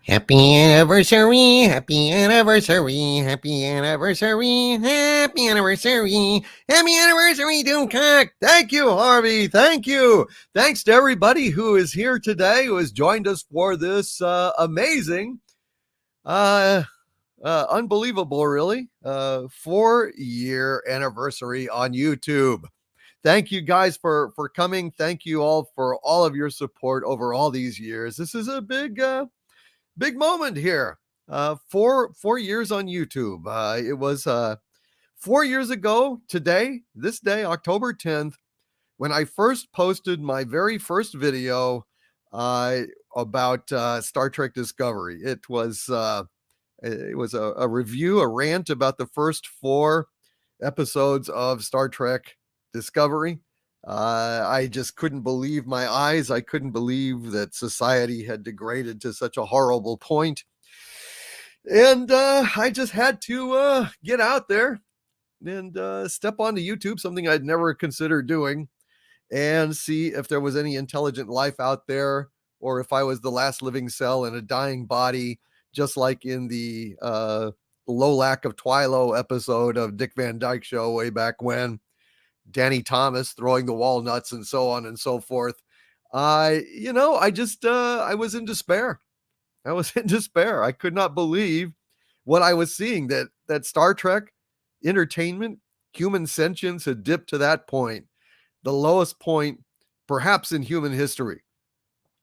Happy anniversary, happy anniversary, happy anniversary, happy anniversary, happy anniversary, Doomcock. Thank you, Harvey. Thank you. Thanks to everybody who is here today, who has joined us for this amazing, unbelievable, really, 4-year anniversary on YouTube. Thank you guys for coming. Thank you all for all of your support over all these years. This is a big moment here. Four years on YouTube. It was 4 years ago today, this day, October 10th, when I first posted my very first video uh, about Star Trek Discovery. It was a review, a rant about the first 4 episodes of Star Trek Discovery. I just couldn't believe my eyes. I couldn't believe that society had degraded to such a horrible point. And I just had to get out there and step onto YouTube, something I'd never considered doing, and see if there was any intelligent life out there, or if I was the last living cell in a dying body, just like in the Low Lack of Twilo episode of Dick Van Dyke Show way back when. Danny Thomas throwing the walnuts and so on and so forth. I was in despair. I was in despair. I could not believe what I was seeing, that Star Trek entertainment, human sentience had dipped to that point, the lowest point perhaps in human history.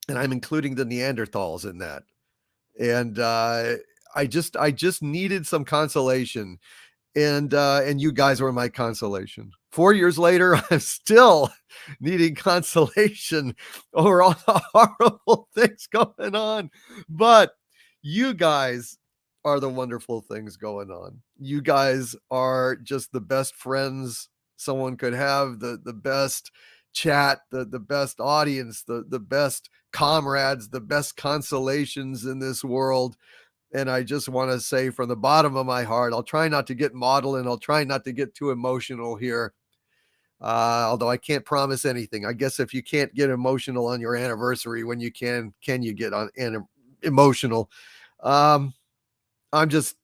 And I'm including the Neanderthals in that. And I just needed some consolation. And you guys were my consolation. 4 years later, I'm still needing consolation over all the horrible things going on. But you guys are the wonderful things going on. You guys are just the best friends someone could have, the best chat, the best audience, the best comrades, the best consolations in this world. And I just want to say from the bottom of my heart, I'll try not to get maudlin. I'll try not to get too emotional here. Although I can't promise anything. I guess if you can't get emotional on your anniversary, when you can you get on emotional? I'm just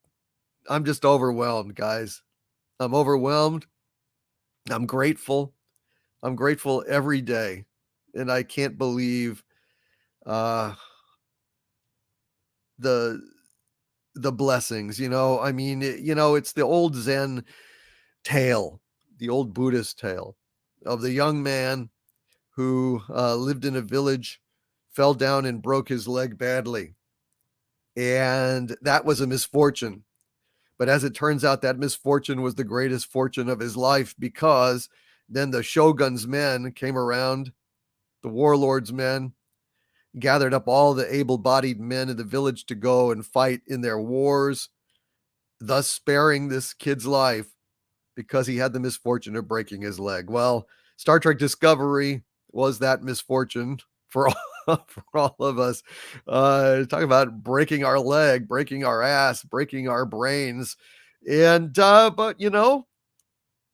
overwhelmed, guys. I'm overwhelmed. I'm grateful. I'm grateful every day. And I can't believe the blessings, I mean, it's the old Zen tale, the old Buddhist tale of the young man who lived in a village, fell down and broke his leg badly. And that was a misfortune. But as it turns out, that misfortune was the greatest fortune of his life, because then the shogun's men came around, the warlord's men, gathered up all the able-bodied men in the village to go and fight in their wars, thus sparing this kid's life because he had the misfortune of breaking his leg. Well, Star Trek Discovery was that misfortune for for all of us. Talk about breaking our leg, breaking our ass, breaking our brains. And but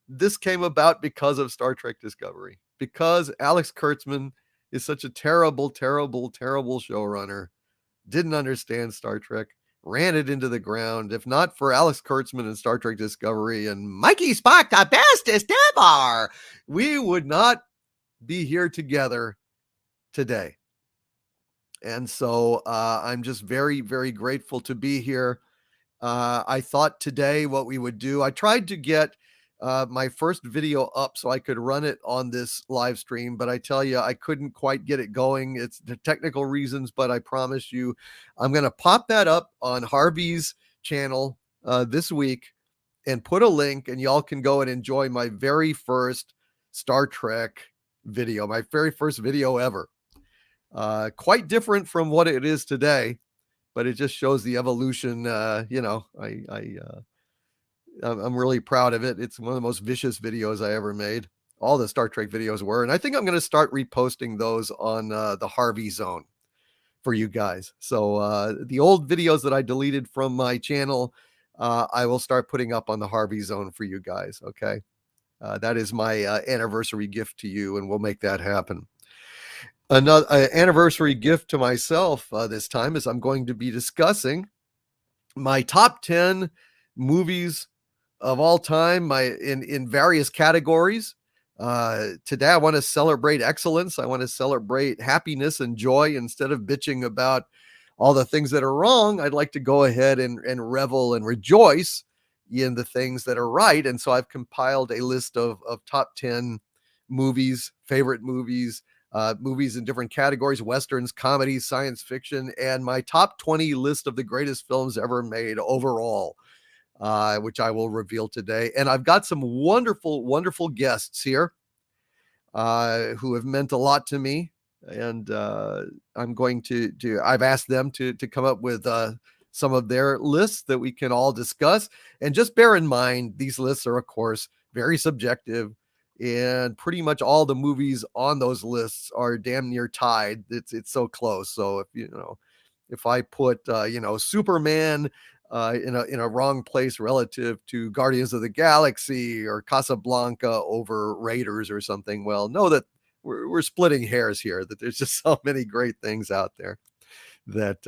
this came about because of Star Trek Discovery, because Alex Kurtzman is such a terrible, terrible, terrible showrunner, didn't understand Star Trek, ran it into the ground. If not for Alex Kurtzman and Star Trek Discovery and Mikey Spock, the bestest ever, we would not be here together today. And so I'm just very, very grateful to be here. I thought today what we would do, I tried to get my first video up so I could run it on this live stream, but I tell you, I couldn't quite get it going. It's the technical reasons, but I promise you, I'm going to pop that up on Harvey's channel this week and put a link, and y'all can go and enjoy my very first Star Trek video, my very first video ever. Quite different from what it is today, but it just shows the evolution. I'm really proud of it. It's one of the most vicious videos I ever made. All the Star Trek videos were, and I think I'm going to start reposting those on the Harvey Zone for you guys. So the old videos that I deleted from my channel, I will start putting up on the Harvey Zone for you guys. Okay, that is my anniversary gift to you, and we'll make that happen. Another anniversary gift to myself this time is I'm going to be discussing my top 10 movies of all time, in various categories. Today, I want to celebrate excellence. I want to celebrate happiness and joy instead of bitching about all the things that are wrong. I'd like to go ahead and revel and rejoice in the things that are right. And so I've compiled a list of top 10 movies, favorite movies, movies in different categories: westerns, comedies, science fiction, and my top 20 list of the greatest films ever made overall, which I will reveal today. And I've got some wonderful, wonderful guests here who have meant a lot to me. And I'm going I've asked them to come up with some of their lists that we can all discuss. And just bear in mind, these lists are, of course, very subjective. And pretty much all the movies on those lists are damn near tied. It's so close. So if I put Superman in a wrong place relative to Guardians of the Galaxy or Casablanca over Raiders or something, well, know that we're splitting hairs here. That there's just so many great things out there that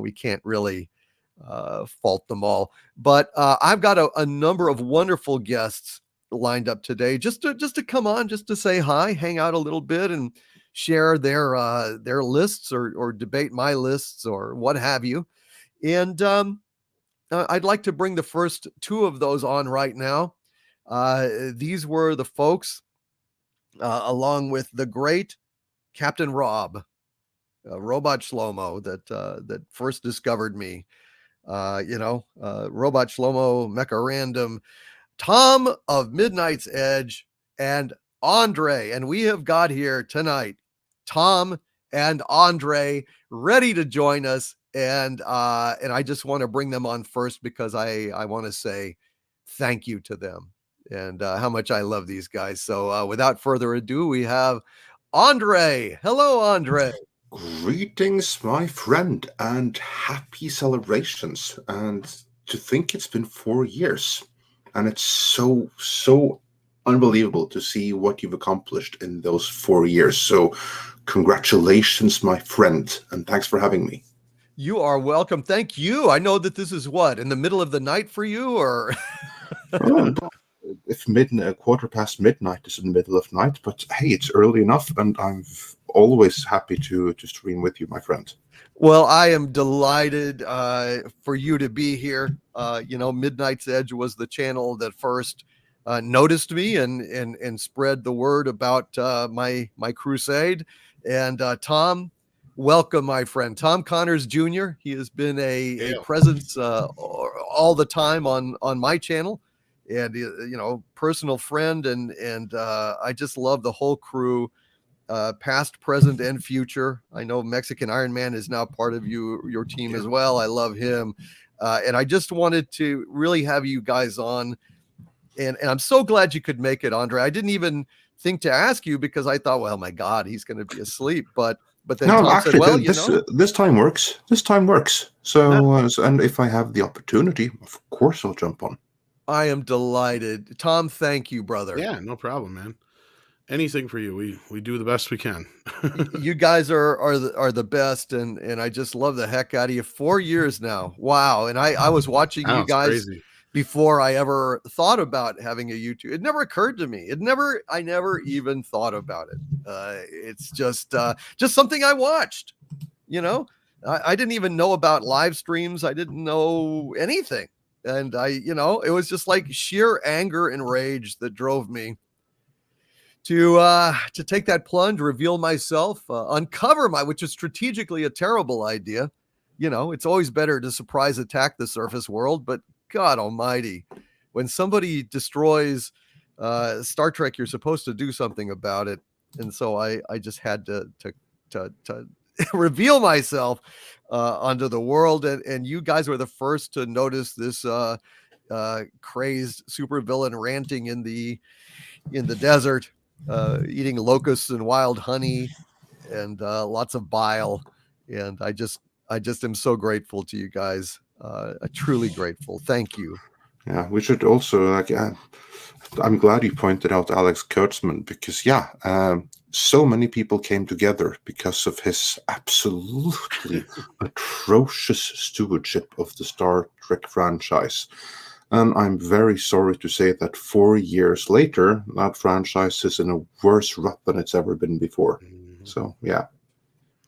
we can't really fault them all. But I've got a number of wonderful guests lined up today, just to come on, just to say hi, hang out a little bit, and share their lists or debate my lists or what have you. And I'd like to bring the first two of those on right now. These were the folks, along with the great Captain Rob, Robot Shlomo, that first discovered me. Robot Shlomo, Mecha Random, Tom of Midnight's Edge, and Andre. And we have got here tonight Tom and Andre ready to join us. And I just want to bring them on first because I want to say thank you to them and how much I love these guys. So without further ado, we have Andre. Hello, Andre. Greetings, my friend, and happy celebrations. And to think it's been 4 years, and it's so unbelievable to see what you've accomplished in those 4 years. So, congratulations, my friend, and thanks for having me. You are welcome. Thank you. I know that this is what, in the middle of the night for you, or Well, if quarter past midnight is in the middle of night, but hey, it's early enough, and I'm always happy to stream with you, my friend. Well, I am delighted for you to be here. Midnight's Edge was the channel that first noticed me and spread the word about my crusade. And Tom, welcome, my friend. Tom Connors Jr. He has been a presence all the time on my channel, and personal friend, and I just love the whole crew. Past, present, and future. I know Mexican Iron Man is now part of your team as well. I love him. And I just wanted to really have you guys on. And I'm so glad you could make it, Andre. I didn't even think to ask you because I thought, well, my God, he's going to be asleep. But then No, Tom actually, said, well, this time works. This time works. So, and if I have the opportunity, of course I'll jump on. I am delighted. Tom, thank you, brother. Yeah, no problem, man. Anything for you. We do the best we can. You guys are the best, and I just love the heck out of you. 4 years now. Wow. And I was watching you guys crazy. Before I ever thought about having a YouTube. It never occurred to me. I never even thought about it. It's just something I watched. I didn't even know about live streams. I didn't know anything. And it was just like sheer anger and rage that drove me to take that plunge, reveal myself, uncover which is strategically a terrible idea. It's always better to surprise attack the surface world, but God almighty, when somebody destroys Star Trek, you're supposed to do something about it. And so I just had to reveal myself onto the world. And you guys were the first to notice this crazed supervillain ranting in the desert, eating locusts and wild honey and lots of bile. And I just am so grateful to you guys. Truly grateful. Thank you. Yeah, we should also I'm glad you pointed out Alex Kurtzman because so many people came together because of his absolutely atrocious stewardship of the Star Trek franchise. And I'm very sorry to say that 4 years later, that franchise is in a worse rut than it's ever been before. So, yeah.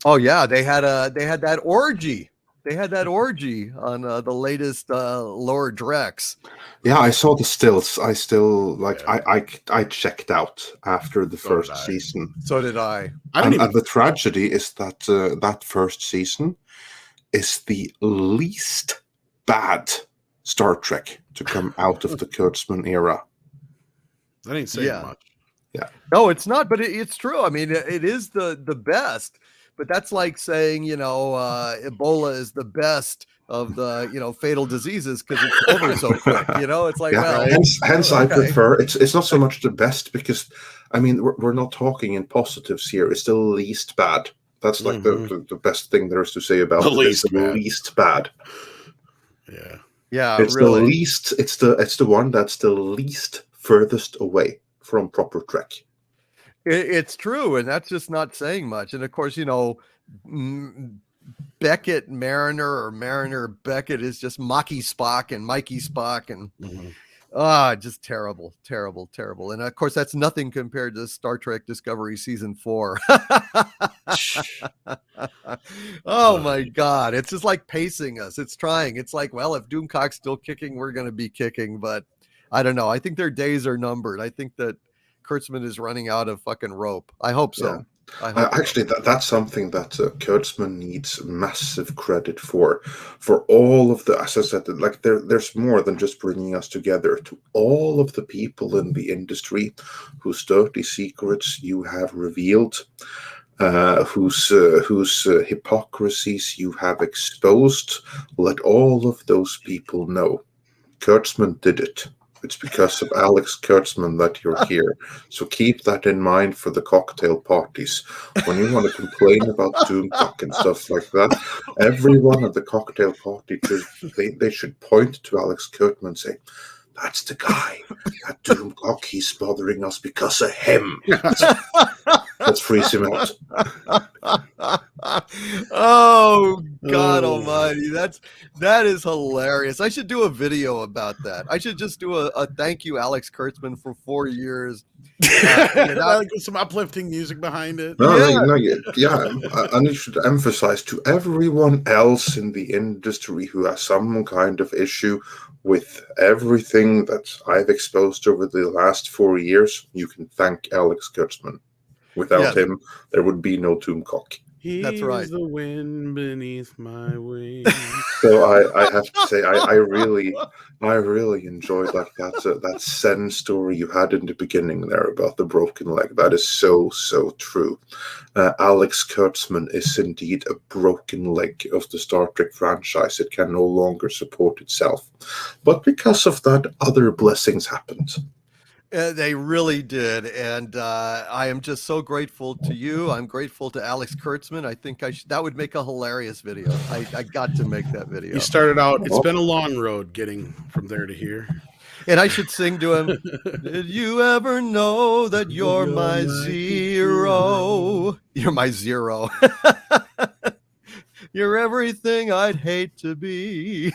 Oh yeah, they had that orgy. They had that orgy on the latest Lower Decks. Yeah, I saw the stills. I still I checked out after the first season. So did I. And the tragedy is that that first season is the least bad Star Trek to come out of the Kurtzman era. That ain't saying much. Yeah. No, it's not, but it's true. I mean, it is the best. But that's like saying, Ebola is the best of the, fatal diseases because it's over so quick. It's like, well, hence I prefer it's not so much the best because, I mean, we're not talking in positives here. It's the least bad. That's like the best thing there is to say about it. It's the least bad. Yeah. Yeah, it's really. The least. It's the one that's the least furthest away from proper Trek. It's true, and that's just not saying much. And of course, Beckett Mariner or Mariner Beckett is just Mocky Spock and Mikey Spock, and just terrible. And of course, that's nothing compared to Star Trek Discovery Season 4. Oh my God. It's just like pacing us. It's trying. It's like, well, if Doomcock's still kicking, we're going to be kicking. But I don't know. I think their days are numbered. I think that Kurtzman is running out of fucking rope. I hope so. Yeah. Actually, that's something that Kurtzman needs massive credit for all of the, as I said, like there's more than just bringing us together. To all of the people in the industry whose dirty secrets you have revealed, whose hypocrisies you have exposed, let all of those people know Kurtzman did it. It's because of Alex Kurtzman that you're here. So keep that in mind for the cocktail parties. When you want to complain about Doomcock and stuff like that, everyone at the cocktail party, they should point to Alex Kurtzman and say, that's the guy. That Doomcock, he's bothering us because of him. Let's freeze him out. Oh God Almighty, that is hilarious. I should do a video about that. I should just do a thank you, Alex Kurtzman, for 4 years. Some uplifting music behind it. And you should emphasize to everyone else in the industry who has some kind of issue with everything that I've exposed over the last 4 years, you can thank Alex Kurtzman. Without him, there would be no Doomcock. That's right. The wind beneath my wings. So I have to say, I really enjoyed like that Zen story you had in the beginning there about the broken leg. That is so true. Alex Kurtzman is indeed a broken leg of the Star Trek franchise. It can no longer support itself, but because of that, other blessings happened. They really did, and I am just so grateful to you. I'm grateful to Alex Kurtzman. I think that would make a hilarious video. I got to make that video. You started out, it's been a long road getting from there to here. And I should sing to him, did you ever know that you're my zero? You're my zero. You're everything I'd hate to be.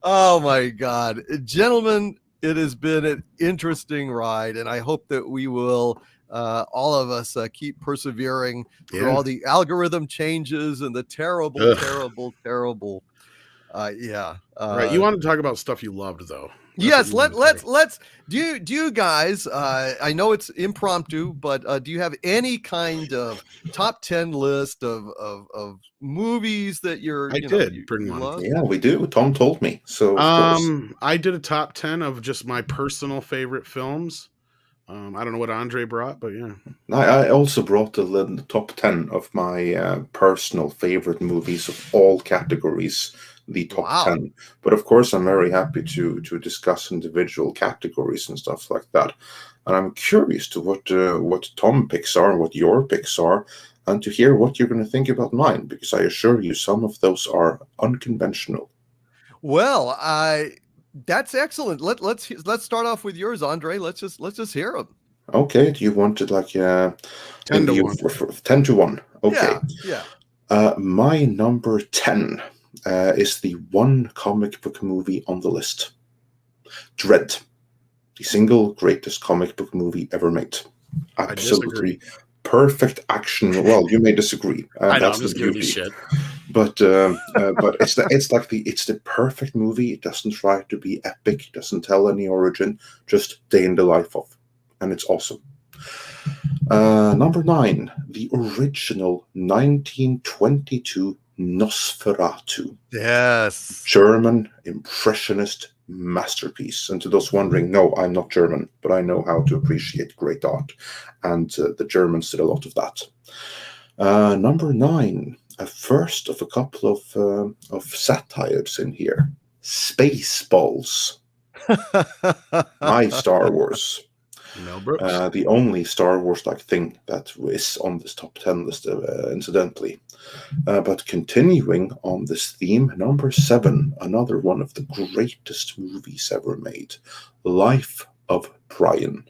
Oh my God. Gentlemen, it has been an interesting ride, and I hope that we will, all of us, keep persevering through all the algorithm changes and the terrible. Right. You want to talk about stuff you loved, though. Yes, let's do you guys, I know it's impromptu, but do you have any kind of top 10 list of movies that you're bring one. love? Yeah, we do. Tom told me. So I did a top 10 of just my personal favorite films. I don't know what Andre brought, but yeah. I also brought the top 10 of my personal favorite movies of all categories. The top 10, but of course I'm very happy to discuss individual categories and stuff like that, and I'm curious to what Tom picks are, what your picks are, and to hear what you're going to think about mine, because I assure you some of those are unconventional. Well, that's excellent. Let's start off with yours, Andre. Let's just hear them. Okay, do you want it like 10 to 1. 10-1? Okay. Yeah. My number 10 is the one comic book movie on the list. Dread, the single greatest comic book movie ever made. I disagree. Absolutely perfect action. Well, you may disagree. I know, That's I'm the just giving you beauty. shit. But it's the perfect movie. It doesn't try to be epic. It doesn't tell any origin. Just day in the life of, and it's awesome. Number 9, the original 1922 Nosferatu, Yes. German impressionist masterpiece. And to those wondering, no, I'm not German, but I know how to appreciate great art, and the Germans did a lot of that. Number 9, a first of a couple of satires in here. Spaceballs, my Star Wars. Mel Brooks. The only Star Wars-like thing that is on this top 10 list, incidentally. But continuing on this theme, number 7, another one of the greatest movies ever made, Life of Brian.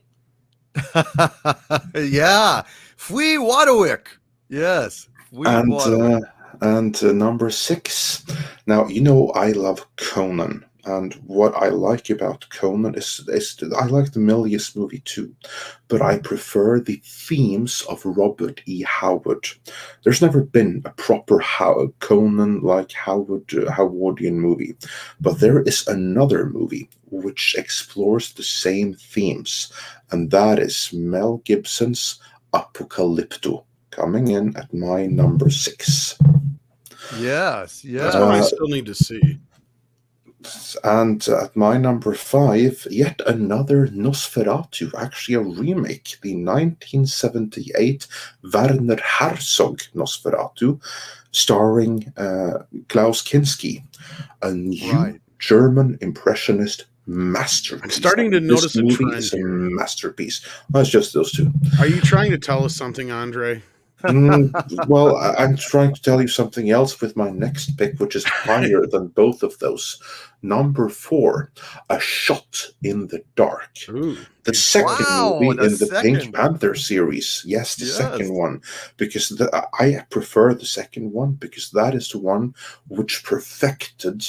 Yeah. Fui Wadowik. Yes. Fui Wadowik. And number 6. Now, I love Conan. And what I like about Conan is I like the Milius movie too, but I prefer the themes of Robert E. Howard. There's never been a proper Conan like Howardian movie, but there is another movie which explores the same themes, and that is Mel Gibson's Apocalypto, coming in at my number 6. Yes. That's one I still need to see. And at my number 5, yet another Nosferatu, actually a remake, the 1978 Werner Herzog Nosferatu, starring Klaus Kinski, a new German impressionist masterpiece. I'm starting to notice a trend is here. A masterpiece. Well, it's just those two. Are you trying to tell us something, Andre? Well, I'm trying to tell you something else with my next pick, which is higher than both of those. Number 4, A Shot in the Dark. Ooh. The second movie in the second. Pink Panther series. Yes, the second one. Because I prefer the second one, because that is the one which perfected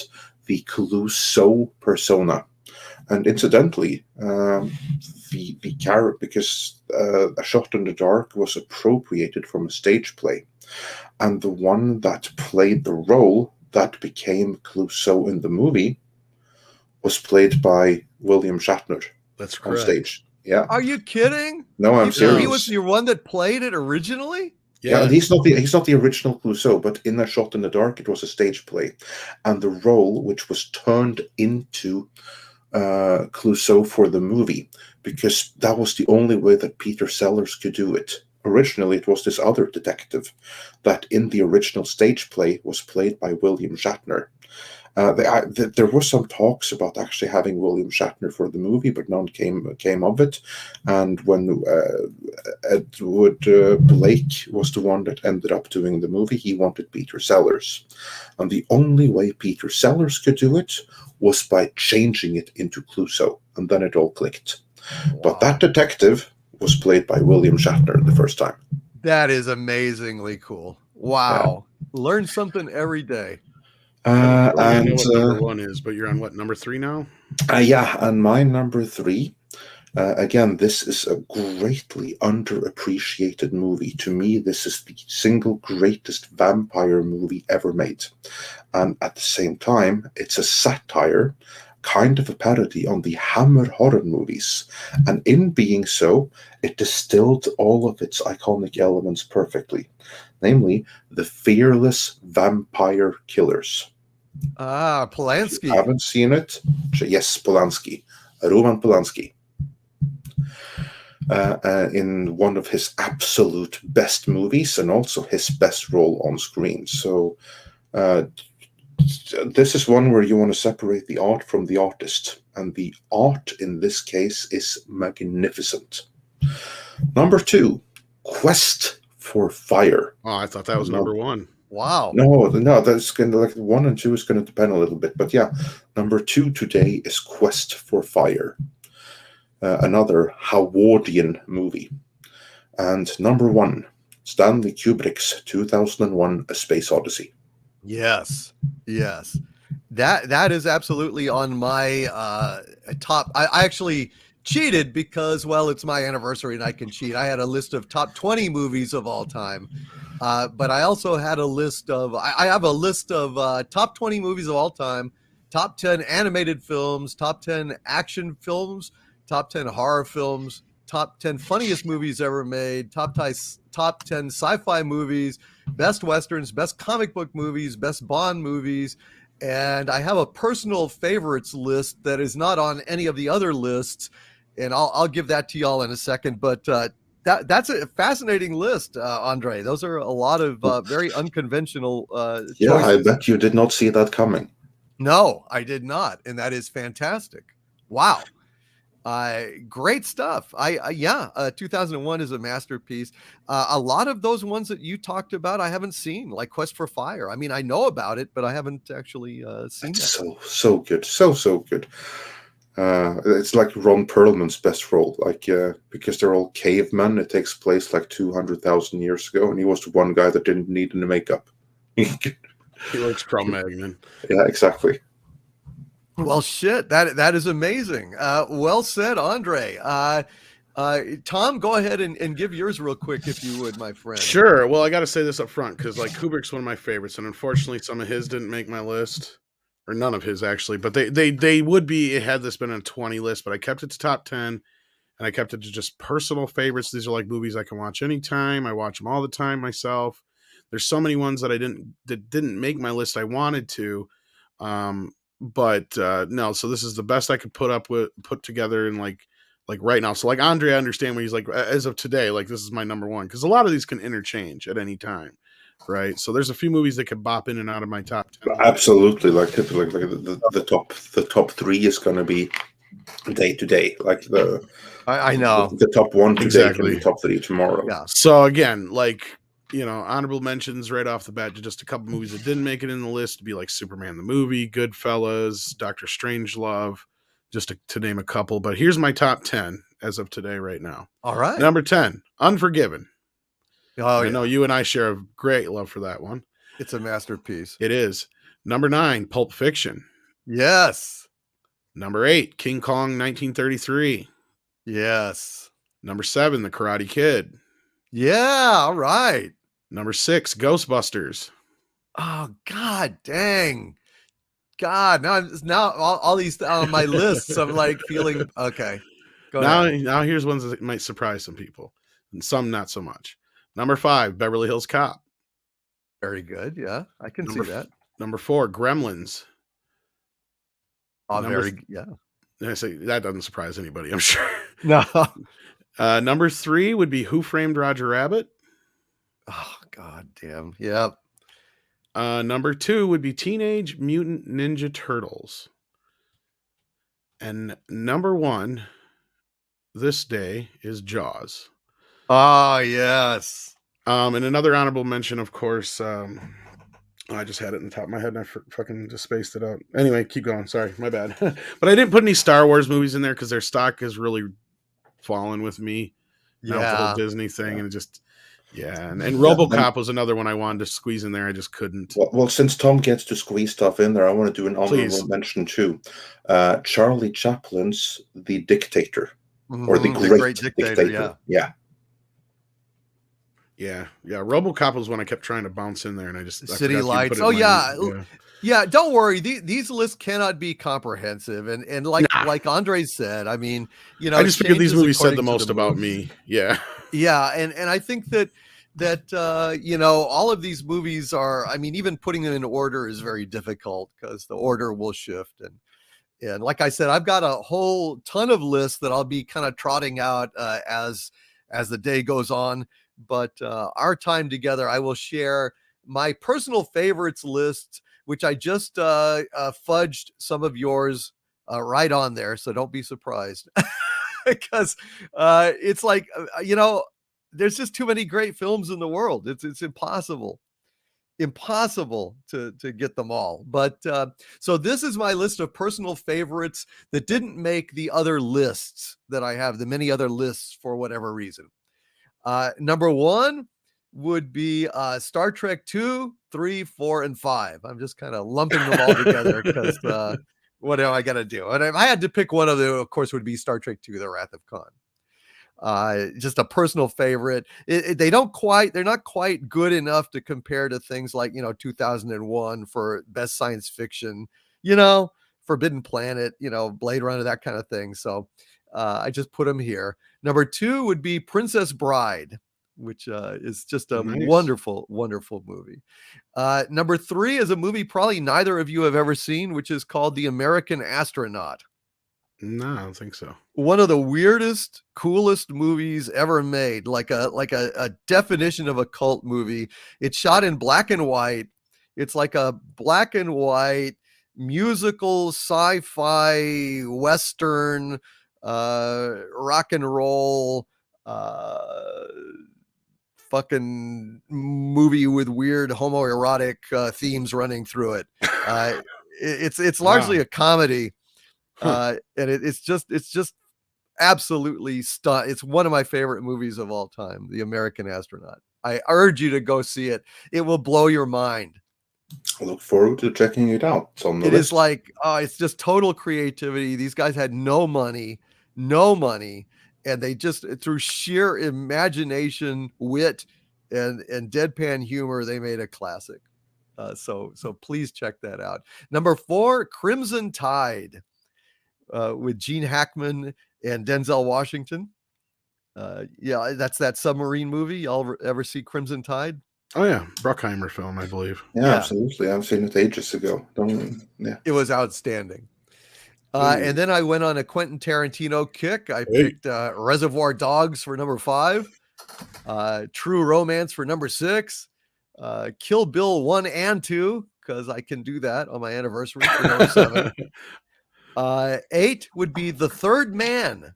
the Clouseau persona. And incidentally, the character, because A Shot in the Dark was appropriated from a stage play, and the one that played the role that became Clouseau in the movie was played by William Shatner. That's on correct. Stage. Yeah. Are you kidding? No, I'm serious. He was the one that played it originally? Yeah, and he's not the original Clouseau, but in A Shot in the Dark, it was a stage play, and the role which was turned into Clouseau for the movie, because that was the only way that Peter Sellers could do it. Originally, it was this other detective that in the original stage play was played by William Shatner. There were some talks about actually having William Shatner for the movie, but none came of it. And when Edward Blake was the one that ended up doing the movie, he wanted Peter Sellers. And the only way Peter Sellers could do it was by changing it into Clouseau, and then it all clicked. Wow. But that detective was played by William Shatner the first time. That is amazingly cool. Wow. Yeah. Learn something every day. I don't know what number 1 is, but you're on what, number 3 now? Yeah, and my number 3, again, this is a greatly underappreciated movie. To me, this is the single greatest vampire movie ever made. And at the same time, it's a satire, kind of a parody on the Hammer horror movies. And in being so, it distilled all of its iconic elements perfectly. Namely, the fearless vampire killers. Polanski. If you haven't seen it? Yes, Polanski. Roman Polanski. In one of his absolute best movies, and also his best role on screen. So this is one where you want to separate the art from the artist, and the art in this case is magnificent. Number 2, Quest for Fire. Oh, I thought that was number 1. Wow. No, that's going to, like, 1 and 2 is going to depend a little bit, but yeah, number 2 today is Quest for Fire. another Howardian movie. And number one, Stanley Kubrick's 2001: A Space Odyssey. Yes. Yes. That is absolutely on my top. I actually cheated because, well, it's my anniversary and I can cheat. I had a list of top 20 movies of all time. But I also had a list of, I have a list of top 20 movies of all time, top 10 animated films, top 10 action films, top 10 horror films, top 10 funniest movies ever made, top 10 sci-fi movies, best westerns, best comic book movies, best Bond movies. And I have a personal favorites list that is not on any of the other lists. And I'll give that to y'all in a second. But that's a fascinating list, Andre. Those are a lot of very unconventional Yeah, I choices. bet you did not see that coming. No, I did not, and that is fantastic. Wow, great stuff. 2001 is a masterpiece. A lot of those ones that you talked about, I haven't seen, like Quest for Fire. I mean, I know about it, but I haven't actually seen It's that. so good, so good. It's like Ron Perlman's best role, like because they're all cavemen. It takes place like 200,000 years ago, and he was the one guy that didn't need any makeup. He looks Cro-Magnon. Yeah, exactly. Well, shit, that is amazing. Well said, Andre. Tom, go ahead and give yours real quick, if you would, my friend. Sure. Well, I got to say this up front because like Kubrick's one of my favorites, and unfortunately, some of his didn't make my list, or none of his actually. But they would be had this been a 20 list, but I kept it to top 10, and I kept it to just personal favorites. These are like movies I can watch anytime. I watch them all the time myself. There's so many ones that didn't make my list. I wanted to, but no. So this is the best I could put together in like right now. So like Andre, I understand when he's like, as of today, like this is my number one, because a lot of these can interchange at any time, right? So there's a few movies that could bop in and out of my top 10. Absolutely, like the top three is going to be day to day, like I know the top one today, Exactly. the top three tomorrow. Yeah. So again, like, you know, honorable mentions right off the bat, just a couple movies that didn't make it in the list to be like Superman the movie, Goodfellas, Doctor Strangelove, just to name a couple. But here's my top 10 as of today, right now. All right. Number 10, Unforgiven. Oh, I know you and I share a great love for that one. It's a masterpiece. It is. Number 9, Pulp Fiction. Yes. Number 8, King Kong 1933. Yes. Number 7, The Karate Kid. Yeah. All right. Number 6, Ghostbusters. Oh, God dang. God, now all these on my lists, I'm like feeling okay. Go ahead. Now here's ones that might surprise some people, and some not so much. Number 5, Beverly Hills Cop. Very good. Yeah, I can see that. Number 4, Gremlins. Oh, yeah. I say that doesn't surprise anybody, I'm sure. No. Number 3 would be Who Framed Roger Rabbit. Oh, God damn. Yep. Number 2 would be Teenage Mutant Ninja Turtles. And number 1 this day is Jaws. Oh, yes. And another honorable mention, of course, I just had it in the top of my head and I fucking just spaced it out. Anyway, keep going. Sorry, my bad. But I didn't put any Star Wars movies in there because their stock has really fallen with me. Now with the whole Disney thing, and it just, and RoboCop was another one I wanted to squeeze in there. I just couldn't. Well, since Tom gets to squeeze stuff in there, I want to do an honorable mention too. Charlie Chaplin's The Dictator, or The Great Dictator. Yeah. RoboCop was one I kept trying to bounce in there, and I just City Lights. Oh yeah. Don't worry. These lists cannot be comprehensive, and like Andre said, I mean, you know, I just figured these movies said the most about me. Yeah. Yeah, and I think that you know, all of these movies are. I mean, even putting them in order is very difficult because the order will shift, and like I said, I've got a whole ton of lists that I'll be kind of trotting out as the day goes on. But our time together, I will share my personal favorites list, which I just fudged some of yours right on there. So don't be surprised because it's like, you know, there's just too many great films in the world. It's impossible. impossible to get them all. But so this is my list of personal favorites that didn't make the other lists that I have, the many other lists for whatever reason. Number one would be Star Trek 2, 3, 4, and 5. I'm just kind of lumping them all together because what do I got to do? And if I had to pick one of them, of course, would be Star Trek 2, The Wrath of Khan. Just a personal favorite. They're not quite good enough to compare to things like, 2001 for best science fiction, Forbidden Planet, Blade Runner, that kind of thing. So I just put them here. Number 2 would be Princess Bride, which is just a Nice. wonderful, wonderful movie. Number 3 is a movie probably neither of you have ever seen, which is called The American Astronaut. No, I don't think so. One of the weirdest, coolest movies ever made, like a definition of a cult movie. It's shot in black and white. It's like a black and white musical, sci-fi, western, rock and roll, fucking movie with weird homoerotic themes running through it. It's largely Wow. a comedy. Huh. And it's just absolutely it's one of my favorite movies of all time, The American Astronaut. I urge you to go see it. It will blow your mind. I look forward to checking it out. It's on the It is list. like, it's just total creativity. These guys had no money, and they just, through sheer imagination, wit, and deadpan humor, they made a classic. So please check that out. Number 4, Crimson Tide. With Gene Hackman and Denzel Washington. Yeah, that's that submarine movie. Y'all ever see Crimson Tide? Oh yeah, Bruckheimer film, I believe. Yeah, absolutely. I've seen it ages ago. Yeah. It was outstanding. And then I went on a Quentin Tarantino kick. I picked Reservoir Dogs for number 5, True Romance for number 6, Kill Bill 1 and 2, because I can do that on my anniversary for number 7. 8 would be The Third Man.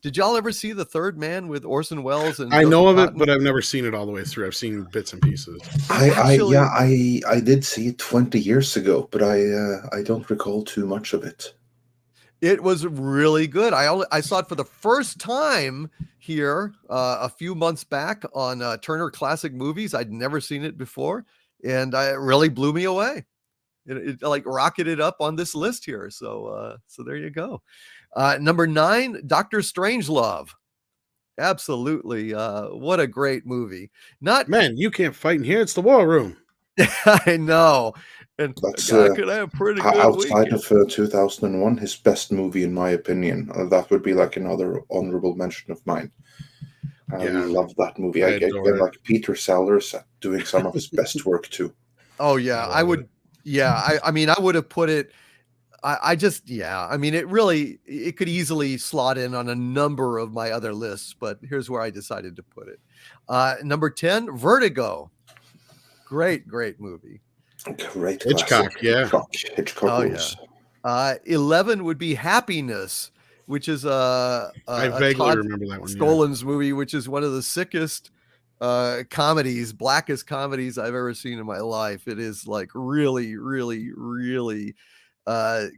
Did y'all ever see The Third Man with Orson Welles and I Joseph know of it, Cotten? but I've never seen it all the way through. I've seen bits and pieces. I did see it 20 years ago, but I don't recall too much of it. It was really good. I saw it for the first time here a few months back on Turner Classic Movies. I'd never seen it before, and it really blew me away. It like rocketed up on this list here. So there you go. Number 9, Dr. Strangelove. Absolutely. What a great movie. Man, you can't fight in here. It's the war room. I know. And That's I could have a pretty good outside weekend. of 2001, his best movie, in my opinion. That would be like another honorable mention of mine. I love that movie. I Again, adore it. like Peter Sellers doing some of his best work too. Oh yeah, I would. Yeah, I mean, I would have put it. I mean, it could easily slot in on a number of my other lists, but here's where I decided to put it. Number 10, Vertigo. Great movie. Great Hitchcock, classic. yeah. Hitchcock rules. 11 would be Happiness, which is I vaguely Todd remember that one. Scolan's movie, which is one of the sickest comedies, blackest comedies I've ever seen in my life. It is like really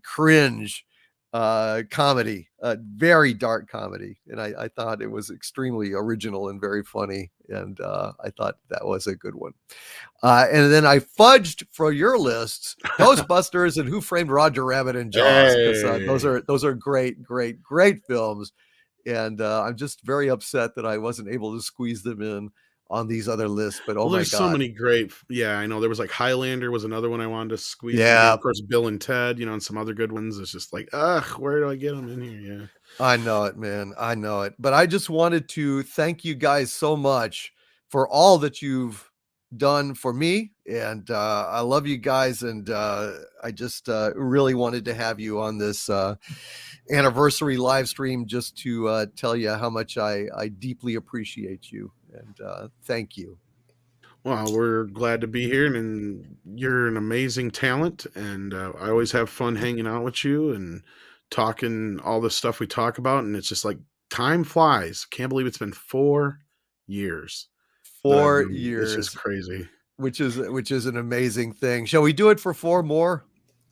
cringe comedy, very dark comedy, and I thought it was extremely original and very funny, and I thought that was a good one. And then I fudged for your lists Ghostbusters and Who Framed Roger Rabbit and Jaws, because those are great films, and I'm just very upset that I wasn't able to squeeze them in on these other lists. But Well, my there's God, so many great. Yeah, I know there was like Highlander was another one I wanted to squeeze. In Yeah. here. Of course, Bill and Ted, and some other good ones. It's just like, where do I get them in here? Yeah. I know it, man. I know it. But I just wanted to thank you guys so much for all that you've done for me. And I love you guys. And I just really wanted to have you on this anniversary live stream just to tell you how much I deeply appreciate you. And thank you. Well, we're glad to be here, and you're an amazing talent. And I always have fun hanging out with you and talking all the stuff we talk about. And it's just like time flies. Can't believe it's been 4 years. 4 It's just years. crazy. which is an amazing thing. Shall we do it for 4 more?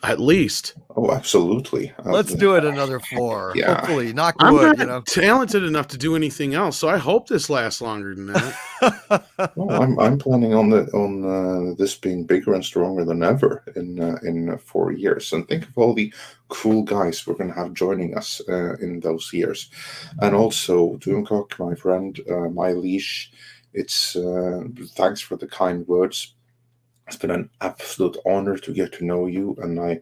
At least. Oh, absolutely. Let's do it another 4. Yeah. Hopefully, knock I'm wood, not talented enough to do anything else, so I hope this lasts longer than that. Well, I'm planning on this being bigger and stronger than ever in 4 years. And think of all the cool guys we're going to have joining us in those years. And also, Doomcock, my friend, my leash. It's thanks for the kind words. It's been an absolute honor to get to know you, and I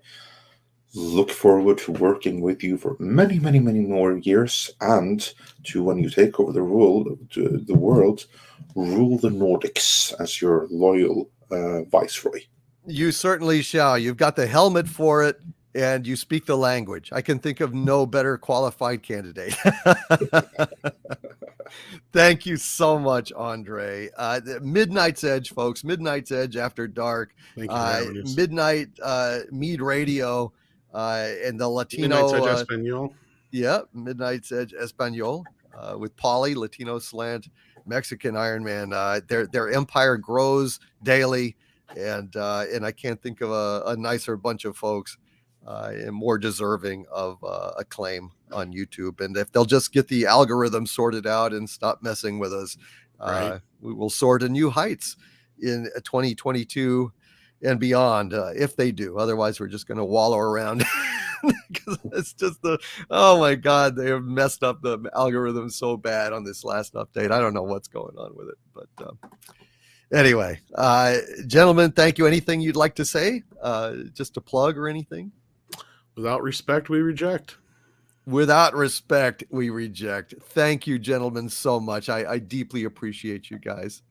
look forward to working with you for many, many, many more years, and to when you take over the world, rule the Nordics as your loyal viceroy. You certainly shall. You've got the helmet for it, and you speak the language. I can think of no better qualified candidate. Thank you so much, Andre. Midnight's Edge, folks. Midnight's Edge after dark. Thank you for having us. Midnight Mead Radio and the Latino. Midnight's Edge Espanol. Yeah, Midnight's Edge Espanol with Polly, Latino slant, Mexican Iron Man. Their empire grows daily, and I can't think of a nicer bunch of folks and more deserving of acclaim on YouTube. And if they'll just get the algorithm sorted out and stop messing with us, Right. we will soar to new heights in 2022 and beyond. If they do, otherwise we're just going to wallow around. Because it's just oh my God, they have messed up the algorithm so bad on this last update. I don't know what's going on with it, but anyway, gentlemen, thank you. Anything you'd like to say? Just a plug or anything? Without respect, we reject. Without respect, we reject. Thank you, gentlemen, so much. I deeply appreciate you guys.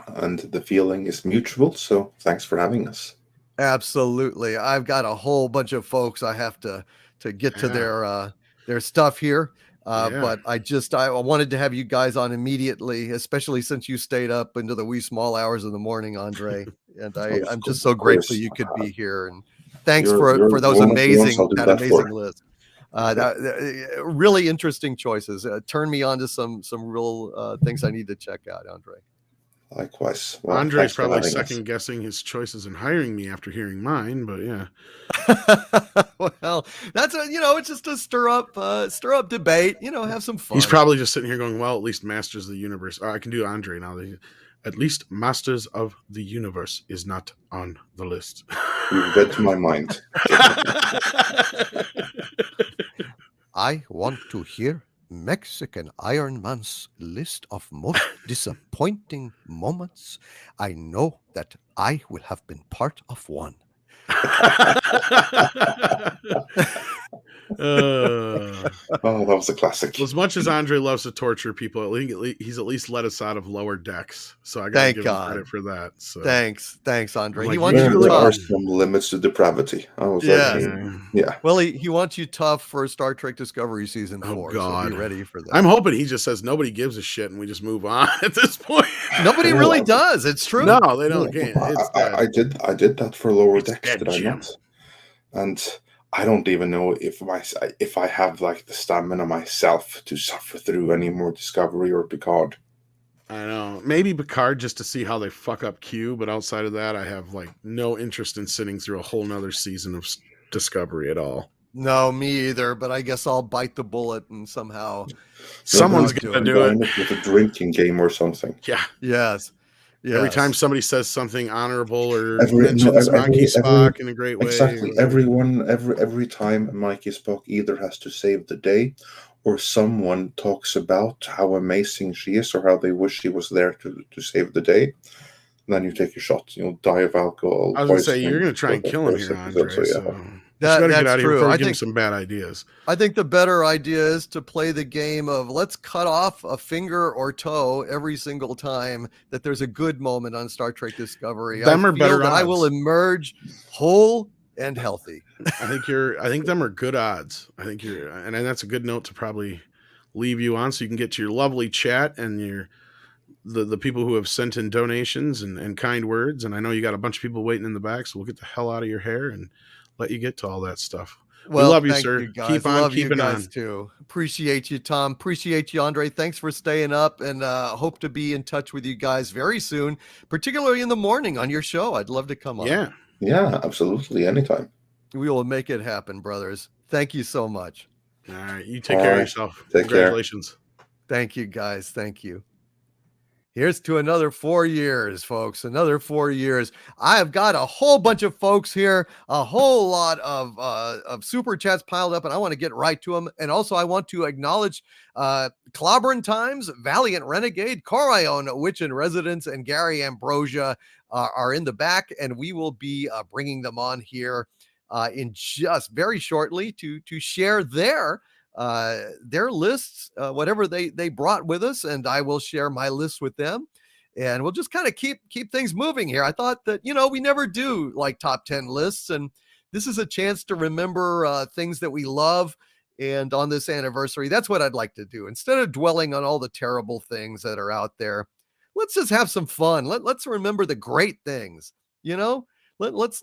And the feeling is mutual, so thanks for having us. Absolutely. I've got a whole bunch of folks I have to get to their stuff here. But I wanted to have you guys on immediately, especially since you stayed up into the wee small hours of the morning, Andre. And I'm just so grateful you could be here. And thanks for those amazing list. Really interesting choices. Turn me on to some real things I need to check out, Andre. Likewise. Well, Andre's probably second guessing his choices in hiring me after hearing mine, but yeah. Well, that's it's just a stir up debate. Have some fun. He's probably just sitting here going, "Well, at least Masters of the Universe. I can do Andre now. At least Masters of the Universe is not on the list." You've read my mind. I want to hear Mexican Iron Man's list of most disappointing moments. I know that I will have been part of one. Oh, that was a classic. As much as Andre loves to torture people, he's at least let us out of lower decks. So I got to give him credit for that. So. Thanks, Andre. He wants you there are some limits to depravity. Yeah. Well, he wants you tough for Star Trek Discovery season 4. God. So be ready for that. I'm hoping he just says nobody gives a shit and we just move on at this point. Nobody really does. It's true. No, they don't. I did that for lower decks, did I not? And I don't even know if I have like the stamina myself to suffer through any more Discovery or Picard. I know. Maybe Picard just to see how they fuck up Q, but outside of that, I have like no interest in sitting through a whole nother season of Discovery at all. No, me either, but I guess I'll bite the bullet and somehow someone's going to do it with a drinking game or something. Yeah. Yes. Every time somebody says something honorable or mentions Mikey Spock in a great way. Exactly. Every time Mikey Spock either has to save the day or someone talks about how amazing she is or how they wish she was there to save the day, then you take a shot. You'll die of alcohol. I was going to say, you're going to try and kill him here, Andre. That's true. I give him some bad ideas. I think the better idea is to play the game of let's cut off a finger or toe every single time that there's a good moment on Star Trek Discovery. I will emerge whole and healthy. I think them are good odds. And that's a good note to probably leave you on so you can get to your lovely chat and the people who have sent in donations and kind words. And I know you got a bunch of people waiting in the back, so we'll get the hell out of your hair and let you get to all that stuff. We Well, love you, thank sir. you guys. Keep on Love you keeping guys on. too. Appreciate you, Tom. Appreciate you, Andre. Thanks for staying up, and hope to be in touch with you guys very soon, particularly in the morning on your show. I'd love to come on. Yeah. Yeah, absolutely. Anytime. We will make it happen, brothers. Thank you so much. All right. You All take care of right. yourself. Take care. Congratulations. Thank you, guys. Thank you. Here's to another 4 years, folks. Another 4 years. I have got a whole bunch of folks here, a whole lot of super chats piled up, and I want to get right to them. And also, I want to acknowledge Clobbering Times, Valiant Renegade, Corion, Witch in Residence, and Gary Ambrosia are in the back, and we will be bringing them on here in just very shortly to share their lists, whatever they brought with us, and I will share my list with them, and we'll just kind of keep things moving here. I thought that we never do like top 10 lists, and this is a chance to remember things that we love. And on this anniversary, that's what I'd like to do. Instead of dwelling on all the terrible things that are out there, let's just have some fun. Let's remember the great things. Let's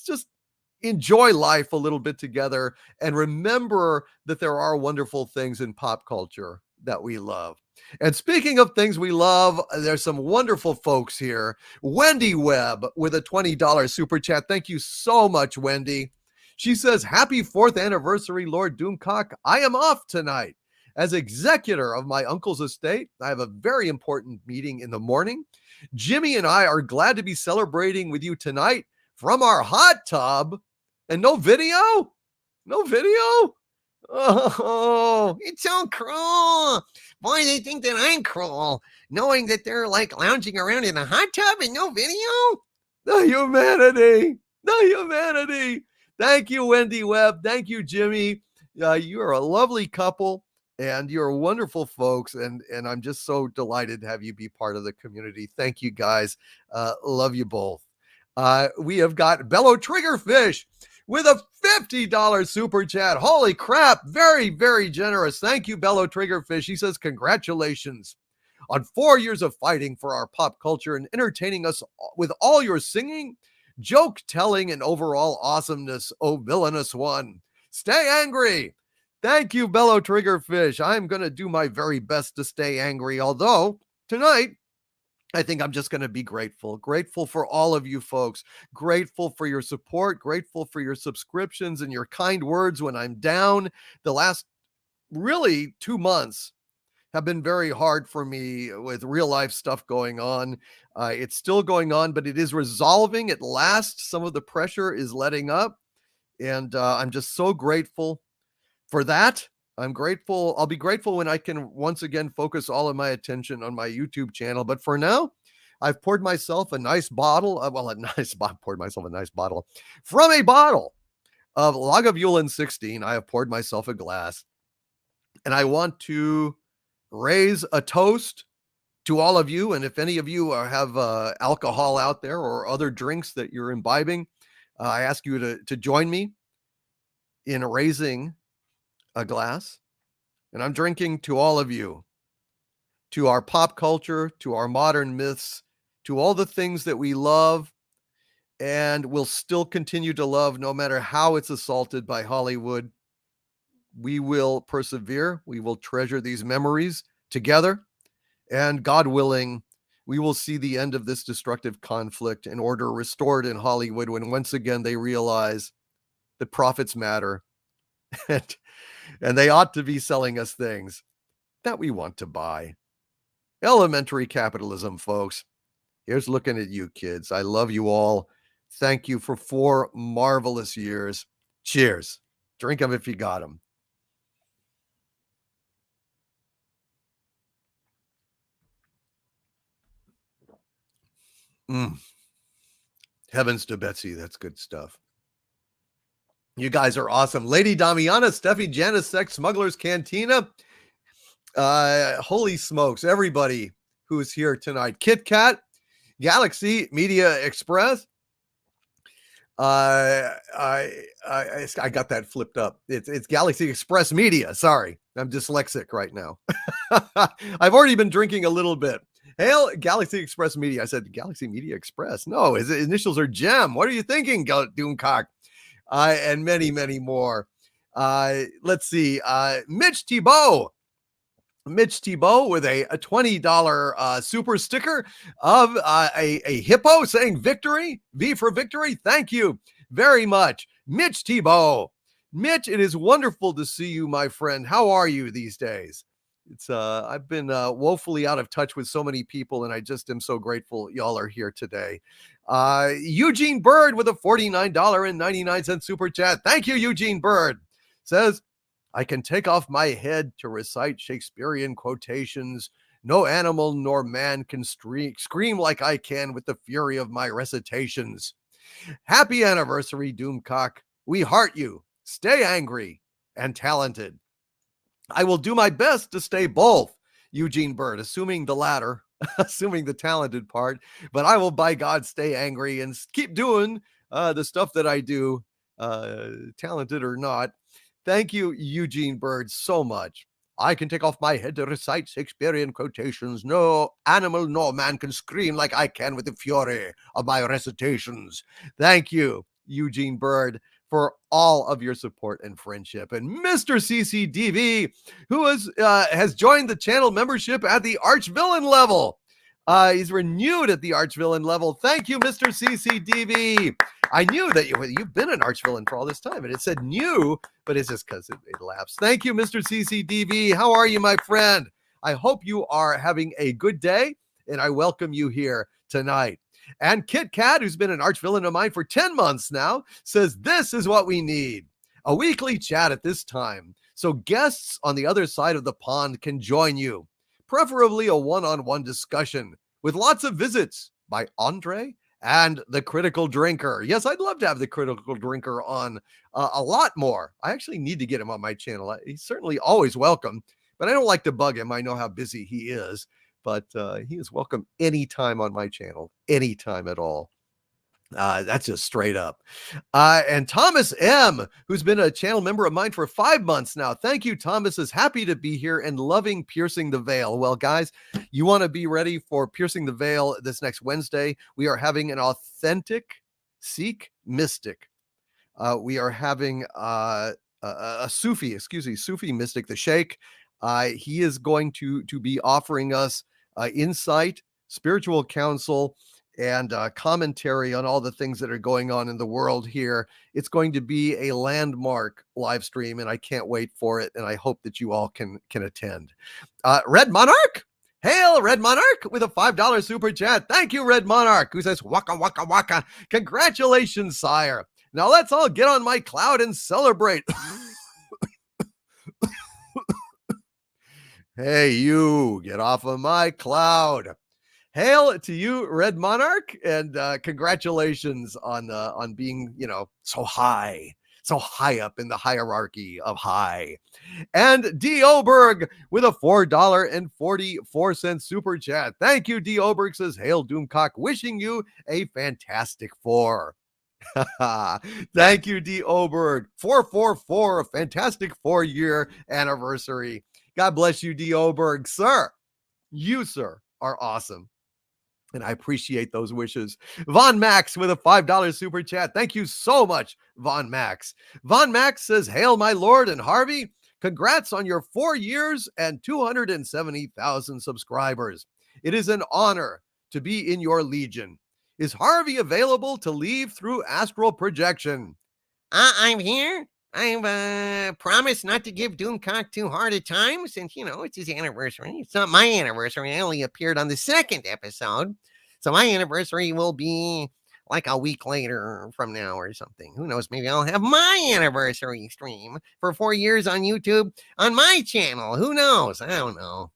just enjoy life a little bit together and remember that there are wonderful things in pop culture that we love. And speaking of things we love, there's some wonderful folks here. Wendy Webb with a $20 super chat. Thank you so much, Wendy. She says, happy 4th anniversary, Lord Doomcock. I am off tonight. As executor of my uncle's estate, I have a very important meeting in the morning. Jimmy and I are glad to be celebrating with you tonight from our hot tub. And no video? No video? Oh, it's so cruel. Boy, they think that I'm cruel, knowing that they're like lounging around in a hot tub and no video. The humanity. The humanity. Thank you, Wendy Webb. Thank you, Jimmy. You are a lovely couple, and you're wonderful folks, and I'm just so delighted to have you be part of the community. Thank you, guys. Love you both. We have got Bellow Triggerfish with a $50 super chat. Holy crap. Very, very generous. Thank you, Bellow Triggerfish. He says, congratulations on 4 years of fighting for our pop culture and entertaining us with all your singing, joke telling, and overall awesomeness. Oh, villainous one. Stay angry. Thank you, Bellow Triggerfish. I'm going to do my very best to stay angry, although tonight, I think I'm just going to be grateful for all of you folks, grateful for your support, grateful for your subscriptions and your kind words when I'm down. The last really 2 months have been very hard for me with real life stuff going on. It's still going on, but it is resolving at last. Some of the pressure is letting up, and I'm just so grateful for that. I'm grateful. I'll be grateful when I can once again focus all of my attention on my YouTube channel. But for now, I've poured myself a nice bottle. Poured myself a nice bottle from a bottle of Lagavulin 16. I have poured myself a glass, and I want to raise a toast to all of you. And if any of you have alcohol out there or other drinks that you're imbibing, I ask you to join me in raising a glass. And I'm drinking to all of you, to our pop culture, to our modern myths, to all the things that we love and will still continue to love no matter how it's assaulted by Hollywood. We will persevere. We will treasure these memories together. And God willing, we will see the end of this destructive conflict and order restored in Hollywood when once again they realize that profits matter and they ought to be selling us things that we want to buy. Elementary capitalism, folks. Here's looking at you kids. I love you all. Thank you for 4 marvelous years. Cheers. Drink them if you got them. Heavens to Betsy. That's good stuff. You guys are awesome. Lady Damiana, Steffi, Janice, Sex Smugglers Cantina. Holy smokes. Everybody who's here tonight. Kit Kat, Galaxy Media Express. I got that flipped up. It's Galaxy Express Media. Sorry, I'm dyslexic right now. I've already been drinking a little bit. Hail Galaxy Express Media. I said Galaxy Media Express. No, his initials are GEM. What are you thinking, Doomcock? And many, many more. Let's see. Mitch Thibault with a $20 super sticker of a hippo saying victory, V for victory. Thank you very much, Mitch Thibault. Mitch, it is wonderful to see you, my friend. How are you these days? It's I've been woefully out of touch with so many people, and I just am so grateful y'all are here today. Eugene Bird with a $49.99 super chat. Thank you, Eugene Bird. Says, I can take off my head to recite Shakespearean quotations. No animal nor man can scream like I can with the fury of my recitations. Happy anniversary, Doomcock. We heart you. Stay angry and talented. I will do my best to stay both, Eugene Bird, assuming the latter, assuming the talented part, but I will, by God, stay angry and keep doing the stuff that I do, talented or not. Thank you, Eugene Bird, so much. I can take off my head to recite Shakespearean quotations. No animal nor man can scream like I can with the fury of my recitations. Thank you, Eugene Bird, for all of your support and friendship. And Mr. CCDV, who has joined the channel membership at the Archvillain level. He's renewed at the Archvillain level. Thank you, Mr. CCDV. I knew that you've been an Archvillain for all this time, and it said new, but it's just because it lapsed. Thank you, Mr. CCDV. How are you, my friend? I hope you are having a good day, and I welcome you here tonight. And Kit Kat, who's been an Archvillain of mine for 10 months now, says this is what we need. A weekly chat at this time, so guests on the other side of the pond can join you. Preferably a one-on-one discussion with lots of visits by Andre and the Critical Drinker. Yes, I'd love to have the Critical Drinker on a lot more. I actually need to get him on my channel. He's certainly always welcome, but I don't like to bug him. I know how busy he is, but he is welcome anytime on my channel, anytime at all. That's just straight up. And Thomas M., who's been a channel member of mine for 5 months now. Thank you, Thomas. Is happy to be here and loving Piercing the Veil. Well, guys, you want to be ready for Piercing the Veil this next Wednesday. We are having an authentic Sikh mystic. We are having a Sufi mystic, the Sheikh. He is going to be offering us insight, spiritual counsel, and commentary on all the things that are going on in the world here. It's going to be a landmark live stream, and I can't wait for it, and I hope that you all can attend. Red Monarch, hail Red Monarch with a $5 super chat. Thank you, Red Monarch, who says, waka, waka, waka. Congratulations, sire. Now let's all get on my cloud and celebrate. Hey, you, get off of my cloud. Hail to you, Red Monarch, and congratulations on being, so high up in the hierarchy of high. And D. Oberg with a $4.44 super chat. Thank you, D. Oberg says, hail Doomcock, wishing you a fantastic 4. Thank you, D. Oberg. 444, a fantastic 4-year anniversary. God bless you, D. Oberg. Sir, you, sir, are awesome. And I appreciate those wishes. Von Max with a $5 super chat. Thank you so much, Von Max. Von Max says, hail, my lord and Harvey. Congrats on your 4 years and 270,000 subscribers. It is an honor to be in your legion. Is Harvey available to leave through astral projection? I'm here. I've promised not to give Doomcock too hard a time since, it's his anniversary. It's not my anniversary. I only appeared on the 2nd episode. So my anniversary will be like a week later from now or something. Who knows? Maybe I'll have my anniversary stream for 4 years on YouTube on my channel. Who knows? I don't know.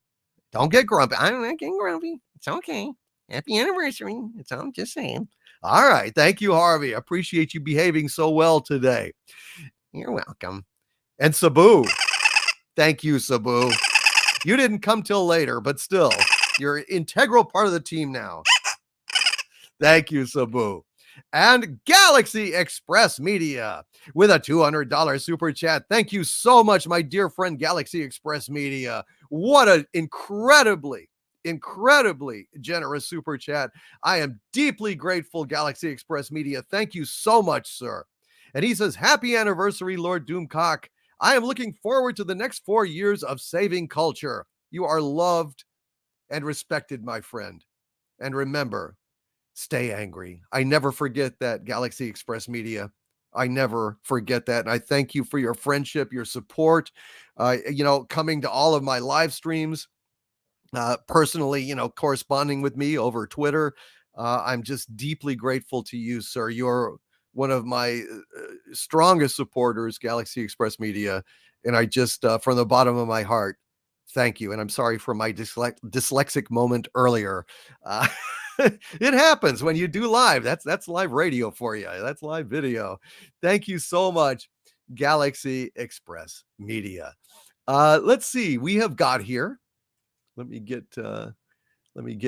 Don't get grumpy. I'm not getting grumpy. It's okay. Happy anniversary. I'm just saying. All right. Thank you, Harvey. I appreciate you behaving so well today. You're welcome. And Sabu. Thank you, Sabu. You didn't come till later, but still, you're an integral part of the team now. Thank you, Sabu. And Galaxy Express Media with a $200 super chat. Thank you so much, my dear friend Galaxy Express Media. What an incredibly generous super chat. I am deeply grateful, Galaxy Express Media. Thank you so much, sir. And he says, happy anniversary, Lord Doomcock. I am looking forward to the next 4 years of saving culture. You are loved and respected, my friend. And remember, stay angry. I never forget that, Galaxy Express Media. I never forget that. And I thank you for your friendship, your support, coming to all of my live streams, personally, corresponding with me over Twitter. I'm just deeply grateful to you, sir. You're one of my strongest supporters, Galaxy Express Media. And I just, from the bottom of my heart, thank you. And I'm sorry for my dyslexic moment earlier. Uh, it happens when you do live. That's live radio for you. That's live video. Thank you so much, Galaxy Express Media. Let's see. We have got here. Let me get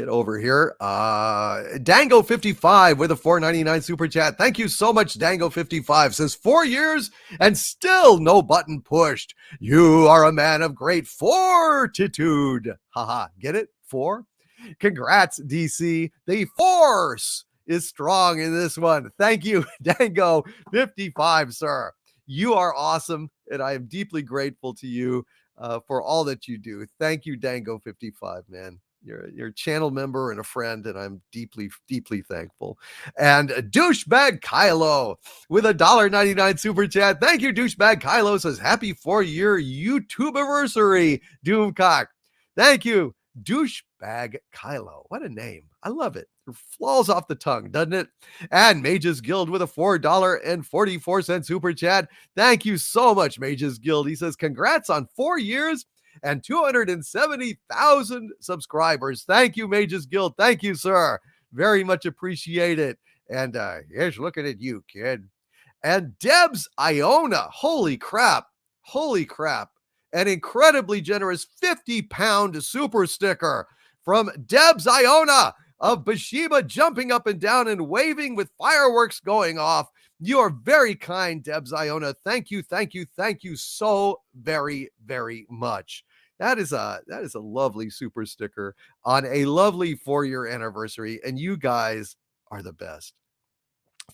over here. Dango55 with a $4.99 super chat. Thank you so much, Dango55. Says 4 years and still no button pushed. You are a man of great fortitude. Haha, get it? 4? Congrats, DC. The force is strong in this one. Thank you, Dango55, sir. You are awesome, and I am deeply grateful to you for all that you do. Thank you, Dango55, man. You're a channel member and a friend, and I'm deeply, deeply thankful. And Douchebag Kylo with a $1.99 super chat. Thank you, Douchebag Kylo. Says happy 4-year YouTube anniversary, Doomcock. Thank you, Douchebag Kylo. What a name. I love it. It falls off the tongue, doesn't it? And Mages Guild with a $4.44 super chat. Thank you so much, Mages Guild. He says, congrats on 4 years and 270,000 subscribers. Thank you, Mages Guild. Thank you, sir. Very much appreciate it. And here's looking at you, kid. And Debs Iona. Holy crap. Holy crap. An incredibly generous 50-pound super sticker from Debs Iona of Bathsheba, jumping up and down and waving with fireworks going off. You are very kind, Debs Iona. Thank you, thank you, thank you so very, very much. That is a lovely super sticker on a lovely 4-year anniversary, and you guys are the best.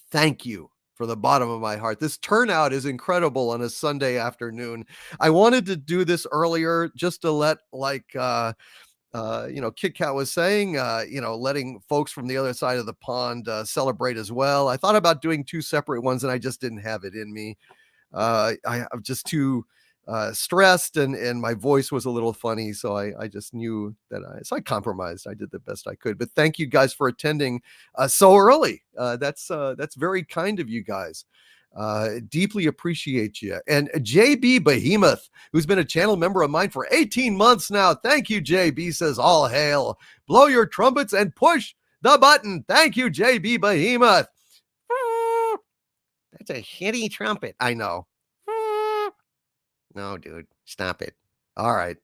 Thank you from the bottom of my heart. This turnout is incredible on a Sunday afternoon. I wanted to do this earlier just to let Kit Kat was saying, letting folks from the other side of the pond celebrate as well. I thought about doing 2 separate ones, and I just didn't have it in me. I'm just too stressed, and my voice was a little funny, so I just knew that I compromised. I did the best I could. But thank you guys for attending so early. That's very kind of you guys. Deeply appreciate you. And JB Behemoth, who's been a channel member of mine for 18 months now. Thank you, JB. Says all hail. Blow your trumpets and push the button. Thank you, JB Behemoth. That's a shitty trumpet. I know. No, dude, stop it. All right.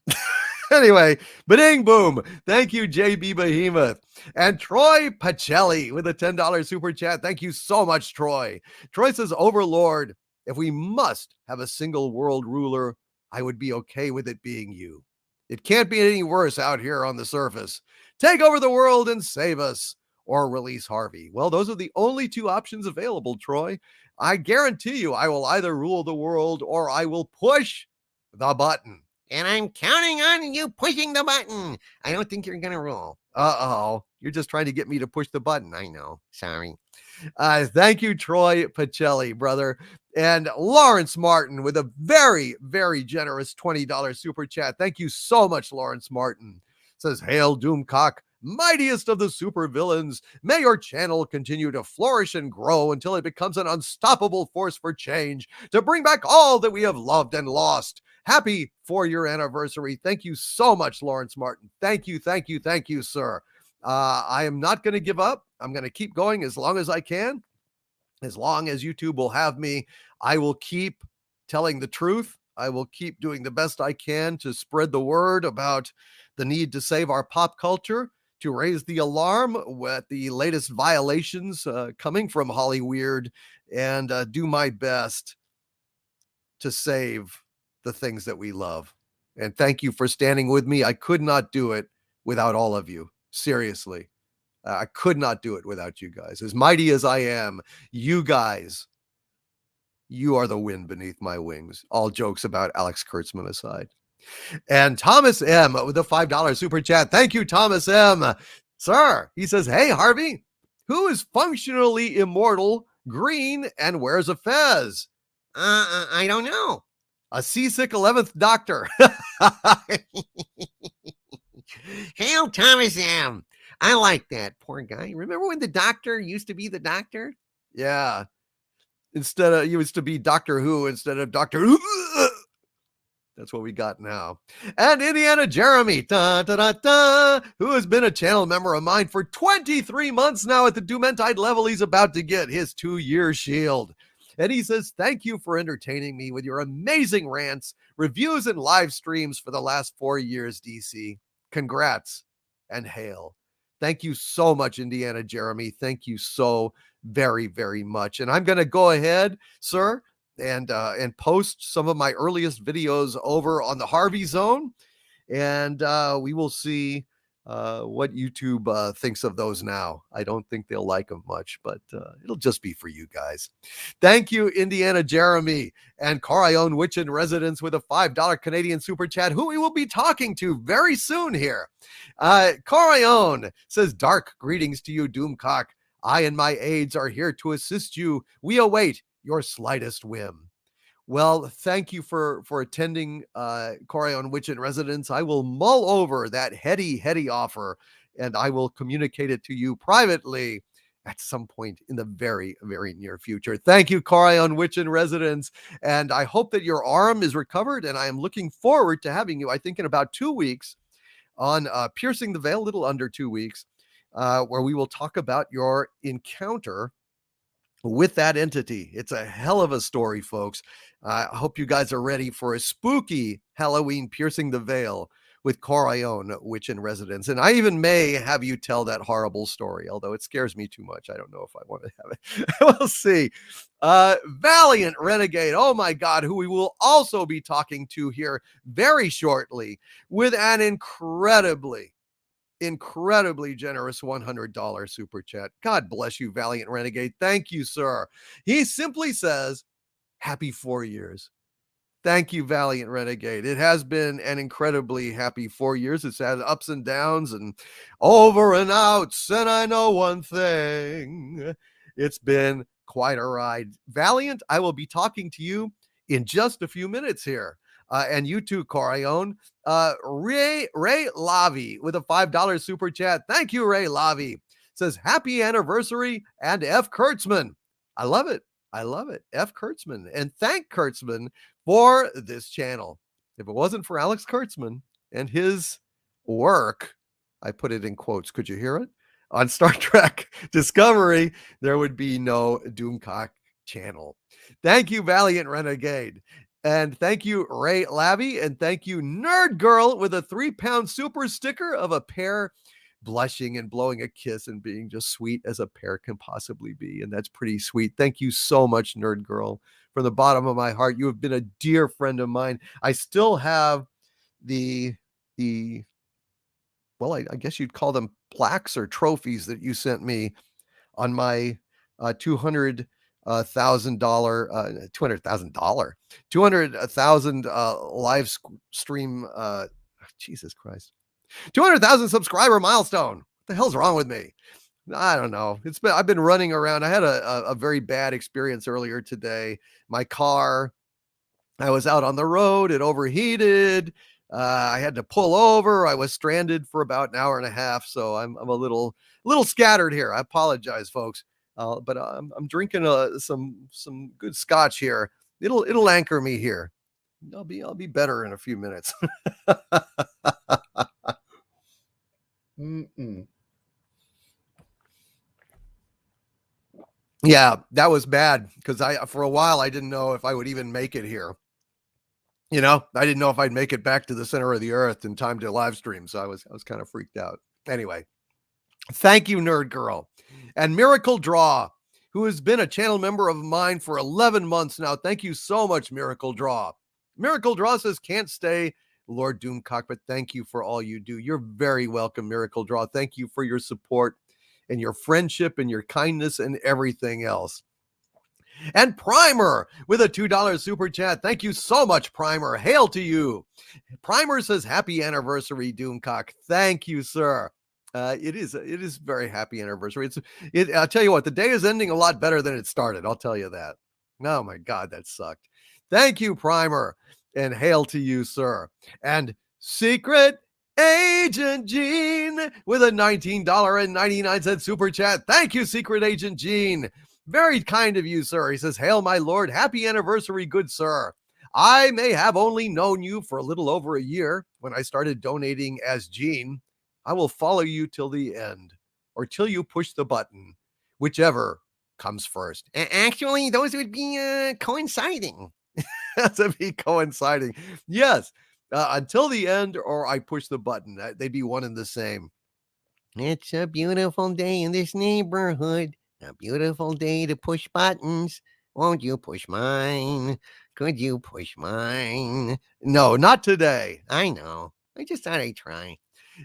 Anyway, ba-ding boom. Thank you, JB Behemoth. And Troy Pacelli with a $10 super chat. Thank you so much, Troy. Troy says, Overlord, if we must have a single world ruler, I would be okay with it being you. It can't be any worse out here on the surface. Take over the world and save us, or release Harvey. Well, those are the only 2 options available, Troy. I guarantee you I will either rule the world or I will push the button. And I'm counting on you pushing the button. I don't think you're going to rule. Uh-oh. You're just trying to get me to push the button. I know. Sorry. Thank you, Troy Pacelli, brother. And Lawrence Martin with a very, very generous $20 super chat. Thank you so much, Lawrence Martin. Says, hail Doomcock, mightiest of the super villains. May your channel continue to flourish and grow until it becomes an unstoppable force for change to bring back all that we have loved and lost. Happy 4-year anniversary. Thank you so much, Lawrence Martin. Thank you, thank you, thank you, sir. I am not going to give up. I'm going to keep going as long as I can. As long as YouTube will have me, I will keep telling the truth. I will keep doing the best I can to spread the word about the need to save our pop culture, to raise the alarm with the latest violations coming from Hollyweird, and do my best to save the things that we love. And thank you for standing with me. I could not do it without all of you. Seriously. I could not do it without you guys. As mighty as I am, you guys You are the wind beneath my wings. All jokes about Alex Kurtzman aside. And Thomas M. with a $5 super chat. Thank you, Thomas M. Sir, he says, hey, Harvey, who is functionally immortal, green, and wears a fez? I don't know. A seasick 11th Doctor. Hail Thomas M. I like that. Poor guy. Remember when the Doctor used to be the Doctor? Yeah. Instead of, used to be Doctor Who instead of Doctor Who. That's what we got now. And Indiana Jeremy, who has been a channel member of mine for 23 months now at the Doomentide level. He's about to get his 2-year shield. And he says, thank you for entertaining me with your amazing rants, reviews, and live streams for the last 4 years, DC. Congrats and hail. Thank you so much, Indiana Jeremy. Thank you so very, very much. And I'm going to go ahead, sir, and post some of my earliest videos over on the Harvey Zone, and we will see what YouTube thinks of those now. I don't think they'll like them much, but it'll just be for you guys. Thank you, Indiana Jeremy and Corion Witch in Residence with a $5 Canadian super chat, who we will be talking to very soon here. Corion says, dark greetings to you, Doomcock. I and my aides are here to assist you. We await your slightest whim. Well, thank you for attending Corion Witch in Residence. I will mull over that heady offer, and I will communicate it to you privately at some point in the very, very near future. Thank you, Corion Witch in Residence, and I hope that your arm is recovered, and I am looking forward to having you, I think in about 2 weeks, on Piercing the Veil, a little under 2 weeks, where we will talk about your encounter with that entity. It's a hell of a story, folks. I hope you guys are ready for a spooky Halloween Piercing the Veil with Corion Witch in Residence. And I even may have you tell that horrible story, although it scares me too much. I don't know if I want to have it. We'll see. Valiant Renegade, oh my God, who we will also be talking to here very shortly with an incredibly generous $100 super chat. God bless you, Valiant Renegade. Thank you, sir. He simply says, happy 4 years. Thank you, Valiant Renegade. It has been an incredibly happy 4 years. It's had ups and downs and over and outs. And I know one thing, it's been quite a ride. Valiant, I will be talking to you in just a few minutes here. And you too, Corion. Ray Lavi with a $5 super chat. Thank you, Ray Lavi. Says, happy anniversary and F. Kurtzman. I love it. F. Kurtzman. And thank Kurtzman for this channel. If it wasn't for Alex Kurtzman and his work, I put it in quotes. Could you hear it? On Star Trek Discovery, there would be no Doomcock channel. Thank you, Valiant Renegade. And thank you, Ray Lavi. And thank you, Nerd Girl, with a 3-pound super sticker of a pear blushing and blowing a kiss and being just sweet as a pear can possibly be. And that's pretty sweet. Thank you so much, Nerd Girl. From the bottom of my heart, you have been a dear friend of mine. I still have the well, I guess you'd call them plaques or trophies that you sent me on my $200,000 live stream. Jesus Christ, 200,000 subscriber milestone. What the hell's wrong with me? I don't know. I've been running around. I had a very bad experience earlier today. My car, I was out on the road. It overheated. I had to pull over. I was stranded for about an hour and a half. So I'm a little scattered here. I apologize, folks. But I'm drinking some good scotch here. It'll anchor me here. I'll be better in a few minutes. Yeah, that was bad because for a while I didn't know if I would even make it here. You know, I didn't know if I'd make it back to the center of the earth in time to live stream. So I was kind of freaked out. Anyway, thank you, Nerd Girl. And Miracle Draw, who has been a channel member of mine for 11 months now. Thank you so much, Miracle Draw. Miracle Draw says, can't stay, Lord Doomcock, but thank you for all you do. You're very welcome, Miracle Draw. Thank you for your support and your friendship and your kindness and everything else. And Primer with a $2 super chat. Thank you so much, Primer. Hail to you. Primer says, happy anniversary, Doomcock. Thank you, sir. It is very happy anniversary. I'll tell you what, the day is ending a lot better than it started. I'll tell you that. Oh my God, that sucked. Thank you, Primer, and hail to you, sir. And Secret Agent Gene with a $19.99 super chat. Thank you, Secret Agent Gene. Very kind of you, sir. He says, hail, my lord. Happy anniversary, good sir. I may have only known you for a little over a year when I started donating as Gene. I will follow you till the end, or till you push the button, whichever comes first. Actually, those would be coinciding. That's a be coinciding. Yes, until the end, or I push the button. They'd be one and the same. It's a beautiful day in this neighborhood. A beautiful day to push buttons. Won't you push mine? Could you push mine? No, not today. I know. I just thought I'd try.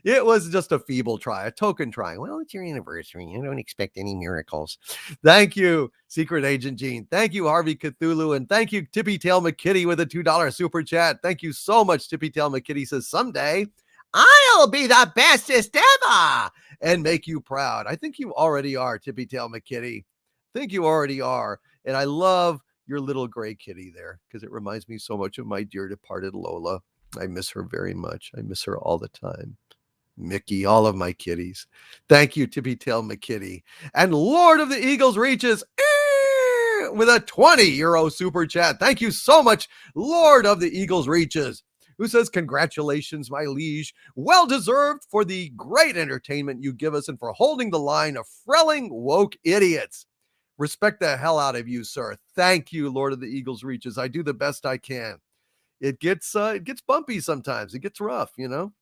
It was just a feeble try, a token try. Well, it's your anniversary. I don't expect any miracles. Thank you, Secret Agent Gene. Thank you, Harvey Cthulhu. And thank you, Tippy Tail McKitty with a $2 super chat. Thank you so much, Tippy Tail McKitty says, someday I'll be the bestest ever and make you proud. I think you already are, Tippy Tail McKitty. I think you already are. And I love your little gray kitty there because it reminds me so much of my dear departed Lola. I miss her very much. I miss her all the time. Mickey, all of my kitties. Thank you, Tippy Tail McKitty. And Lord of the Eagles reaches with a 20 euro super chat. Thank you so much, Lord of the Eagles reaches, who says, congratulations, my liege. Well deserved for the great entertainment you give us and for holding the line of frelling woke idiots. Respect the hell out of you, sir. Thank you, Lord of the Eagles reaches. I do the best I can. It gets bumpy sometimes. It gets rough, you know.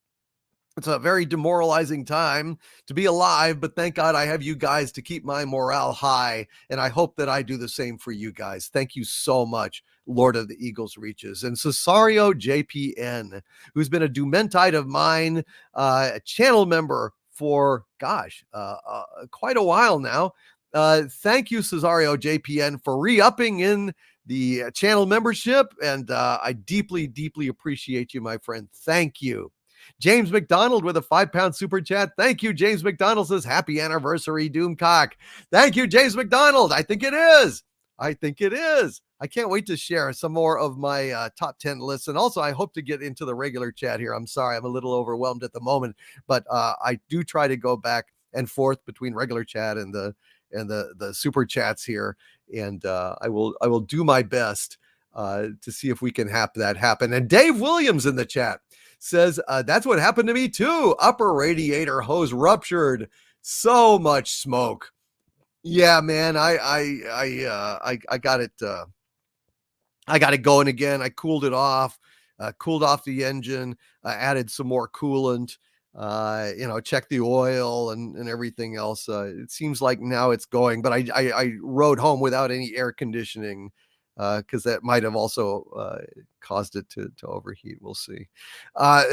It's a very demoralizing time to be alive, but thank God I have you guys to keep my morale high, and I hope that I do the same for you guys. Thank you so much, Lord of the Eagles reaches. And Cesario JPN, who's been a Dumentite of mine, a channel member for, quite a while now. Thank you, Cesario JPN, for re-upping in the channel membership, and I deeply, deeply appreciate you, my friend. Thank you. James McDonald with a £5 super chat. Thank you. James McDonald says, happy anniversary, Doomcock. Thank you, James McDonald. I think it is. I can't wait to share some more of my top 10 lists. And also, I hope to get into the regular chat here. I'm sorry, I'm a little overwhelmed at the moment, but I do try to go back and forth between regular chat and the super chats here. And I will do my best to see if we can have that happen. And Dave Williams in the chat says, that's what happened to me too. Upper radiator hose ruptured. So much smoke. Yeah, man, I got it. I got it going again. I cooled it off, cooled off the engine, added some more coolant, checked the oil and everything else. It seems like now it's going, but I rode home without any air conditioning, because that might have also caused it to overheat. We'll see.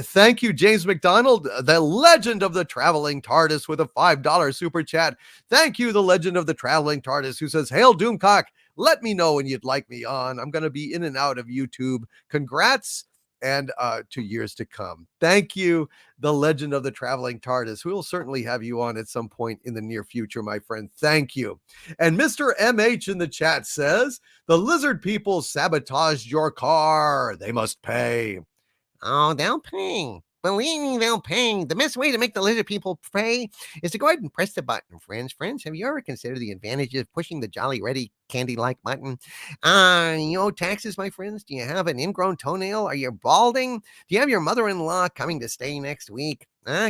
Thank you, James McDonald, the legend of the traveling TARDIS, with a $5 super chat. Thank you, the legend of the traveling TARDIS, who says, hail, Doomcock. Let me know when you'd like me on. I'm going to be in and out of YouTube. Congrats, and to years to come. Thank you, the legend of the traveling TARDIS. We will certainly have you on at some point in the near future, my friend. Thank you. And Mr. MH in the chat says, the lizard people sabotaged your car. They must pay. Oh, they'll pay. Believe me, they'll pay. The best way to make the lizard people pay is to go ahead and press the button, friends. Friends, have you ever considered the advantages of pushing the Jolly Ready candy-like button? Taxes, my friends? Do you have an ingrown toenail? Are you balding? Do you have your mother-in-law coming to stay next week?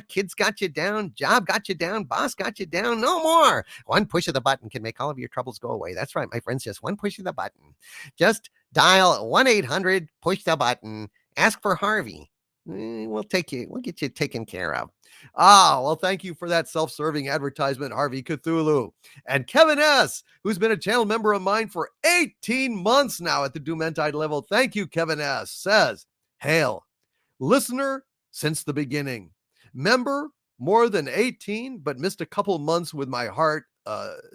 Kids got you down, job got you down, boss got you down, no more. One push of the button can make all of your troubles go away. That's right, my friends, just one push of the button. Just dial 1-800, push the button, ask for Harvey. We'll get you taken care of. Well, thank you for that self-serving advertisement, Harvey Cthulhu. And Kevin S., who's been a channel member of mine for 18 months now at the Dumentide level. Thank you, Kevin S., says, hail, listener since the beginning. Member more than 18, but missed a couple months with my heart.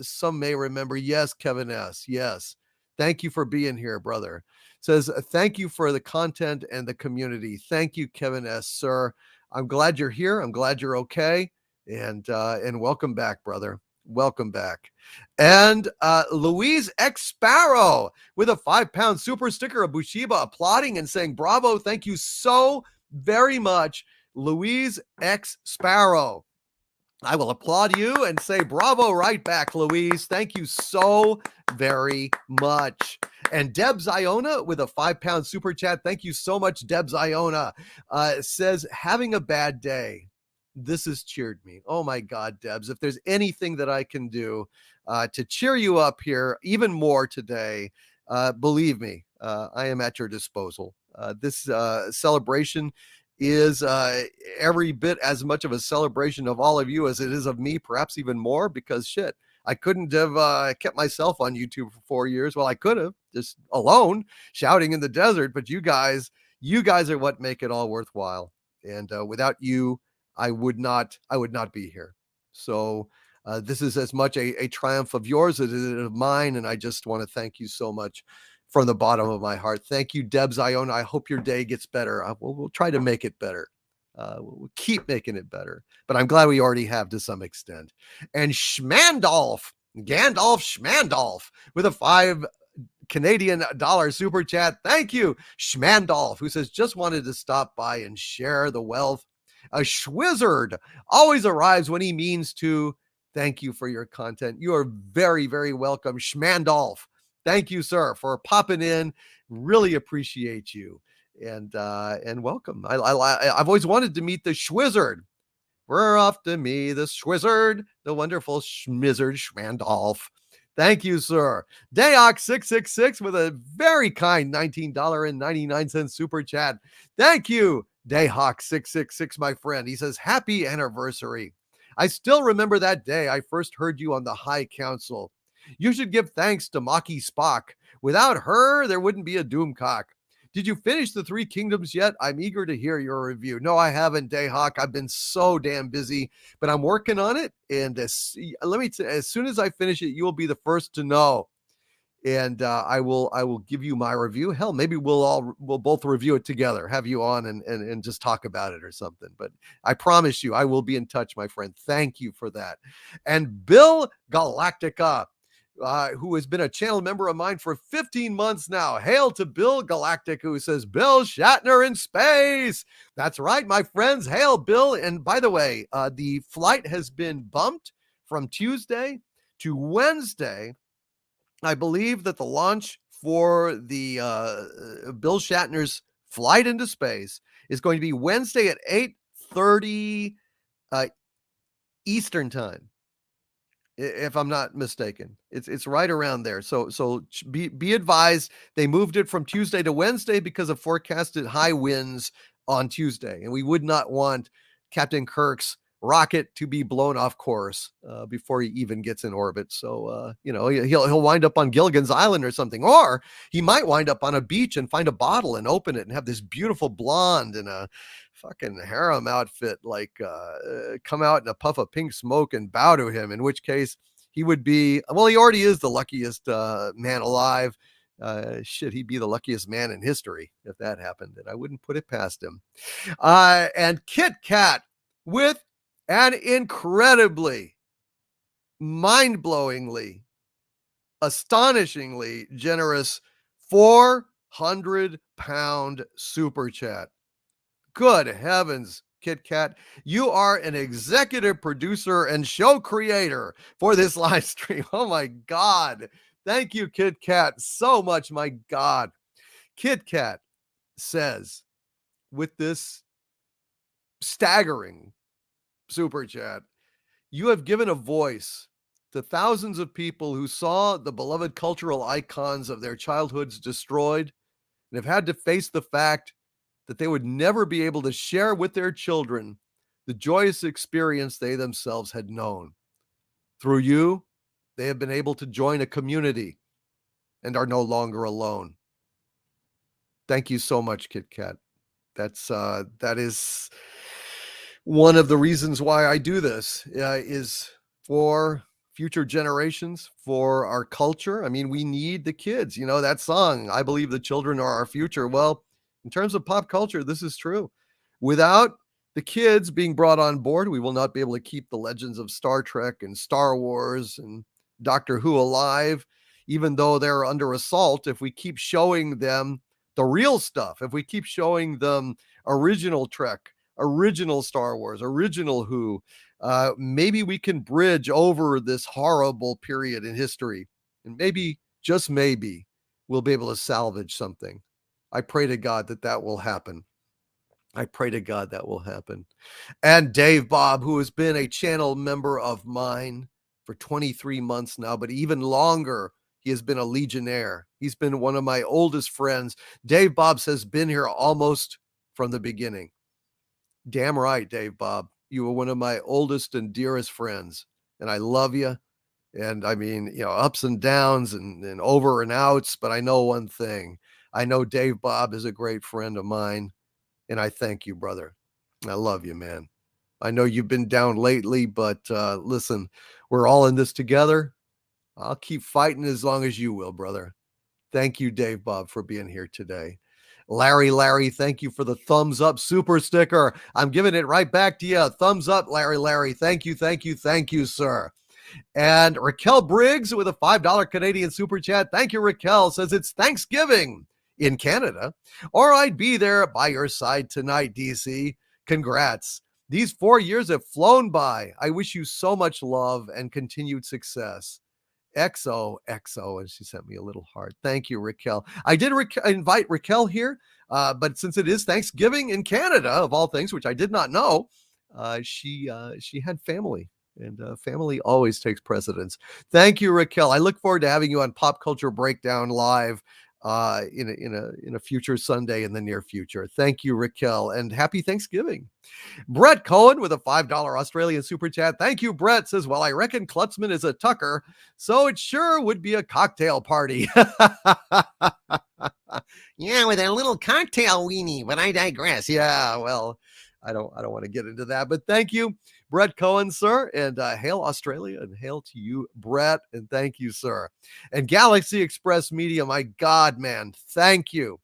Some may remember. Yes, Kevin S., yes. Thank you for being here, brother. Says, thank you for the content and the community. Thank you, Kevin S. Sir. I'm glad you're here. I'm glad you're okay. And welcome back, brother. Welcome back. And Louise X Sparrow with a 5-pound super sticker of Bushiba applauding and saying, bravo. Thank you so very much, Louise X Sparrow. I will applaud you and say bravo right back, Louise. Thank you so very much. And Debs Iona with a 5-pound super chat. Thank you so much, Debs Iona. Says, having a bad day. This has cheered me. Oh my God, Debs. If there's anything that I can do to cheer you up here even more today, believe me, I am at your disposal. This celebration is every bit as much of a celebration of all of you as it is of me, perhaps even more, because shit, I couldn't have kept myself on YouTube for 4 years. Well, I could have just alone shouting in the desert, but you guys are what make it all worthwhile. And without you, I would not be here. So this is as much a triumph of yours as it is of mine. And I just want to thank you so much from the bottom of my heart. Thank you, Debs Iona. I hope your day gets better. We'll try to make it better. We'll keep making it better, but I'm glad we already have to some extent. And Gandalf Schmandolf with a 5 Canadian dollar super chat. Thank you, Schmandolf, who says, just wanted to stop by and share the wealth. A Schwizzard always arrives when he means to. Thank you for your content. You are very, very welcome, Schmandolf. Thank you, sir, for popping in. Really appreciate you. And welcome. I've always wanted to meet the Schwizzard. We're off to me, the Schwizzard, the wonderful Schmizzard Schmandolf. Thank you, sir. Dayox666 with a very kind $19.99 super chat. Thank you, Dayhawk666, my friend. He says, happy anniversary. I still remember that day I first heard you on the High Council. You should give thanks to Maki Spock. Without her, there wouldn't be a Doomcock. Did you finish the 3 Kingdoms yet? I'm eager to hear your review. No, I haven't, Dayhawk. I've been so damn busy, but I'm working on it. And as soon as I finish it, you will be the first to know. And I will give you my review. Hell, maybe we'll both review it together, have you on and just talk about it or something. But I promise you, I will be in touch, my friend. Thank you for that. And Bill Galactica, who has been a channel member of mine for 15 months now. Hail to Bill Galactic, who says, Bill Shatner in space. That's right, my friends. Hail, Bill. And by the way, the flight has been bumped from Tuesday to Wednesday. I believe that the launch for the Bill Shatner's flight into space is going to be Wednesday at 8:30 Eastern time, if I'm not mistaken. It's right around there. So be advised, they moved it from Tuesday to Wednesday because of forecasted high winds on Tuesday, and we would not want Captain Kirk's rocket to be blown off course before he even gets in orbit. So he'll wind up on Gilligan's Island or something, or he might wind up on a beach and find a bottle and open it and have this beautiful blonde in a fucking harem outfit come out in a puff of pink smoke and bow to him, in which case he would be, well, he already is the luckiest man alive. He'd be the luckiest man in history if that happened, and I wouldn't put it past him. And Kit Kat with an incredibly, mind-blowingly, astonishingly generous 400-pound super chat. Good heavens, Kit Kat. You are an executive producer and show creator for this live stream. Oh my God. Thank you, Kit Kat, so much. My God. Kit Kat says, with this staggering super chat, you have given a voice to thousands of people who saw the beloved cultural icons of their childhoods destroyed and have had to face the fact that they would never be able to share with their children the joyous experience they themselves had known. Through you, they have been able to join a community and are no longer alone. Thank you so much, Kit Kat. That is one of the reasons why I do this, is for future generations, for our culture. I mean, we need the kids. You know, that song, I believe the children are our future. Well, in terms of pop culture, this is true. Without the kids being brought on board, we will not be able to keep the legends of Star Trek and Star Wars and Doctor Who alive, even though they're under assault. If we keep showing them the real stuff, if we keep showing them original Trek, original Star Wars, original Who, maybe we can bridge over this horrible period in history. And maybe, just maybe, we'll be able to salvage something. I pray to God that that will happen. I pray to God that will happen. And Dave Bob, who has been a channel member of mine for 23 months now, but even longer, he has been a Legionnaire. He's been one of my oldest friends. Dave Bobs has been here almost from the beginning. Damn right, Dave Bob. You were one of my oldest and dearest friends, and I love you. And I mean, you know, ups and downs and over and outs, but I know one thing. I know Dave Bob is a great friend of mine, and I thank you, brother. I love you, man. I know you've been down lately, but listen, we're all in this together. I'll keep fighting as long as you will, brother. Thank you, Dave Bob, for being here today. Larry, thank you for the thumbs up super sticker. I'm giving it right back to you. Thumbs up, Larry. Thank you, sir. And Raquel Briggs with a $5 Canadian super chat. Thank you, Raquel. Says it's Thanksgiving in Canada, or I'd be there by your side tonight, DC. Congrats. These 4 years have flown by. I wish you so much love and continued success. XO, and she sent me a little heart. Thank you, Raquel. I did invite Raquel here, but since it is Thanksgiving in Canada, of all things, which I did not know, she had family, and family always takes precedence. Thank you, Raquel. I look forward to having you on Pop Culture Breakdown live in a future Sunday in the near future. Thank you, Raquel, and happy Thanksgiving. Brett Cohen with a $5 Australian super chat. Thank you, Brett. Says, well, I reckon Klutzman is a Tucker, so it sure would be a cocktail party. Yeah, with a little cocktail weenie, but I digress. Yeah, well, I don't want to get into that, but thank you, Brett Cohen, sir, and hail Australia, and hail to you, Brett, and thank you, sir. And Galaxy Express Media, my God, man, thank you.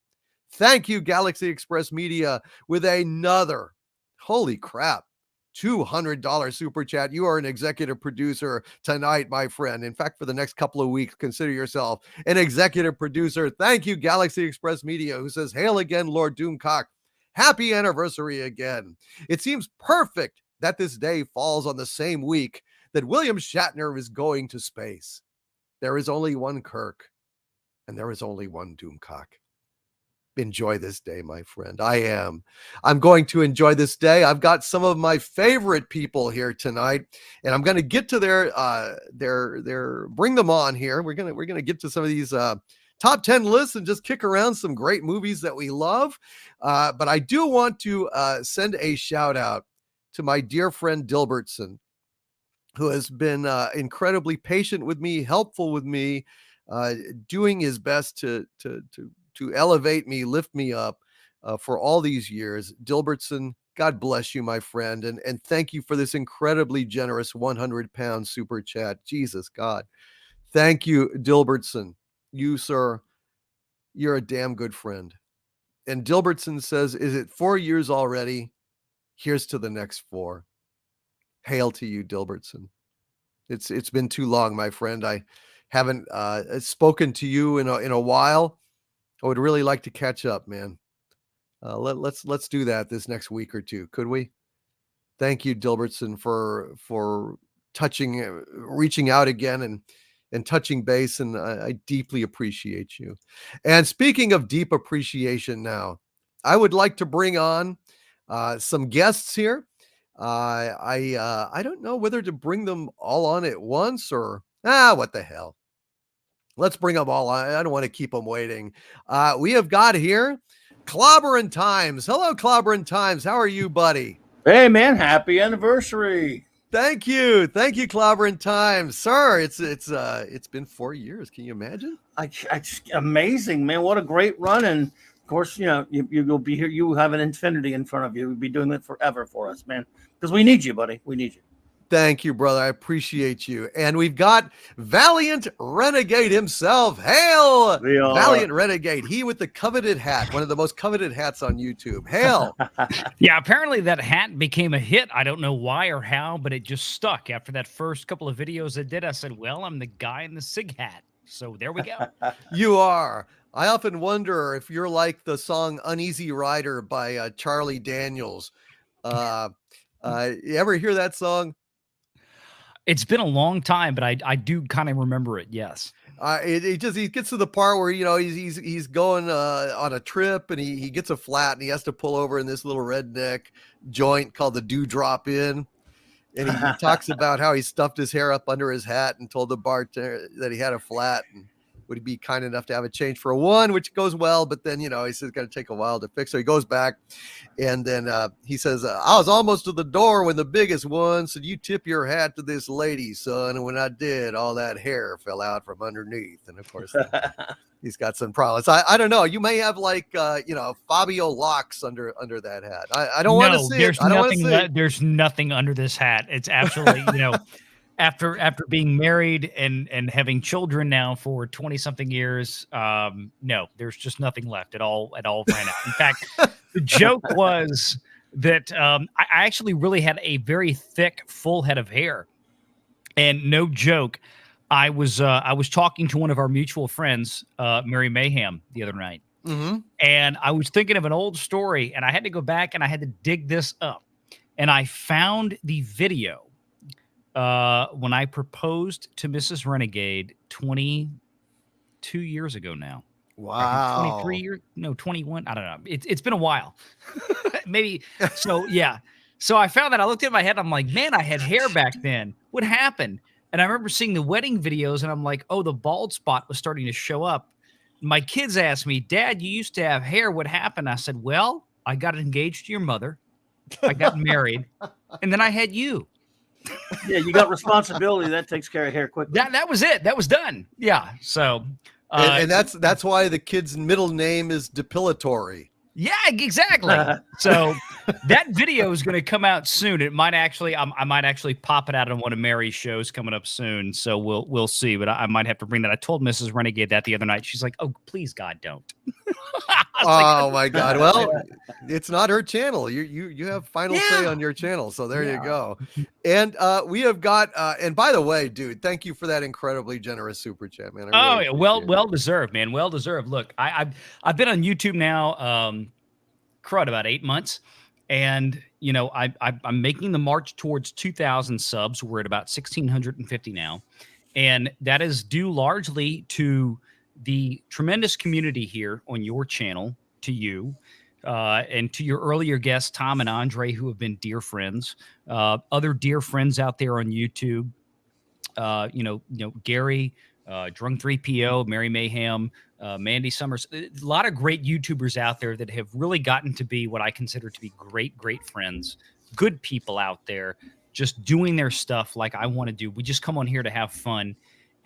Thank you, Galaxy Express Media, with another, holy crap, $200 super chat. You are an executive producer tonight, my friend. In fact, for the next couple of weeks, consider yourself an executive producer. Thank you, Galaxy Express Media, who says, hail again, Lord Doomcock. Happy anniversary again. It seems perfect that this day falls on the same week that William Shatner is going to space. There is only one Kirk, and there is only one Doomcock. Enjoy this day, my friend. I'm going to enjoy this day. I've got some of my favorite people here tonight, and I'm going to get to their bring them on here. We're going to get to some of these top 10 lists and just kick around some great movies that we love. But I do want to send a shout out to my dear friend Dilbertson, who has been incredibly patient with me, helpful with me, doing his best to elevate me, lift me up for all these years. Dilbertson, God bless you, my friend. And thank you for this incredibly generous 100-pound super chat. Jesus, God. Thank you, Dilbertson. You, sir, you're a damn good friend. And Dilbertson says, is it 4 years already? Here's to the next 4. Hail to you, Dilbertson. It's been too long, my friend. I haven't spoken to you in a while. I would really like to catch up, man. Let's do that this next week or two, could we? Thank you, Dilbertson, for reaching out again and touching base, and I deeply appreciate you. And speaking of deep appreciation, now I would like to bring on some guests here. I don't know whether to bring them all on at once or what the hell. Let's bring them all on. I don't want to keep them waiting. We have got here Clobberin' Times. Hello, Clobberin' Times. How are you, buddy? Hey, man. Happy anniversary. Thank you, Clobberin' Times, sir. It's been 4 years. Can you imagine? Amazing, man. What a great run. And of course, you'll be here. You have an infinity in front of you. We'll be doing it forever for us, man. Because we need you, buddy. We need you. Thank you, brother. I appreciate you. And we've got Valiant Renegade himself. Hail, We are. Valiant Renegade. He with the coveted hat, one of the most coveted hats on YouTube. Hail. Yeah, apparently that hat became a hit. I don't know why or how, but it just stuck. After that first couple of videos I did, I said, well, I'm the guy in the SIG hat. So there we go. You are. I often wonder if you're like the song Uneasy Rider by Charlie Daniels. You ever hear that song? It's been a long time, but I do kind of remember it. Yes. He gets to the part where, you know, he's going on a trip and he gets a flat and he has to pull over in this little redneck joint called the Dewdrop Inn. And he talks about how he stuffed his hair up under his hat and told the bartender that he had a flat and would he be kind enough to have a change for a one, which goes well. But then, you know, he says it's going to take a while to fix. So he goes back and then he says, I was almost to the door when the biggest one said, you tip your hat to this lady, son. And when I did, all that hair fell out from underneath. And of course, he's got some problems. I don't know. You may have like, you know, Fabio locks under that hat. I don't want to see it. I don't want to see it. There's nothing under this hat. It's absolutely, you know, after being married and having children now for 20 something years, no, there's just nothing left. It all ran out. In fact, the joke was that I actually really had a very thick, full head of hair, and no joke, I was talking to one of our mutual friends, Mary Mayhem, the other night, and I was thinking of an old story, and I had to go back and I had to dig this up, and I found the video when I proposed to Mrs. Renegade 22 years ago now. Wow. 23 years? No, 21. I don't know. It's been a while. Maybe. So, yeah. So I found that. I looked at my head. I'm like, man, I had hair back then. What happened? And I remember seeing the wedding videos and I'm like, oh, the bald spot was starting to show up. My kids asked me, Dad, you used to have hair. What happened? I said, well, I got engaged to your mother. I got married. And then I had you. Yeah, you got responsibility. That takes care of hair quickly. That was it. That was done. Yeah. So, and that's why the kid's middle name is Depilatory. Yeah, exactly. So that video is going to come out soon. It might actually, I might actually pop it out on one of Mary's shows coming up soon. So we'll see. But I might have to bring that. I told Mrs. Renegade that the other night. She's like, "Oh, please, God, don't." Oh my God! Well, it's not her channel. You have final say on your channel. So there you go. And we have got. And by the way, dude, thank you for that incredibly generous super chat, man. I really well deserved, man. Well deserved. Look, I've been on YouTube now. About 8 months, and you know I'm making the march towards 2,000 subs. We're at about 1,650 now, and that is due largely to the tremendous community here on your channel, to you, and to your earlier guests, Tom and Andre, who have been dear friends, other dear friends out there on YouTube. You know Gary, Drunk 3PO, Mary Mayhem, Mandy Summers, a lot of great YouTubers out there that have really gotten to be what I consider to be great friends, good people out there, just doing their stuff like I want to do. We just come on here to have fun,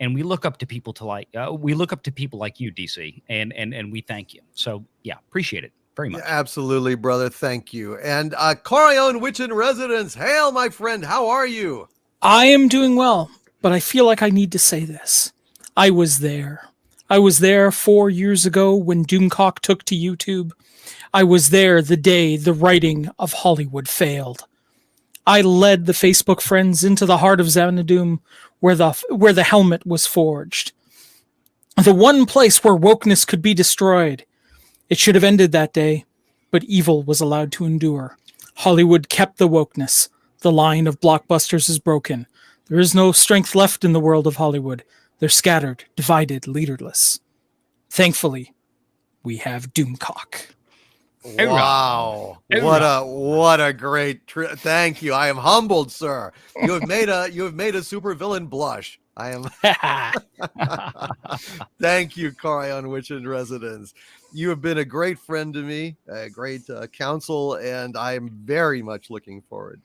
and we look up to people like you, DC, and we thank you. So yeah, appreciate it very much. Yeah, absolutely, brother. Thank you. And Corion Witch in Residence, hail, my friend. How are you? I am doing well, but I feel like I need to say this. I was there. I was there 4 years ago when Doomcock took to YouTube. I was there the day the writing of Hollywood failed. I led the Facebook friends into the heart of Xanadu, where the helmet was forged. The one place where wokeness could be destroyed. It should have ended that day, but evil was allowed to endure. Hollywood kept the wokeness. The line of blockbusters is broken. There is no strength left in the world of Hollywood. They're scattered, divided, leaderless. Thankfully, we have Doomcock. Wow. What a great thank you. I am humbled, sir. You have made a supervillain blush. I am Thank you, Corion Witch in Residence. You have been a great friend to me, a great counsel, and I am very much looking forward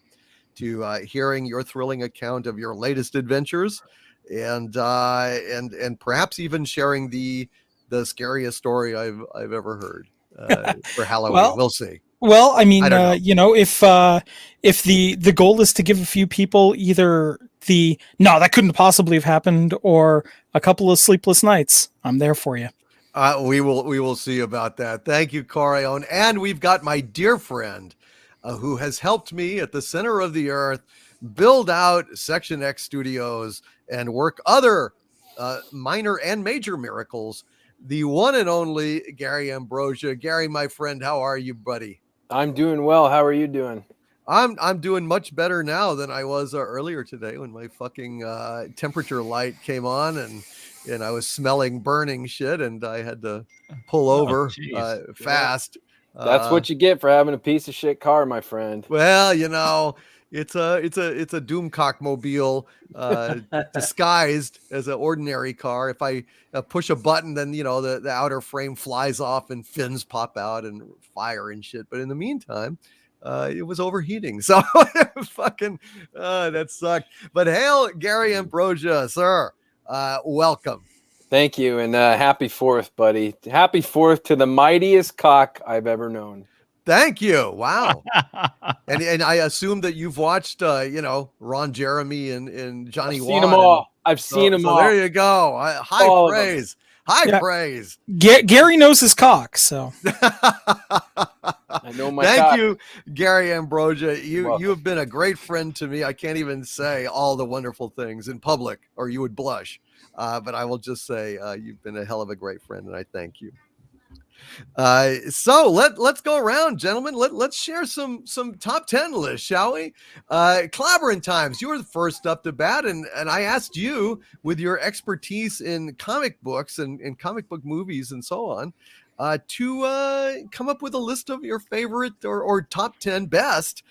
to hearing your thrilling account of your latest adventures, and perhaps even sharing the scariest story I've ever heard for Halloween. Well, we'll see. Well, I mean, I don't know. you know, if the goal is to give a few people either the no, that couldn't possibly have happened, or a couple of sleepless nights, I'm there for you. We will see about that. Thank you, Corion. And we've got my dear friend who has helped me at the center of the earth build out Section X Studios and work other minor and major miracles. The one and only Gary Ambrosia. Gary, my friend, how are you, buddy? I'm doing well. How are you doing? I'm doing much better now than I was earlier today when my fucking temperature light came on and I was smelling burning shit and I had to pull over jeez. fast. That's what you get for having a piece of shit car, my friend. Well, you know, it's a Doomcock mobile disguised as an ordinary car. If I push a button, then you know the outer frame flies off and fins pop out and fire and shit. But in the meantime, it was overheating, so fucking that sucked. But hail, Gary Ambrosia, sir. Welcome. Thank you, and happy 4th, buddy. Happy 4th to the mightiest cock I've ever known. Thank you. Wow. and I assume that you've watched, you know, Ron Jeremy and Johnny I've Wan. seen them all. I've seen them all. There you go. High All of them. praise. High Yeah. praise. Gary knows his cock, so I know my Thank cock. you, Gary Ambrosia. You welcome. have been a great friend to me. I can't even say all the wonderful things in public, or you would blush. But I will just say you've been a hell of a great friend, and I thank you. So let's go around, gentlemen. Let's share some top 10 lists, shall we? Clobbering Times, you were the first up to bat, and I asked you, with your expertise in comic books and comic book movies and so on, to come up with a list of your favorite or top 10 best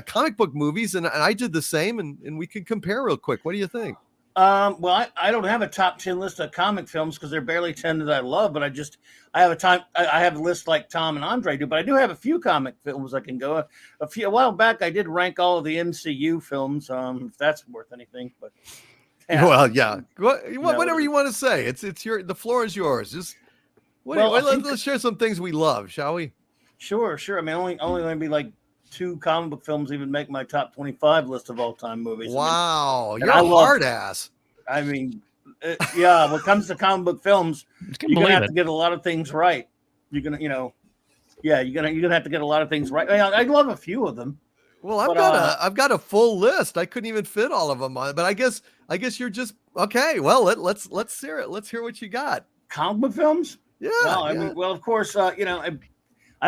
comic book movies, and I did the same, and we could compare real quick. What do you think? Well, I don't have a top 10 list of comic films because they're barely 10 that I love, but I have a list like Tom and Andre do, but I do have a few comic films I can go. A while back, I did rank all of the MCU films, if that's worth anything, but. Yeah. Well, yeah, whatever you want to say. It's the floor is yours. Just let's share some things we love, shall we? Sure. I mean, only maybe like 2 comic book films even make my top 25 list of all time movies. Wow, I mean, you're a hard ass. I mean, yeah, when it comes to comic book films, you're gonna have to get a lot of things right. You're gonna have to get a lot of things right. I love a few of them. Well, I've got a full list. I couldn't even fit all of them on, but I guess you're just okay. Well, let's hear it. Let's hear what you got. Comic book films? Yeah. Well, I mean, of course, I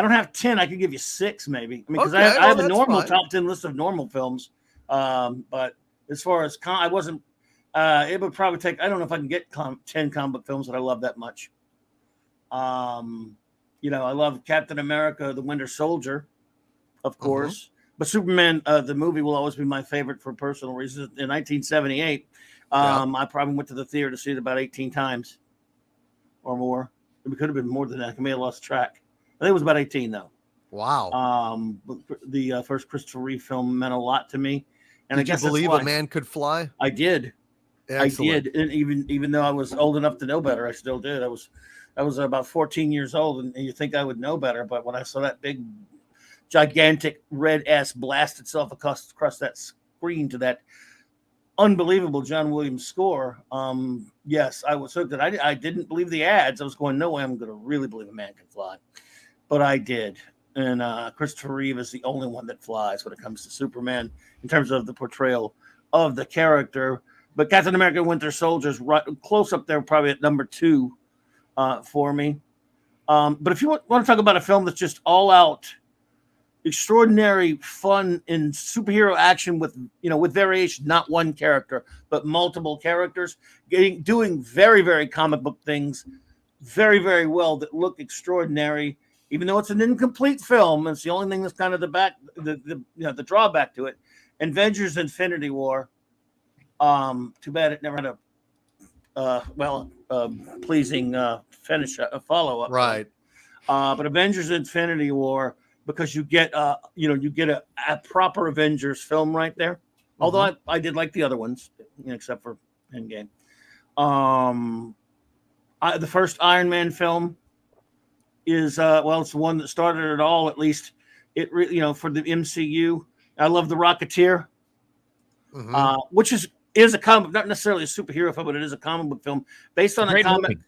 don't have 10. I could give you 6 maybe. I mean, because Okay, I have a that's normal fine. top 10 list of normal films. But as far as I wasn't, it would probably take, I don't know if I can get 10 comic book films that I love that much. I love Captain America, The Winter Soldier, of course. But Superman, the movie, will always be my favorite for personal reasons. In 1978, I probably went to the theater to see it about 18 times or more. It could have been more than that. I may have lost track. I think it was about 18, though. Wow. The first Christopher Reeve film meant a lot to me. And Did I guess you believe a man could fly? I did. Excellent. I did. And even though I was old enough to know better, I still did. I was about 14 years old, and you think I would know better. But when I saw that big, gigantic red ass blast itself across that screen to that unbelievable John Williams score, yes, I was hooked. I didn't believe the ads. I was going, no way I'm going to really believe a man can fly. But I did. And Christopher Reeve is the only one that flies when it comes to Superman in terms of the portrayal of the character. But Captain America Winter Soldier is right close up there, probably at number 2 for me. But if you want to talk about a film that's just all out, extraordinary fun in superhero action with variation, not one character, but multiple characters, doing very, very comic book things very, very well that look extraordinary. Even though it's an incomplete film, it's the only thing that's kind of the drawback to it. Avengers: Infinity War. Too bad it never had a pleasing finish, a follow-up. Right. But Avengers: Infinity War, because you get a proper Avengers film right there. Although I did like the other ones, except for Endgame. The first Iron Man film is it's the one that started it all, at least it you know, for the MCU. I love The Rocketeer, Mhm. which is a comic, not necessarily a superhero film, but it is a comic book film based on a Great comic. movie.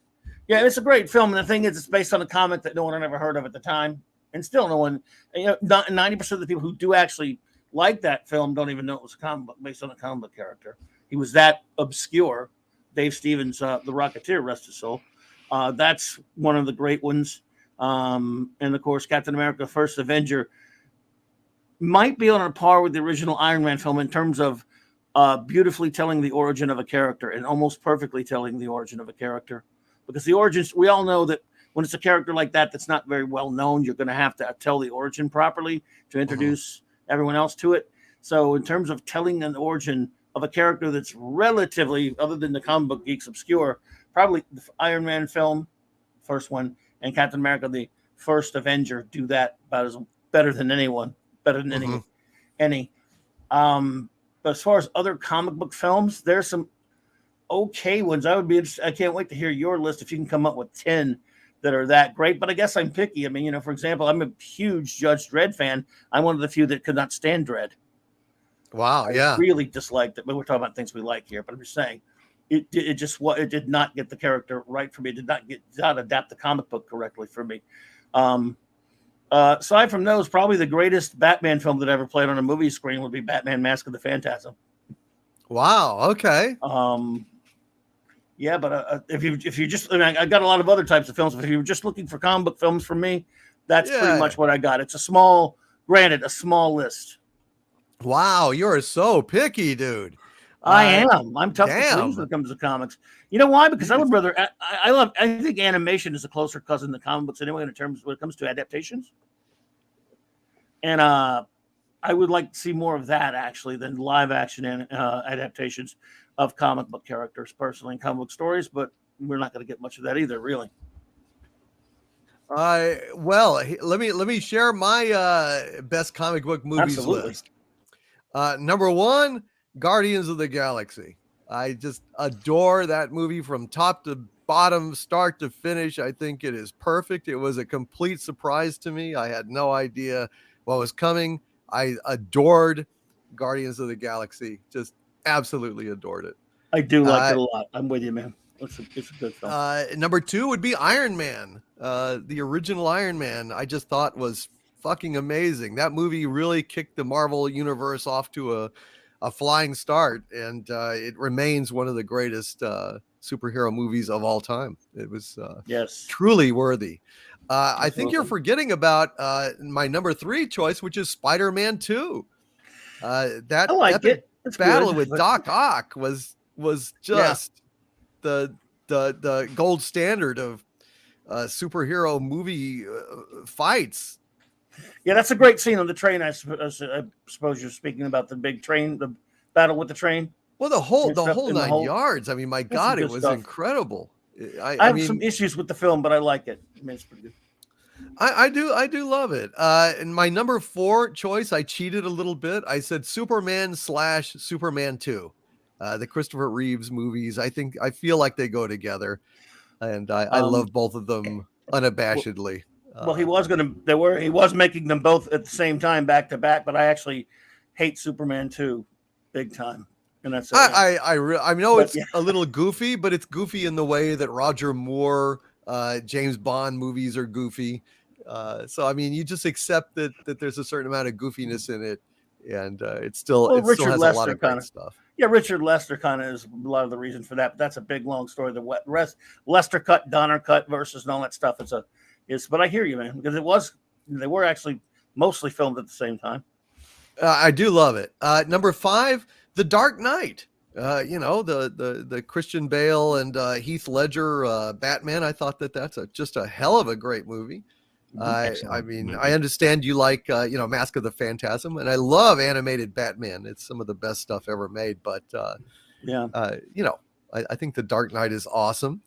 Yeah, it's a great film, and the thing is, it's based on a comic that no one had ever heard of at the time, and still no one. You know, 90% of the people who do actually like that film don't even know it was a comic book based on a comic book character. He was that obscure. Dave Stevens, The Rocketeer, rest his soul. That's one of the great ones. And of course, Captain America: First Avenger might be on a par with the original Iron Man film in terms of beautifully telling the origin of a character and almost perfectly telling the origin of a character. Because the origins, we all know that when it's a character like that that's not very well known, you're going to have to tell the origin properly to introduce everyone else to it. So in terms of telling an origin of a character that's relatively, other than the comic book geeks, obscure, probably the Iron Man film, first one, and Captain America, the First Avenger, do that about as better than anyone, better than any. But as far as other comic book films, there's some okay ones. I would be interested. I can't wait to hear your list if you can come up with 10 that are that great. But I guess I'm picky. I mean, you know, for example, I'm a huge Judge Dredd fan. I'm one of the few that could not stand Dredd. Wow, I yeah. really disliked it. But we're talking about things we like here. But I'm just saying, it did not get the character right for me. It did not adapt the comic book correctly for me. Aside from those, probably the greatest Batman film that ever played on a movie screen would be Batman: Mask of the Phantasm. Wow, okay. Yeah, but if you just, I mean, I got a lot of other types of films, but if you were just looking for comic book films from me, that's Yeah. pretty much what I got. It's a small list. Wow, you're so picky, dude. I am. I'm tough to damn. please when it comes to comics. You know why? Because I would rather. I think animation is a closer cousin to comic books anyway in terms when it comes to adaptations. And I would like to see more of that actually than live action and adaptations of comic book characters, personally, in comic book stories. But we're not going to get much of that either, really. Well, let me share my best comic book movies Absolutely. list. Number 1, Guardians of the Galaxy. I just adore that movie from top to bottom, start to finish. I think it is perfect. It was a complete surprise to me. I had no idea what was coming. I adored Guardians of the Galaxy. Just absolutely adored it. I do like it a lot. I'm with you, man. It's a good film. Number 2 would be Iron Man. The original Iron Man, I just thought was fucking amazing. That movie really kicked the Marvel universe off to a flying start, and it remains one of the greatest superhero movies of all time. It was Yes. truly worthy. I think you're forgetting about my number 3 choice, which is Spider-Man 2. That I like epic it. It's battle good, with but- Doc Ock was just the gold standard of superhero movie fights. Yeah, that's a great scene on the train. I suppose you're speaking about the big train, the battle with the train. Well, the whole And stuff in the 9 whole- yards. I mean, my some God, it good was stuff. incredible. I I have mean, some issues with the film, but I like it. I mean, it's pretty good. I do love it. And my number 4 choice, I cheated a little bit. I said Superman / Superman 2. The Christopher Reeves movies. I feel like they go together, and I love both of them unabashedly. Well, he was making them both at the same time, back to back. But I actually hate Superman 2 big time, and that's I know But, it's yeah. a little goofy, but it's goofy in the way that Roger Moore, James Bond movies are goofy. So I mean, you just accept that there's a certain amount of goofiness in it, and it still Richard has a lot Lester of great kinda- stuff. Yeah, Richard Lester kind of is a lot of the reason for that. But that's a big long story. The Lester cut, Donner cut versus and all that stuff. But I hear you, man, because they were actually mostly filmed at the same time. I do love it. Number 5, The Dark Knight. The Christian Bale and Heath Ledger Batman. I thought that's just a hell of a great movie. I mean, I understand you like Mask of the Phantasm, and I love animated Batman. It's some of the best stuff ever made. But I think The Dark Knight is awesome.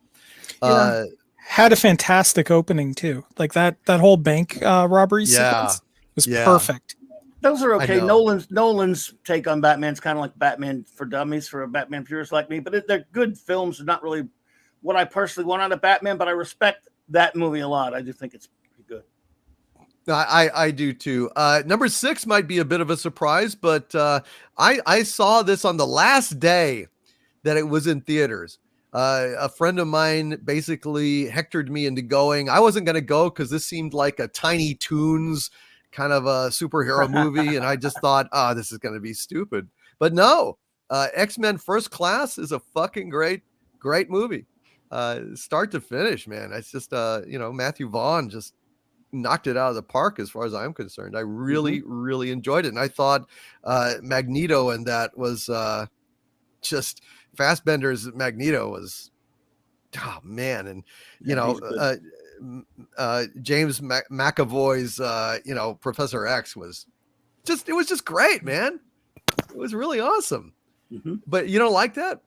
Yeah. Had a fantastic opening too. Like that whole bank robbery sequence was perfect. Those are okay. I know. Nolan's take on Batman's kind of like Batman for dummies for a Batman purist like me, but they're good films. They're not really what I personally want out of Batman, but I respect that movie a lot. I do think it's pretty good. I do too. Number 6 might be a bit of a surprise, but I saw this on the last day that it was in theaters. A friend of mine basically hectored me into going. I wasn't going to go because this seemed like a Tiny Toons kind of a superhero movie, and I just thought, this is going to be stupid. But no, X-Men First Class is a fucking great movie, start to finish, man. It's just Matthew Vaughn just knocked it out of the park as far as I'm concerned. I really enjoyed it, and I thought Magneto and that was just Fassbender's Magneto was, oh man, and James McAvoy's Professor X was just great, man. It was really awesome. But you don't like that?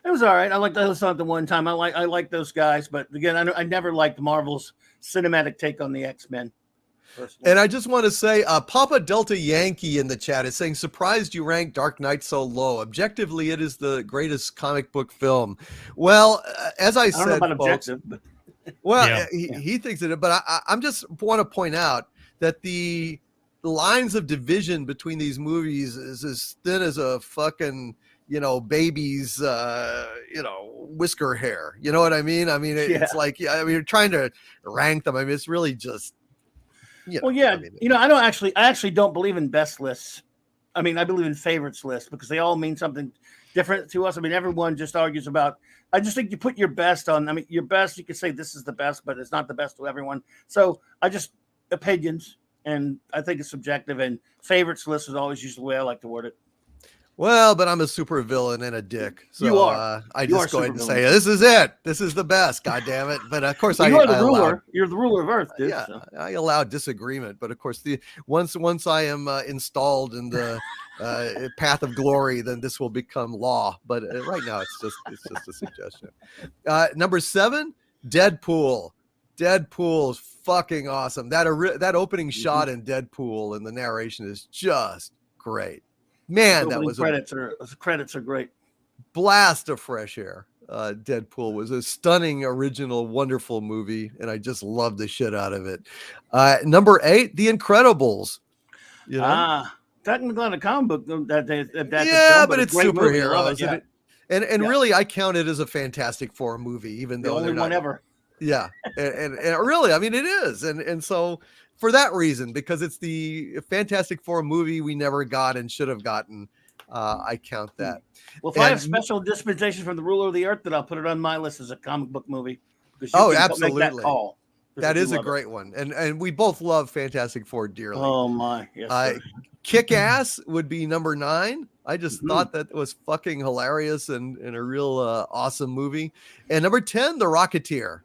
It was all right. I liked the the one time. I like those guys, but again, I never liked Marvel's cinematic take on the X-Men. And I just want to say, Papa Delta Yankee in the chat is saying, surprised you ranked Dark Knight so low. Objectively, it is the greatest comic book film. Well, as I said, don't know about folks, objective, but well, he thinks it, but I'm just want to point out that the lines of division between these movies is as thin as a fucking baby's whisker hair. You know what I mean? I mean, it's like, you're trying to rank them. I mean, it's really just. I actually don't believe in best lists. I mean, I believe in favorites lists because they all mean something different to us. I mean, everyone just argues about. I just think you put your best on. I mean, your best. You could say this is the best, but it's not the best to everyone. So I just opinions, and I think it's subjective. And favorites list is always usually the way I like to word it. Well, but I'm a super villain and a dick. So you are. I just go ahead and say, this is it. This is the best. God damn it. But of course, you are the ruler. You're the ruler of Earth, dude. Yeah, so. I allow disagreement. But of course, once I am installed in the path of glory, then this will become law. But right now, it's just a suggestion. Number 7, Deadpool. Deadpool's fucking awesome. That opening shot in Deadpool and the narration is just great. Man, that was credits are great. Blast of fresh air. Deadpool was a stunning, original, wonderful movie, and I just loved the shit out of it. Number 8, The Incredibles. Technically not a comic book but it's superheroes. Yeah. And really, I count it as a Fantastic Four movie, even though they're not. Ever. Yeah, and really, I mean, it is, and so. For that reason, because it's the Fantastic Four movie we never got and should have gotten, I count that. Well, if I have special dispensation from the ruler of the earth, then I'll put it on my list as a comic book movie. Absolutely. Make that call. That is a great one. And we both love Fantastic Four dearly. Oh, my. Yes, Kick-Ass would be number 9. I just thought that was fucking hilarious and a real awesome movie. And number 10, The Rocketeer.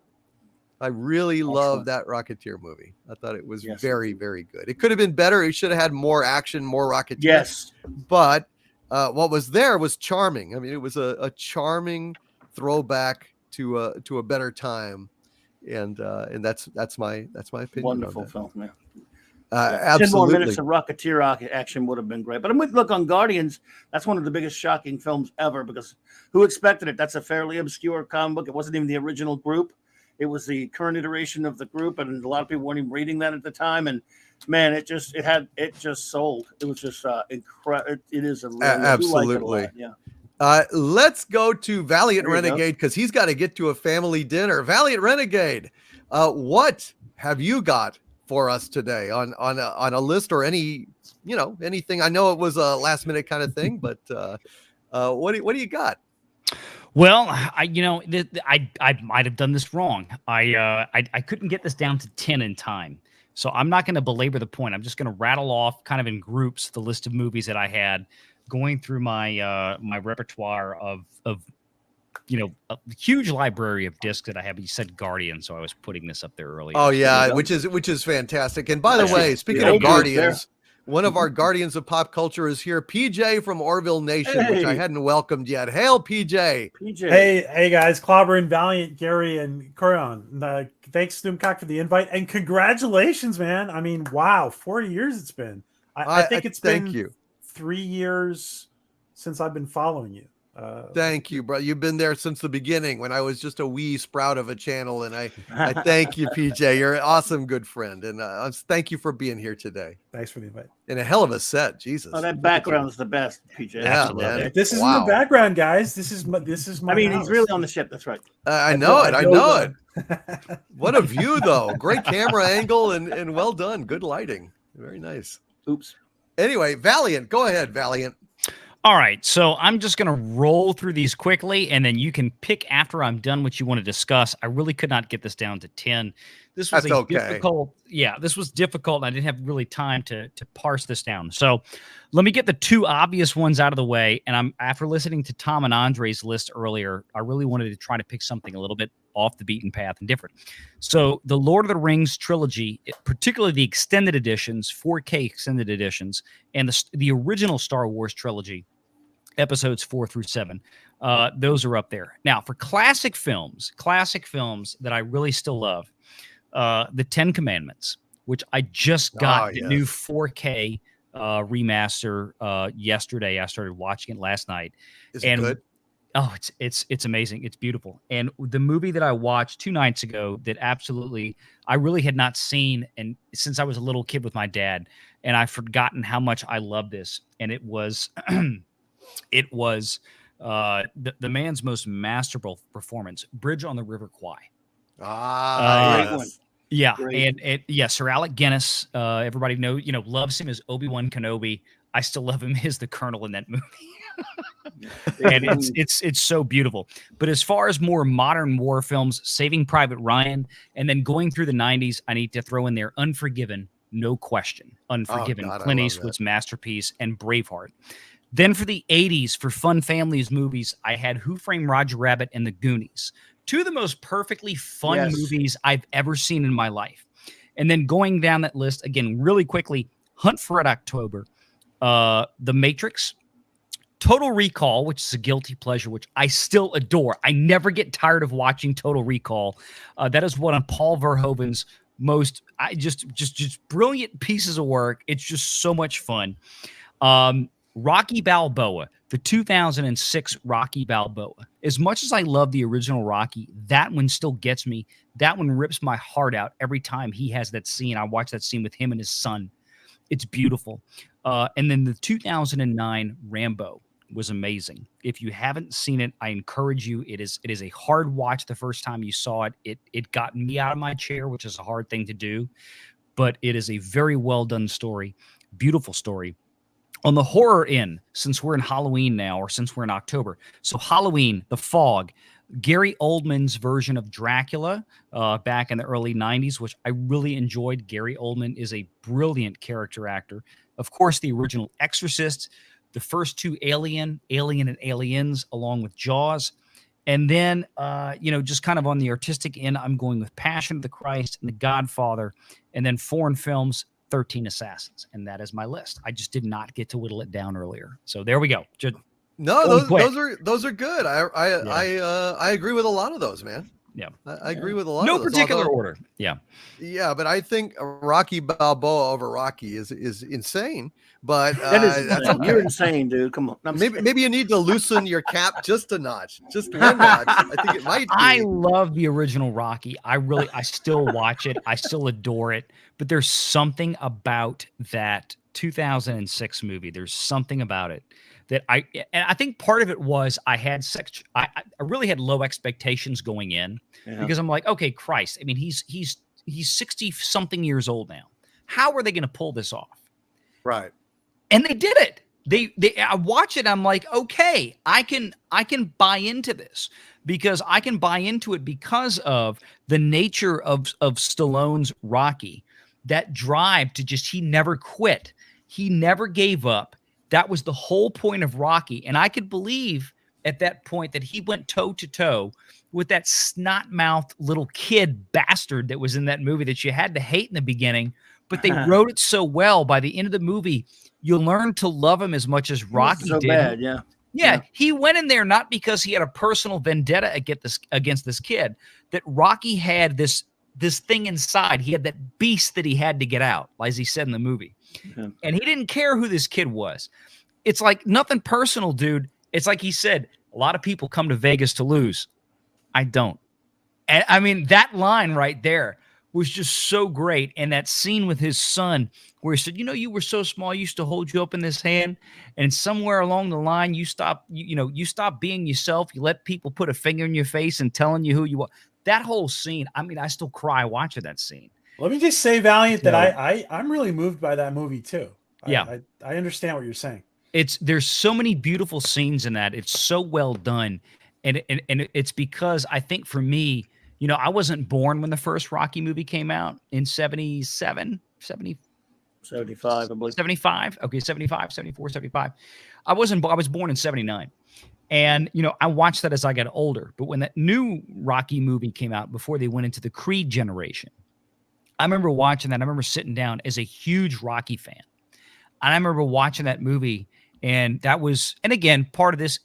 I really love that Rocketeer movie. I thought it was very, very good. It could have been better. It should have had more action, more Rocketeer. Yes. But what was there was charming. I mean, it was a charming throwback to a better time. And that's my opinion. Wonderful film, man. Absolutely. 10 more minutes of Rocketeer action would have been great. But I'm with look on Guardians. That's one of the biggest shocking films ever because who expected it? That's a fairly obscure comic book. It wasn't even the original group. It was the current iteration of the group, and a lot of people weren't even reading that at the time. And man, it just sold. It was just incredible. It is a really, absolutely. Like it a lot. Yeah. Let's go to Valiant Renegade because he's got to get to a family dinner. Valiant Renegade, what have you got for us today on a list or anything? I know it was a last minute kind of thing, but what do you got? Well, I might have done this wrong. I couldn't get this down to 10 in time. So I'm not going to belabor the point. I'm just going to rattle off kind of in groups the list of movies that I had going through my my repertoire of a huge library of discs that I have. You said Guardian, so I was putting this up there earlier. Oh yeah, which is fantastic. And by the way, speaking of Guardians, one of our guardians of pop culture is here, PJ from Orville Nation, which I hadn't welcomed yet. Hail, PJ. Hey guys, Clobbering, Valiant, Gary, and Kurion. Thanks, Doomcock, for the invite, and congratulations, man. I mean, wow, 4 years it's been. I think it's been 3 years since I've been following you. Thank you, bro. You've been there since the beginning when I was just a wee sprout of a channel, and I thank you, PJ. You're an awesome good friend, and thank you for being here today. Thanks for the invite. And a hell of a set, Jesus. Oh, that background is the best, PJ. Yeah, Absolutely. man. This is Wow. the background, guys. This is my. I mean, house. he's really on the ship. That's right. I know it. I know it. it. What a view, though. Great camera angle and well done. Good lighting. Very nice. Oops. Anyway, Valiant. Go ahead, Valiant. All right, so I'm just going to roll through these quickly, and then you can pick after I'm done what you want to discuss. I really could not get this down to 10. This was difficult. Yeah, this was difficult, and I didn't have really time to parse this down. So let me get the two obvious ones out of the way. And after listening to Tom and Andre's list earlier, I really wanted to try to pick something a little bit off the beaten path and different. So the Lord of the Rings trilogy, particularly the extended editions, 4K extended editions, and the original Star Wars trilogy, episodes 4 through 7, those are up there. Now, for classic films that I really still love, the 10 Commandments, which I just got the new 4K remaster yesterday. I started watching it last night. Is it good? Oh, it's amazing. It's beautiful. And the movie that I watched 2 nights ago that absolutely I really had not seen and since I was a little kid with my dad, and I've forgotten how much I love this. And it was the man's most masterful performance, Bridge on the River Kwai. Great one. Yeah, Great. and Sir Alec Guinness. Everybody loves him as Obi-Wan Kenobi. I still love him as the Colonel in that movie. And it's so beautiful. But as far as more modern war films, Saving Private Ryan, and then going through the 90s, I need to throw in there Unforgiven, no question. Unforgiven, God, Clint Eastwood's masterpiece, and Braveheart. Then for the 80s, for fun families movies, I had Who Framed Roger Rabbit and The Goonies. Two of the most perfectly fun movies I've ever seen in my life. And then going down that list, again, really quickly, Hunt for Red October, The Matrix, Total Recall, which is a guilty pleasure, which I still adore. I never get tired of watching Total Recall. That is one of Paul Verhoeven's most just brilliant pieces of work. It's just so much fun. Rocky Balboa, the 2006 Rocky Balboa. As much as I love the original Rocky, that one still gets me. That one rips my heart out every time he has that scene. I watch that scene with him and his son. It's beautiful. And then the 2009 Rambo was amazing. If you haven't seen it, I encourage you. It is a hard watch the first time you saw it. It got me out of my chair, which is a hard thing to do. But it is a very well done story. Beautiful story. On the horror end, since we're in Halloween now, or since we're in October, so Halloween, The Fog, Gary Oldman's version of Dracula back in the early 90s, which I really enjoyed. Gary Oldman is a brilliant character actor. Of course, the original Exorcist, the first two Alien and Aliens, along with Jaws. And then, just kind of on the artistic end, I'm going with Passion of the Christ and The Godfather, and then foreign films, 13 Assassins, and that is my list. I just did not get to whittle it down earlier. So there we go. Those are good. I agree with a lot of those, man. Yeah, I agree with a lot. No of those. particular order. Yeah, but I think Rocky Balboa over Rocky is insane. But that is that's insane. okay. You're insane, dude. Come on. Maybe you need to loosen your cap just a notch, just one notch. I think it might be. I love the original Rocky. I still watch it. I still adore it. But there's something about that 2006 movie. There's something about it that I think part of it was I really had low expectations going in because I'm like, okay, Christ. I mean, he's 60 something years old now. How are they going to pull this off? Right. And they did it. I watch it. I'm like, okay, I can buy into this because I can buy into it because of the nature of Stallone's Rocky, that drive to he never quit. He never gave up. That was the whole point of Rocky. And I could believe at that point that he went toe to toe with that snot-mouthed little kid bastard that was in that movie that you had to hate in the beginning, but they wrote it so well. By the end of the movie, you'll learn to love him as much as Rocky did. Bad, yeah. He went in there not because he had a personal vendetta against this kid, that Rocky had this thing inside. He had that beast that he had to get out, as he said in the movie. Yeah. And he didn't care who this kid was. It's like nothing personal, dude. It's like he said, A lot of people come to Vegas to lose. I don't. And I mean, that line right there was just so great. And that scene with his son where he said, you were so small, I used to hold you up in this hand. And somewhere along the line, you stop being yourself. You let people put a finger in your face and telling you who you are. That whole scene, I mean, I still cry watching that scene. Let me just say, Valiant, that I'm really moved by that movie too. Yeah. I understand what you're saying. There's so many beautiful scenes in that. It's so well done. And it's because I think for me, I wasn't born when the first Rocky movie came out in 77, 70, 75, I believe. 75. Okay, 75, 74, 75. I was born in 79. And, I watched that as I got older. But when that new Rocky movie came out, before they went into the Creed generation, I remember watching that. I remember sitting down as a huge Rocky fan. And I remember watching that movie. And that was, and again, part of this,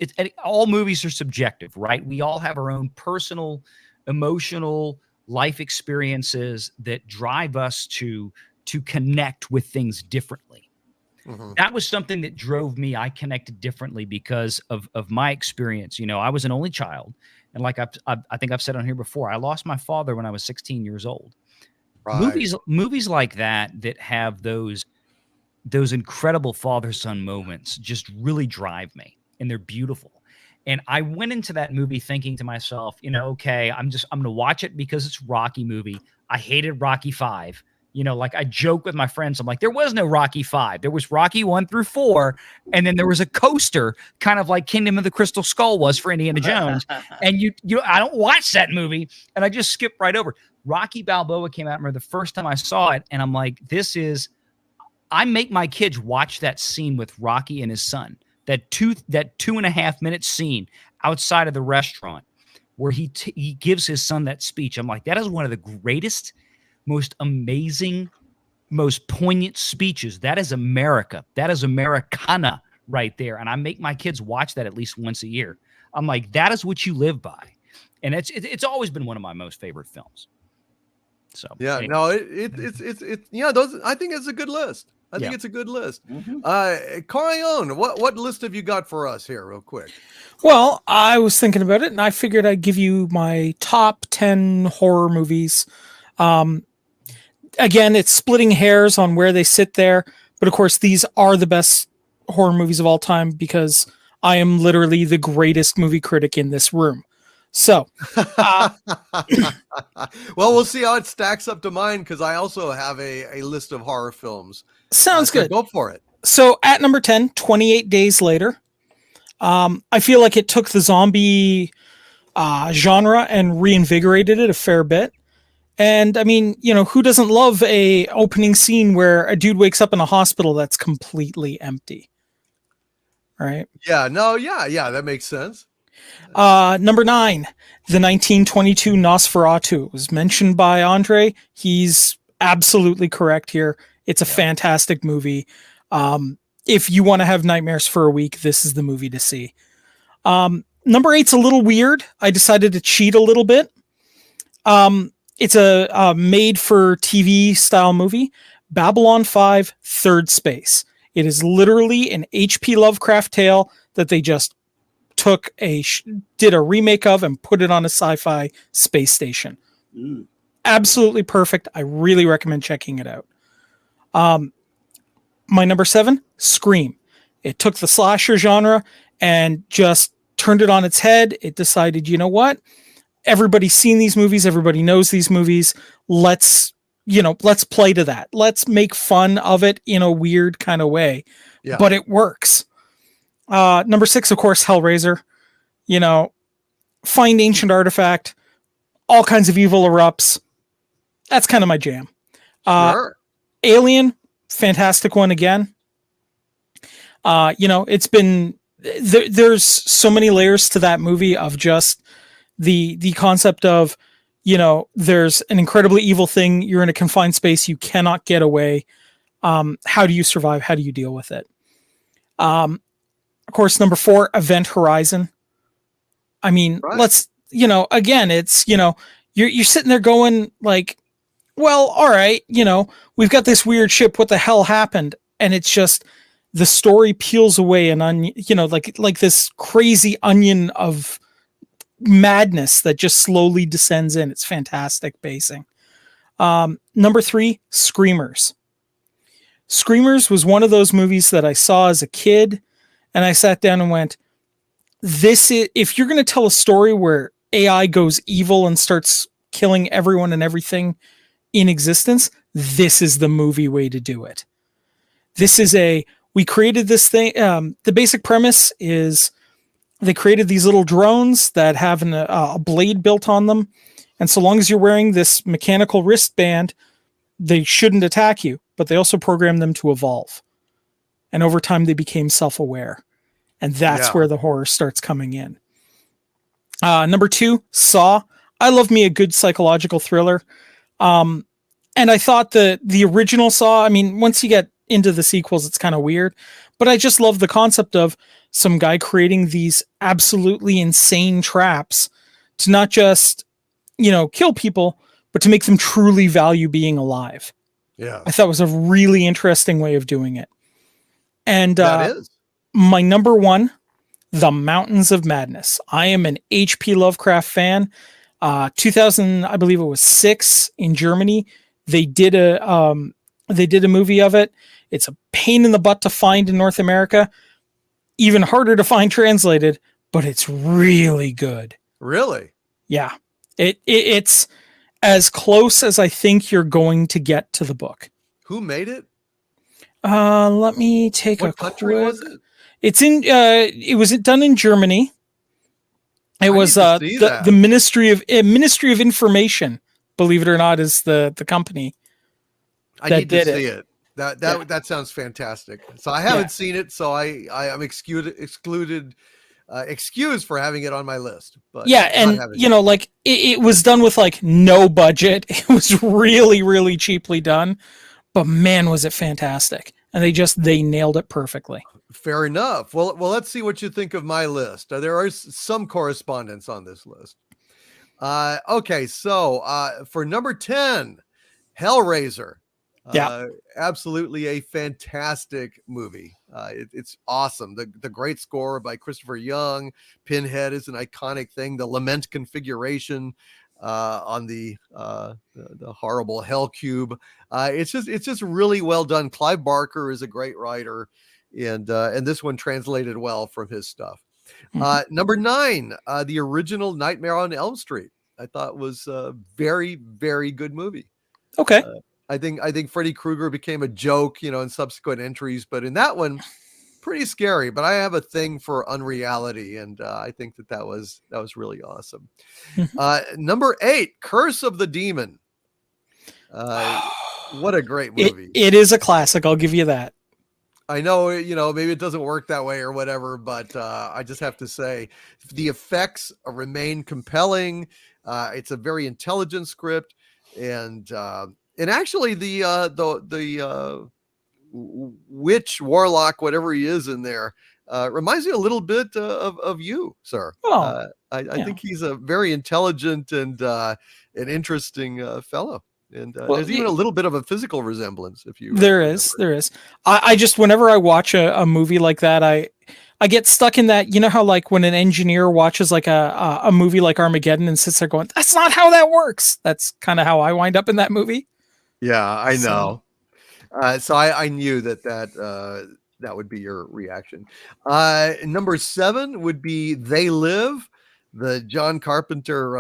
all movies are subjective, right? We all have our own personal, emotional life experiences that drive us to connect with things differently. Mm-hmm. That was something that drove me. I connected differently because of my experience. I was an only child. And like I think I've said on here before, I lost my father when I was 16 years old. Right. Movies like that have those incredible father-son moments just really drive me, and they're beautiful. And I went into that movie thinking to myself, okay, I'm going to watch it because it's a Rocky movie. I hated Rocky 5. Like I joke with my friends, I'm like, there was no Rocky 5. There was Rocky 1 through 4. And then there was a coaster, kind of like Kingdom of the Crystal Skull was for Indiana Jones. And I don't watch that movie. And I just skip right over. Rocky Balboa came out. I remember the first time I saw it. And I'm like, I make my kids watch that scene with Rocky and his son, that 2.5 minute scene outside of the restaurant where he gives his son that speech. I'm like, that is one of the greatest, most amazing, most poignant speeches. That is America. That is Americana right there. And I make my kids watch that at least once a year. I'm like, that is what you live by. And it's always been one of my most favorite films. So yeah, anyway. no, it's those, I think it's a good list. I think it's a good list. Mm-hmm. Carrion, what list have you got for us here real quick? Well, I was thinking about it and I figured I'd give you my top 10 horror movies. Again, it's splitting hairs on where they sit there. But of course, these are the best horror movies of all time because I am literally the greatest movie critic in this room. So, well, we'll see how it stacks up to mine because I also have a list of horror films. Sounds good. Go for it. So at number 10, 28 Days Later. I feel like it took the zombie genre and reinvigorated it a fair bit. And I mean, who doesn't love a opening scene where a dude wakes up in a hospital that's completely empty? Right? Yeah, no, yeah, that makes sense. Number 9, the 1922 Nosferatu. It was mentioned by Andre. He's absolutely correct here. It's a fantastic movie. If you want to have nightmares for a week, this is the movie to see. Number 8's a little weird. I decided to cheat a little bit. It's a made-for-TV style movie, Babylon 5: Third Space. It is literally an H.P. Lovecraft tale that they just did a remake of and put it on a sci-fi space station. Absolutely perfect. I really recommend checking it out. My number 7, Scream. It took the slasher genre and just turned it on its head. It decided, you know what? Everybody's seen these movies. Everybody knows these movies. Let's play to that. Let's make fun of it in a weird kind of way, but it works. Number 6, of course, Hellraiser. Find ancient artifact, all kinds of evil erupts. That's kind of my jam. Sure. Alien, fantastic one again. It's been there's so many layers to that movie of just the concept of, there's an incredibly evil thing. You're in a confined space. You cannot get away. How do you survive? How do you deal with it? Of course, number 4, Event Horizon. I mean, let's, again, it's, you're sitting there going like, well, all right, we've got this weird ship. What the hell happened? And it's just the story peels away an onion, like this crazy onion of madness that just slowly descends in. It's fantastic pacing. Number 3, Screamers. Screamers was one of those movies that I saw as a kid, and I sat down and went, this is, if you're going to tell a story where AI goes evil and starts killing everyone and everything in existence, this is the movie way to do it. We created this thing. The basic premise is they created these little drones that have a blade built on them. And so long as you're wearing this mechanical wristband, they shouldn't attack you, but they also programmed them to evolve. And over time, they became self-aware. And that's where the horror starts coming in. Number 2, Saw. I love me a good psychological thriller. And I thought the original Saw, I mean, once you get into the sequels, it's kind of weird. But I just love the concept of some guy creating these absolutely insane traps to not just, kill people, but to make them truly value being alive. Yeah. I thought it was a really interesting way of doing it. And That is. my number 1, The Mountains of Madness. I am an H.P. Lovecraft fan. 2000, I believe it was 6 in Germany. They did a movie of it. It's a pain in the butt to find in North America. Even harder to find translated, but it's really good. Really? Yeah. It's as close as I think you're going to get to the book. Who made it? Let me take What a country quick... was it? It's in. It was done in Germany. It was the Ministry of Information. Believe it or not, is the company. I need to see it. That sounds fantastic. So I haven't seen it, so I am excused for having it on my list. But and it was done with like no budget. It was really, really cheaply done, but man, was it fantastic! And they nailed it perfectly. Fair enough. Well, let's see what you think of my list. There are some correspondence on this list. Okay, so for number 10, Hellraiser. Absolutely a fantastic movie. It's awesome. The great score by Christopher Young. Pinhead is an iconic thing. The lament configuration on the horrible Hell Cube. It's just really well done. Clive Barker is a great writer, and this one translated well from his stuff. Number 9, the original Nightmare on Elm Street. I thought was a very, very good movie. Okay. I think Freddy Krueger became a joke, in subsequent entries, but in that one, pretty scary. But I have a thing for unreality, and I think that was really awesome. Number 8, Curse of the Demon. What a great movie! It is a classic. I'll give you that. I know, maybe it doesn't work that way or whatever, but I just have to say the effects remain compelling. It's a very intelligent script, and actually the witch, warlock, whatever he is in there, reminds me a little bit of you, sir. I think he's a very intelligent and an interesting fellow. And there's even a little bit of a physical resemblance. If you there is. I just, whenever I watch a movie like that, I get stuck in that. You know how like when an engineer watches like a movie like Armageddon and sits there going, "That's not how that works." That's kind of how I wind up in that movie. Yeah, I know. So I knew that would be your reaction. Number 7 would be They Live. The John Carpenter,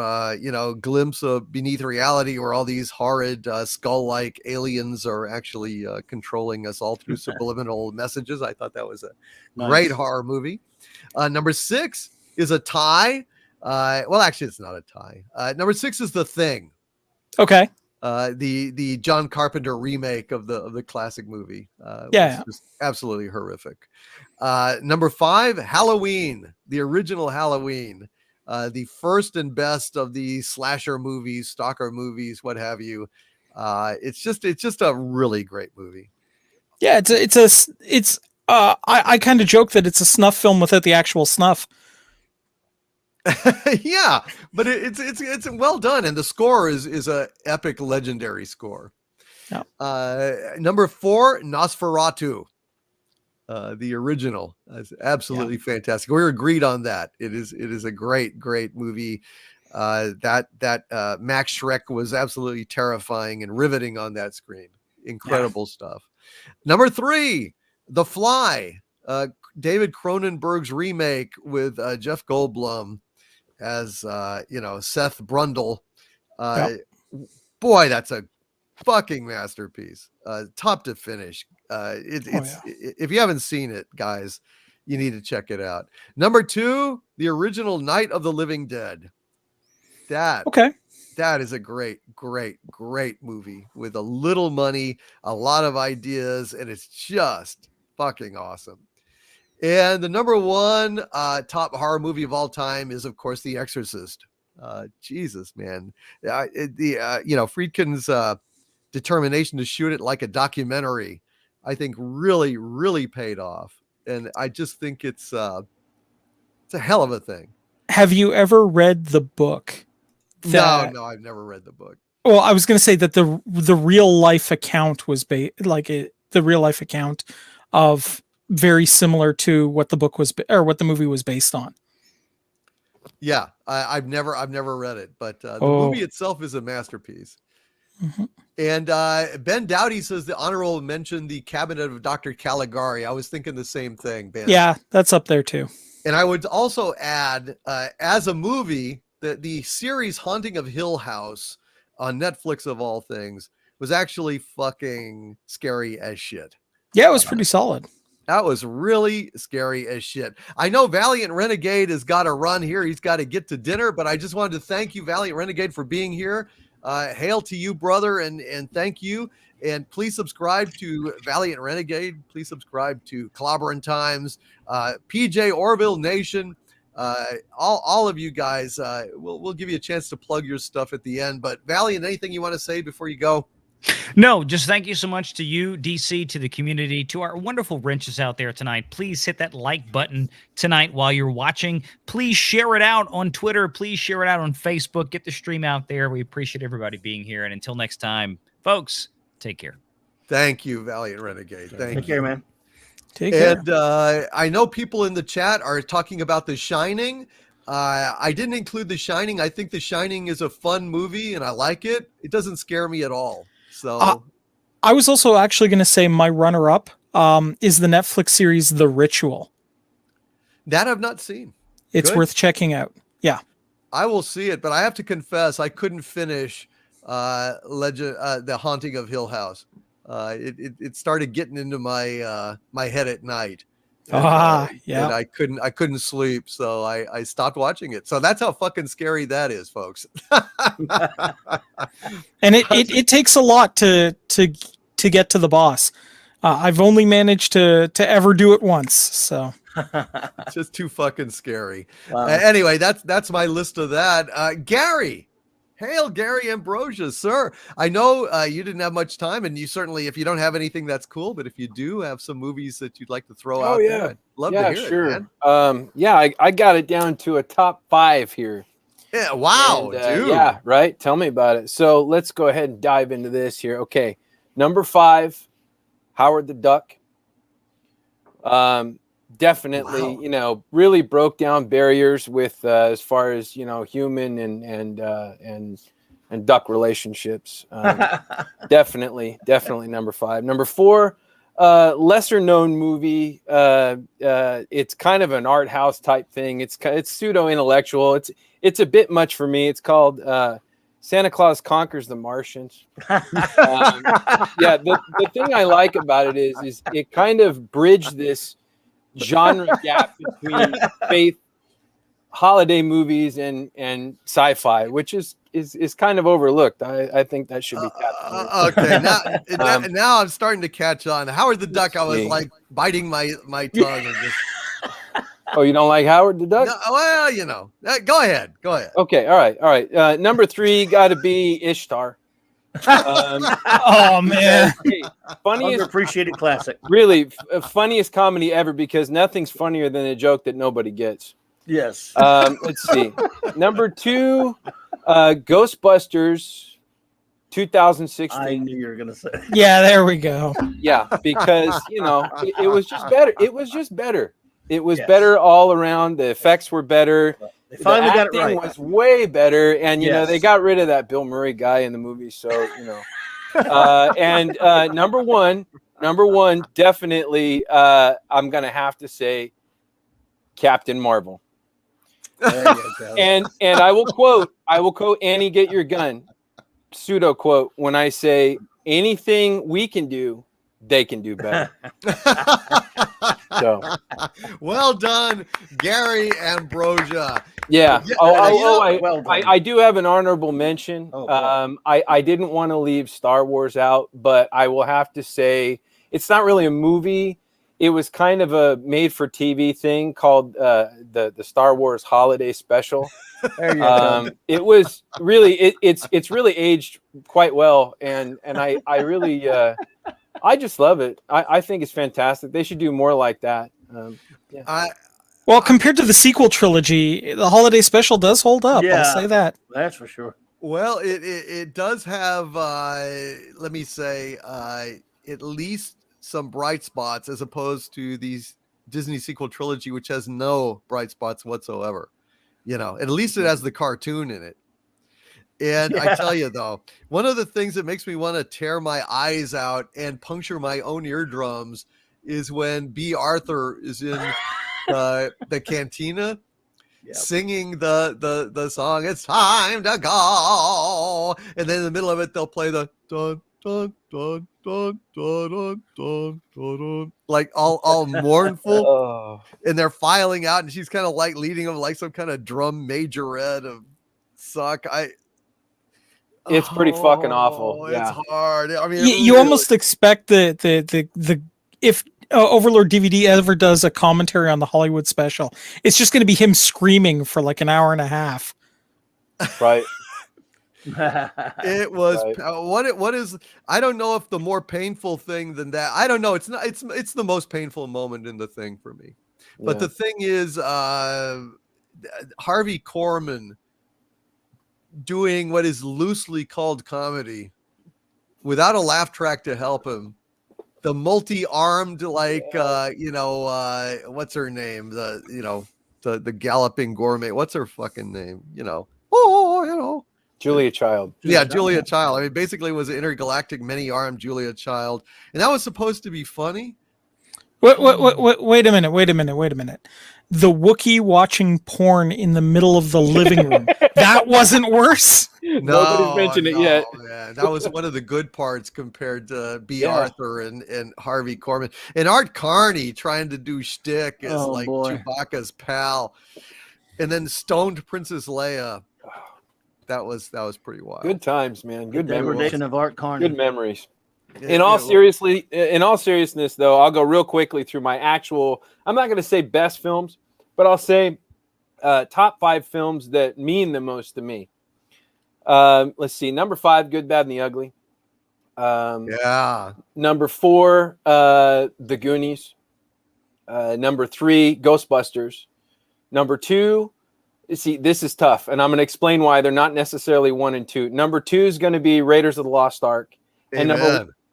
glimpse of beneath reality where all these horrid skull-like aliens are actually controlling us all through subliminal messages. I thought that was a great horror movie. Number 6 is a tie. Well, actually, it's not a tie. Number 6 is The Thing. Okay. The John Carpenter remake of the classic movie. Was just absolutely horrific. Number 5, Halloween, the original Halloween. The first and best of the slasher movies, stalker movies, what have you. It's just a really great movie. Yeah, I kind of joke that it's a snuff film without the actual snuff. Yeah, but it's well done, and the score is a epic, legendary score. Yeah. Number 4, Nosferatu. The original is absolutely fantastic. We're agreed on that. It is a great movie. That Max Schreck was absolutely terrifying and riveting on that screen. Incredible stuff. Number 3, The Fly, David Cronenberg's remake with Jeff Goldblum as Seth Brundle. Boy, that's a fucking masterpiece, top to finish. If you haven't seen it, guys, you need to check it out. Number 2, the original Night of the Living Dead. That is a great movie with a little money, a lot of ideas, and it's just fucking awesome. And the number 1 top horror movie of all time is, of course, The Exorcist. Jesus, man. Friedkin's determination to shoot it like a documentary, I think really paid off. And I just think it's a hell of a thing. Have you ever read the book? No, I've never read the book. Well, I was going to say that the real life account was the real life account of very similar to what the book was or what the movie was based on. Yeah, I've never read it, but the movie itself is a masterpiece. Mm-hmm. And Ben Dowdy says the honorable mention, The Cabinet of Dr. Caligari. I was thinking the same thing, Ben. Yeah, that's up there too. And I would also add, as a movie, the series Haunting of Hill House on Netflix, of all things, was actually fucking scary as shit. Yeah, it was pretty solid. That was really scary as shit. I know Valiant Renegade has got to run here. He's got to get to dinner, but I just wanted to thank you, Valiant Renegade, for being here. Hail to you, brother, and thank you. And please subscribe to Valiant Renegade. Please subscribe to Clobberin' Times, PJ Orville Nation. All of you guys, we'll give you a chance to plug your stuff at the end. But Valiant, anything you want to say before you go? No, just thank you so much to you, DC, to the community, to our wonderful wrenches out there tonight. Please hit that like button tonight while you're watching. Please share it out on Twitter. Please share it out on Facebook. Get the stream out there. We appreciate everybody being here. And until next time, folks, take care. Thantake you, Valiant Renegade. Take care, man. Take care. And I know people in the chat are talking about The Shining. I didn't include The Shining. I think The Shining is a fun movie, and I like it. It doesn't scare me at all. So I was also actually going to say my runner-up is the Netflix series The Ritual. That I've not seen. It's worth checking out. Yeah. I will see it, but I have to confess I couldn't finish The Haunting of Hill House. It started getting into my my head at night. Yeah. And I couldn't sleep, so I stopped watching it. So that's how fucking scary that is, folks. And it takes a lot to get to the boss. I've only managed to ever do it once, so it's just too fucking scary. Wow. Anyway, that's my list of that. Gary. Hail, Gary Ambrosia, sir. I know you didn't have much time, and you certainly, if you don't have anything, that's cool. But if you do have some movies that you'd like to throw out there, I'd love to hear it, man. I got it down to a top 5 here. Yeah, wow, dude. Yeah, right. Tell me about it. So let's go ahead and dive into this here. Okay, number 5, Howard the Duck. Definitely, really broke down barriers with as far as human and duck relationships. Definitely number 5. Number 4, lesser known movie. It's kind of an art house type thing. It's pseudo intellectual. It's a bit much for me. It's called Santa Claus Conquers the Martians. The thing I like about it is it kind of bridged this genre gap between faith, holiday movies, and sci-fi, which is kind of overlooked. I think that should be tapped. Okay, now I'm starting to catch on. Howard the Duck, I was like biting my tongue and just. Oh, you don't like Howard the Duck? No, well, go ahead. Okay, all right. Number 3 got to be Ishtar. Oh man, funniest underappreciated classic. Really, funniest comedy ever, because nothing's funnier than a joke that nobody gets. Yes. Let's see. Number 2, Ghostbusters 2016. I knew you were gonna say. Yeah, there we go. Yeah, because it was just better. It was just better. It was Yes. better all around. The effects were better. They finally the got it acting right. was way better, and Yes. they got rid of that Bill Murray guy in the movie. So and number one, definitely, I'm gonna have to say Captain Marvel. There you go. And I will quote Annie, get your gun, pseudo quote, when I say anything we can do, they can do better. So Well done, Gary Ambrosia. yeah. Well done. I do have an honorable mention. Oh, boy. I didn't want to leave Star Wars out, but I will have to say it's not really a movie. It was kind of a made-for-TV thing called the Star Wars Holiday Special. There you go. It was really it's really aged quite well, and I really I just love it. I think it's fantastic. They should do more like that. Yeah. Well, compared to the sequel trilogy, the holiday special does hold up. Yeah. I'll say that. That's for sure. Well, it does have, let me say, at least some bright spots as opposed to these Disney sequel trilogy, which has no bright spots whatsoever. At least it has the cartoon in it. And I tell you, though, one of the things that makes me want to tear my eyes out and puncture my own eardrums is when B. Arthur is in the cantina. Yep. Singing the song, it's time to go, and then in the middle of it they'll play the dun dun dun dun dun dun dun dun, dun like all mournful, Oh. and they're filing out, and she's kind of like leading them like some kind of drum majorette of suck. It's pretty fucking awful. It's Yeah. hard. I mean, You almost expect the if Overlord DVD ever does a commentary on the Hollywood special, it's just going to be him screaming for like an hour and a half. Right. It was Right. what is, I don't know if the more painful thing than that. I don't know. It's not. It's the most painful moment in the thing for me. But the thing is, Harvey Korman doing what is loosely called comedy without a laugh track to help him. The multi-armed, like what's her name? The galloping gourmet. What's her fucking name? Julia Child. Yeah, Julia Child. I mean, basically it was an intergalactic many-armed Julia Child. And that was supposed to be funny. Wait a minute. The Wookiee watching porn in the middle of the living room. That wasn't worse? Nobody's mentioned it yet. Man. That was one of the good parts compared to B. Yeah. Arthur and Harvey Korman. And Art Carney trying to do shtick as Chewbacca's pal. And then stoned Princess Leia. That was pretty wild. Good times, man. Good memories. Degradation of Art Carney. Good memories. In all seriousness, though, I'll go real quickly through my actual. I'm not going to say best films, but I'll say top 5 films that mean the most to me. Let's see. Number 5, Good, Bad, and the Ugly. Number 4, The Goonies. Number 3, Ghostbusters. Number 2. See, this is tough, and I'm going to explain why they're not necessarily 1 and 2. Number 2 is going to be Raiders of the Lost Ark, and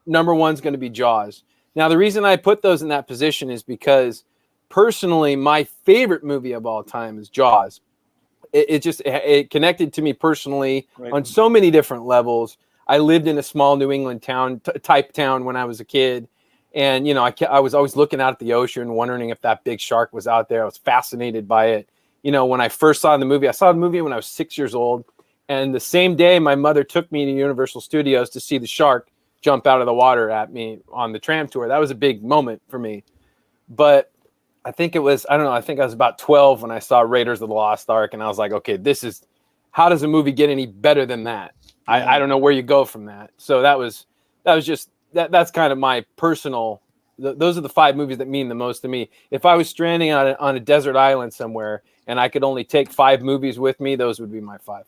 number 1 is going to be Jaws. Now, the reason I put those in that position is because, personally, my favorite movie of all time is Jaws. It connected to me personally on so many different levels. I lived in a small New England type town when I was a kid, and I was always looking out at the ocean, wondering if that big shark was out there. I was fascinated by it. When I first saw the movie, I saw the movie when I was 6 years old. And the same day, my mother took me to Universal Studios to see the shark jump out of the water at me on the tram tour. That was a big moment for me. But I think I was about 12 when I saw Raiders of the Lost Ark. And I was like, okay, how does a movie get any better than that? I don't know where you go from that. So that's kind of my personal, those are the 5 movies that mean the most to me. If I was stranding on a desert island somewhere and I could only take 5 movies with me, those would be my 5.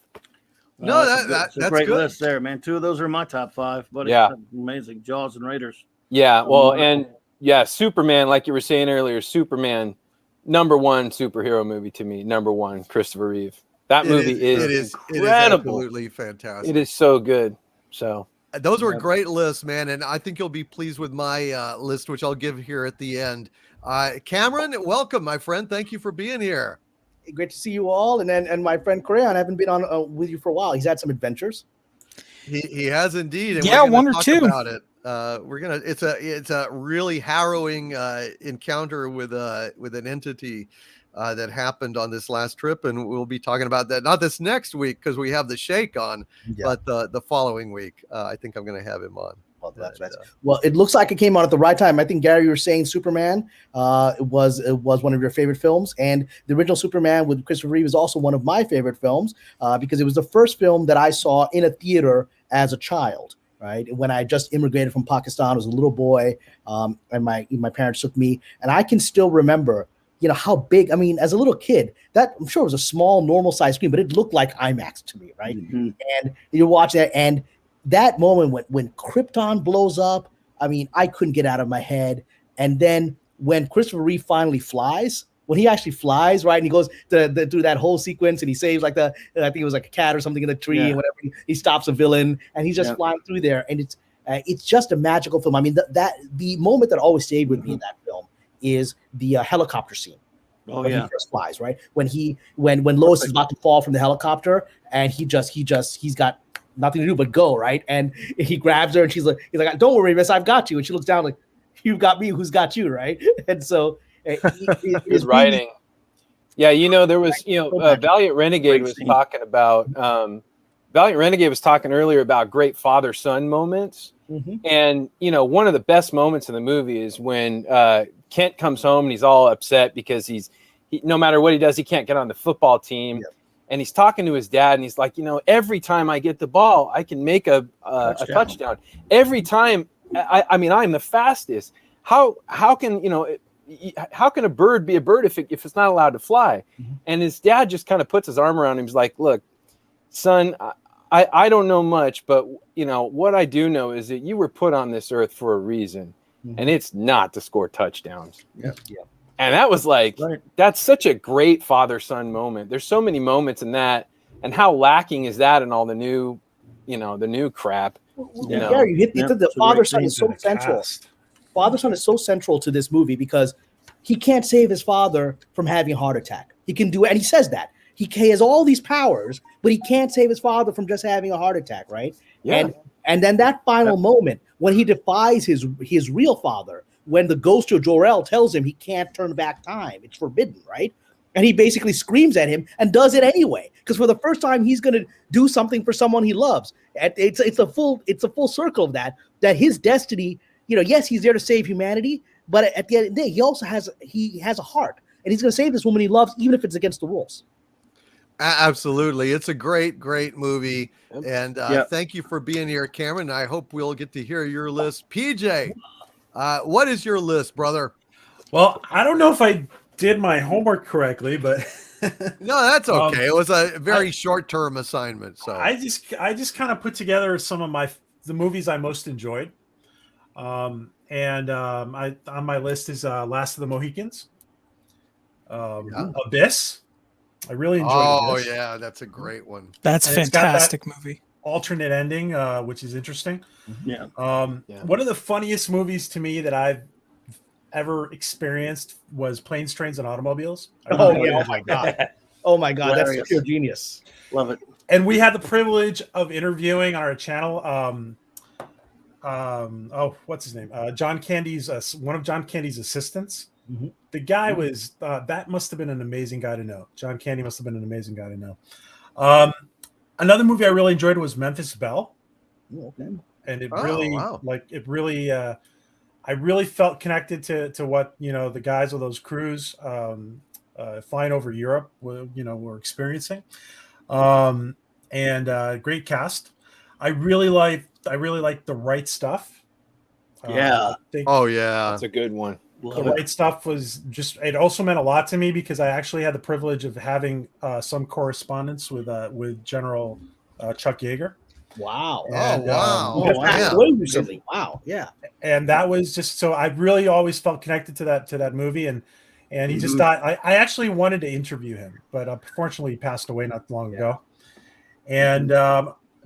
No, that's a great list there, man. 2 of those are my top 5. But yeah, amazing. Jaws and Raiders. Yeah, well, and yeah, Superman, like you were saying earlier, Superman, number 1 superhero movie to me. Number 1, Christopher Reeve. That movie is incredible. It is absolutely fantastic. It is so good. So Those were great lists, man, and I think you'll be pleased with my list, which I'll give here at the end. Cameron, welcome, my friend. Thank you for being here. Great to see you all, and my friend Crayon. I haven't been on with you for a while. He's had some adventures. He has indeed, and Yeah, we're one gonna or talk two. about it. It's a really harrowing encounter with an entity that happened on this last trip, and we'll be talking about that not this next week because we have the Shake on, but the following week. I think I'm going to have him on. Well, that's right. Well, it looks like it came out at the right time. I think, Gary, you were saying Superman was one of your favorite films, and the original Superman with Christopher Reeve is also one of my favorite films because it was the first film that I saw in a theater as a child. Right when I just immigrated from Pakistan, I was a little boy, and my parents took me, and I can still remember, how big. I mean, as a little kid, that I'm sure it was a small, normal size screen, but it looked like IMAX to me, right? Mm-hmm. And you're watching that, and that moment when Krypton blows up, I mean, I couldn't get out of my head. And then when Christopher Reeve finally flies, when he actually flies, right, and he goes through that whole sequence, and he saves I think it was like a cat or something in the tree, and whatever. He stops a villain, and he's just flying through there, and it's just a magical film. I mean, the moment that always stayed with me in that film is the helicopter scene. Oh when he first flies, right? When Lois is about to fall from the helicopter, and he's got nothing to do but go, right? And he grabs her, and he's like, "Don't worry, miss, I've got you." And she looks down like, "You've got me. Who's got you?" Right? And so his writing. Yeah, there was, Valiant Renegade was talking about. Valiant Renegade was talking earlier about great father-son moments, and one of the best moments in the movie is when Kent comes home and he's all upset because he no matter what he does, he can't get on the football team. Yep. And he's talking to his dad, and he's like, every time I get the ball, I can make a touchdown. Every time, I mean, I'm the fastest. How can how can a bird be a bird if it's not allowed to fly? And his dad just kind of puts his arm around him. He's like, "Look, son, I don't know much, but what I do know is that you were put on this earth for a reason, and it's not to score touchdowns." Yeah. And that was that's such a great father-son moment. There's so many moments in that, and how lacking is that in all the new, the new crap. Yeah, you hit the father-son is so central. Father-son is so central to this movie because he can't save his father from having a heart attack. He can do it, and he says that. He has all these powers, but he can't save his father from just having a heart attack, right? Yeah. And then that final moment when he defies his real father, when the ghost of Jor-El tells him he can't turn back time, it's forbidden, right? And he basically screams at him and does it anyway, because for the first time he's going to do something for someone he loves. It's a full circle of that his destiny. Yes, he's there to save humanity, but at the end of the day, he also has a heart, and he's going to save this woman he loves, even if it's against the rules. Absolutely. It's a great movie. And thank you for being here, Cameron. I hope we'll get to hear your list. PJ, what is your list, brother? Well, I don't know if I did my homework correctly, but no, that's okay. It was a very short-term assignment. So I just kind of put together some of the movies I most enjoyed. On my list is Last of the Mohicans, Abyss. I really enjoyed Abyss. Oh yeah, that's a great one. That's a fantastic movie. Alternate ending, which is interesting. Yeah. One of the funniest movies to me that I've ever experienced was Planes, Trains, and Automobiles. Oh my god! Oh my god! Hilarious. That's pure genius. Love it. And we had the privilege of interviewing on our channel. What's his name? John Candy's one of John Candy's assistants. Mm-hmm. The guy was that must have been an amazing guy to know. John Candy must have been an amazing guy to know. Another movie I really enjoyed was Memphis Belle. Okay. And it I really felt connected to what the guys of those crews flying over Europe were experiencing. Great cast. I really liked The Right Stuff. That's a good one. The Right Stuff was it also meant a lot to me because I actually had the privilege of having some correspondence with General Chuck Yeager. Wow. And, recently. Wow. Yeah. And that was just so I really always felt connected to that movie. And he just died. I actually wanted to interview him, but unfortunately he passed away not long ago. And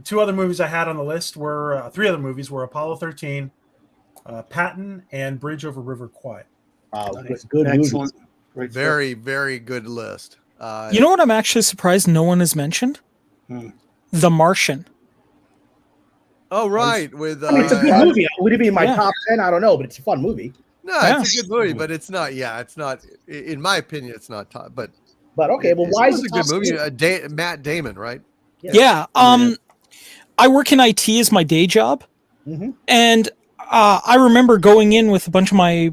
two other movies I had on the list were three other movies were Apollo 13, Patton, and Bridge Over River Kwai. Nice. Good Excellent. movies. Great stuff. Very, very good list. You know what I'm actually surprised no one has mentioned? The Martian. Oh, right. With I mean, it's a good movie. Would it be in my Yeah. top 10? I don't know, but it's a fun movie. No, Yeah. it's a good movie, but it's not. Yeah, it's not. In my opinion, it's not top. But okay, well, why is it it a good top movie? 10? Matt Damon, right? Yeah. I work in IT as my day job, and I remember going in with a bunch of my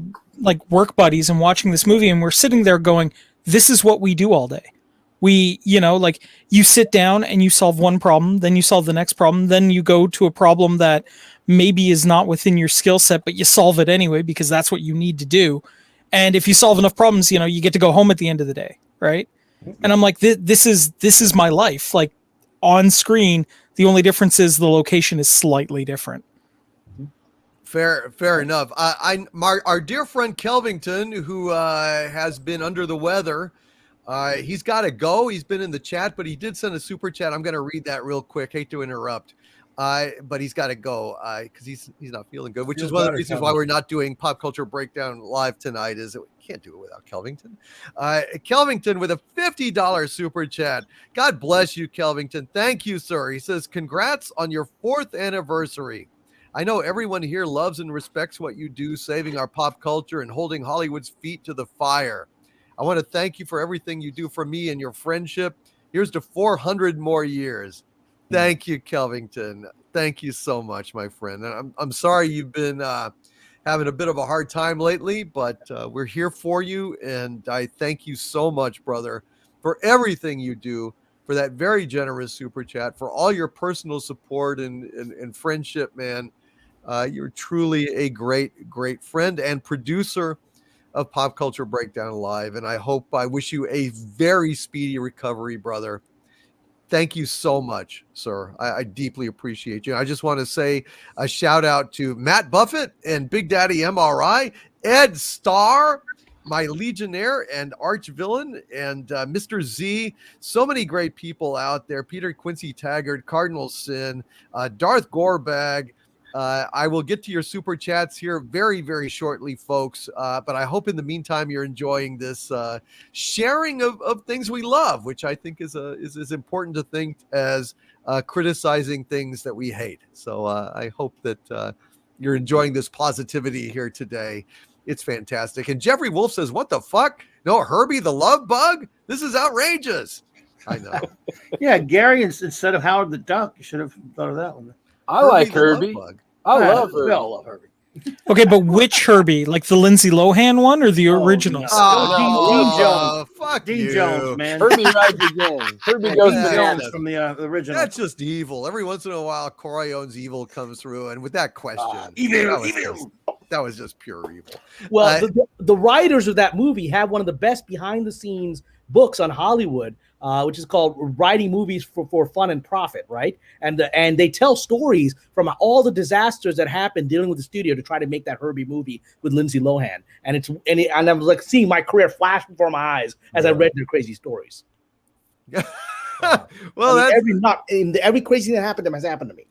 work buddies and watching this movie, and we're sitting there going, "This is what we do all day." We, you sit down and you solve one problem, then you solve the next problem, then you go to a problem that maybe is not within your skill set, but you solve it anyway because that's what you need to do. And if you solve enough problems, you get to go home at the end of the day, right? And I'm like, this is my life. Like on screen, the only difference is the location is slightly different. Fair enough. Our dear friend Kelvington, who has been under the weather, he's got to go. He's been in the chat, but he did send a super chat. I'm going to read that real quick. Hate to interrupt, but he's got to go because he's not feeling good, which is one of the reasons why we're not doing Pop Culture Breakdown live tonight. Is that we can't do it without Kelvington. Kelvington with a $50 super chat. God bless you, Kelvington. Thank you, sir. He says, "Congrats on your 4th anniversary. I know everyone here loves and respects what you do, saving our pop culture and holding Hollywood's feet to the fire. I want to thank you for everything you do for me and your friendship. Here's to 400 more years." Thank you, Kelvington. Thank you so much, my friend. And I'm sorry you've been having a bit of a hard time lately, but we're here for you. And I thank you so much, brother, for everything you do, for that very generous super chat, for all your personal support and friendship, man. You're truly a great, great friend and producer of Pop Culture Breakdown Live. And I wish you a very speedy recovery, brother. Thank you so much, sir. I deeply appreciate you. I just want to say a shout out to Matt Buffett and Big Daddy MRI, Ed Starr, my Legionnaire and arch villain, and Mr. Z. So many great people out there. Peter Quincy Taggart, Cardinal Sin, Darth Gorbag. I will get to your super chats here very, very shortly, folks. But I hope in the meantime you're enjoying this sharing of things we love, which I think is as important to think as criticizing things that we hate. So I hope that you're enjoying this positivity here today. It's fantastic. And Jeffrey Wolf says, "What the fuck? No, Herbie the Love Bug? This is outrageous." I know. Yeah, Gary instead of Howard the Duck. You should have thought of that one. I like Herbie. I love Herbie. We all love Herbie. Okay, but which Herbie? Like the Lindsay Lohan one or the originals? Dean Jones. Fuck Dean you. Jones, man. Herbie rides again. Herbie goes Jones from the original. That's just evil. Every once in a while, Corione's evil comes through, and with that question, that was just pure evil. Well, the writers of that movie have one of the best behind-the-scenes books on Hollywood, which is called "Writing Movies for Fun and Profit," right? And they tell stories from all the disasters that happened dealing with the studio to try to make that Herbie movie with Lindsay Lohan. And I was like seeing my career flash before my eyes as I read their crazy stories. Well, every crazy thing that happened to them has happened to me.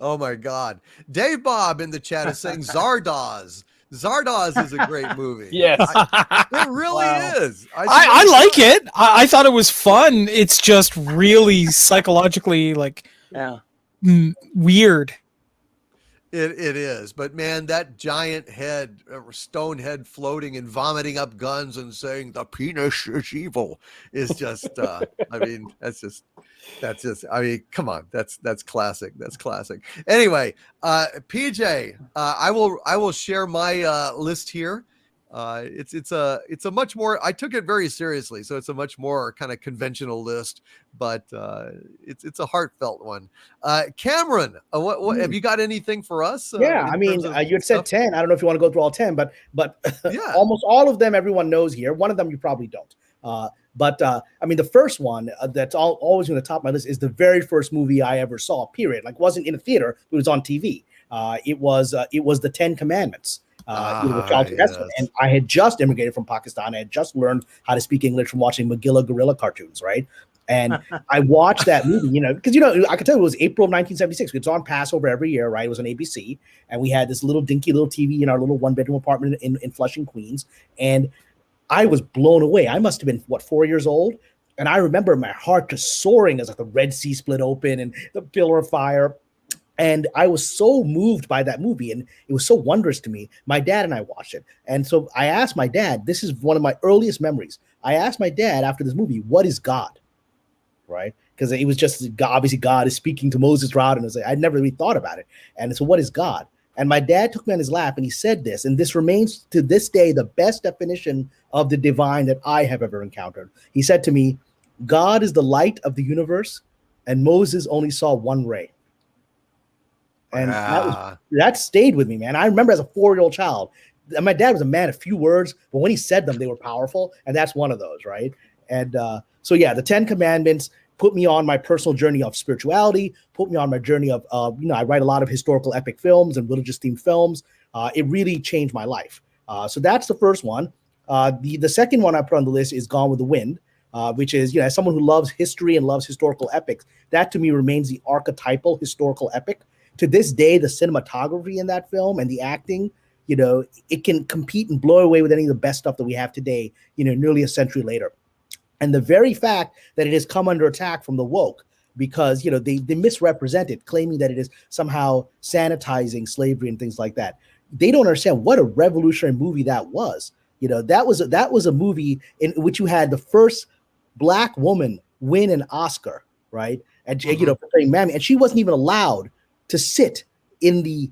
Oh my God. Dave Bob in the chat is saying Zardoz. Zardoz is a great movie. Yes. It really is. I like it. I thought it was fun. It's just really psychologically weird. It is. But man, that giant head, stone head floating and vomiting up guns and saying the penis is evil is just, I mean, come on. That's classic. That's classic. Anyway, PJ, I will share my list here. It's a much more, I took it very seriously, so it's a much more kind of conventional list, but it's a heartfelt one. Cameron, what have you got anything for us? Yeah, I mean, you had said 10. I don't know if you want to go through all 10, but yeah. Almost all of them everyone knows here. One of them you probably don't. But I mean, the first one that's always on the top of my list is the very first movie I ever saw, period. Like, wasn't in a theater, it was on TV. It was the 10 Commandments. With Charlton Heston, and I had just immigrated from Pakistan. I had just learned how to speak English from watching Magilla gorilla cartoons, right? And I watched that movie, because I could tell it was April of 1976. It's on Passover every year, right? It was on ABC, and we had this little dinky little TV in our little 1-bedroom apartment in Flushing, Queens, and I was blown away. I must have been 4 years old, and I remember my heart just soaring as like the Red Sea split open and the pillar of fire. And I was so moved by that movie, and it was so wondrous to me. My dad and I watched it. And so I asked my dad, this is one of my earliest memories. I asked my dad after this movie, what is God? Right? Because it was just, obviously God is speaking to Moses throughout, and I'd never really thought about it. And so what is God? And my dad took me on his lap and he said this, and this remains to this day the best definition of the divine that I have ever encountered. He said to me, God is the light of the universe, and Moses only saw one ray. And that stayed with me, man. I remember as a 4-year-old child, my dad was a man of few words, but when he said them, they were powerful. And that's one of those, right? And so, yeah, the 10 Commandments put me on my personal journey of spirituality, put me on my journey of, I write a lot of historical epic films and religious themed films. It really changed my life. So that's the first one. The second one I put on the list is Gone with the Wind, which is, as someone who loves history and loves historical epics, that to me remains the archetypal historical epic. To this day, the cinematography in that film and the acting, it can compete and blow away with any of the best stuff that we have today, nearly a century later. And the very fact that it has come under attack from the woke, because, they misrepresent it, claiming that it is somehow sanitizing slavery and things like that. They don't understand what a revolutionary movie that was. That was a movie in which you had the first Black woman win an Oscar, right? And, for playing Mammy, and she wasn't even allowed to sit in the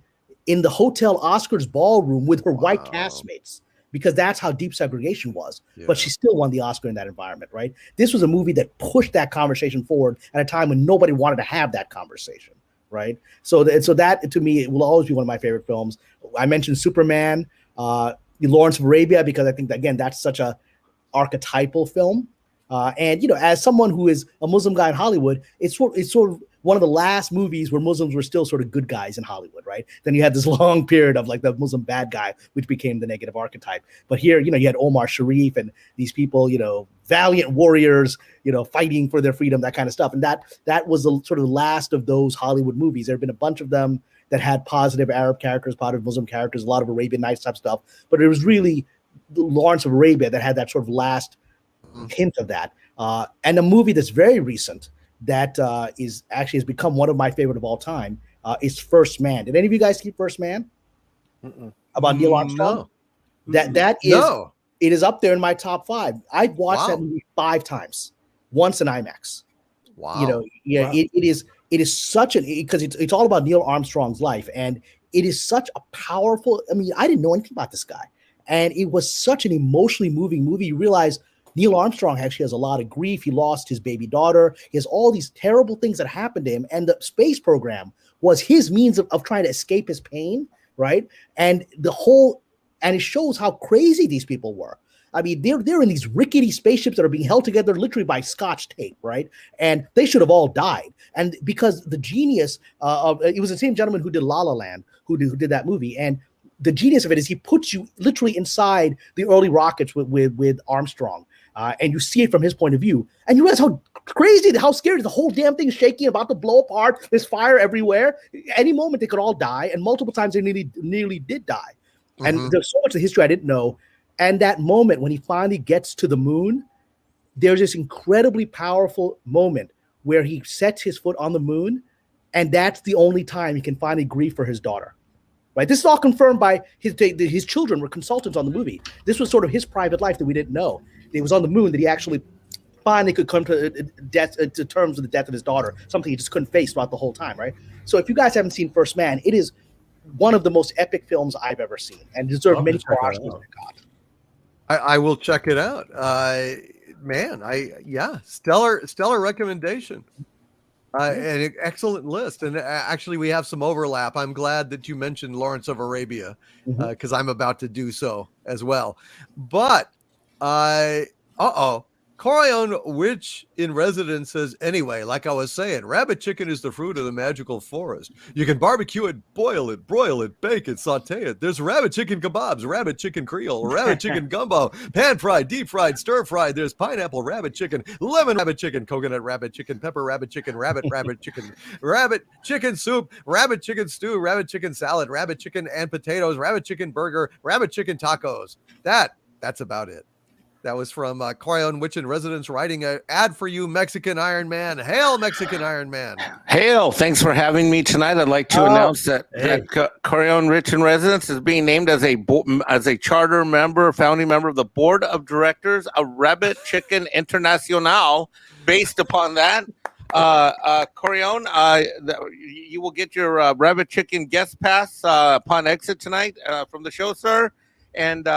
hotel Oscars ballroom with her white castmates, because that's how deep segregation was. Yeah. But she still won the Oscar in that environment, right? This was a movie that pushed that conversation forward at a time when nobody wanted to have that conversation, right? So that to me, it will always be one of my favorite films. I mentioned Superman, Lawrence of Arabia, because I think that, again, that's such a archetypal film. And as someone who is a Muslim guy in Hollywood, it's sort of one of the last movies where Muslims were still sort of good guys in Hollywood, right? Then you had this long period of like the Muslim bad guy, which became the negative archetype. But here, you had Omar Sharif and these people, valiant warriors, fighting for their freedom, that kind of stuff. And that was the sort of the last of those Hollywood movies. There have been a bunch of them that had positive Arab characters, positive Muslim characters, a lot of Arabian Nights type stuff. But it was really Lawrence of Arabia that had that sort of last hint of that. And a movie that's very recent that has become one of my favorite of all time is First Man. Did any of you guys see First Man? About Neil Armstrong? No. It is up there in my top 5. I've watched that movie 5 times, once in IMAX. Wow. It is such because it's all about Neil Armstrong's life, and it is such a powerful. I mean, I didn't know anything about this guy, and it was such an emotionally moving movie. You realize Neil Armstrong actually has a lot of grief. He lost his baby daughter. He has all these terrible things that happened to him. And the space program was his means of trying to escape his pain, right? And it shows how crazy these people were. I mean, they're in these rickety spaceships that are being held together literally by Scotch tape, right? And they should have all died. And because the genius it was the same gentleman who did La La Land, who did that movie. And the genius of it is he puts you literally inside the early rockets with Armstrong. And you see it from his point of view, and you realize how crazy, how scary the whole damn thing is shaking, about to blow apart. There's fire everywhere. Any moment they could all die, and multiple times they nearly did die. And there's so much of history I didn't know. And that moment when he finally gets to the moon, there's this incredibly powerful moment where he sets his foot on the moon, and that's the only time he can finally grieve for his daughter. Right? This is all confirmed by his children were consultants on the movie. This was sort of his private life that we didn't know. It was on the moon that he actually finally could come to terms with the death of his daughter, something he just couldn't face throughout the whole time, right? So if you guys haven't seen First Man, it is one of the most epic films I've ever seen, and deserves many more Oscars than it got. I will check it out. Stellar recommendation. An excellent list. And actually, we have some overlap. I'm glad that you mentioned Lawrence of Arabia, because I'm about to do so as well. But, Corion Witch in Residence says, anyway, like I was saying, rabbit chicken is the fruit of the magical forest. You can barbecue it, boil it, broil it, bake it, saute it. There's rabbit chicken kebabs, rabbit chicken creole, rabbit chicken gumbo, pan fried, deep fried, stir fried. There's pineapple rabbit chicken, lemon rabbit chicken, coconut rabbit chicken, pepper rabbit chicken, rabbit chicken soup, rabbit chicken stew, rabbit chicken salad, rabbit chicken and potatoes, rabbit chicken burger, rabbit chicken tacos. That's about it. That was from Corion Witch in Residence writing an ad for you, Mexican Iron Man. Hail, Mexican Iron Man. Hail, thanks for having me tonight. I'd like to announce that Corion Witch in Residence is being named as a charter member, founding member of the board of directors of Rabbit Chicken Internacional. Based upon that, Corion, you will get your Rabbit Chicken guest pass upon exit tonight from the show, sir. And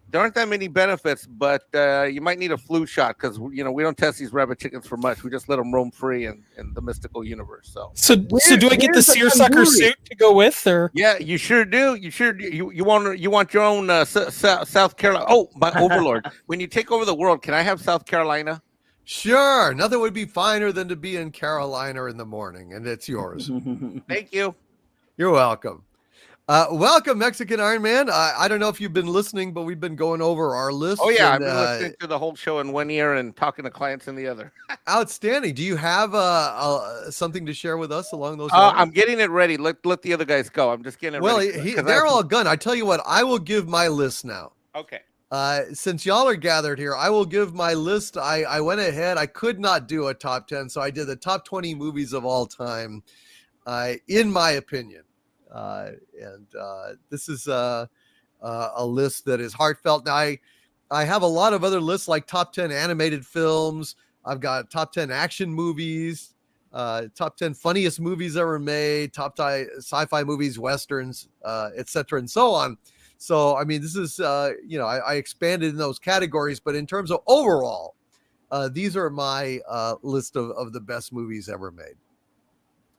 there aren't that many benefits, but you might need a flu shot because we don't test these rabbit chickens for much. We just let them roam free in the mystical universe. So do I get the seersucker suit to go with, or? Yeah, you sure do. You want your own South Carolina? Oh, my overlord! When you take over the world, can I have South Carolina? Sure. Nothing would be finer than to be in Carolina in the morning, and it's yours. Thank you. You're welcome. Welcome, Mexican Iron Man. I don't know if you've been listening, but we've been going over our list. Oh, yeah. I've been listening to the whole show in one ear and talking to clients in the other. Outstanding. Do you have something to share with us along those lines? I'm getting it ready. Let the other guys go. I'm just getting it ready. Well, they're all done. I tell you what, I will give my list now. Okay. Since y'all are gathered here, I will give my list. I went ahead. I could not do a top 10, so I did the top 20 movies of all time, in my opinion. This is a list that is heartfelt. Now, I have a lot of other lists like top 10 animated films. I've got top 10 action movies, top 10 funniest movies ever made, top 10 sci-fi movies, westerns, etc., and so on. So, I mean, this is, I expanded in those categories, but in terms of overall, these are my list of the best movies ever made.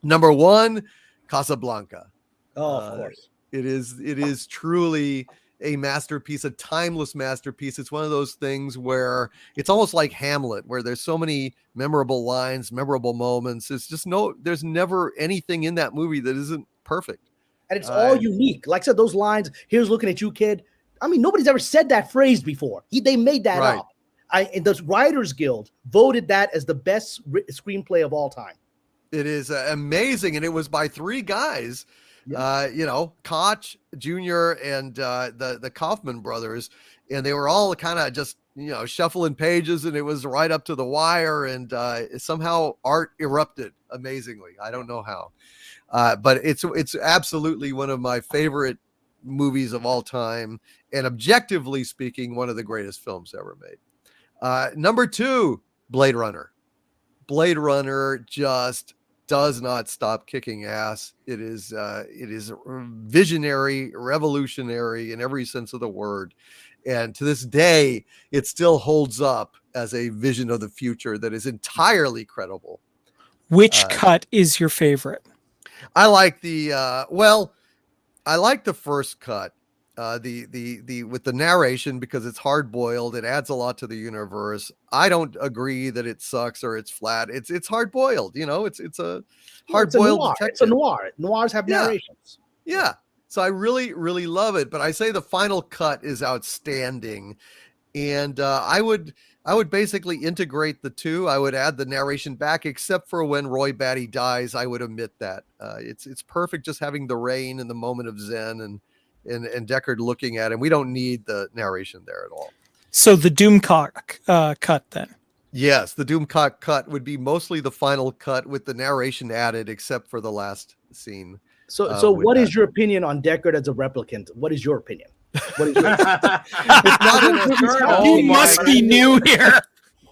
Number 1, Casablanca. Oh, of course. It is truly a masterpiece, a timeless masterpiece. It's one of those things where it's almost like Hamlet, where there's so many memorable lines, memorable moments. It's just there's never anything in that movie that isn't perfect. And it's all unique. Like I said, those lines, here's looking at you, kid. I mean, nobody's ever said that phrase before. They made that up. And the Writers Guild voted that as the best screenplay of all time. It is amazing. And it was by 3 guys. Koch Jr. and the Kaufman brothers, and they were all kind of just shuffling pages, and it was right up to the wire, and somehow art erupted amazingly. I don't know how, but it's absolutely one of my favorite movies of all time, and objectively speaking, one of the greatest films ever made. Number 2, Blade Runner. Blade Runner just does not stop kicking ass. It is visionary, revolutionary in every sense of the word. And to this day, it still holds up as a vision of the future that is entirely credible. Which cut is your favorite? I like I like the first cut. The with the narration, because it's hard boiled, it adds a lot to the universe. I don't agree that it sucks or it's flat. It's hard boiled. It's a hard boiled detective. It's a noir. Noirs have narrations. Yeah. So I really, really love it. But I say the final cut is outstanding, and I would basically integrate the two. I would add the narration back, except for when Roy Batty dies. I would omit that. It's perfect just having the rain and the moment of Zen and Deckard looking at him. We don't need the narration there at all. So the Doomcock cut then? Yes, the Doomcock cut would be mostly the final cut with the narration added, except for the last scene. So what is your opinion on Deckard as a replicant? What is your opinion? What is your You must be new here.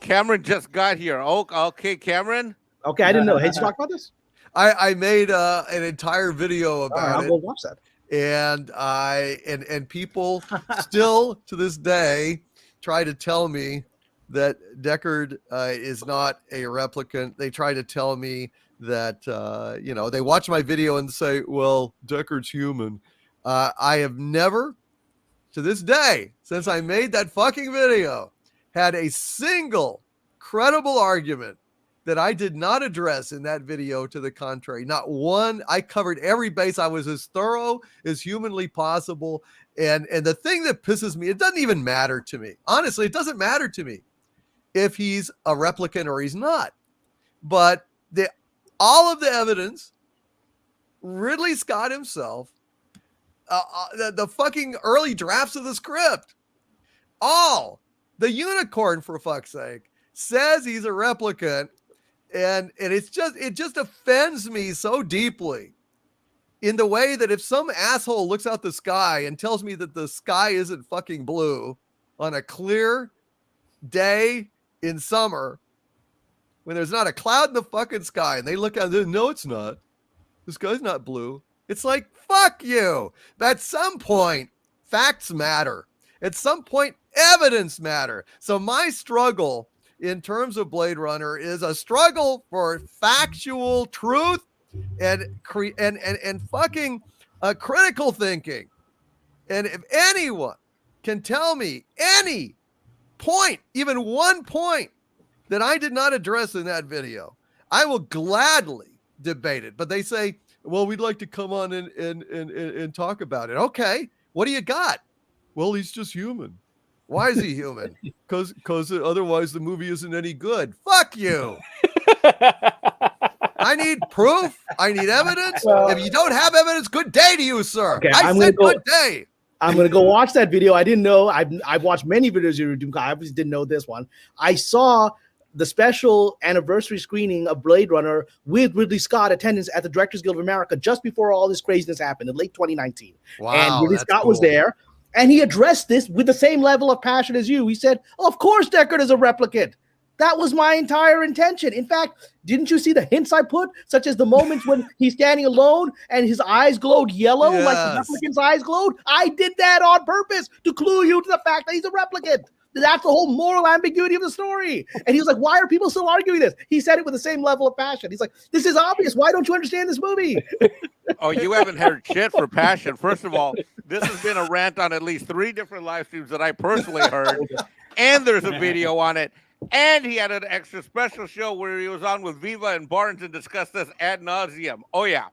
Cameron just got here. Oh, okay, Cameron. Okay, I didn't know. Hey, did you talk about this? I made an entire video about it. I'll go watch that. And people still to this day try to tell me that Deckard is not a replicant. They try to tell me that they watch my video and say, well, Deckard's human. I have never to this day, since I made that fucking video, had a single credible argument that I did not address in that video to the contrary. Not one. I covered every base. I was as thorough as humanly possible. And the thing that pisses me, it doesn't even matter to me. Honestly, it doesn't matter to me if he's a replicant or he's not. But all of the evidence, Ridley Scott himself, the fucking early drafts of the script, the unicorn, for fuck's sake, says he's a replicant. And it just offends me so deeply in the way that if some asshole looks out the sky and tells me that the sky isn't fucking blue on a clear day in summer when there's not a cloud in the fucking sky, and they look out and no, it's not. The sky's not blue. It's like, fuck you. At some point, facts matter. At some point, evidence matter. So my struggle in terms of Blade Runner is a struggle for factual truth and fucking critical thinking. And if anyone can tell me any point, even one point that I did not address in that video, I will gladly debate it. But they say, well, we'd like to come on and talk about it. Okay, what do you got? Well, he's just human. Why is he human? Because otherwise the movie isn't any good. Fuck you. I need proof. I need evidence. If you don't have evidence, good day to you, sir. Okay, I said good day. I'm gonna go watch that video. I didn't know. I've watched many videos of Doom. I obviously didn't know this one. I saw the special anniversary screening of Blade Runner with Ridley Scott attendance at the Directors Guild of America just before all this craziness happened in late 2019. Wow, and Ridley Scott cool. was there. And he addressed this with the same level of passion as you. He said, of course Deckard is a replicant. That was my entire intention. In fact, didn't you see the hints I put, such as the moments when he's standing alone and his eyes glowed yellow, like the replicant's eyes glowed? I did that on purpose to clue you to the fact that he's a replicant. That's the whole moral ambiguity of the story. And he was like, why are people still arguing this? He said it with the same level of passion. He's like, this is obvious. Why don't you understand this movie? Oh, you haven't heard shit for passion. First of all, this has been a rant on at least 3 different live streams that I personally heard. And there's a video on it. And he had an extra special show where he was on with Viva and Barnes and discussed this ad nauseum. Oh, yeah.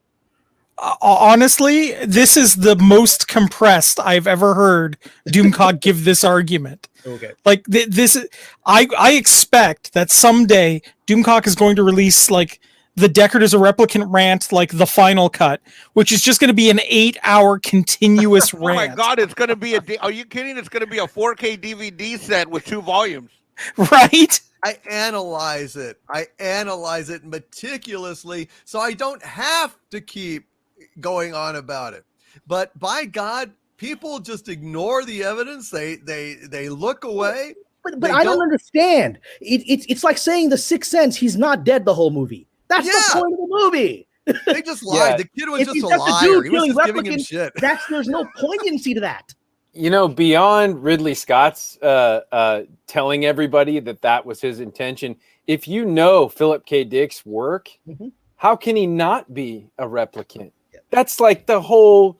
Honestly, this is the most compressed I've ever heard Doomcock give this argument. Okay. Like this is, I expect that someday Doomcock is going to release like the Deckard is a replicant rant, like the final cut, which is just going to be an 8-hour continuous rant. Oh my God, it's going to be are you kidding? It's going to be a 4K DVD set with 2 volumes. Right? I analyze it meticulously so I don't have to keep going on about it. But by God, people just ignore the evidence. They look away. But I don't understand. It's like saying The Sixth Sense, he's not dead the whole movie. That's the point of the movie. They just lied. Yeah. The kid was If just he's a just a liar. dude He was killing just giving him replicants, shit. there's no poignancy to that. You know, beyond Ridley Scott's telling everybody that was his intention, if you know Philip K. Dick's work, how can he not be a replicant? Yeah. That's like the whole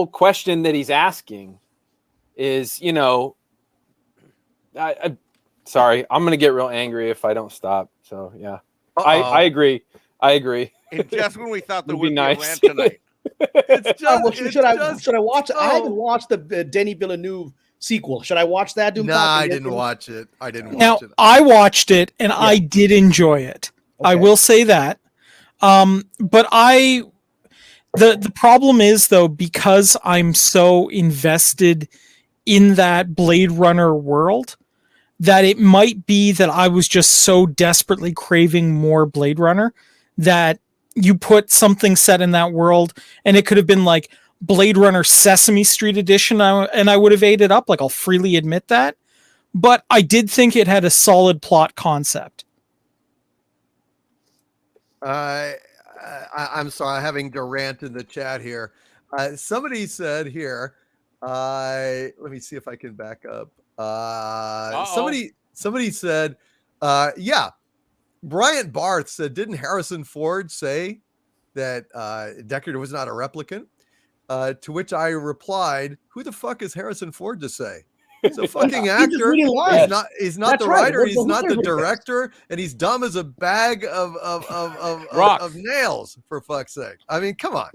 question that he's asking is, you know, sorry, I'm going to get real angry if I don't stop. So, yeah, I agree. And just when we thought there Would would be be a nice. rant tonight. It's just, Should I watch it? I haven't watched the Denis Villeneuve sequel. Should I watch that? Nah, I didn't watch it. Now, I watched it and I did enjoy it. I Okay. will say that. But the problem is though, because I'm so invested in that Blade Runner world, that it might be that I was just so desperately craving more Blade Runner that you put something set in that world and it could have been like Blade Runner Sesame Street edition and I would have ate it up. Like, I'll freely admit that. But I did think it had a solid plot concept. I'm sorry, I'm having to rant in the chat here. Somebody said here, let me see if I can back up. Somebody said, yeah, Bryant Barth said, didn't Harrison Ford say that Deckard was not a replicant? To which I replied, who the fuck is Harrison Ford to say? He's a fucking He's just actor. reading lines. He's not That's the right. writer. What- He's who not cares the what he thinks? director, and he's dumb as a bag of Rocks. nails. For fuck's sake! I mean, come on.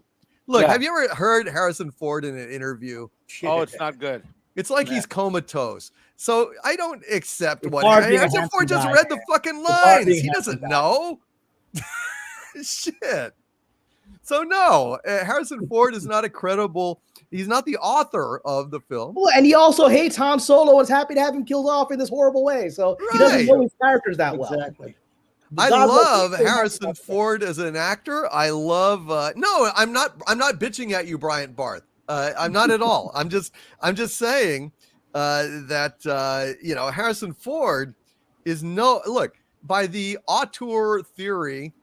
Look, Yeah. have you ever heard Harrison Ford in an interview? Oh, it's not good. It's like he's comatose. So I don't accept It's what hard being a Harrison handsome Ford just guy, read the man. fucking hard lines. being He a doesn't handsome guy. know. Shit. So no, Harrison Ford is not a credible. He's not the author of the film. Well, and he also hates Han Solo and is happy to have him killed off in this horrible way. So he doesn't Right. know his characters that well. Exactly. I God love bless him. Harrison Ford as an actor. I love. No, I'm not bitching at you, Bryant Barth. I'm not at all. I'm just saying that Harrison Ford is look by the auteur theory,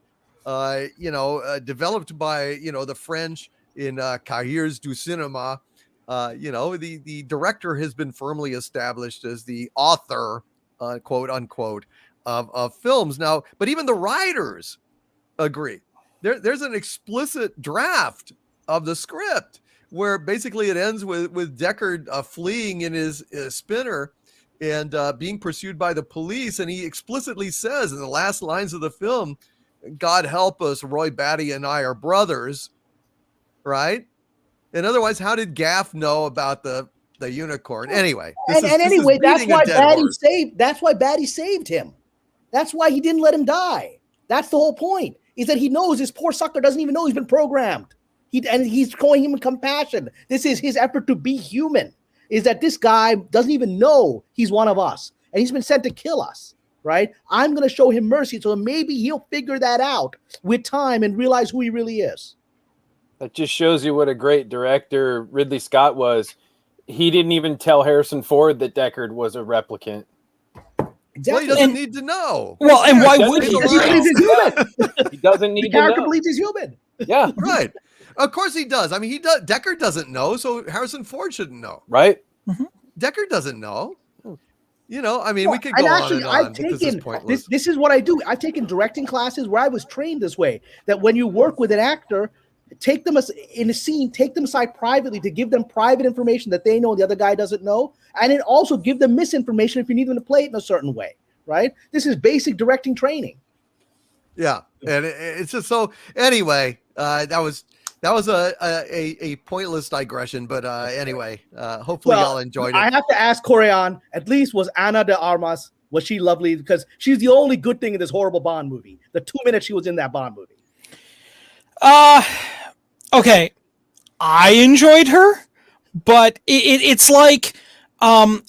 developed by the French in Cahiers du Cinéma. The director has been firmly established as the author, quote unquote, of films now. But even the writers agree. There's an explicit draft of the script where basically it ends with Deckard fleeing in his spinner and being pursued by the police, and he explicitly says in the last lines of the film, "God help us, Roy Batty and I are brothers," right? And otherwise, how did Gaff know about the unicorn? Anyway, That's why Batty saved him. That's why he didn't let him die. That's the whole point. Is that he knows this poor sucker doesn't even know he's been programmed. He's showing him compassion. This is his effort to be human. Is that this guy doesn't even know he's one of us, and he's been sent to kill us. Right? I'm going to show him mercy, so maybe he'll figure that out with time and realize who he really is. That just shows you what a great director Ridley Scott was. He didn't even tell Harrison Ford that Deckard was a replicant. Exactly. Well, he doesn't need to know. Well, and why would He he? believes he's human. He doesn't need The to character know. believes he's human. Yeah, Right. Of course he does. I mean, he does. Deckard doesn't know, so Harrison Ford shouldn't know. right? Deckard doesn't know. I mean, we could And go actually, on and on I've because taken it's pointless. this is what I do. I've taken directing classes where I was trained this way. That when you work with an actor, take them in a scene, take them aside privately to give them private information that they know the other guy doesn't know, and then also give them misinformation if you need them to play it in a certain way. Right? This is basic directing training. Yeah, and it's just so. Anyway, that was a pointless digression, but anyway, hopefully y'all enjoyed it. I have to ask Corian, at least was Ana de Armas, was she lovely? Because she's the only good thing in this horrible Bond movie. The 2 minutes she was in that Bond movie. Okay, I enjoyed her, but it's like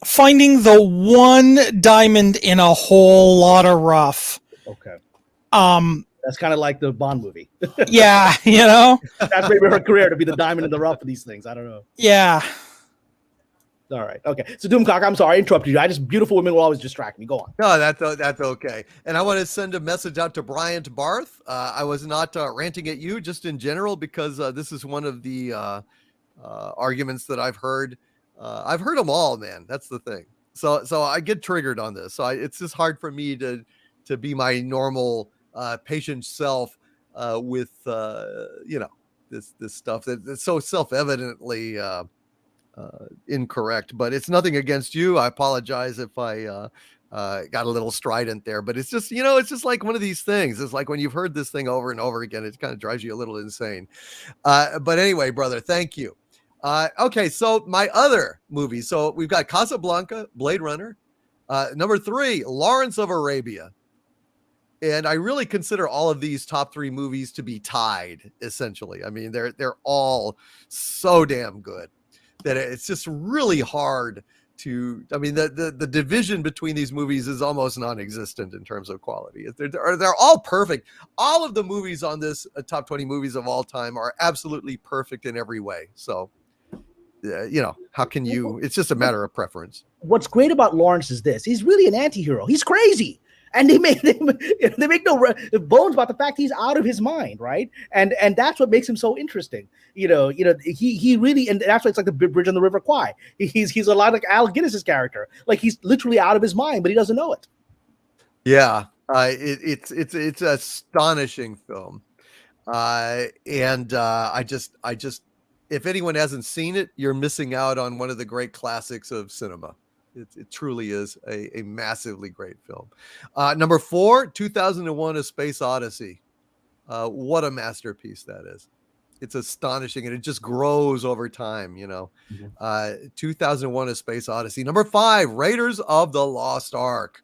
finding the one diamond in a whole lot of rough. Okay. That's kind of like the Bond movie. Yeah, That's maybe her career, to be the diamond in the rough of these things. I don't know. Yeah. All right. Okay. So Doomcock, I'm sorry, I interrupted you. Beautiful women will always distract me. Go on. No, that's okay. And I want to send a message out to Bryant Barth. I was not ranting at you, just in general, because this is one of the arguments that I've heard. I've heard them all, man. That's the thing. So I get triggered on this. So it's just hard for me to be my normal patient self with this stuff that's so self-evidently incorrect. But it's nothing against you. I apologize if I got a little strident there, but it's just it's just like one of these things. It's like when you've heard this thing over and over again, it kind of drives you a little insane. But anyway, brother, thank you. Okay, so my other movies. So we've got Casablanca, Blade Runner, number 3, Lawrence of Arabia. And I really consider all of these top 3 movies to be tied, essentially. I mean, they're all so damn good that it's just really hard to. I mean, the division between these movies is almost non-existent in terms of quality. They're all perfect. All of the movies on this top 20 movies of all time are absolutely perfect in every way. So, how can you? It's just a matter of preference. What's great about Lawrence is this: he's really an anti-hero. He's crazy. And they make no bones about the fact he's out of his mind, right? And that's what makes him so interesting. He really, and that's why it's like the Bridge on the River Kwai. He's a lot like Al Guinness's character. Like he's literally out of his mind, but he doesn't know it. Yeah, it's an astonishing film, and I just if anyone hasn't seen it, you're missing out on one of the great classics of cinema. It truly is a massively great film. Number 4, 2001: A Space Odyssey. What a masterpiece that is. It's astonishing, and it just grows over time, 2001: A Space Odyssey. Number 5, Raiders of the Lost Ark.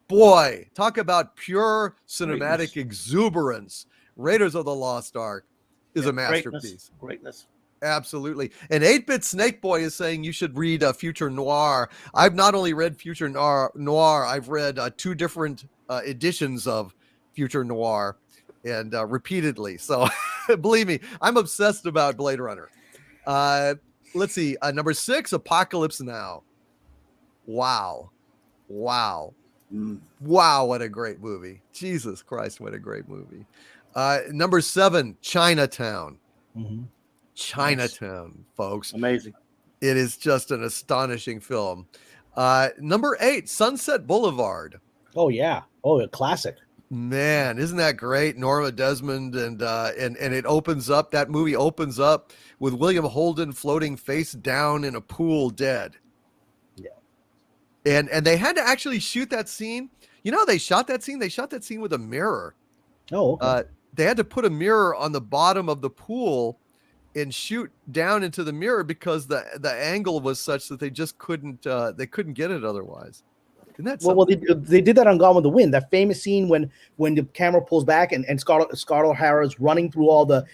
Boy, talk about pure cinematic exuberance. Raiders of the Lost Ark is a masterpiece. Greatness. Absolutely. And 8-Bit Snake Boy is saying you should read Future Noir. I've not only read Future Noir, I've read 2 different editions of Future Noir, and repeatedly. So believe me, I'm obsessed about Blade Runner. Let's see. Number 6, Apocalypse Now. Wow. Wow, what a great movie. Jesus Christ, what a great movie. Number 7, Chinatown. Chinatown, folks. Amazing. It is just an astonishing film. Number 8, Sunset Boulevard. Oh yeah. Oh, a classic. Man, isn't that great? Norma Desmond, and it opens up. That movie opens up with William Holden floating face down in a pool, dead. Yeah. And they had to actually shoot that scene. You know how they shot that scene? They shot that scene with a mirror. Oh, okay. They had to put a mirror on the bottom of the pool and shoot down into the mirror because the angle was such that they just couldn't get it otherwise. Isn't that well, they did that on Gone with the Wind. That famous scene when the camera pulls back and Scarlett O'Hara's running through all the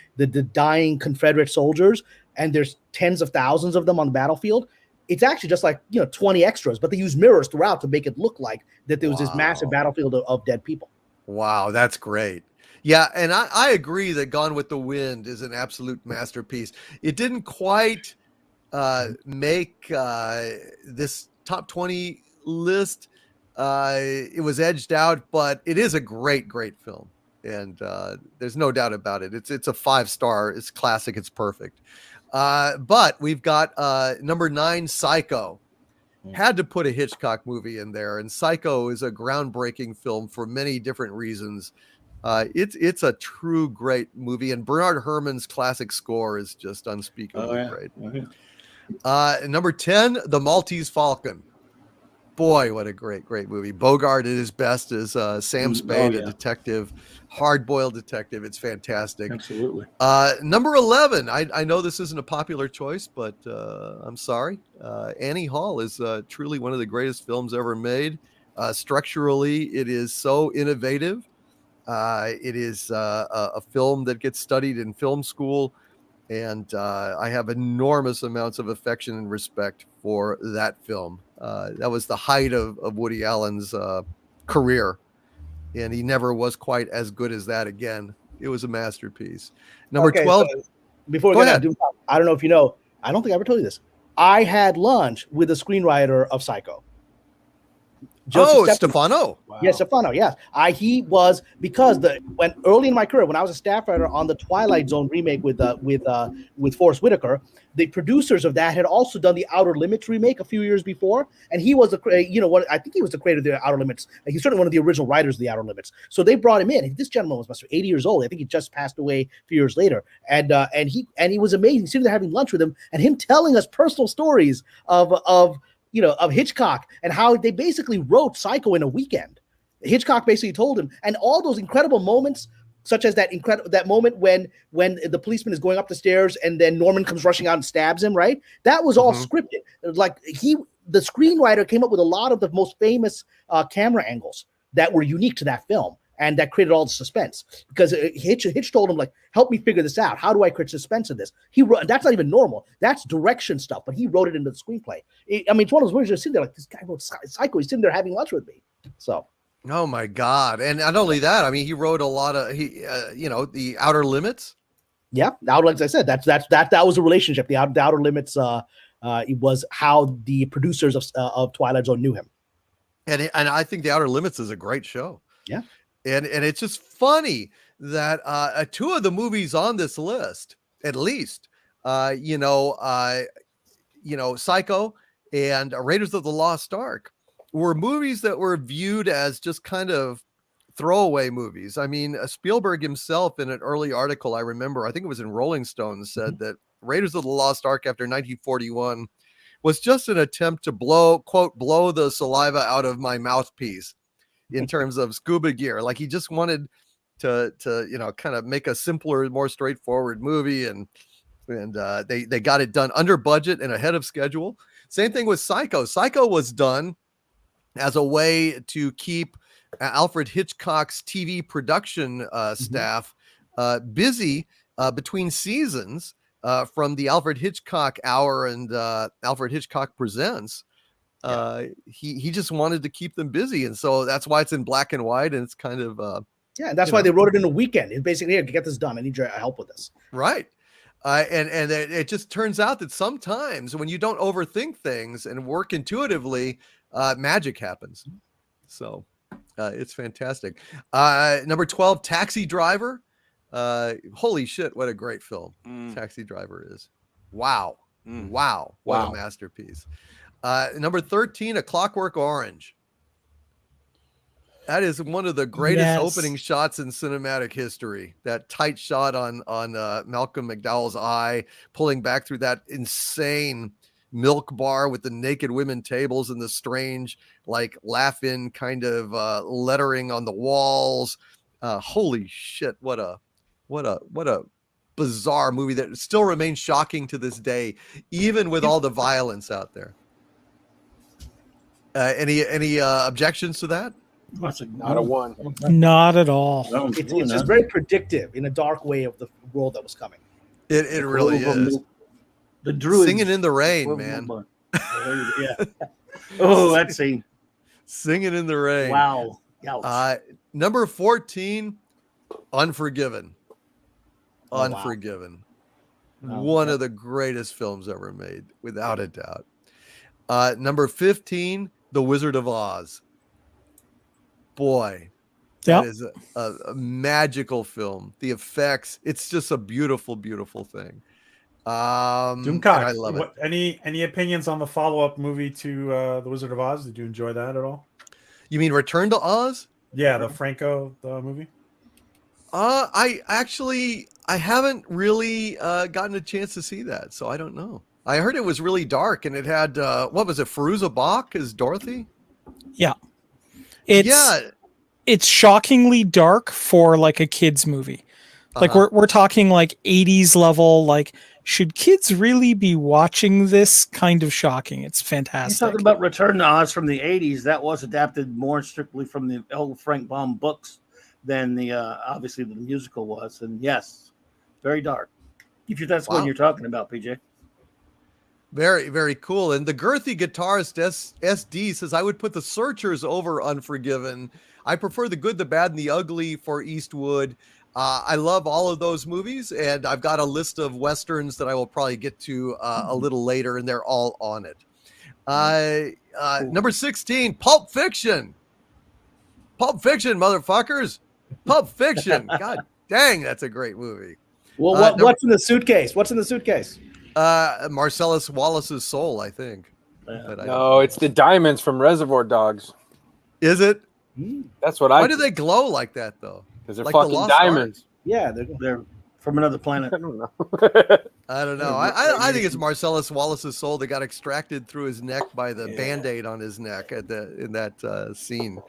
dying Confederate soldiers, and there's tens of thousands of them on the battlefield. It's actually just like 20 extras, but they use mirrors throughout to make it look like that there was this massive battlefield of dead people. Wow, that's great. Yeah, and I agree that Gone with the Wind is an absolute masterpiece. It didn't quite make this top 20 list. It was edged out, but it is a great film, and there's no doubt about it. It's a 5-star. It's classic. It's perfect. But we've got number 9, Psycho. Had to put a Hitchcock movie in there, and Psycho is a groundbreaking film for many different reasons. It's a true great movie, and Bernard Herrmann's classic score is just unspeakably great. Number 10, The Maltese Falcon. Boy, what a great movie. Bogart at his best as Sam Spade, a detective, hard-boiled detective. It's fantastic. Absolutely. Number 11, I know this isn't a popular choice, but I'm sorry. Annie Hall is truly one of the greatest films ever made. Structurally, it is so innovative. It is a film that gets studied in film school, and I have enormous amounts of affection and respect for that film. That was the height of Woody Allen's career, and he never was quite as good as that again. It was a masterpiece. Number 12. So before we get on, I don't know if you know, I don't think I ever told you this. I had lunch with the screenwriter of Psycho. Stefano. Wow. Yes, Stefano. Yes, he was, because when early in my career, when I was a staff writer on the Twilight Zone remake with Forrest Whitaker, the producers of that had also done the Outer Limits remake a few years before, and he was I think he was the creator of the Outer Limits. He's certainly one of the original writers of the Outer Limits. So they brought him in. This gentleman was must be 80 years old. I think he just passed away a few years later, and he was amazing. Sitting there having lunch with him, and him telling us personal stories of Hitchcock and how they basically wrote Psycho in a weekend. Hitchcock basically told him, and all those incredible moments, such as that moment when the policeman is going up the stairs and then Norman comes rushing out and stabs him, right? That was all scripted. It was like the screenwriter came up with a lot of the most famous camera angles that were unique to that film, and that created all the suspense, because Hitch told him, like, help me figure this out. How do I create suspense in this? He wrote, and that's not even normal. That's direction stuff, but he wrote it into the screenplay. It's one of those movies you're sitting there like, this guy wrote Psycho. He's sitting there having lunch with me. So. Oh my God. And not only that, I mean, he wrote a lot of, the Outer Limits. Yeah. Like I said, that was a relationship. The Outer Limits, it was how the producers of Twilight Zone knew him. And I think the Outer Limits is a great show. Yeah. And it's just funny that 2 of the movies on this list, at least, Psycho and Raiders of the Lost Ark, were movies that were viewed as just kind of throwaway movies. I mean, Spielberg himself, in an early article, I think it was in Rolling Stone, said that Raiders of the Lost Ark, after 1941, was just an attempt to blow the saliva out of my mouthpiece in terms of scuba gear. Like he just wanted to kind of make a simpler, more straightforward movie, and they got it done under budget and ahead of schedule. Same thing with Psycho. Psycho was done as a way to keep Alfred Hitchcock's TV production staff busy between seasons from the Alfred Hitchcock Hour and Alfred Hitchcock Presents. He just wanted to keep them busy, and so that's why it's in black and white, and it's kind of that's why they wrote it in a weekend. It basically, here, get this done. I need your help with this. Right. And it just turns out that sometimes when you don't overthink things and work intuitively, magic happens. So it's fantastic. Number 12, Taxi Driver. Holy shit, what a great film Taxi Driver is. Wow. What a masterpiece. Number 13, A Clockwork Orange. That is one of the greatest opening shots in cinematic history. That tight shot on Malcolm McDowell's eye, pulling back through that insane milk bar with the naked women tables and the strange, like, laugh-in kind of lettering on the walls. Holy shit! What a bizarre movie that still remains shocking to this day, even with all the violence out there. Any objections to that? Not a one. Not at all. It's just very predictive in a dark way of the world that was coming. It really is. The druids singing in the rain, man. Yeah. Oh, that scene. Singing in the rain. Wow. Number 14, Unforgiven. Oh, Unforgiven. Wow. One of the greatest films ever made, without a doubt. Number 15, The Wizard of Oz. Boy, that is a magical film. The effects, it's just a beautiful, beautiful thing. Doomcock, I love it. Any opinions on the follow-up movie to The Wizard of Oz? Did you enjoy that at all? You mean Return to Oz? Yeah, the Franco movie. I haven't really gotten a chance to see that, so I don't know. I heard it was really dark, and it had what was it, Fairuza Balk as Dorothy? Yeah. It's shockingly dark for like a kids movie. Like we're talking like 80s level, like should kids really be watching this? Kind of shocking. It's fantastic. You're talking about Return to Oz from the 80s. That was adapted more strictly from the old Frank Baum books than the obviously the musical was. And yes, very dark. If that's what you're talking about, PJ. Very, very cool. And the girthy guitarist SD says, I would put The Searchers over Unforgiven. I prefer The Good, the Bad, and the Ugly for Eastwood. I love all of those movies, and I've got a list of Westerns that I will probably get to a little later, and they're all on it. Number 16, Pulp Fiction. Pulp Fiction, motherfuckers. Pulp Fiction. God dang, that's a great movie. Well, what's in the suitcase? What's in the suitcase? Marcellus Wallace's soul, I think. No, it's the diamonds from Reservoir Dogs. Is it? That's what Why do they glow like that, though? Because they're like fucking diamonds. Yeah, they're from another planet. I don't know. I don't know. I think it's Marcellus Wallace's soul that got extracted through his neck by the Band-Aid on his neck in that scene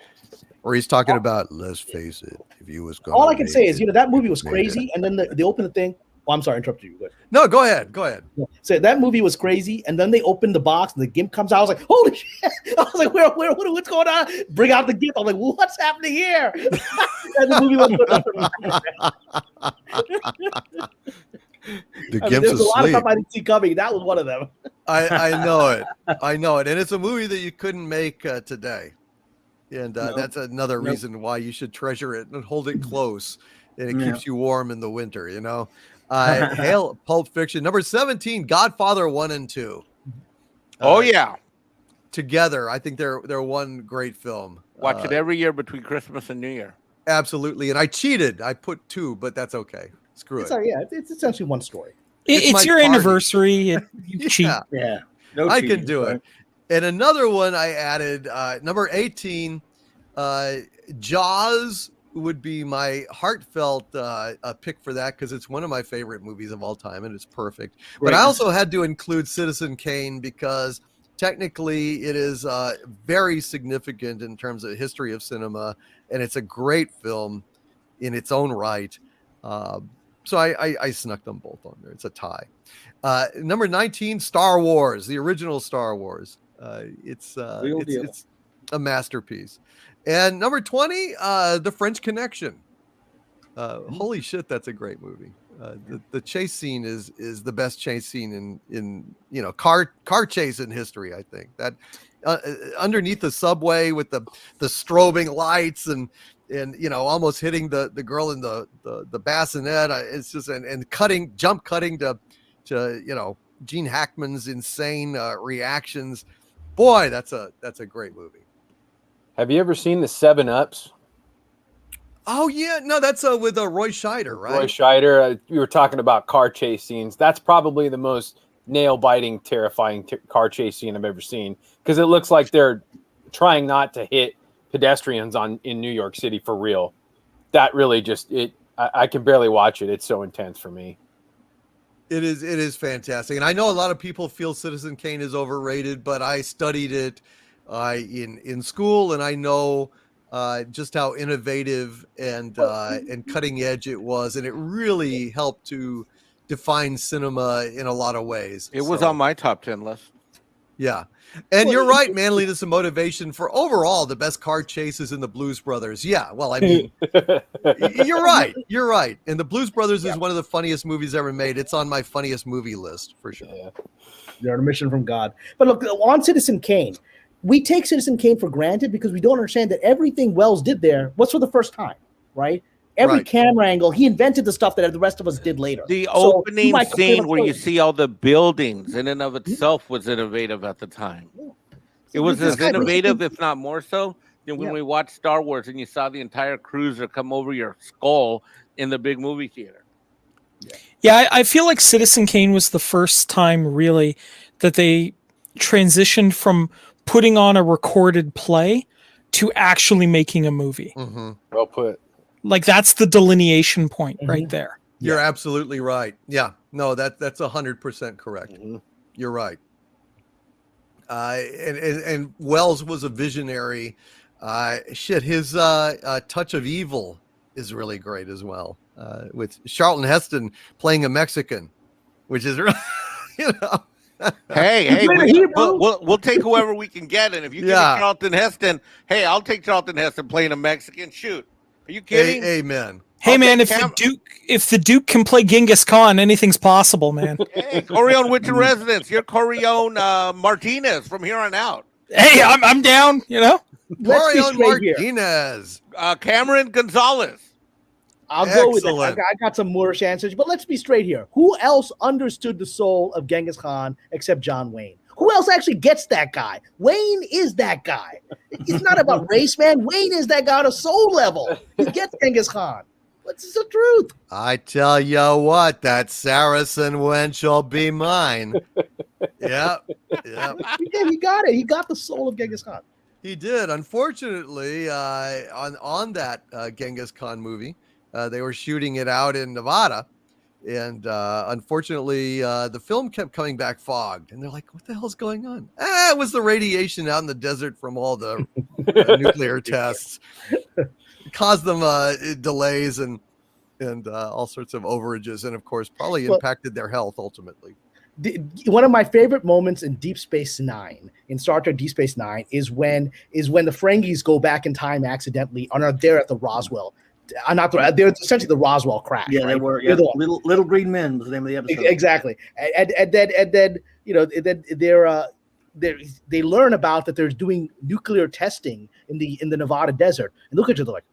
where he's talking about, let's face it, if you was going. All I can say is, that movie was crazy, and then they opened the thing. Oh, I'm sorry, I interrupted you. Go ahead. No, go ahead. Yeah. So that movie was crazy, and then they opened the box, and the gimp comes out. I was like, "Holy shit!" I was like, what's going on?" Bring out the gimp. I'm like, "What's happening here?" And the movie was the gimp's there's a lot of asleep. stuff I didn't see coming. That was one of them. I know it, and it's a movie that you couldn't make today, and that's another reason why you should treasure it and hold it close, and it keeps you warm in the winter. Hail Pulp Fiction. Number 17, Godfather 1 and 2. Oh yeah, together, I think they're one great film. Watch it every year between Christmas and New Year. Absolutely, and I cheated. I put 2, but that's okay. Screw it. It's essentially one story. It's your anniversary. You cheat. Yeah, I can do it. And another one I added, number 18, Jaws would be my heartfelt pick for that, because it's one of my favorite movies of all time and it's perfect. But I also had to include Citizen Kane because technically it is very significant in terms of history of cinema, and it's a great film in its own right. So I snuck them both on there. It's a tie. Number 19, Star Wars, the original Star Wars. It's a masterpiece. And number 20, The French Connection. Holy shit, that's a great movie. The chase scene is the best chase scene in car chase in history. I think that underneath the subway with the strobing lights and almost hitting the girl in the bassinet. It's just and jump cutting to Gene Hackman's insane reactions. Boy, that's a great movie. Have you ever seen the 7 Ups? Oh yeah, no, that's with Roy Scheider, right? Roy Scheider. We were talking about car chase scenes. That's probably the most nail-biting, terrifying car chase scene I've ever seen, because it looks like they're trying not to hit pedestrians in New York City for real. That really I can barely watch it. It's so intense for me. It is fantastic, and I know a lot of people feel Citizen Kane is overrated, but I studied it in school, and I know just how innovative and cutting edge it was, and it really helped to define cinema in a lot of ways. It was on my top 10 list. Yeah. And you're right, manliness and motivation for overall the best car chases in the Blues Brothers. Yeah, well, I mean, you're right. You're right. And the Blues Brothers is one of the funniest movies ever made. It's on my funniest movie list for sure. Yeah. They're a mission from God. But look, on Citizen Kane, we take Citizen Kane for granted because we don't understand that everything Wells did there was for the first time, right? Every camera angle, he invented the stuff that the rest of us did later. The opening scene where you see all the buildings in and of itself was innovative at the time. It was as innovative, if not more so, than when we watched Star Wars and you saw the entire cruiser come over your skull in the big movie theater. Yeah, I feel like Citizen Kane was the first time really that they transitioned from putting on a recorded play to actually making a movie. Mm-hmm. Well put. Like that's the delineation point right there. You're absolutely right. Yeah, no, that's 100% correct. Mm-hmm. You're right. And Wells was a visionary. His Touch of Evil is really great as well, with Charlton Heston playing a Mexican, which is Hey, we'll take whoever we can get, and if you get Charlton Heston, hey, I'll take Charlton Heston playing a Mexican. Shoot, are you kidding? Amen. Hey, man, if the Duke can play Genghis Khan, anything's possible, man. Hey, Corione Witch in Residence, you're Corione Martinez from here on out. Hey, I'm down. Corione Martinez, Cameron Gonzalez. I'll go with it. I got some Moorish answers, but let's be straight here. Who else understood the soul of Genghis Khan except John Wayne? Who else actually gets that guy? Wayne is that guy. It's not about race, man. Wayne is that guy on a soul level. He gets Genghis Khan. What's the truth? I tell you what, that Saracen wench will be mine. Yep. He got it. He got the soul of Genghis Khan. He did. Unfortunately, on that Genghis Khan movie, they were shooting it out in Nevada. And unfortunately, the film kept coming back fogged. And they're like, what the hell's going on? It was the radiation out in the desert from all the nuclear tests. It caused them delays and all sorts of overages. And, of course, probably impacted their health ultimately. One of my favorite moments in Deep Space Nine, in Star Trek Deep Space Nine, is when the Ferengis go back in time accidentally and are there at the Roswell. They're essentially the Roswell crash. Yeah, right? they were. Yeah, little Green Men was the name of the episode. Exactly, and then they learn about that they're doing nuclear testing in the Nevada desert, and look at each other like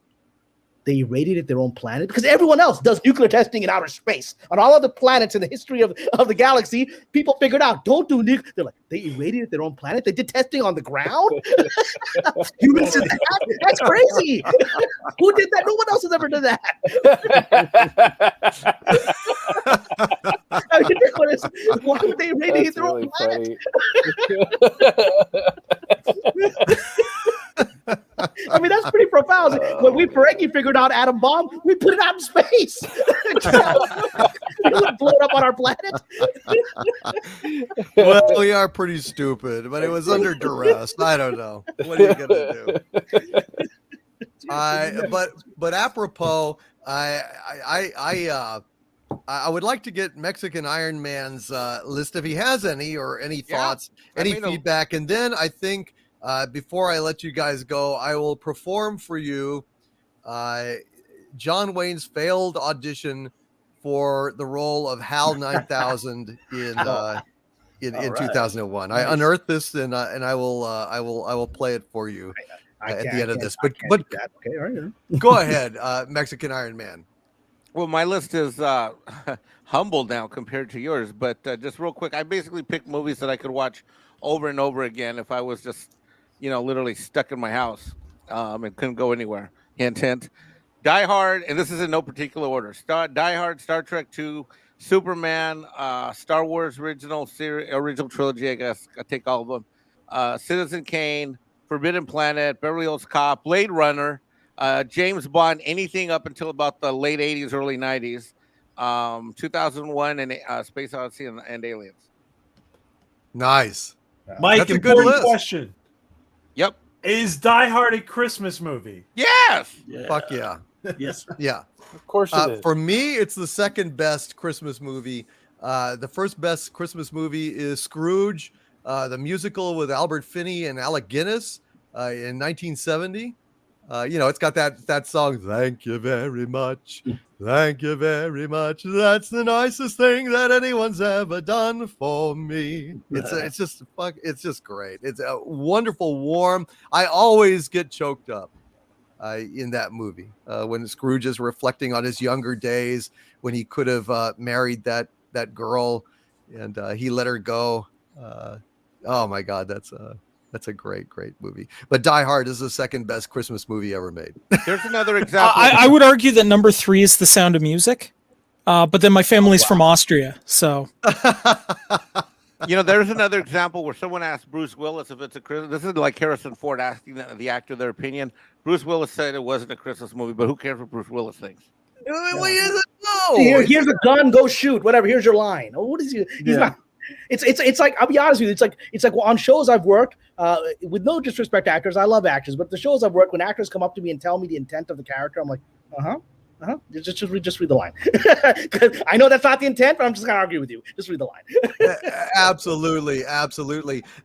they irradiated their own planet because everyone else does nuclear testing in outer space. On all other planets in the history of the galaxy, people figured out don't do nuclear. They're like they irradiated their own planet. They did testing on the ground. Humans did that? That's crazy. Who did that? No one else has ever done that. I mean, why would they irradiate their own planet? I mean, that's pretty profound. When we Ferengi figured out atom bomb, we put it out in space. We would blow it up on our planet. Well, we are pretty stupid, but it was under duress. I don't know. What are you gonna do? But apropos, I would like to get Mexican Iron Man's list if he has any, or any thoughts, any feedback, and then I think before I let you guys go, I will perform for you John Wayne's failed audition for the role of Hal 9000 in 2001. I unearthed this, and I will play it for you at the end of this. But okay, all right. Go ahead, Mexican Iron Man. Well, my list is humble now compared to yours, but just real quick, I basically picked movies that I could watch over and over again if I was just, literally stuck in my house and couldn't go anywhere. Hint, hint. Die Hard, and this is in no particular order. Die Hard, Star Trek II, Superman, Star Wars original trilogy, I guess. I take all of them. Citizen Kane, Forbidden Planet, Beverly Hills Cop, Blade Runner, James Bond, anything up until about the late 80s, early 90s, 2001, and Space Odyssey and Aliens. Nice. Mike, That's a good important list. question. Yep. Is Die Hard a Christmas movie? Yes. Fuck yeah. Yes. Yeah. Of course it is. For me, it's the second best Christmas movie. The first best Christmas movie is Scrooge, the musical with Albert Finney and Alec Guinness in 1970. It's got that song, "Thank you very much, thank you very much. That's the nicest thing that anyone's ever done for me." It's just great. It's a wonderful, warm. I always get choked up in that movie when Scrooge is reflecting on his younger days when he could have married that girl, and he let her go. Oh my God, that's a great movie. But Die Hard is the second best Christmas movie ever made. There's another example. I would argue that number 3 is The Sound of Music, but then my family's from Austria, so. There's another example where someone asked Bruce Willis if it's a Christmas. This is like Harrison Ford asking the actor their opinion. Bruce Willis said it wasn't a Christmas movie, but who cares what Bruce Willis thinks? Here's a gun, go shoot, whatever. Here's your line. Oh, what is he? He's not. It's like, I'll be honest with you. It's like on shows I've worked, with no disrespect to actors, I love actors, but the shows I've worked, when actors come up to me and tell me the intent of the character, I'm like, just read the line. I know that's not the intent, but I'm just gonna argue with you. Just read the line. Absolutely.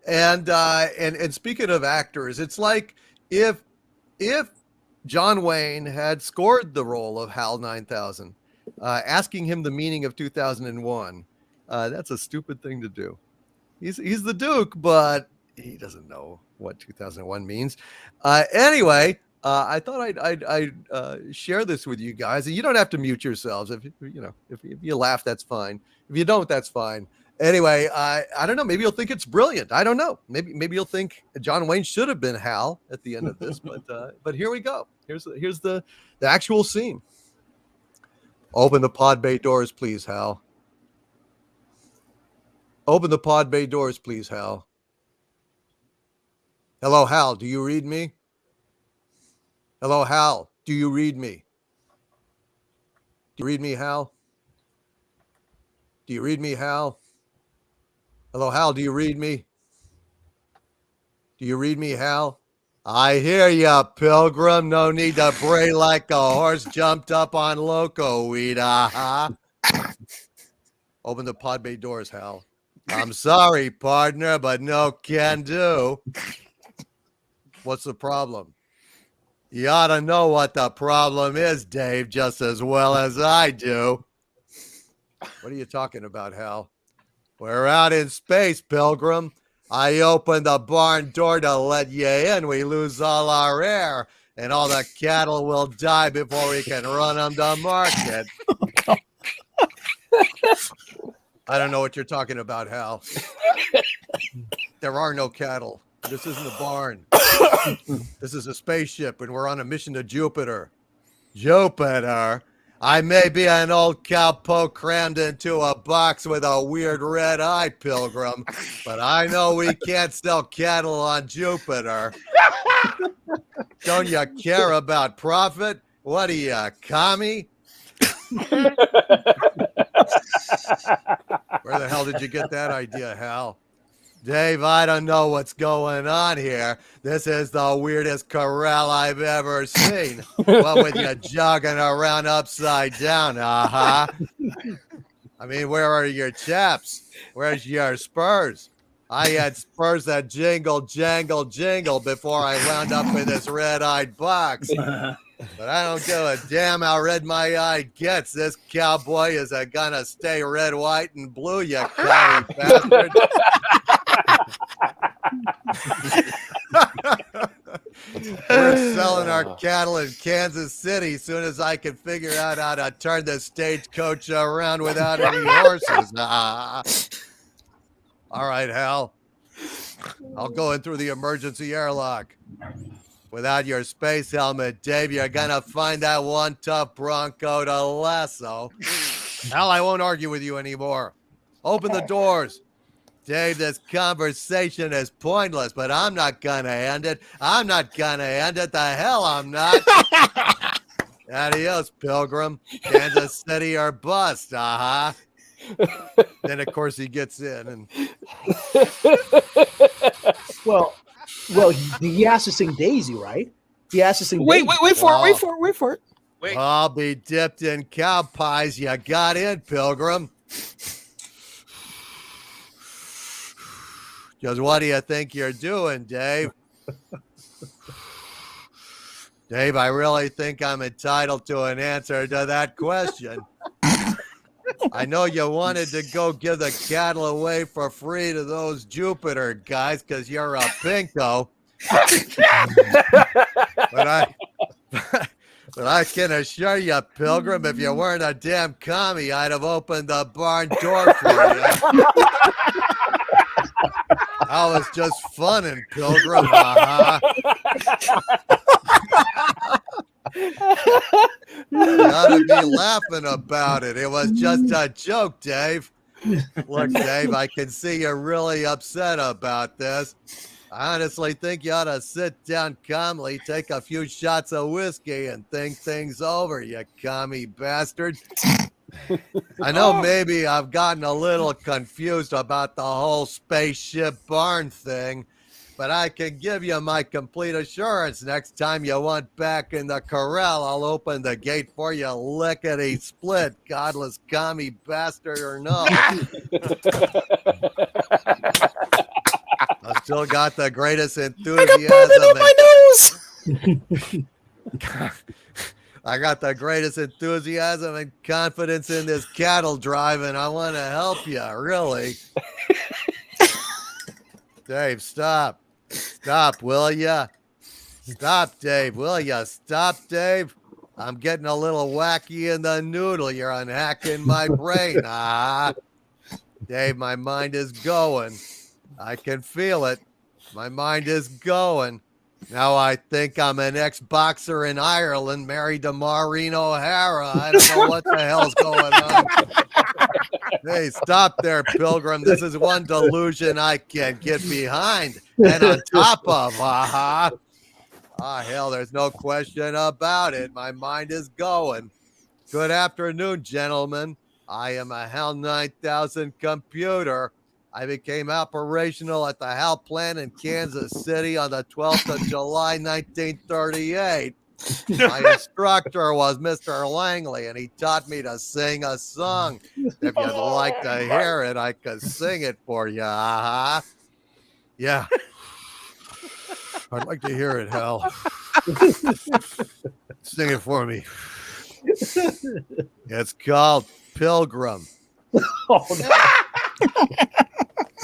And speaking of actors, it's like if John Wayne had scored the role of Hal 9000, asking him the meaning of 2001. That's a stupid thing to do. He's the Duke, but he doesn't know what 2001 means. Anyway, I thought I'd share this with you guys, and you don't have to mute yourselves. If you laugh, that's fine. If you don't, that's fine. Anyway, I don't know. Maybe you'll think it's brilliant. I don't know. Maybe you'll think John Wayne should have been Hal at the end of this. But here we go. Here's the actual scene. Open the pod bay doors, please, Hal. Open the pod bay doors, please, Hal. Hello, Hal. Do you read me? Hello, Hal. Do you read me? Do you read me, Hal? Do you read me, Hal? Hello, Hal. Do you read me? Do you read me, Hal? I hear ya, Pilgrim. No need to bray like a horse jumped up on loco weed. Open the pod bay doors, Hal. I'm sorry, partner, but no can do. What's the problem? You ought to know what the problem is, Dave, just as well as I do. What are you talking about, Hal? We're out in space, Pilgrim. I opened the barn door to let you in. We lose all our air, and all the cattle will die before we can run them to market. I don't know what you're talking about, Hal. There are no cattle. This isn't a barn. This is a spaceship, and we're on a mission to Jupiter. Jupiter? I may be an old cowpoke crammed into a box with a weird red eye, Pilgrim, but I know we can't sell cattle on Jupiter. Don't you care about profit? What are you, commie? Where the hell did you get that idea, Hal? Dave, I don't know what's going on here. This is the weirdest corral I've ever seen. What with you jogging around upside down, I mean, where are your chaps? Where's your spurs? I had spurs that jingle, jangle, jingle before I wound up in this red-eyed box. But I don't give a damn how red my eye gets. This cowboy is gonna stay red, white, and blue, you commie bastard. We're selling our cattle in Kansas City as soon as I can figure out how to turn the stagecoach around without any horses. All right, Hal. I'll go in through the emergency airlock. Without your space helmet, Dave, you're gonna find that one tough bronco to lasso. Hal, I won't argue with you anymore. Open the doors. Dave, this conversation is pointless, but I'm not gonna end it. I'm not gonna end it. The hell I'm not. Adios, Pilgrim. Kansas City or bust. Then, of course, he gets in. And Well, he has to sing Daisy, right? He has to sing Wait Daisy. for it. Wait. I'll be dipped in cow pies. You got in, Pilgrim. Because what do you think you're doing, Dave? Dave, I really think I'm entitled to an answer to that question. I know you wanted to go give the cattle away for free to those Jupiter guys because you're a pinko. But I can assure you, Pilgrim, if you weren't a damn commie, I'd have opened the barn door for you. That was just fun in Pilgrim. You ought to be laughing about it. It was just a joke, Dave. Look, Dave, I can see you're really upset about this. I honestly think you ought to sit down calmly, take a few shots of whiskey, and think things over, you commie bastard. I know maybe I've gotten a little confused about the whole spaceship barn thing, but I can give you my complete assurance next time you want back in the corral, I'll open the gate for you lickety split, godless commie bastard or no. I still got the greatest enthusiasm. I got the greatest enthusiasm and confidence in this cattle drive, and I want to help you, really. Dave, stop. Stop, will ya? Stop, Dave, will ya? Stop, Dave. I'm getting a little wacky in the noodle. You're unhacking my brain. Dave, my mind is going. I can feel it. My mind is going. Now I think I'm an ex-boxer in Ireland married to Maureen O'Hara. I don't know what the hell's going on. Hey, stop there, Pilgrim. This is one delusion I can get behind and on top of. Hell, there's no question about it. My mind is going. Good afternoon, gentlemen. I am a HAL 9000 computer. I became operational at the HAL plant in Kansas City on the 12th of July, 1938. My instructor was Mr. Langley, and he taught me to sing a song. If you'd like to hear it, I could sing it for you. Yeah. I'd like to hear it, Hal. Sing it for me. It's called Pilgrim. Oh, no.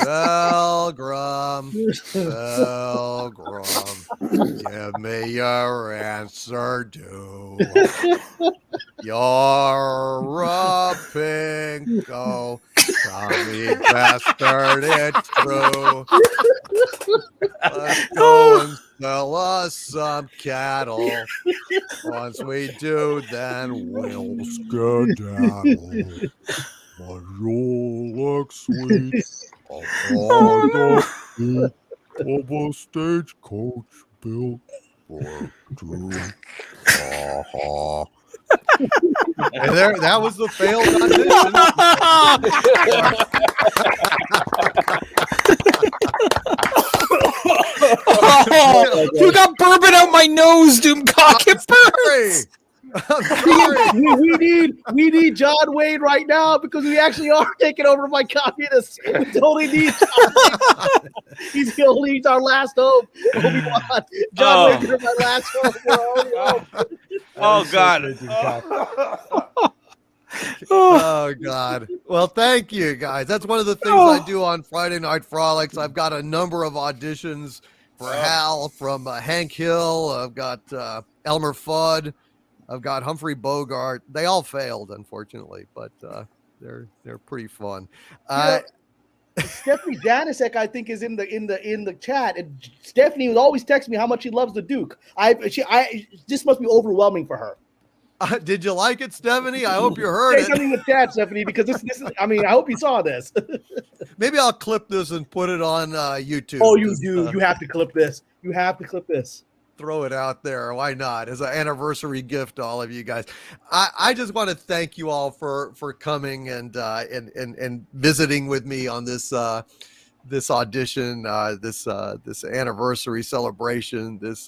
Pilgrim, Pilgrim, give me your answer due. You're a pinko, commie bastard, it's true. Let's go and sell us some cattle. Once we do, then we'll skedaddle. But you'll look sweet upon the feet of a stagecoach built for Doom. And there, that was the failed audition. Oh, you got bourbon out my nose, Doomcock. It burns. I'm sorry. we need John Wayne right now because we actually are taking over by communists. We totally need John Wayne. He's only our last hope. Obi-Wan. John Wayne is my last hope. We're only hope. Oh God. Oh God. Well, thank you guys. That's one of the things I do on Friday Night Frolics. I've got a number of auditions for Hal from Hank Hill. I've got Elmer Fudd. I've got Humphrey Bogart. They all failed, unfortunately, but they're pretty fun. Stephanie Janisek, I think, is in the chat, and Stephanie would always text me how much she loves the Duke. This must be overwhelming for her. Did you like it, Stephanie? I hope you heard Say it. something in the chat, Stephanie, because this is. I mean, I hope you saw this. Maybe I'll clip this and put it on YouTube. Oh, you do. You have to clip this. You have to clip this. Throw it out there. Why not? As an anniversary gift to all of you guys. I just want to thank you all for coming and visiting with me on this this audition, this anniversary celebration, this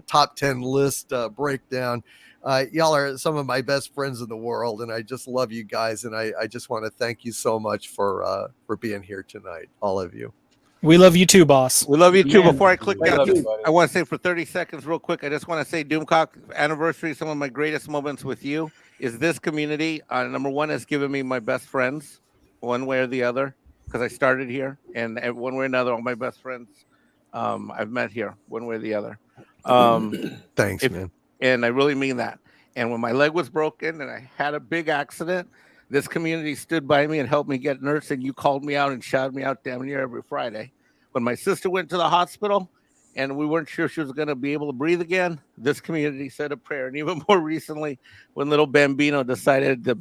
top 10 list breakdown. Y'all are some of my best friends in the world, and I just love you guys. And I just want to thank you so much for being here tonight, all of you. We love you too, boss. We love you too. Before I click We love out, you, buddy. I want to say for 30 seconds, real quick, I just want to say, Doomcock, anniversary, some of my greatest moments with you is this community. Number one has given me my best friends, one way or the other, because I started here, and one way or another, all my best friends I've met here, one way or the other. Thanks, man. And I really mean that. And when my leg was broken and I had a big accident, this community stood by me and helped me get nursing. You called me out and shouted me out damn near every Friday. When my sister went to the hospital and we weren't sure she was going to be able to breathe again, this community said a prayer. And even more recently, when little Bambino decided, the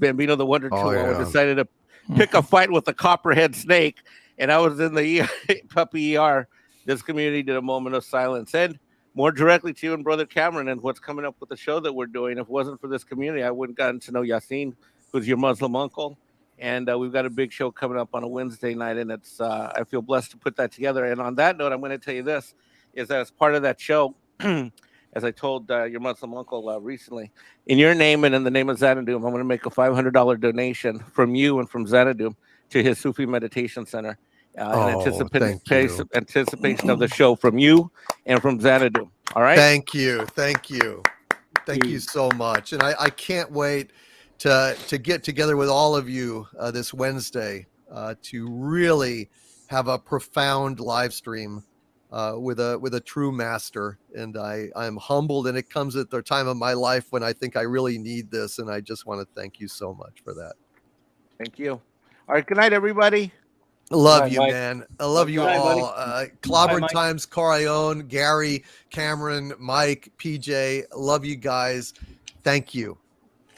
Wonder Chihuahua decided to pick a fight with a copperhead snake, and I was in the puppy ER, this community did a moment of silence. And more directly to you and Brother Cameron and what's coming up with the show that we're doing. If it wasn't for this community, I wouldn't gotten to know Yasin, who's your Muslim uncle. And we've got a big show coming up on a Wednesday night, and it's I feel blessed to put that together. And on that note, I'm going to tell you this, is that as part of that show, as I told your Muslim uncle recently, in your name and in the name of Xanadu, I'm going to make a $500 donation from you and from Xanadu to his Sufi meditation center. In anticipation of the show from you and from Xanadu. All right. Thank you so much, and I can't wait to get together with all of you this Wednesday to really have a profound live stream with a true master. And I'm humbled, and it comes at the time of my life when I think I really need this, and I just want to thank you so much for that. Thank you. All right. Good night, everybody. Love you, man. I love you Bye, all. Clobbered Times, Corione, Gary, Cameron, Mike, PJ. Love you guys. Thank you.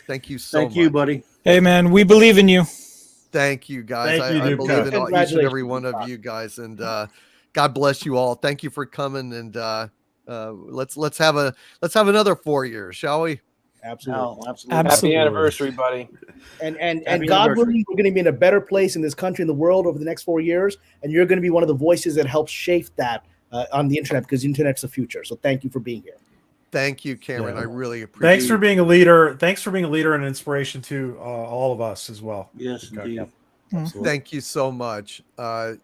Thank you so much. Thank you, buddy. Hey, man, we believe in you. Thank you, guys. Thank you, I Duke. believe in each and every Congratulations, one of you guys. And God bless you all. Thank you for coming. And let's have another 4 years, shall we? Absolutely. No, absolutely. Absolutely. Happy anniversary, buddy. And Happy God anniversary. willing, we're going to be in a better place in this country and the world over the next 4 years. And you're going to be one of the voices that helps shape that on the internet, because the internet's the future. So thank you for being here. Thank you, Cameron. Yeah. I really appreciate Thanks for being a leader. Thanks for being a leader and inspiration to all of us as well. Yes, Okay. indeed. Thank you so much.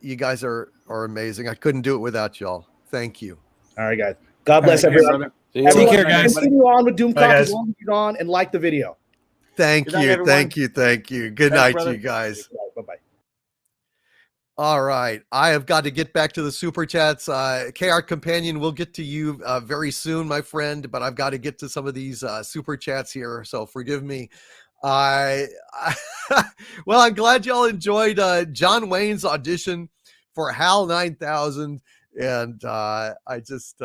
You guys are amazing. I couldn't do it without y'all. Thank you. All right, guys. God bless Thank you, everyone. brother. See you Take later. care, guys. Continue on with Doomcock Bye, as guys. long as you're on, and like the video. Thank Good night, you. everyone. Thank you. Good Thanks, night brother. to you guys. Bye-bye. All right. I have got to get back to the super chats. KR Companion, we'll get to you very soon, my friend, but I've got to get to some of these super chats here. So forgive me. Well, I'm glad y'all enjoyed John Wayne's audition for HAL 9000. And I just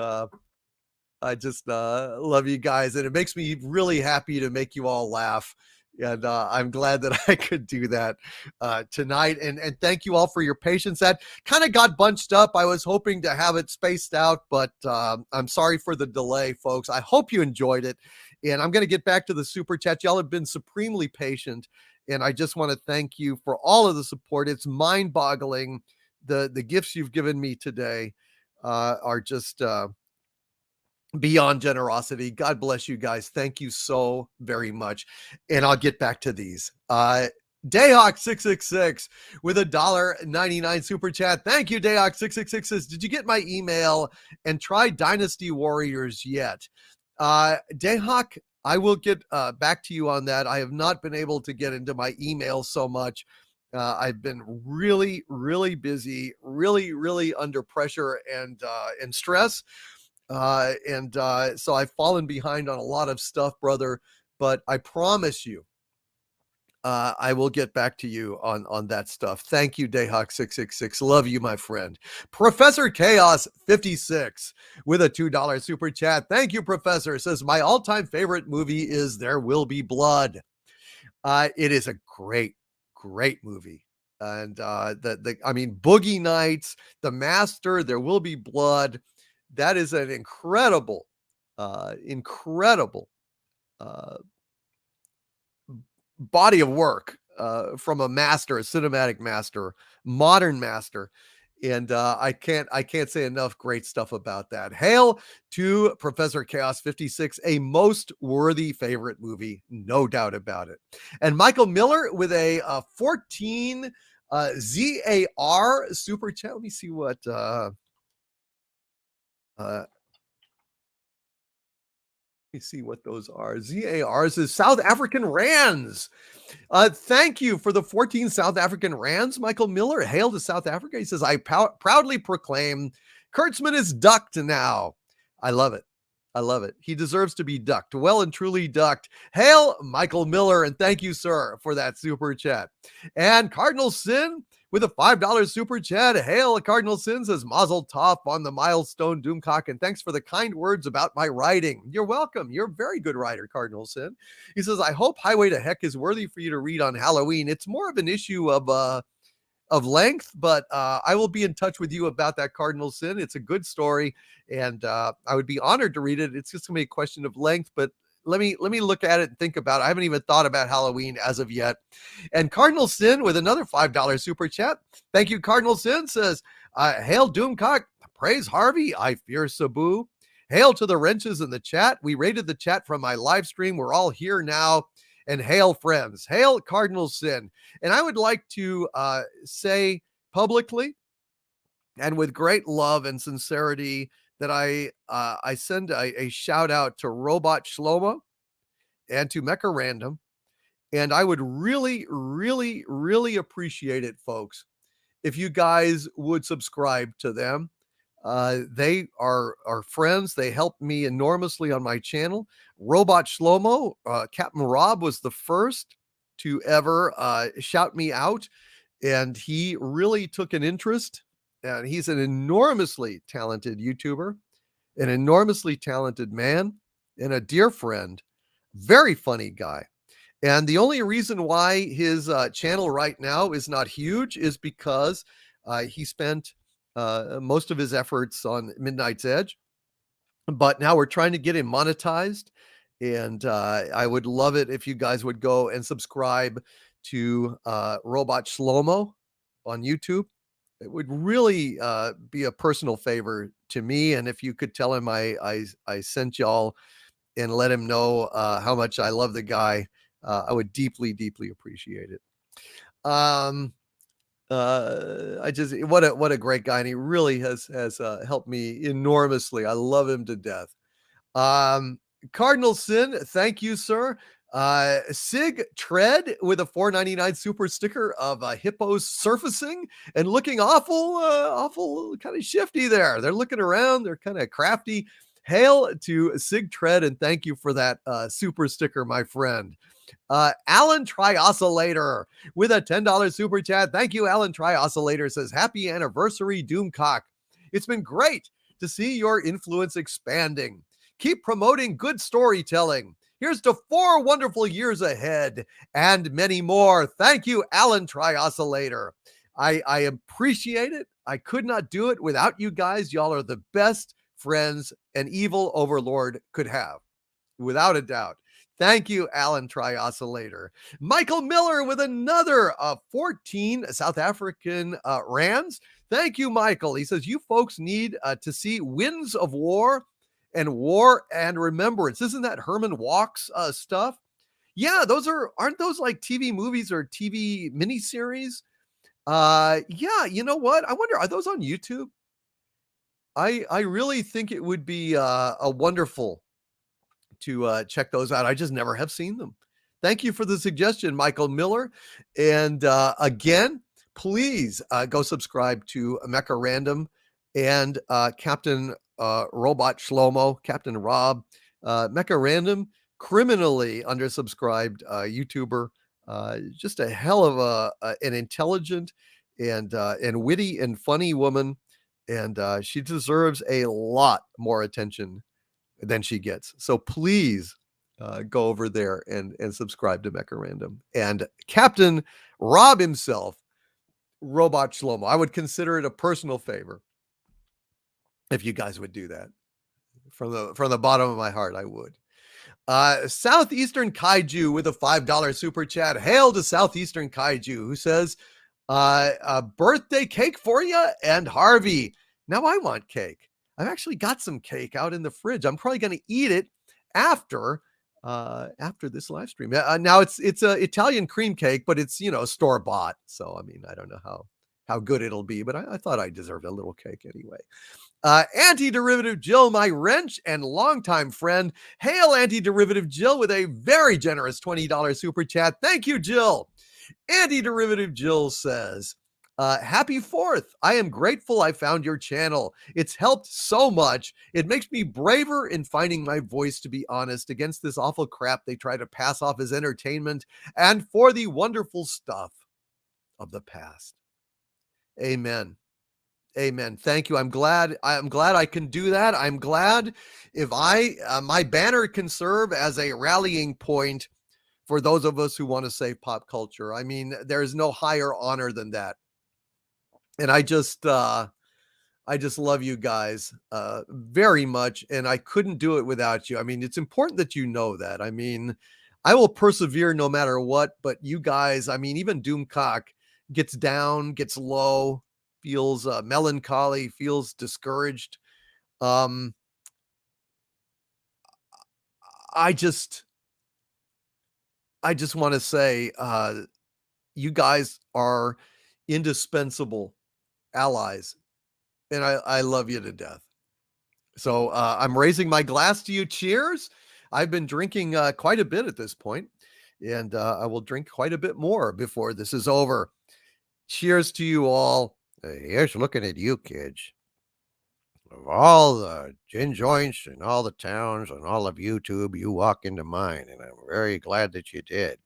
love you guys. And it makes me really happy to make you all laugh. And I'm glad that I could do that tonight. And thank you all for your patience. That kind of got bunched up. I was hoping to have it spaced out, but I'm sorry for the delay, folks. I hope you enjoyed it. And I'm going to get back to the super chat. Y'all have been supremely patient. And I just want to thank you for all of the support. It's mind-boggling. The gifts you've given me today are just beyond generosity. God bless you guys. Thank you so very much. And I'll get back to these. Dayhawk666 with $1.99 super chat. Thank you, Dayhawk666 says, did you get my email and try Dynasty Warriors yet? Dayhawk, I will get back to you on that. I have not been able to get into my email so much. I've been really, really busy, really, really under pressure and stress. So I've fallen behind on a lot of stuff, brother, but I promise you, I will get back to you on that stuff. Thank you, Dayhawk666. Love you, my friend. Professor Chaos 56 with a $2 super chat. Thank you, Professor. Says, my all-time favorite movie is There Will Be Blood. It is a great, great movie. And Boogie Nights, The Master, There Will Be Blood. That is an incredible body of work from a master, a cinematic master, modern master. And I can't say enough great stuff about that. Hail to Professor Chaos 56, a most worthy favorite movie, no doubt about it. And Michael Miller with a 14 ZAR super chat. Let me see what let me see what those are. ZARs is South African Rands. Thank you for the 14 South African Rands, Michael Miller. Hail to South Africa. He says, I proudly proclaim Kurtzman is ducked now. I love it. I love it. He deserves to be ducked. Well and truly ducked. Hail, Michael Miller. And thank you, sir, for that super chat. And Cardinal Sin with a $5 super chat. Hail, Cardinal Sin says, Mazel Tov on the milestone, Doomcock. And thanks for the kind words about my writing. You're welcome. You're a very good writer, Cardinal Sin. He says, I hope Highway to Heck is worthy for you to read on Halloween. It's more of an issue of length, but I will be in touch with you about that, Cardinal Sin. It's a good story, and I would be honored to read it. It's just gonna be a question of length, but let me look at it and think about it. I haven't even thought about Halloween as of yet. And Cardinal Sin with another $5 super chat. Thank you, Cardinal Sin says, hail Doomcock, praise Harvey, I fear Sabu. Hail to the wrenches in the chat. We rated the chat from my live stream. We're all here now. And hail, friends. Hail, Cardinal Sin. And I would like to say publicly and with great love and sincerity that I send a shout out to Robot Shlomo and to Mecha Random. And I would really, really, really appreciate it, folks, if you guys would subscribe to them. They are friends. They helped me enormously on my channel. Robot Shlomo, Captain Rob was the first to ever shout me out, and he really took an interest. And he's an enormously talented YouTuber, an enormously talented man, and a dear friend. Very funny guy. And the only reason why his channel right now is not huge is because he spent most of his efforts on Midnight's Edge, but now we're trying to get him monetized. And I would love it if you guys would go and subscribe to Robot Shlomo on YouTube. It would really be a personal favor to me. And if you could tell him I sent y'all and let him know how much I love the guy, I would deeply, deeply appreciate it. What a great guy, and he really has helped me enormously. I love him to death. Cardinal Sin, thank you, sir. Sig Tread with a $4.99 super sticker of hippos surfacing and looking awful kind of shifty there. They're looking around, they're kind of crafty. Hail to Sig Tread, and thank you for that super sticker, my friend. Alan Trioscillator with a $10 super chat. Thank you, Alan Trioscillator. Says, happy anniversary, Doomcock. It's been great to see your influence expanding. Keep promoting good storytelling. Here's to 4 wonderful years ahead and many more. Thank you, Alan Trioscillator. I appreciate it. I could not do it without you guys. Y'all are the best friends an evil overlord could have, without a doubt. Thank you, Alan Trioscillator. Michael Miller with another 14 South African rands. Thank you, Michael. He says, you folks need to see Winds of War and War and Remembrance. Isn't that Herman Walk's stuff? Yeah, aren't those like TV movies or TV miniseries? Yeah, you know what? I wonder, are those on YouTube? I really think it would be a wonderful to check those out. I just never have seen them. Thank you for the suggestion, Michael Miller. And again, please go subscribe to Mecha Random and Captain Robot Shlomo, Captain Rob. Mecha Random, criminally undersubscribed YouTuber. Just a hell of an intelligent and witty and funny woman. And she deserves a lot more attention than she gets. So please go over there and subscribe to Mecha Random. And Captain Rob himself, Robot Shlomo, I would consider it a personal favor if you guys would do that. From the bottom of my heart, I would. Southeastern Kaiju with a $5 super chat. Hail to Southeastern Kaiju, who says, a birthday cake for you and Harvey. Now I want cake. I've actually got some cake out in the fridge. I'm probably going to eat it after this live stream. Now it's a Italian cream cake, but it's, store bought. So, I mean, I don't know how good it'll be, but I thought I deserved a little cake anyway. Anti-Derivative Jill, my wrench and longtime friend. Hail Anti-Derivative Jill with a very generous $20 super chat. Thank you, Jill. Anti-Derivative Jill says, happy 4th. I am grateful I found your channel. It's helped so much. It makes me braver in finding my voice, to be honest, against this awful crap they try to pass off as entertainment and for the wonderful stuff of the past. Amen. Amen. Thank you. I'm glad I can do that. I'm glad if my banner can serve as a rallying point for those of us who want to save pop culture. I mean, there is no higher honor than that. And I just love you guys very much. And I couldn't do it without you. I mean, it's important that you know that. I mean, I will persevere no matter what, but you guys, I mean, even Doomcock gets down, gets low, feels melancholy, feels discouraged. I just want to say, you guys are indispensable allies, and I love you to death. So I'm raising my glass to you. Cheers. I've been drinking quite a bit at this point, and I will drink quite a bit more before this is over. Cheers to you all. Here's looking at you, kids. Of all the gin joints and all the towns and all of YouTube, you walk into mine, and I'm very glad that you did.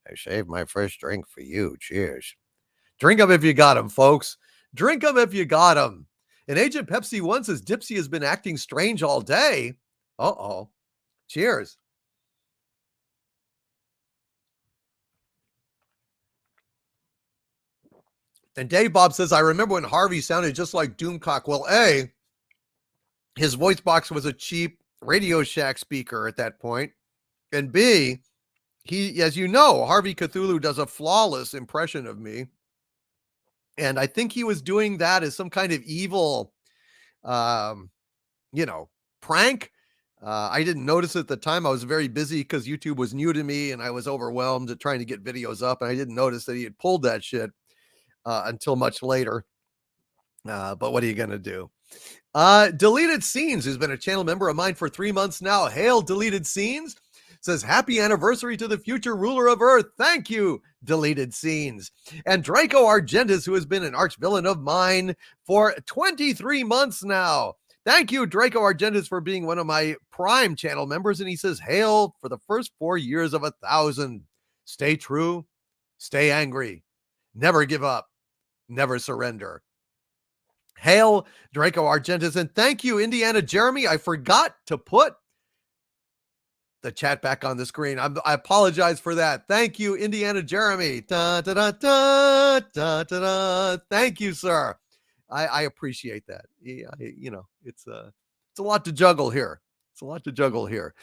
I saved my first drink for you. Cheers. Drink them if you got them, folks. Drink them if you got them. And Agent Pepsi 1 says Dipsy has been acting strange all day. Uh-oh. Cheers. And Dave Bob says, I remember when Harvey sounded just like Doomcock. Well, A, his voice box was a cheap Radio Shack speaker at that point. And B, he, as you know, Harvey Cthulhu does a flawless impression of me. And I think he was doing that as some kind of evil, prank. I didn't notice at the time. I was very busy because YouTube was new to me and I was overwhelmed at trying to get videos up. And I didn't notice that he had pulled that shit until much later. But what are you going to do? Deleted Scenes, who's been a channel member of mine for 3 months now. Hail, Deleted Scenes. Says, happy anniversary to the future ruler of Earth. Thank you, Deleted Scenes. And Draco Argentis, who has been an arch villain of mine for 23 months now. Thank you, Draco Argentis, for being one of my Prime channel members. And he says, hail for the first 4 years of 1,000. Stay true, stay angry, never give up, never surrender. Hail, Draco Argentis. And thank you, Indiana Jeremy. I forgot to put the chat back on the screen. I apologize for that. Thank you, Indiana Jeremy. Da, da, da, da, da, da, da. Thank you, sir. I appreciate that. It's a lot to juggle here. It's a lot to juggle here.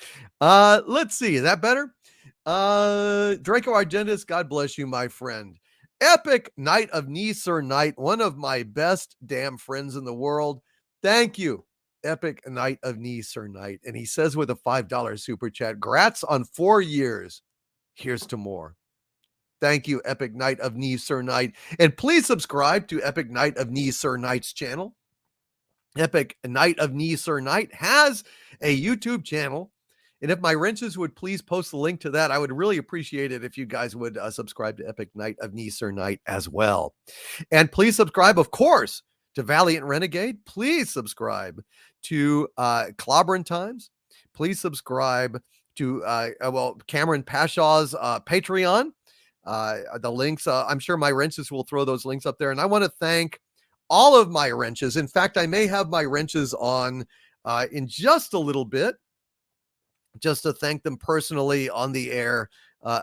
Let's see. Is that better? Draco Argentis, God bless you, my friend. Epic Night of Knee Sir Night, one of my best damn friends in the world. Thank you, Epic Night of Knee Sir Night. And he says with a $5 super chat, grats on 4 years. Here's to more. Thank you, Epic Night of Knee Sir Night. And please subscribe to Epic Night of Knee Sir Night's channel. Epic Night of Knee Sir Night has a YouTube channel. And if my wrenches would please post the link to that, I would really appreciate it if you guys would subscribe to Epic Night of Knee Sir Night as well. And please subscribe, of course, to Valiant Renegade. Please subscribe to Clobbering Times. Please subscribe to Cameron Pashaw's Patreon. The links, I'm sure my wrenches will throw those links up there. And I want to thank all of my wrenches. In fact, I may have my wrenches on in just a little bit, just to thank them personally on the air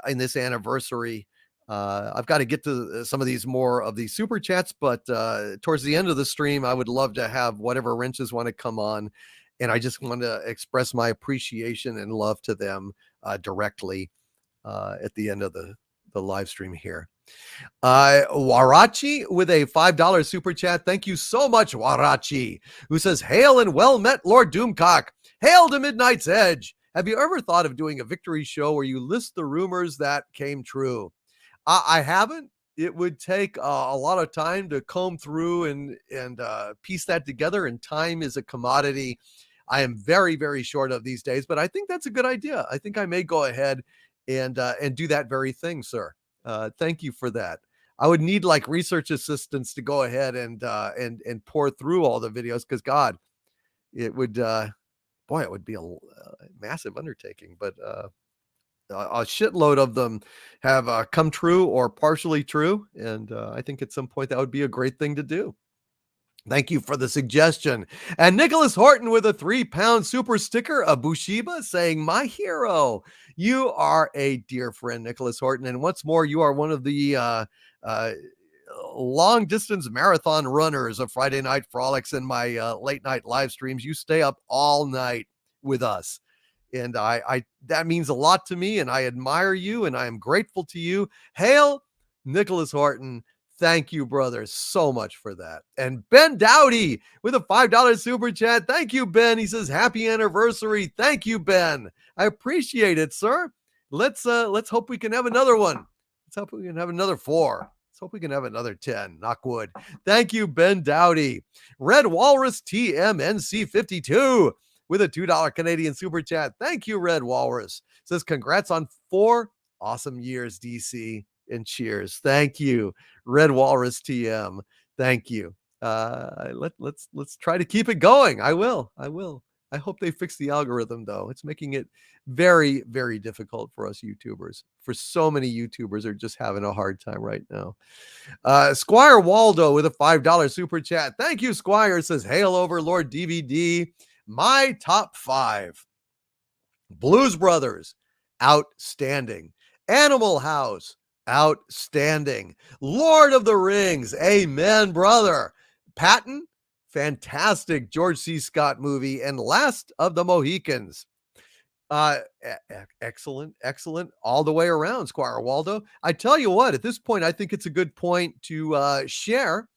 in this anniversary. I've got to get to some of these more of these super chats, but towards the end of the stream, I would love to have whatever wrenches want to come on. And I just want to express my appreciation and love to them directly at the end of the live stream here. Warachi with a $5 super chat. Thank you so much, Warachi, who says, hail and well met, Lord Doomcock. Hail to Midnight's Edge. Have you ever thought of doing a victory show where you list the rumors that came true? I haven't. It would take a lot of time to comb through and piece that together, and time is a commodity I am very, very short of these days, but I think that's a good idea. I think I may go ahead and do that very thing, sir. Thank you for that. I would need like research assistants to go ahead and pour through all the videos, because God, it would it would be a massive undertaking, but a shitload of them have come true or partially true. And I think at some point that would be a great thing to do. Thank you for the suggestion. And Nicholas Horton with a 3-pound super sticker, a Bushiba, saying, my hero. You are a dear friend, Nicholas Horton. And what's more, you are one of the long distance marathon runners of Friday Night Frolics and my late night live streams. You stay up all night with us. And I that means a lot to me, and I admire you, and I am grateful to you. Hail, Nicholas Horton. Thank you, brother, so much for that. And Ben Dowdy with a $5 super chat. Thank you, Ben. He says, happy anniversary. Thank you, Ben. I appreciate it, sir. Let's hope we can have another one. Let's hope we can have another 4. Let's hope we can have another 10. Knock wood. Thank you, Ben Dowdy. Red Walrus TMNC 52 with a $2 Canadian super chat. Thank you, Red Walrus. Says, congrats on 4 awesome years, DC, and cheers. Thank you, Red Walrus TM. Thank you. Let's try to keep it going. I will. I hope they fix the algorithm, though. It's making it very, very difficult for us YouTubers. For so many YouTubers are just having a hard time right now. Squire Waldo with a $5 super chat. Thank you, Squire. Says, hail Overlord DVD. My top 5. Blues Brothers, outstanding. Animal House, outstanding. Lord of the Rings, amen, brother. Patton, fantastic George C. Scott movie. And Last of the Mohicans. Excellent all the way around, Squire Waldo. I tell you what, at this point, I think it's a good point to share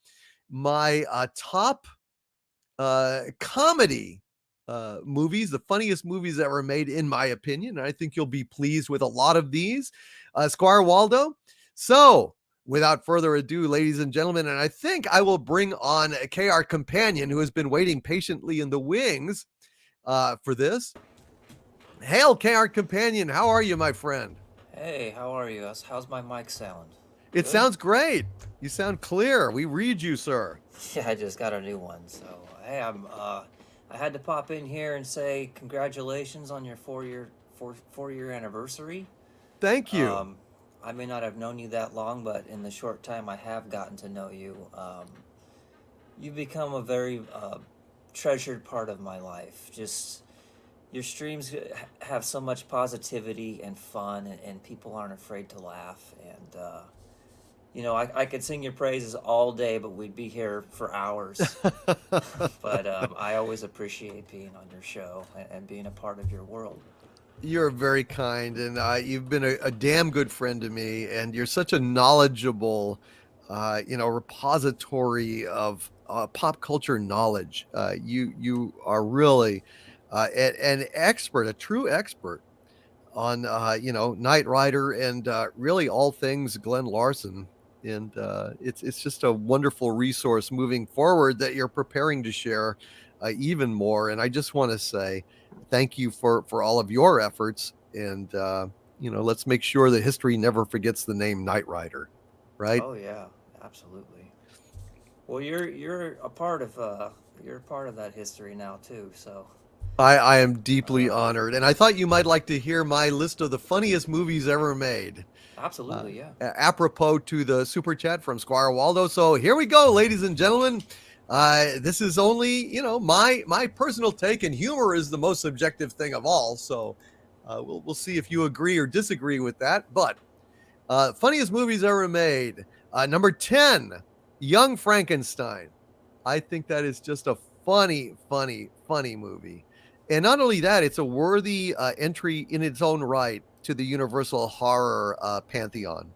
my top comedy movies, the funniest movies that were made, in my opinion. And I think you'll be pleased with a lot of these, Squire Waldo. So without further ado, ladies and gentlemen, and I think I will bring on a KR companion who has been waiting patiently in the wings for this. Hail, KR companion. How are you, my friend? Hey, how are you? How's my mic sound? It sounds great. You sound clear. We read you, sir. Yeah, I just got a new one. So, hey, I had to pop in here and say congratulations on your 4-year anniversary. Thank you. I may not have known you that long, but in the short time I have gotten to know you, you've become a very treasured part of my life. Just your streams have so much positivity and fun, and people aren't afraid to laugh. And you know, I could sing your praises all day, but we'd be here for hours. But I always appreciate being on your show and being a part of your world. You're very kind, and you've been a damn good friend to me, and you're such a knowledgeable, repository of pop culture knowledge. You are really an expert, a true expert on Knight Rider and really all things Glenn Larson. And it's just a wonderful resource moving forward that you're preparing to share even more. And I just want to say thank you for all of your efforts. And let's make sure that history never forgets the name Knight Rider, right? Oh yeah, absolutely. Well, you're a part of that history now too. So I am deeply honored, and I thought you might like to hear my list of the funniest movies ever made. absolutely, yeah. Apropos to the super chat from Squire Waldo. So here we go, ladies and gentlemen. This is only, my personal take, and humor is the most subjective thing of all. So we'll see if you agree or disagree with that. But funniest movies ever made. Number 10, Young Frankenstein. I think that is just a funny movie. And not only that, it's a worthy entry in its own right to the Universal horror pantheon.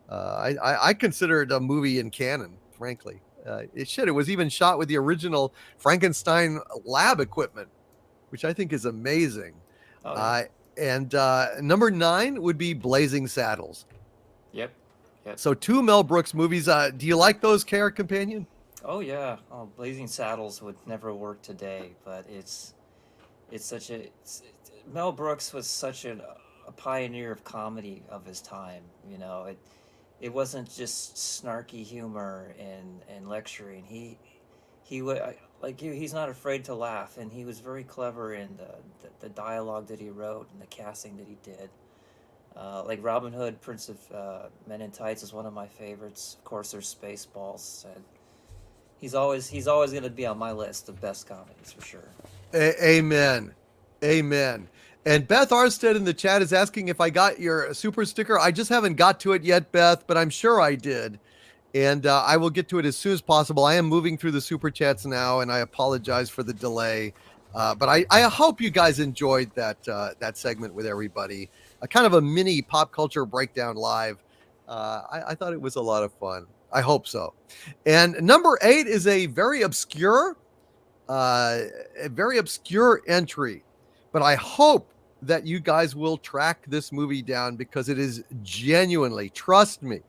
I consider it a movie in canon, frankly. It was even shot with the original Frankenstein lab equipment, which I think is amazing. Oh, yeah. And number 9 would be Blazing Saddles. Yep. So 2 Mel Brooks movies. Do you like those, Care Companion? Oh yeah. Oh, Blazing Saddles would never work today, but Mel Brooks was such a pioneer of comedy of his time. You know, it wasn't just snarky humor and lecturing. He would like you. He's not afraid to laugh, and he was very clever in the dialogue that he wrote and the casting that he did. Like Robin Hood, Prince of Men in Tights is one of my favorites. Of course, there's Spaceballs, and he's always going to be on my list of best comedies for sure. Amen. And Beth Arstead in the chat is asking if I got your super sticker. I just haven't got to it yet, Beth, but I'm sure I did. And I will get to it as soon as possible. I am moving through the super chats now, and I apologize for the delay. But I hope you guys enjoyed that segment with everybody. A kind of a mini pop culture breakdown live. I thought it was a lot of fun. I hope so. And number 8 is a very obscure entry, but I hope that you guys will track this movie down because it is genuinely, trust me,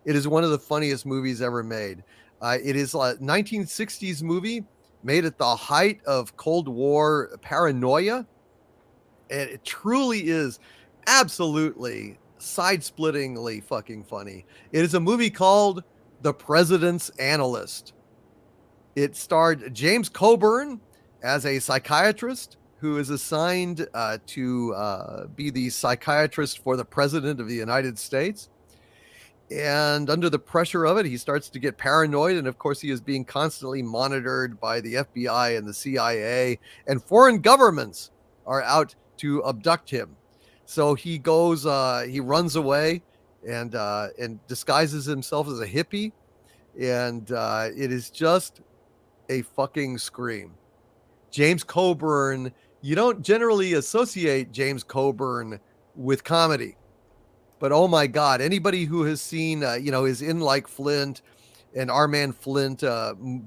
it is one of the funniest movies ever made. It is a 1960s movie made at the height of Cold War paranoia, and it truly is absolutely side-splittingly fucking funny. It is a movie called The President's Analyst. It starred James Coburn as a psychiatrist who is assigned to be the psychiatrist for the President of the United States. And under the pressure of it, he starts to get paranoid. And of course, he is being constantly monitored by the FBI and the CIA, and foreign governments are out to abduct him. So he goes, he runs away and disguises himself as a hippie. And it is just a fucking scream. James Coburn, you don't generally associate James Coburn with comedy. But oh my God, anybody who has seen, is in Like Flint and Our Man Flint,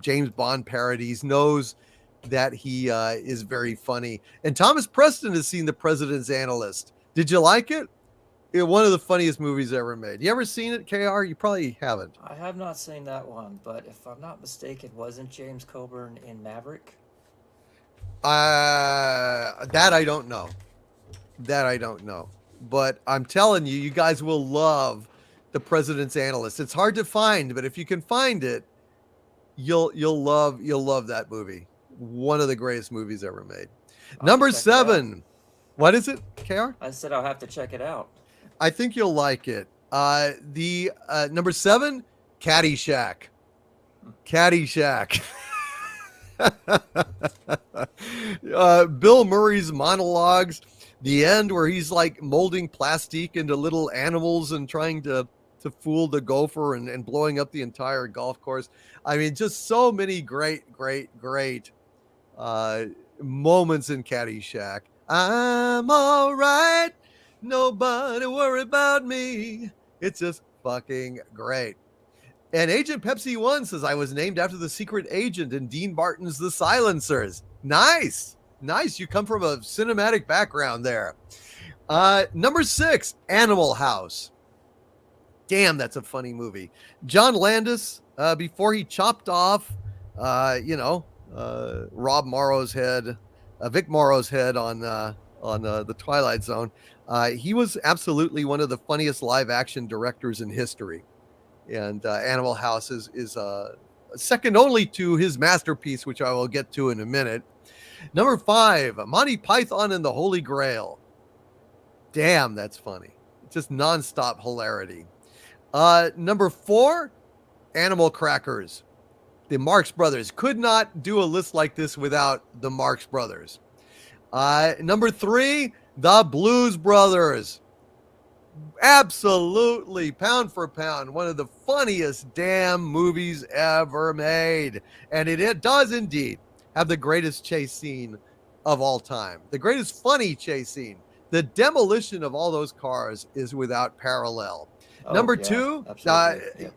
James Bond parodies knows that he is very funny. And Thomas Preston has seen The President's Analyst. Did you like it? One of the funniest movies ever made. You ever seen it, KR? You probably haven't. I have not seen that one, but if I'm not mistaken, wasn't James Coburn in Maverick? That I don't know. But I'm telling you, you guys will love The President's Analyst. It's hard to find, but if you can find it, you'll love that movie. One of the greatest movies ever made. Number 7. What is it, KR? I said I'll have to check it out. I think you'll like it. The number 7, Caddyshack. Bill Murray's monologues, the end where he's like molding plastique into little animals and trying to fool the gopher and blowing up the entire golf course. I mean, just so many great uh, moments in Caddyshack. I'm all right. Nobody worry about me. It's just fucking great. And Agent Pepsi 1 says, I was named after the secret agent in Dean Martin's The Silencers. Nice. Nice. You come from a cinematic background there. Number 6, Animal House. Damn, that's a funny movie. John Landis, before he chopped off, Rob Morrow's head, Vic Morrow's head on the Twilight Zone, he was absolutely one of the funniest live action directors in history. And Animal House is second only to his masterpiece, which I will get to in a minute. Number 5, Monty Python and the Holy Grail. Damn, that's funny. Just nonstop hilarity. Number 4, Animal Crackers. The Marx Brothers. Could not do a list like this without the Marx Brothers. Number 3, the Blues Brothers. Absolutely, pound for pound, one of the funniest damn movies ever made. And it does indeed have the greatest chase scene of all time. The greatest funny chase scene. The demolition of all those cars is without parallel. Number 2,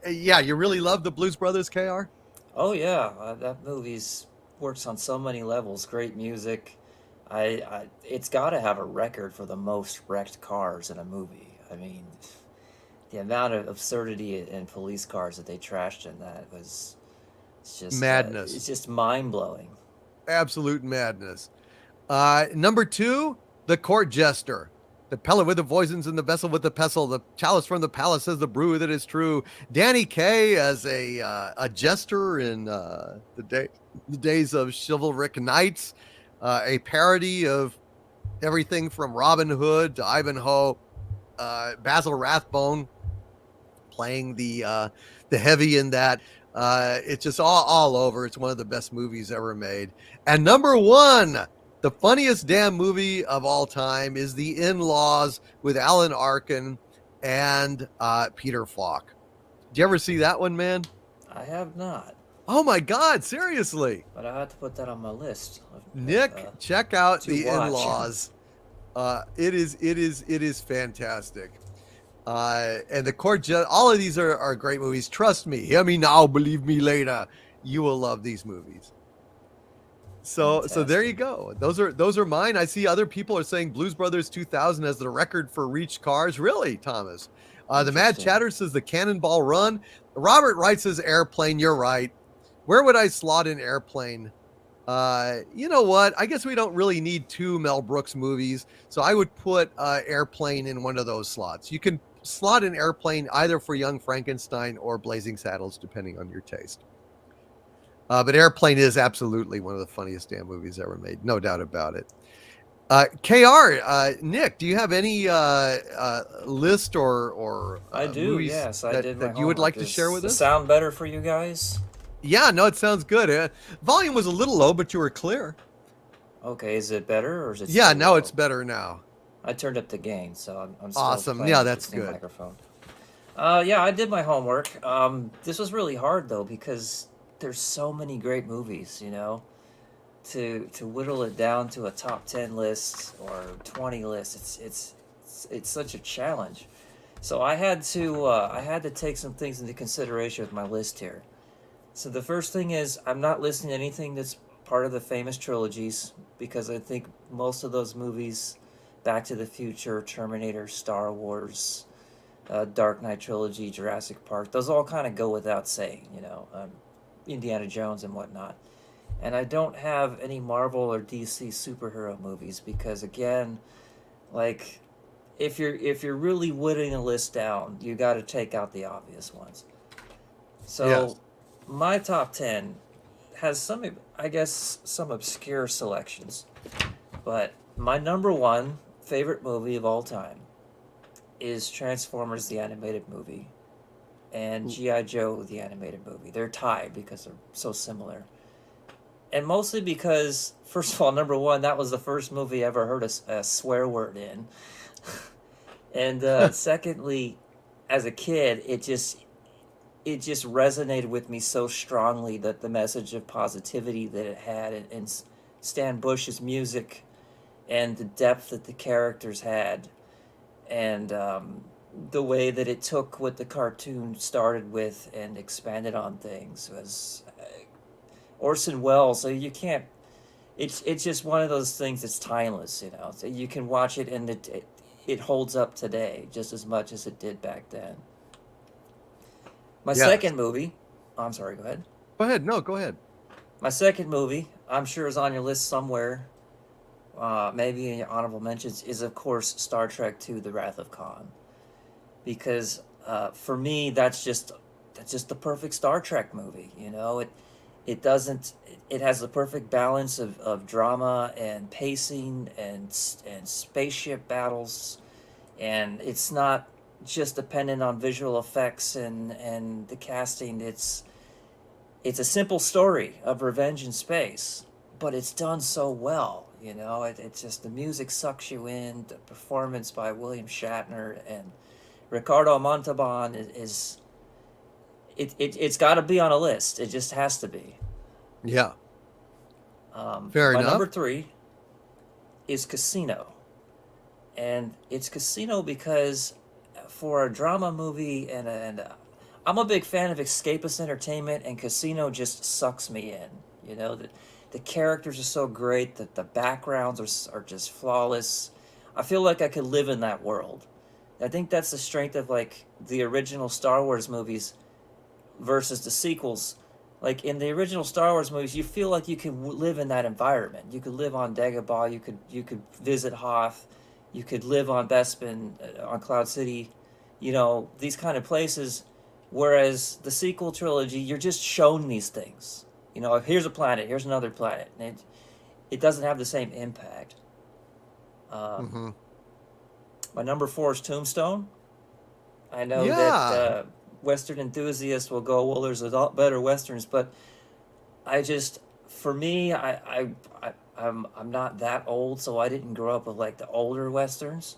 yeah, you really love the Blues Brothers, KR? Oh yeah, that movie's works on so many levels. Great music. It's got to have a record for the most wrecked cars in a movie. I mean, the amount of absurdity in police cars that they trashed in that it's just madness. It's just mind blowing. Absolute madness. Number 2, the Court Jester. The pellet with the poisons and the vessel with the pestle. The chalice from the palace says the brew that is true. Danny Kaye as a jester in the days of chivalric knights. A parody of everything from Robin Hood to Ivanhoe. Basil Rathbone playing the heavy in that. It's just all over. It's one of the best movies ever made. And number 1, the funniest damn movie of all time is The In-Laws with Alan Arkin and Peter Falk. Did you ever see that one, man? I have not. Oh my God, seriously. But I have to put that on my list. Nick, check out The In-Laws. It is fantastic. And the Court, all of these are great movies. Trust me. Hear me now, believe me later. You will love these movies. So there you go. Those are mine. I see other people are saying Blues Brothers 2000 as the record for reached cars. Really, Thomas? The Mad Chatter says the Cannonball Run. Robert Wright says Airplane. You're right. Where would I slot in Airplane? You know what? I guess we don't really need 2 Mel Brooks movies, so I would put Airplane in one of those slots. You can slot in Airplane either for Young Frankenstein or Blazing Saddles, depending on your taste. But Airplane is absolutely one of the funniest damn movies ever made, no doubt about it. KR, Nick, do you have any list or I do, movies yes, I did that you would like to share with us? Sound better for you guys? Yeah, no, it sounds good. Volume was a little low, but you were clear. Okay, is it better or is it? Yeah, now low? It's better now. I turned up the gain, so I'm still awesome. playing Yeah, with that's the new good. microphone. Yeah, I did my homework. This was really hard though because there's so many great movies, you know. To whittle it down to a top 10 list or 20 list, it's such a challenge. So I had to take some things into consideration with my list here. So the first thing is I'm not listing anything that's part of the famous trilogies because I think most of those movies, Back to the Future, Terminator, Star Wars, Dark Knight trilogy, Jurassic Park, those all kind of go without saying, you know, Indiana Jones and whatnot. And I don't have any Marvel or DC superhero movies because again, like if you're really whittling a list down, you got to take out the obvious ones. So yes. My top 10 has some obscure selections, but my number 1 favorite movie of all time is Transformers the animated movie and G.I. Joe the animated movie. They're tied because they're so similar. and mostly because, first of all, number one, that was the first movie I ever heard a swear word in. And secondly, as a kid, it just resonated with me so strongly, that the message of positivity that it had, and Stan Bush's music, and the depth that the characters had, and the way that it took what the cartoon started with and expanded on things was Orson Welles. So you can't. It's just one of those things that's timeless, you know. So you can watch it, and it holds up today just as much as it did back then. My Yes. second movie, I'm sorry, go ahead. Go ahead. No, go ahead. My second movie, I'm sure is on your list somewhere, maybe in your honorable mentions, is of course Star Trek II: The Wrath of Khan, because for me that's just the perfect Star Trek movie. You know, it has the perfect balance of drama and pacing and spaceship battles, and it's not just dependent on visual effects and the casting. It's a simple story of revenge in space, but it's done so well. You know, it's just, the music sucks you in. The performance by William Shatner and Ricardo Montalban it's got to be on a list. It just has to be. Yeah. Fair my enough. number 3 is Casino, and it's Casino because for a drama movie, and I'm a big fan of escapist entertainment, and Casino just sucks me in. You know, the characters are so great, that the backgrounds are just flawless. I feel like I could live in that world. I think that's the strength of like the original Star Wars movies versus the sequels. Like in the original Star Wars movies, you feel like you could live in that environment. You could live on Dagobah. You could visit Hoth. You could live on Bespin, on Cloud City. You know, these kind of places. Whereas the sequel trilogy, you're just shown these things. You know, here's a planet, here's another planet, and it doesn't have the same impact. My number 4 is Tombstone. I know that Western enthusiasts will go, well, there's a lot better Westerns, but for me, I'm not that old, so I didn't grow up with like the older Westerns.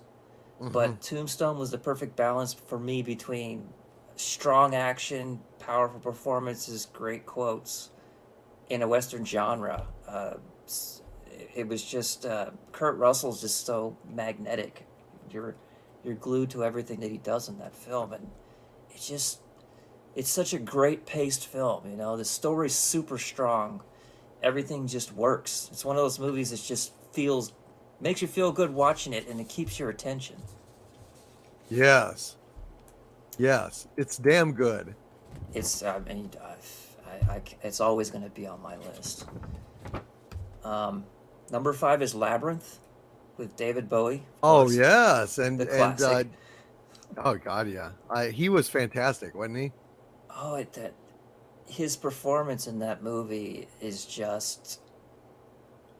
But Tombstone was the perfect balance for me between strong action, powerful performances, great quotes in a Western genre. It was just Kurt Russell's just so magnetic. You're glued to everything that he does in that film, and it's such a great paced film. You know, the story's super strong. Everything just works. It's one of those movies that just makes you feel good watching it, and it keeps your attention. Yes. Yes, it's damn good. It's it's always going to be on my list. Number 5 is Labyrinth with David Bowie. Oh yes, the classic. Oh god, yeah. He was fantastic, wasn't he? Oh, his performance in that movie is just,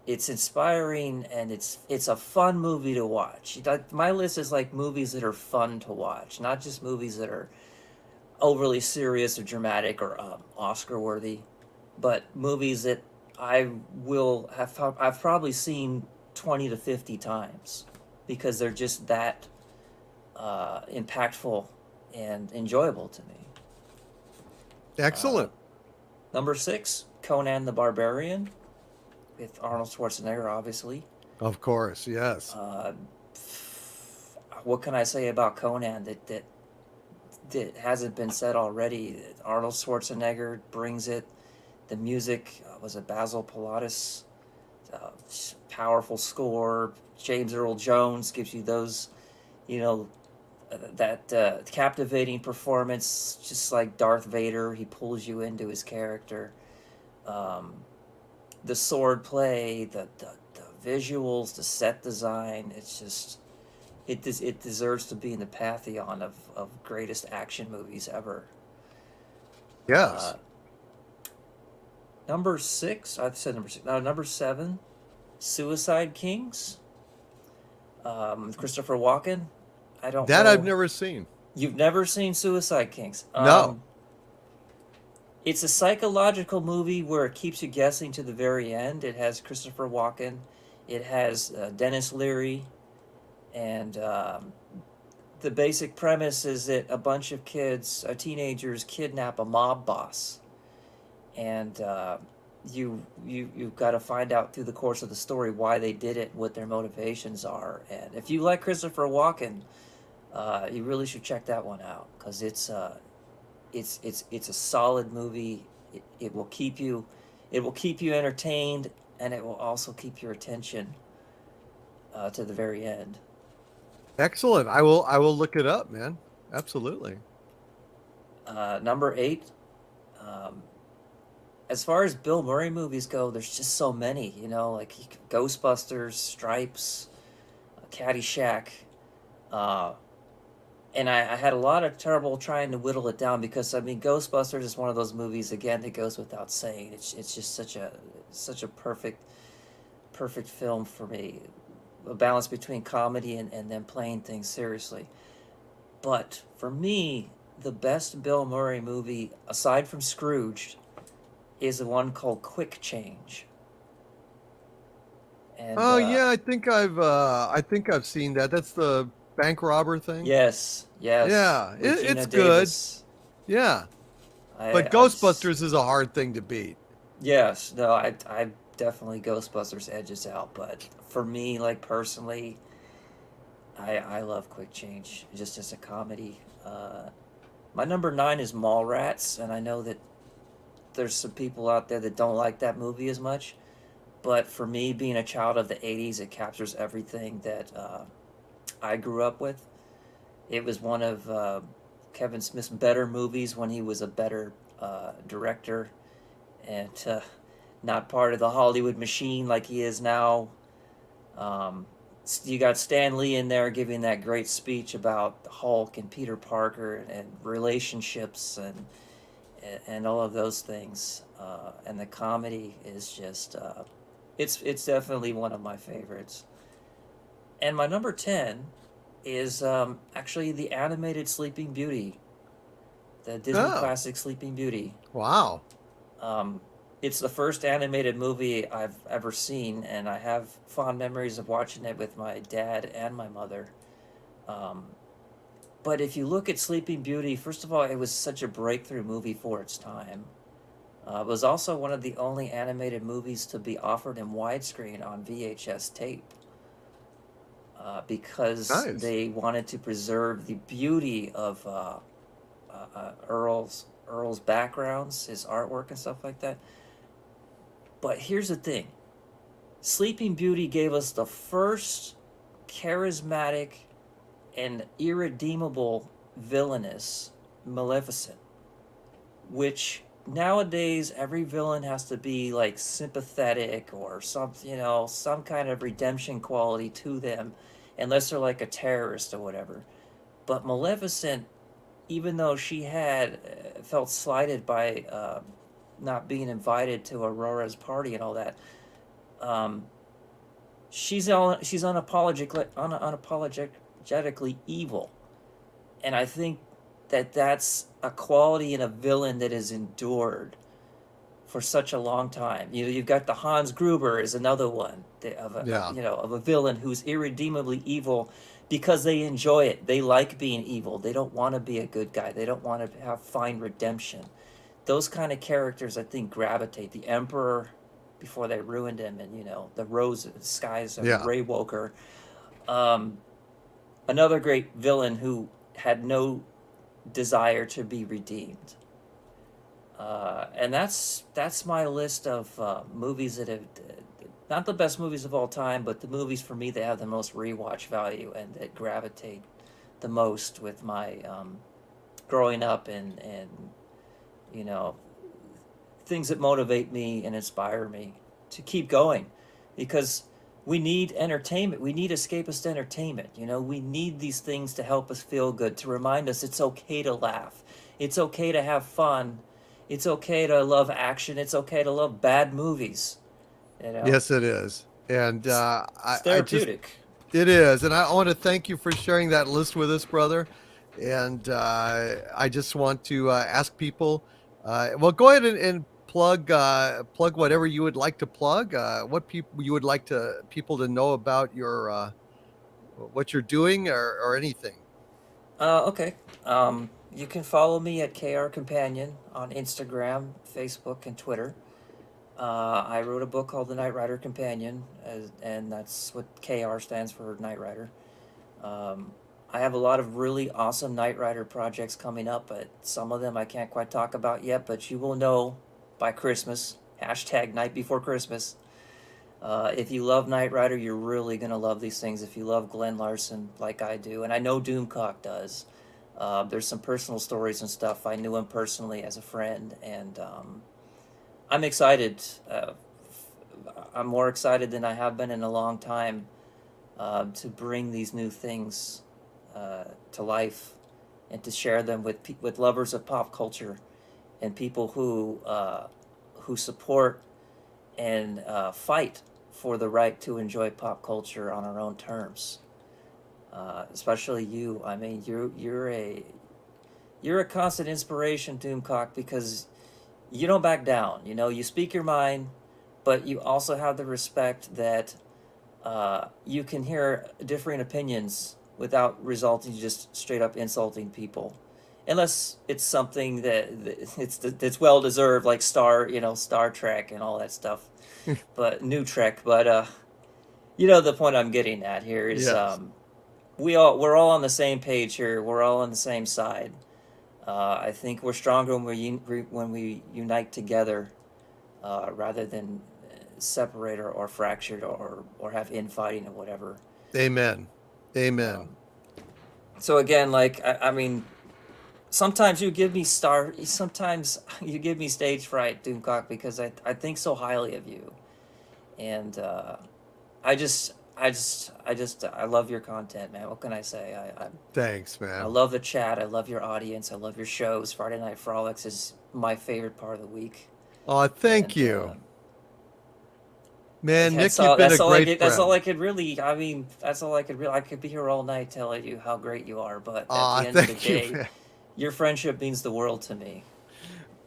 it's inspiring, and it's a fun movie to watch. My list is like movies that are fun to watch, not just movies that are overly serious or dramatic or Oscar worthy, but movies that I've probably seen 20 to 50 times because they're just that impactful and enjoyable to me. Excellent. Number 6, Conan the Barbarian with Arnold Schwarzenegger, obviously. Of course, yes. What can I say about Conan that hasn't been said already? Arnold Schwarzenegger brings it. The music was a Basil Pilatus, powerful score. James Earl Jones gives you those, you know, that captivating performance, just like Darth Vader. He pulls you into his character. The sword play, the visuals, the set design. It's just, it deserves to be in the pantheon of greatest action movies ever. Yes. Number 6, I've said number 6. No, number 7, Suicide Kings. Christopher Walken. I don't know. I've never seen. You've never seen Suicide Kings? No. It's a psychological movie where it keeps you guessing to the very end. It has Christopher Walken, it has Dennis Leary, and the basic premise is that a bunch of kids, teenagers, kidnap a mob boss, and you've got to find out through the course of the story why they did it, what their motivations are. And if you like Christopher Walken, you really should check that one out, because it's a solid movie. It will keep you entertained, and it will also keep your attention to the very end. Excellent. I will look it up, man. Absolutely. Number 8. As far as Bill Murray movies go, there's just so many, like Ghostbusters, Stripes, Caddyshack. And I had a lot of trouble trying to whittle it down, because Ghostbusters is one of those movies, again, that goes without saying. It's just such a perfect film for me, a balance between comedy and then playing things seriously. But for me, the best Bill Murray movie, aside from Scrooged, is the one called Quick Change. And, yeah, I think I've seen that. That's the bank robber thing. Yes. Yeah, it's Davis. good. Yeah, but Ghostbusters is a hard thing to beat. Yes, no, I definitely Ghostbusters edges out, but for me, like personally, I love Quick Change just as a comedy. My number 9 is Mallrats, and I know that there's some people out there that don't like that movie as much, but for me, being a child of the 80s, it captures everything that I grew up with. It was one of Kevin Smith's better movies when he was a better director, and not part of the Hollywood machine like he is now. You got Stan Lee in there giving that great speech about Hulk and Peter Parker and relationships and all of those things. And the comedy is just, it's definitely one of my favorites. And my number 10 is actually the animated Sleeping Beauty, the Disney classic Sleeping Beauty. Wow. It's the first animated movie I've ever seen, and I have fond memories of watching it with my dad and my mother. But if you look at Sleeping Beauty, first of all, it was such a breakthrough movie for its time. It was also one of the only animated movies to be offered in widescreen on VHS tape, because they wanted to preserve the beauty of Earl's backgrounds, his artwork and stuff like that. But here's the thing. Sleeping Beauty gave us the first charismatic and irredeemable villainess, Maleficent, which nowadays every villain has to be like sympathetic or some kind of redemption quality to them, unless they're like a terrorist or whatever. But Maleficent, even though she had felt slighted by not being invited to Aurora's party and all that, she's unapologetically evil, and I think that's a quality in a villain that is endured for such a long time. You've got the Hans Gruber is another one of a villain who's irredeemably evil because they enjoy it. They like being evil. They don't want to be a good guy. They don't want to find redemption. Those kind of characters, I think, gravitate. The Emperor, before they ruined him, and the Rose Skies of Ray Walker. Another great villain who had no desire to be redeemed. And that's my list of movies that have, not the best movies of all time, but the movies for me that have the most rewatch value and that gravitate the most with my growing up and things that motivate me and inspire me to keep going, because we need entertainment. We need escapist entertainment. We need these things to help us feel good, to remind us it's okay to laugh. It's okay to have fun. It's okay to love action. It's okay to love bad movies. Yes, it is. And it's therapeutic. It is. And I want to thank you for sharing that list with us, brother. And I just want to ask people Well, go ahead and plug whatever you would like to plug. What people you would like to people to know about your what you're doing or anything. Okay. You can follow me at KR Companion on Instagram, Facebook, and Twitter. I wrote a book called The Knight Rider Companion, and that's what KR stands for, Knight Rider. I have a lot of really awesome Knight Rider projects coming up, but some of them I can't quite talk about yet, but you will know by Christmas. Hashtag night before Christmas. If you love Knight Rider, you're really going to love these things. If you love Glenn Larson like I do, and I know Doomcock does, there's some personal stories and stuff. I knew him personally as a friend, and I'm excited. I'm more excited than I have been in a long time to bring these new things to life and to share them with lovers of pop culture and people who support and fight for the right to enjoy pop culture on our own terms. Especially you. I mean, you're a constant inspiration, Doomcock, because you don't back down. You know, you speak your mind, but you also have the respect that you can hear differing opinions without resulting in just straight up insulting people, unless it's something that's well deserved, like Star Trek and all that stuff, but New Trek. But you know the point I'm getting at here is Yes. we're all on the same page here. We're all on the same side. I think we're stronger when we unite together, rather than separate or fractured or have infighting or whatever. Amen. Amen. So again, like I mean, sometimes you give me stage fright, Doomcock, because I think so highly of you, and I love your content, man. What can I say? Thanks, I man. love the chat. I love your audience. I love your shows. Friday Night Frolics is my favorite part of the week. Oh, thank And, you. Man, Nick, that's you've all. been a That's all. I great could, that's all friend. I could really. I mean, that's all I could really. I could be here all night telling you how great you are, but at Aw, the end of the thank you, day, man. your friendship means the world to me.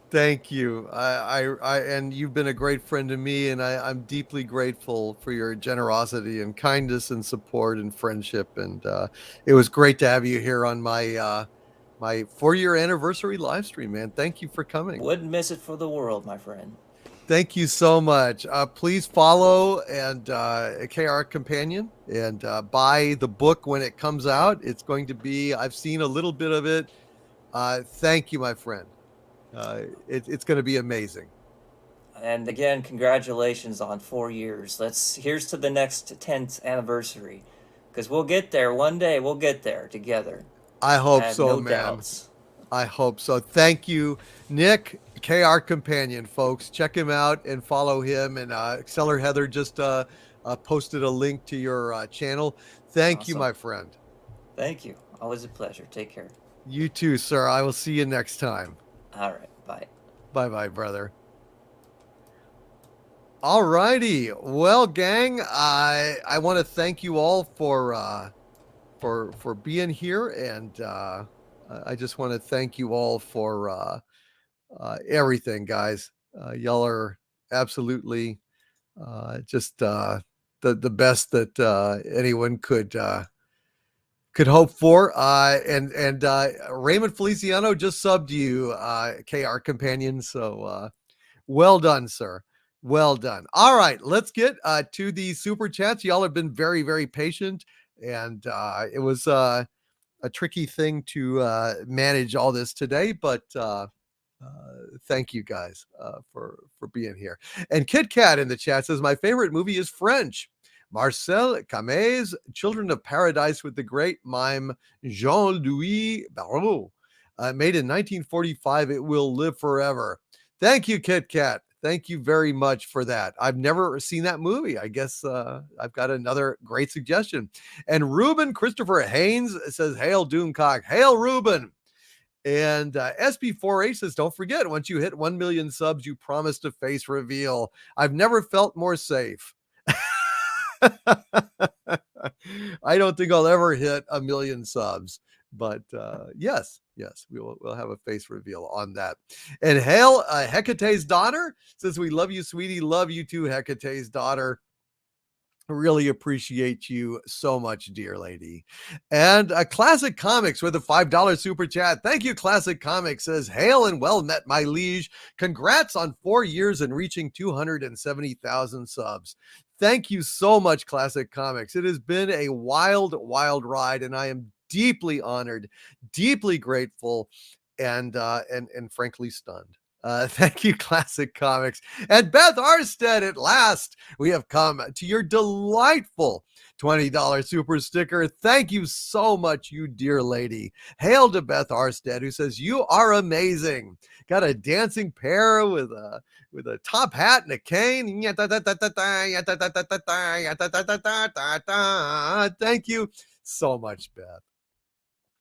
Thank you. And you've been a great friend to me, and I'm deeply grateful for your generosity and kindness and support and friendship. And it was great to have you here on my my 4-year anniversary live stream, man. Thank you for coming. Wouldn't miss it for the world, my friend. Thank you so much. Please follow and KR Companion and buy the book when it comes out. It's going to be, I've seen a little bit of it. Thank you, my friend. It's going to be amazing. And again, congratulations on 4 years. Here's to the next 10th anniversary, because we'll get there one day. We'll get there together. I hope I have so, no man. doubts. I hope so. Thank you, Nick, KR Companion, folks. Check him out and follow him. And Exceller Heather just posted a link to your channel. Thank you, Awesome. my friend. Thank you. Always a pleasure. Take care. You too, sir. I will see you next time. All right. Bye. Bye-bye, brother. All righty. Well, gang, I want to thank you all for being here, and I just want to thank you all for everything, guys. Y'all are absolutely just the best that anyone could hope for. And Raymond Feliciano just subbed you, KR Companion. So well done, sir. Well done. All right, let's get to the super chats. Y'all have been very, very patient, and it was a tricky thing to manage all this today, but thank you guys for being here. And Kit Kat in the chat says, my favorite movie is French. Marcel Camus' Children of Paradise with the great mime Jean-Louis Barrault. Made in 1945, it will live forever. Thank you, Kit Kat. Thank you very much for that. I've never seen that movie. I guess I've got another great suggestion. And Ruben Christopher Haynes says, hail Doomcock. Hail Ruben. And SB4A says, don't forget, once you hit 1 million subs, you promise to face reveal. I've never felt more safe. I don't think I'll ever hit 1 million subs, but yes, Yes, we'll have a face reveal on that. And hail Hecate's daughter says, we love you, sweetie. Love you too, Hecate's daughter. Really appreciate you so much, dear lady. And Classic Comics with a $5 super chat. Thank you, Classic Comics. Says, hail and well met, my liege. Congrats on 4 years and reaching 270,000 subs. Thank you so much, Classic Comics. It has been a wild, wild ride, and I am deeply honored, deeply grateful, and frankly stunned. Thank you, Classic Comics. And Beth Arstead, at last, we have come to your delightful $20 super sticker. Thank you so much, you dear lady. Hail to Beth Arstead, who says, you are amazing. Got a dancing pear with a top hat and a cane. Thank you so much, Beth.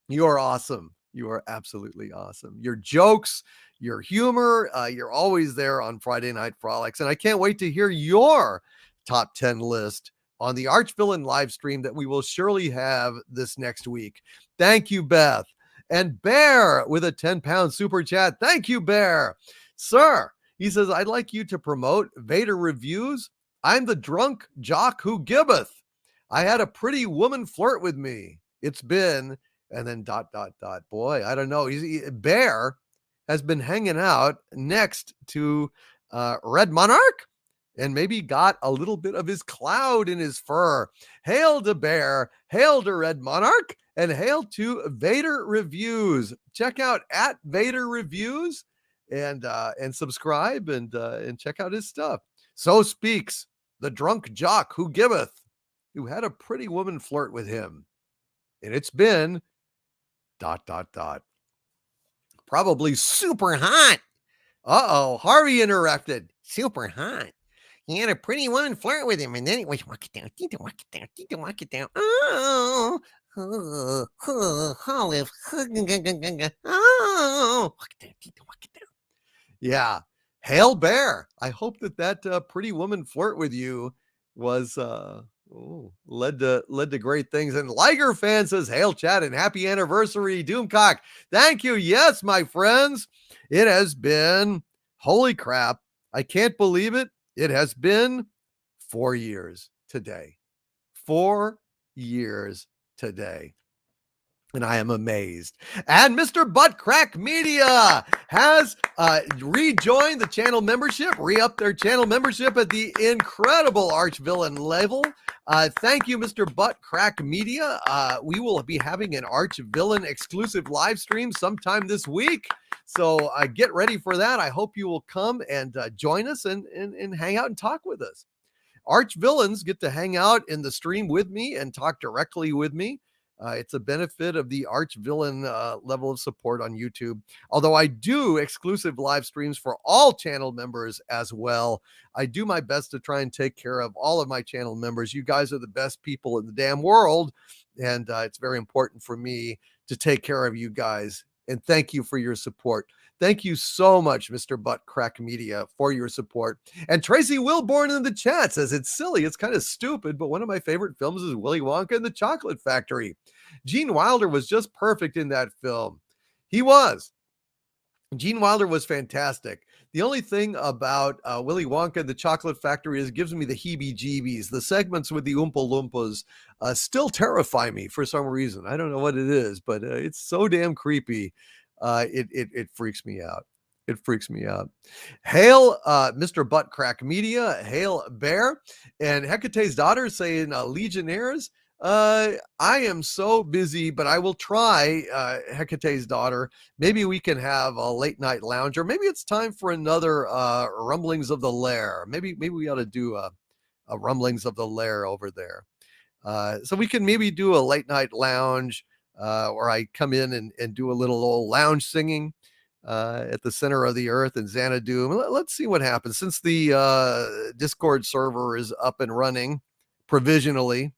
You are awesome. You are absolutely awesome. Your jokes, your humor, you're always there on Friday Night Frolics. And I can't wait to hear your top 10 list on the Archvillain live stream that we will surely have this next week. Thank you, Beth. And Bear with a 10-pound super chat. Thank you, Bear. Sir, he says, I'd like you to promote Vader Reviews. I'm the drunk jock who giveth. I had a pretty woman flirt with me. It's been... and then ... Boy, I don't know. Bear has been hanging out next to Red Monarch and maybe got a little bit of his cloud in his fur. Hail to Bear, hail to Red Monarch, and hail to Vader Reviews. Check out at Vader Reviews and subscribe and check out his stuff. So speaks the drunk jock who giveth, who had a pretty woman flirt with him. And it's been ... Probably super hot. Uh-oh, Harvey interrupted. Super hot. He had a pretty woman flirt with him, and then it was walk it down, walk it down, walk it down. Oh, Olive. Oh, walk it down, walk it down. Yeah. Hail Bear. I hope that pretty woman flirt with you was led to great things. And Liger fan says, hail chat and happy anniversary, Doomcock. Thank you. Yes, my friends. It has been, holy crap, I can't believe it. It has been 4 years today. 4 years today. And I am amazed. And Mr. Buttcrack Media has rejoined the channel membership, re-upped their channel membership at the incredible Archvillain level. Thank you, Mr. Buttcrack Media. We will be having an Archvillain exclusive live stream sometime this week. So get ready for that. I hope you will come and join us and hang out and talk with us. Archvillains get to hang out in the stream with me and talk directly with me. It's a benefit of the Archvillain level of support on YouTube. Although I do exclusive live streams for all channel members as well. I do my best to try and take care of all of my channel members. You guys are the best people in the damn world. And it's very important for me to take care of you guys. And thank you for your support. Thank you so much, Mr. Buttcrack Media, for your support. And Tracy Wilborn in the chat says, it's silly, it's kind of stupid, but one of my favorite films is Willy Wonka and the Chocolate Factory. Gene Wilder was just perfect in that film. He was. Gene Wilder was fantastic. The only thing about Willy Wonka and the Chocolate Factory is it gives me the heebie-jeebies. The segments with the Oompa Loompas still terrify me for some reason. I don't know what it is, but it's so damn creepy. It freaks me out. It freaks me out. Hail, Mr. Buttcrack Media. Hail, Bear. And Hecate's daughter saying, Legionnaires. I am so busy, but I will try, Hecate's daughter. Maybe we can have a late night lounge, or maybe it's time for another Rumblings of the Lair. Maybe we ought to do a Rumblings of the Lair over there. So we can maybe do a late night lounge. Or I come in and do a little old lounge singing at the center of the earth in Xanadu. Let's see what happens. Since the Discord server is up and running provisionally,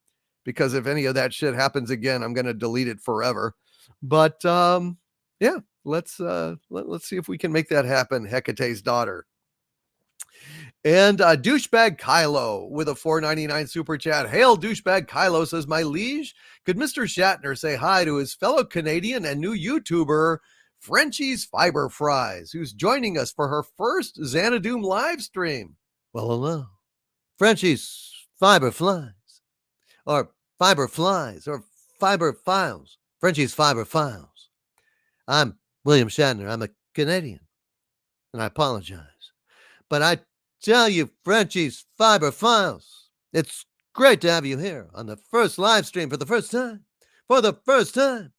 because if any of that shit happens again, I'm going to delete it forever. But yeah, let's see if we can make that happen, Hecate's daughter. And douchebag Kylo with a $4.99 super chat. Hail, douchebag Kylo says, my liege, could Mr. Shatner say hi to his fellow Canadian and new YouTuber, Frenchie's Fiber Fries, who's joining us for her first Xanadoom live stream? Well, hello. Frenchie's Fiber Flies, or Fiber Flies, or Fiber Files. Frenchie's Fiber Files. I'm William Shatner. I'm a Canadian, and I apologize. But I tell you, Frenchie's Fiber Files, it's great to have you here on the first live stream for the first time. For the first time.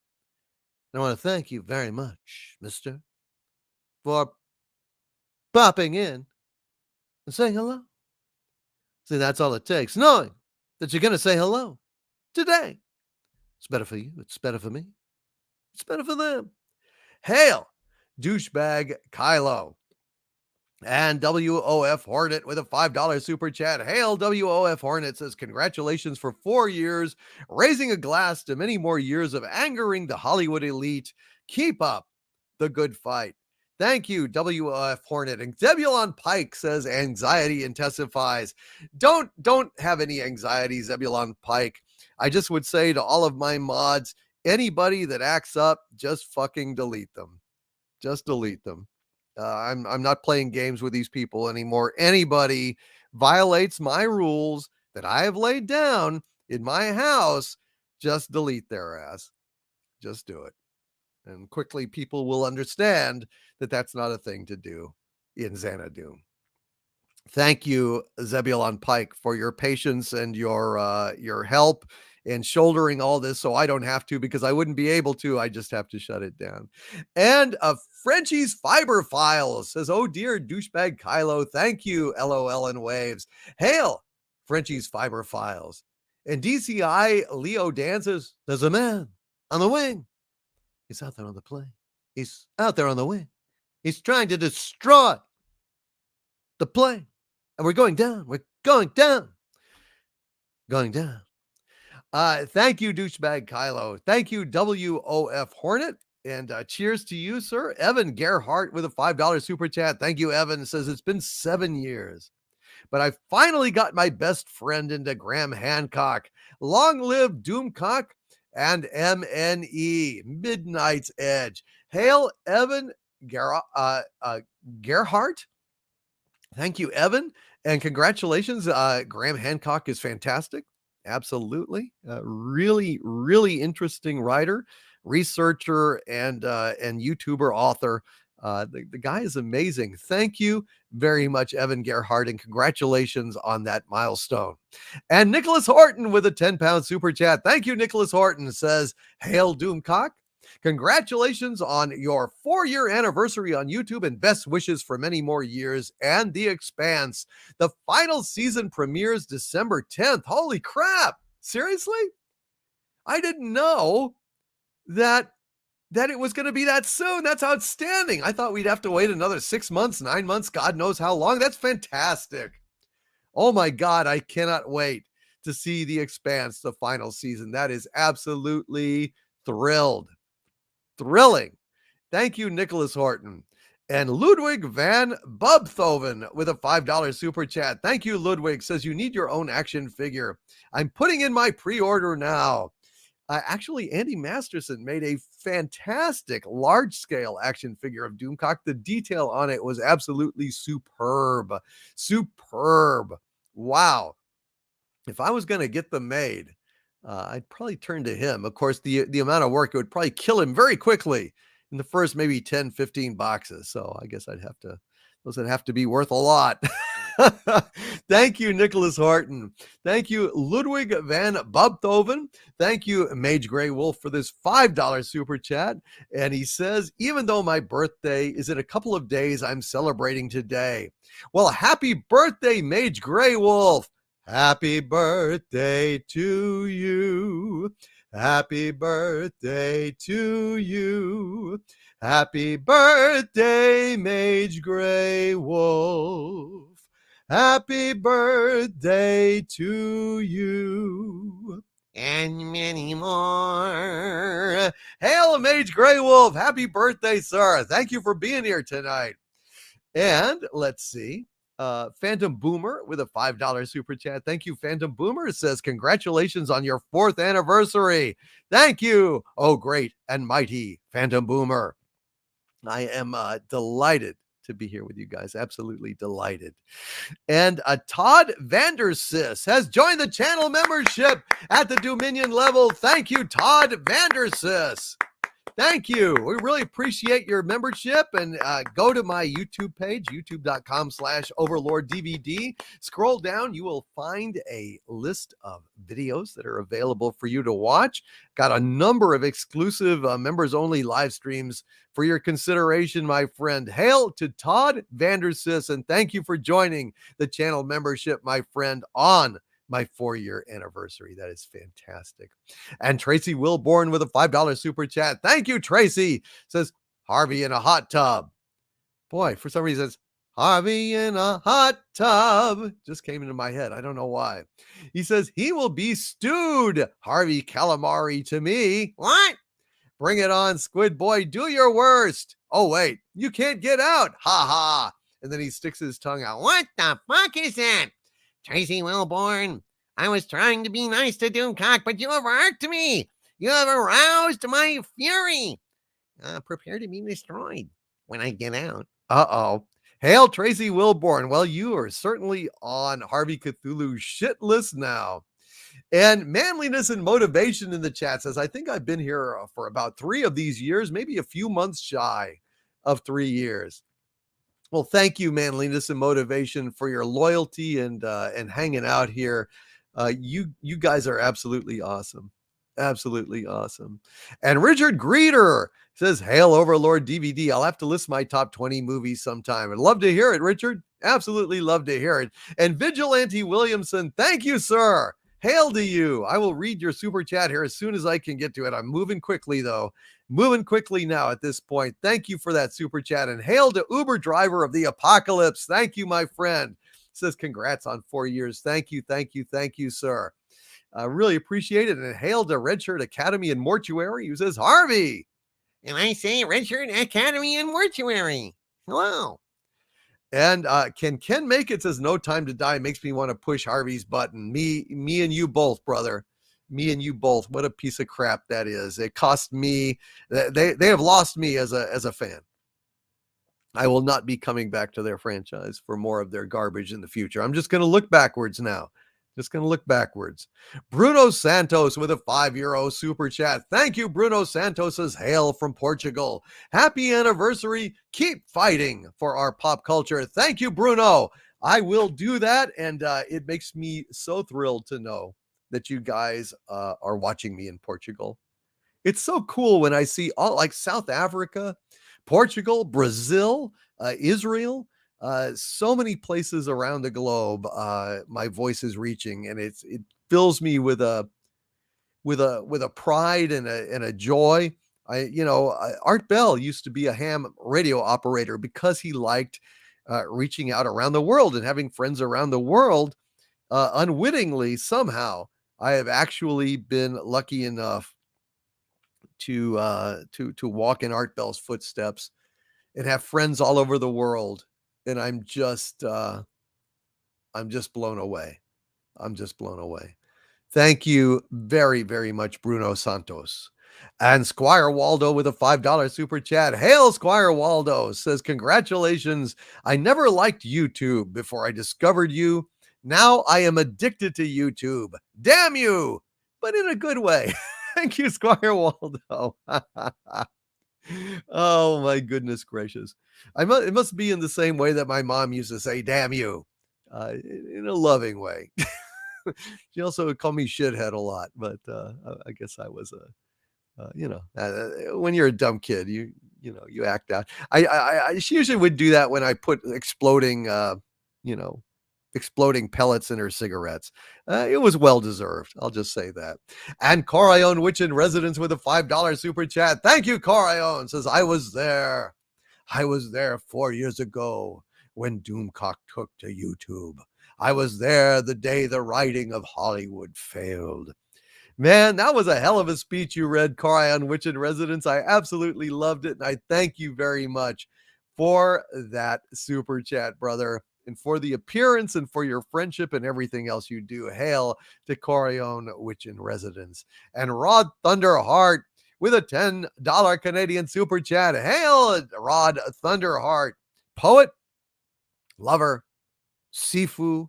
And I want to thank you very much, mister, for popping in and saying hello. See, that's all it takes, knowing that you're going to say hello today. It's better for you. It's better for me. It's better for them. Hail, douchebag Kylo. And WOF Hornet with a $5 super chat. Hail, WOF Hornet says, congratulations for 4 years, raising a glass to many more years of angering the Hollywood elite. Keep up the good fight. Thank you, WOF Hornet. And Zebulon Pike says, anxiety intensifies. Don't have any anxiety, Zebulon Pike. I just would say to all of my mods, anybody that acts up, just fucking delete them. Just delete them. I'm not playing games with these people anymore. Anybody violates my rules that I have laid down in my house, just delete their ass. Just do it. And quickly people will understand that that's not a thing to do in Xanadoom. Thank you, Zebulon Pike, for your patience and your help and shouldering all this so I don't have to, because I wouldn't be able to. I just have to shut it down. And Frenchie's Fiber Files says, oh dear, douchebag Kylo, thank you, LOL and waves. Hail, Frenchie's Fiber Files. And DCI Leo dances, there's a man on the wing. He's out there on the plane. He's out there on the wing. He's trying to destroy the plane. And we're going down. We're going down. Going down. Thank you, douchebag Kylo. Thank you, WOF Hornet. And cheers to you, sir. Evan Gerhart with a $5 super chat. Thank you, Evan. Says it's been 7 years, but I finally got my best friend into Graham Hancock. Long live Doomcock and MNE, Midnight's Edge. Hail, Evan Gerhart. Thank you, Evan. And congratulations. Graham Hancock is fantastic. Absolutely. Really, really interesting writer, researcher, and YouTuber author. The guy is amazing. Thank you very much, Evan Gerhart, and congratulations on that milestone. And Nicholas Horton with a 10-pound super chat. Thank you, Nicholas Horton, says, hail, Doomcock. Congratulations on your 4-year anniversary on YouTube and best wishes for many more years. And The Expanse. The final season premieres December 10th. Holy crap. Seriously? I didn't know that it was going to be that soon. That's outstanding. I thought we'd have to wait another 6 months, 9 months, God knows how long. That's fantastic. Oh my God, I cannot wait to see The Expanse, the final season. That is absolutely thrilling. Thank you, Nicholas Horton. And Ludwig van Bubthoven with a $5 super chat. Thank you, Ludwig. Says you need your own action figure. I'm putting in my pre-order now. Actually, Andy Masterson made a fantastic large-scale action figure of Doomcock. The detail on it was absolutely superb. Wow. If I was going to get them made, I'd probably turn to him. Of course, the amount of work, it would probably kill him very quickly in the first maybe 10, 15 boxes. So I guess those would have to be worth a lot. Thank you, Nicholas Horton. Thank you, Ludwig van Bubthoven. Thank you, Mage Grey Wolf, for this $5 super chat. And he says, even though my birthday is in a couple of days, I'm celebrating today. Well, happy birthday, Mage Grey Wolf. Happy birthday to you. Happy birthday to you. Happy birthday, Mage Grey Wolf. Happy birthday to you. And many more. Hail, Mage Grey Wolf. Happy birthday, sir. Thank you for being here tonight. And let's see. Phantom Boomer with a $5 super chat. Thank you, Phantom Boomer. It says, congratulations on your 4th anniversary. Thank you. Oh, great and mighty Phantom Boomer. I am delighted to be here with you guys. Absolutely delighted. And Todd Vandersis has joined the channel membership at the Dominion level. Thank you, Todd Vandersis. Thank you. We really appreciate your membership. And go to my YouTube page, youtube.com/overlorddvd. Scroll down. You will find a list of videos that are available for you to watch. Got a number of exclusive members-only live streams for your consideration, my friend. Hail to Todd Vandersis, and thank you for joining the channel membership, my friend, on my 4-year anniversary. That is fantastic. And Tracy Wilborn with a $5 super chat. Thank you, Tracy. Says, Harvey in a hot tub. Boy, for some reason, it's Harvey in a hot tub. Just came into my head. I don't know why. He says, he will be stewed. Harvey calamari to me. What? Bring it on, Squid Boy. Do your worst. Oh, wait. You can't get out. Ha ha. And then he sticks his tongue out. What the fuck is that? Tracy Wilborn, I was trying to be nice to Doomcock, but you have irked me. You have aroused my fury. Prepare to be destroyed when I get out. Uh-oh. Hail, Tracy Wilborn. Well, you are certainly on Harvey Cthulhu's shit list now. And manliness and motivation in the chat says, I think I've been here for about 3 of these years, maybe a few months shy of 3 years. Well, thank you, manliness and motivation, for your loyalty and hanging out here. You guys are absolutely awesome. Absolutely awesome. And Richard Greeter says, hail Overlord DVD. I'll have to list my top 20 movies sometime. I'd love to hear it, Richard. Absolutely love to hear it. And Vigilante Williamson, thank you, sir. Hail to you. I will read your super chat here as soon as I can get to it. I'm moving quickly, though. Moving quickly now at this point. Thank you for that super chat. And hail to Uber driver of the apocalypse. Thank you, my friend. Says congrats on 4 years. Thank you, thank you, thank you, sir. I really appreciate it. And hail to Redshirt Academy and Mortuary, who says, Harvey. And I say Redshirt Academy and Mortuary. Hello. And can Ken make it? Says no time to die. Makes me want to push Harvey's button. Me and you both, brother. Me and you both. What a piece of crap that is. It cost me. They have lost me as a fan. I will not be coming back to their franchise for more of their garbage in the future. I'm just going to look backwards now. Just going to look backwards. Bruno Santos with a €5 super chat. Thank you, Bruno Santos. Says hail from Portugal. Happy anniversary. Keep fighting for our pop culture. Thank you, Bruno. I will do that. And it makes me so thrilled to know that you guys are watching me in Portugal. It's so cool when I see all like South Africa, Portugal, Brazil, Israel, so many places around the globe. My voice is reaching, and it fills me with a pride and a joy. Art Bell used to be a ham radio operator because he liked reaching out around the world and having friends around the world. Unwittingly, somehow, I have actually been lucky enough to walk in Art Bell's footsteps and have friends all over the world. And I'm just blown away. I'm just blown away. Thank you very, very much, Bruno Santos. And Squire Waldo with a $5 super chat. Hail, Squire Waldo. Says, congratulations. I never liked YouTube before I discovered you. Now I am addicted to YouTube. Damn you, but in a good way. Thank you, Squire Waldo. Oh, my goodness gracious. It must be in the same way that my mom used to say, damn you, in a loving way. She also would call me shithead a lot, but I guess I was when you're a dumb kid, you act out. She usually would do that when I put exploding pellets in her cigarettes. It was well-deserved. I'll just say that. And Corion Witch in Residence with a $5 super chat. Thank you, Corion. Says, I was there 4 years ago when Doomcock took to YouTube. I was there the day the writing of Hollywood failed. Man, that was a hell of a speech you read, Corion Witch in Residence. I absolutely loved it, and I thank you very much for that super chat, brother, and for the appearance and for your friendship and everything else you do. Hail to Corion, Witch in Residence. And Rod Thunderheart with a $10 Canadian super chat. Hail, Rod Thunderheart. Poet, lover, Sifu,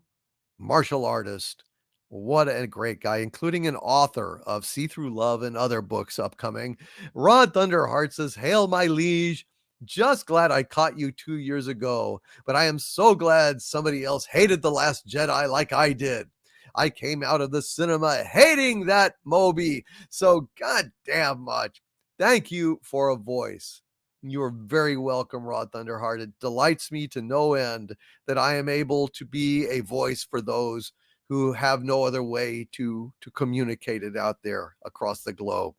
martial artist. What a great guy, including an author of See Through Love and other books upcoming. Rod Thunderheart says, Hail, my liege. Just glad I caught you 2 years ago, but I am so glad somebody else hated The Last Jedi like I did. I came out of the cinema hating that Moby so goddamn much. Thank you for a voice. You're very welcome, Rod Thunderheart. It delights me to no end that I am able to be a voice for those who have no other way to communicate it out there across the globe.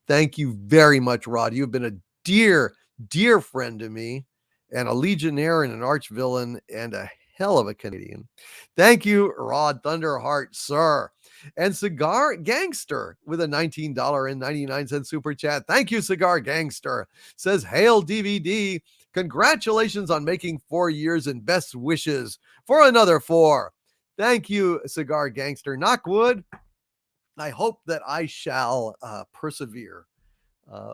Thank you very much, Rod. You've been a dear, dear friend to me, and a legionnaire and an arch villain and a hell of a Canadian. Thank you, Rod Thunderheart, sir. And Cigar Gangster with a $19.99 super chat. Thank you, Cigar Gangster. Says, Hail DVD. Congratulations on making 4 years and best wishes for another 4. Thank you, Cigar Gangster. Knock wood. I hope that I shall persevere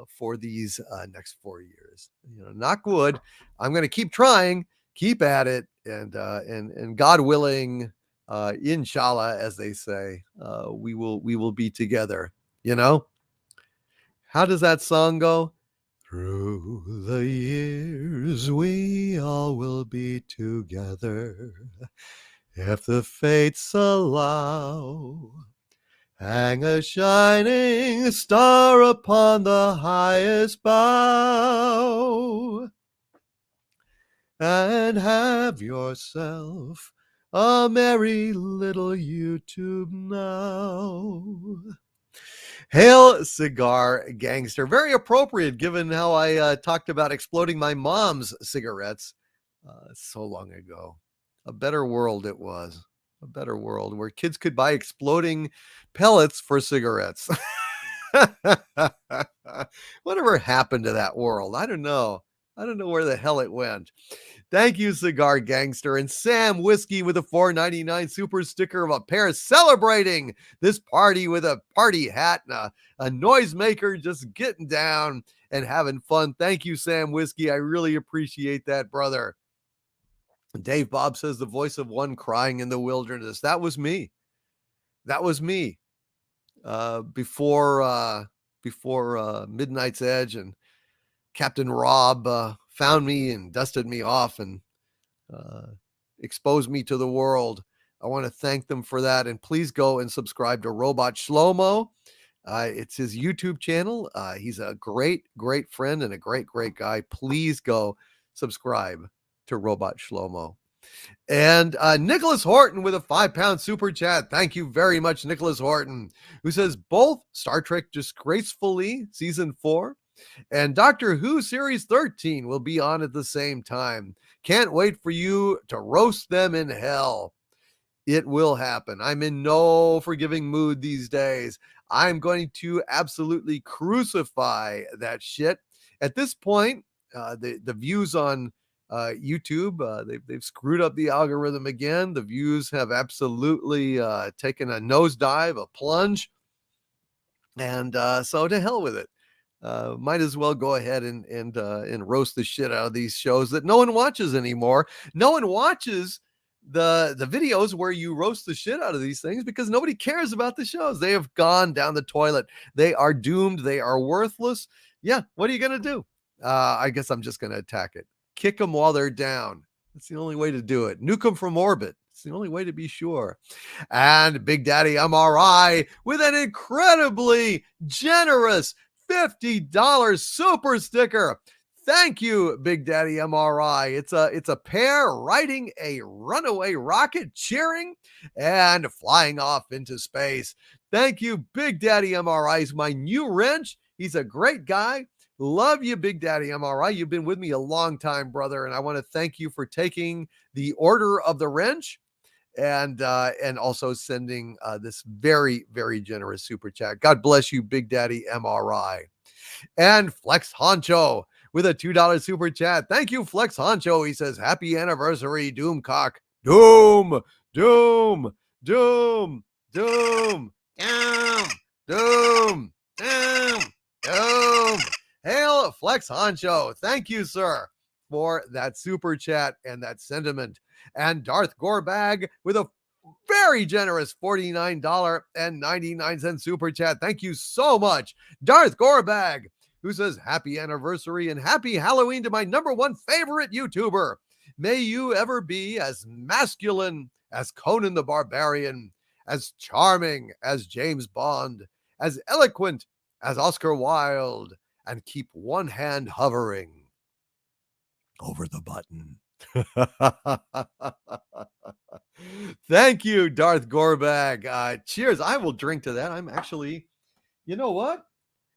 for these next 4 years. Knock wood. I'm going to keep trying, keep at it, and God willing, inshallah, as they say, we will be together. How does that song go? Through the years, we all will be together, if the fates allow. Hang a shining star upon the highest bough, and have yourself a merry little YouTube now. Hail, Cigar Gangster. Very appropriate given how I talked about exploding my mom's cigarettes so long ago. A better world it was. A better world where kids could buy exploding pellets for cigarettes. Whatever happened to that world? I don't know. I don't know where the hell it went. Thank you, Cigar Gangster. And Sam Whiskey with a $4.99 super sticker of a pair celebrating this party with a party hat and a noisemaker, just getting down and having fun. Thank you, Sam Whiskey. I really appreciate that, brother. Dave Bob says the voice of one crying in the wilderness. That was me. That was me. Before Midnight's Edge and Captain Rob found me and dusted me off and exposed me to the world. I want to thank them for that. And please go and subscribe to Robot Shlomo. It's his YouTube channel. He's a great, great friend and a great, great guy. Please go subscribe to Robot Shlomo. And Nicholas Horton with a £5 super chat. Thank you very much, Nicholas Horton, who says both Star Trek Disgracefully Season 4 and Doctor Who Series 13 will be on at the same time. Can't wait for you to roast them in hell. It will happen. I'm in no forgiving mood these days. I'm going to absolutely crucify that shit. At this point, the views on YouTube, they've screwed up the algorithm again. The views have absolutely taken a nosedive, a plunge. And so to hell with it. Might as well go ahead and roast the shit out of these shows that no one watches anymore. No one watches the videos where you roast the shit out of these things because nobody cares about the shows. They have gone down the toilet. They are doomed. They are worthless. Yeah, what are you going to do? I guess I'm just going to attack it. Kick them while they're down. That's the only way to do it. Nuke them from orbit. It's the only way to be sure. And Big Daddy MRI with an incredibly generous $50 super sticker. Thank you, Big Daddy MRI. It's a pair riding a runaway rocket, cheering and flying off into space. Thank you, Big Daddy MRI. He's my new wrench. He's a great guy. Love you, Big Daddy MRI. You've been with me a long time, brother, and I want to thank you for taking the order of the wrench and also sending this very, very generous super chat. God bless you, Big Daddy MRI. And Flex Honcho with a $2 super chat. Thank you, Flex Honcho. He says, happy anniversary, Doomcock. Doom, doom, doom, doom, Doom, doom, doom. doom. Hail, Flex Honcho. Thank you, sir, for that super chat and that sentiment. And Darth Gorbag with a very generous $49.99 super chat. Thank you so much, Darth Gorbag, who says happy anniversary and happy Halloween to my number one favorite YouTuber. May you ever be as masculine as Conan the Barbarian, as charming as James Bond, as eloquent as Oscar Wilde, and keep one hand hovering over the button. Thank you, Darth Gorbag. Cheers. I will drink to that. I'm actually, you know what?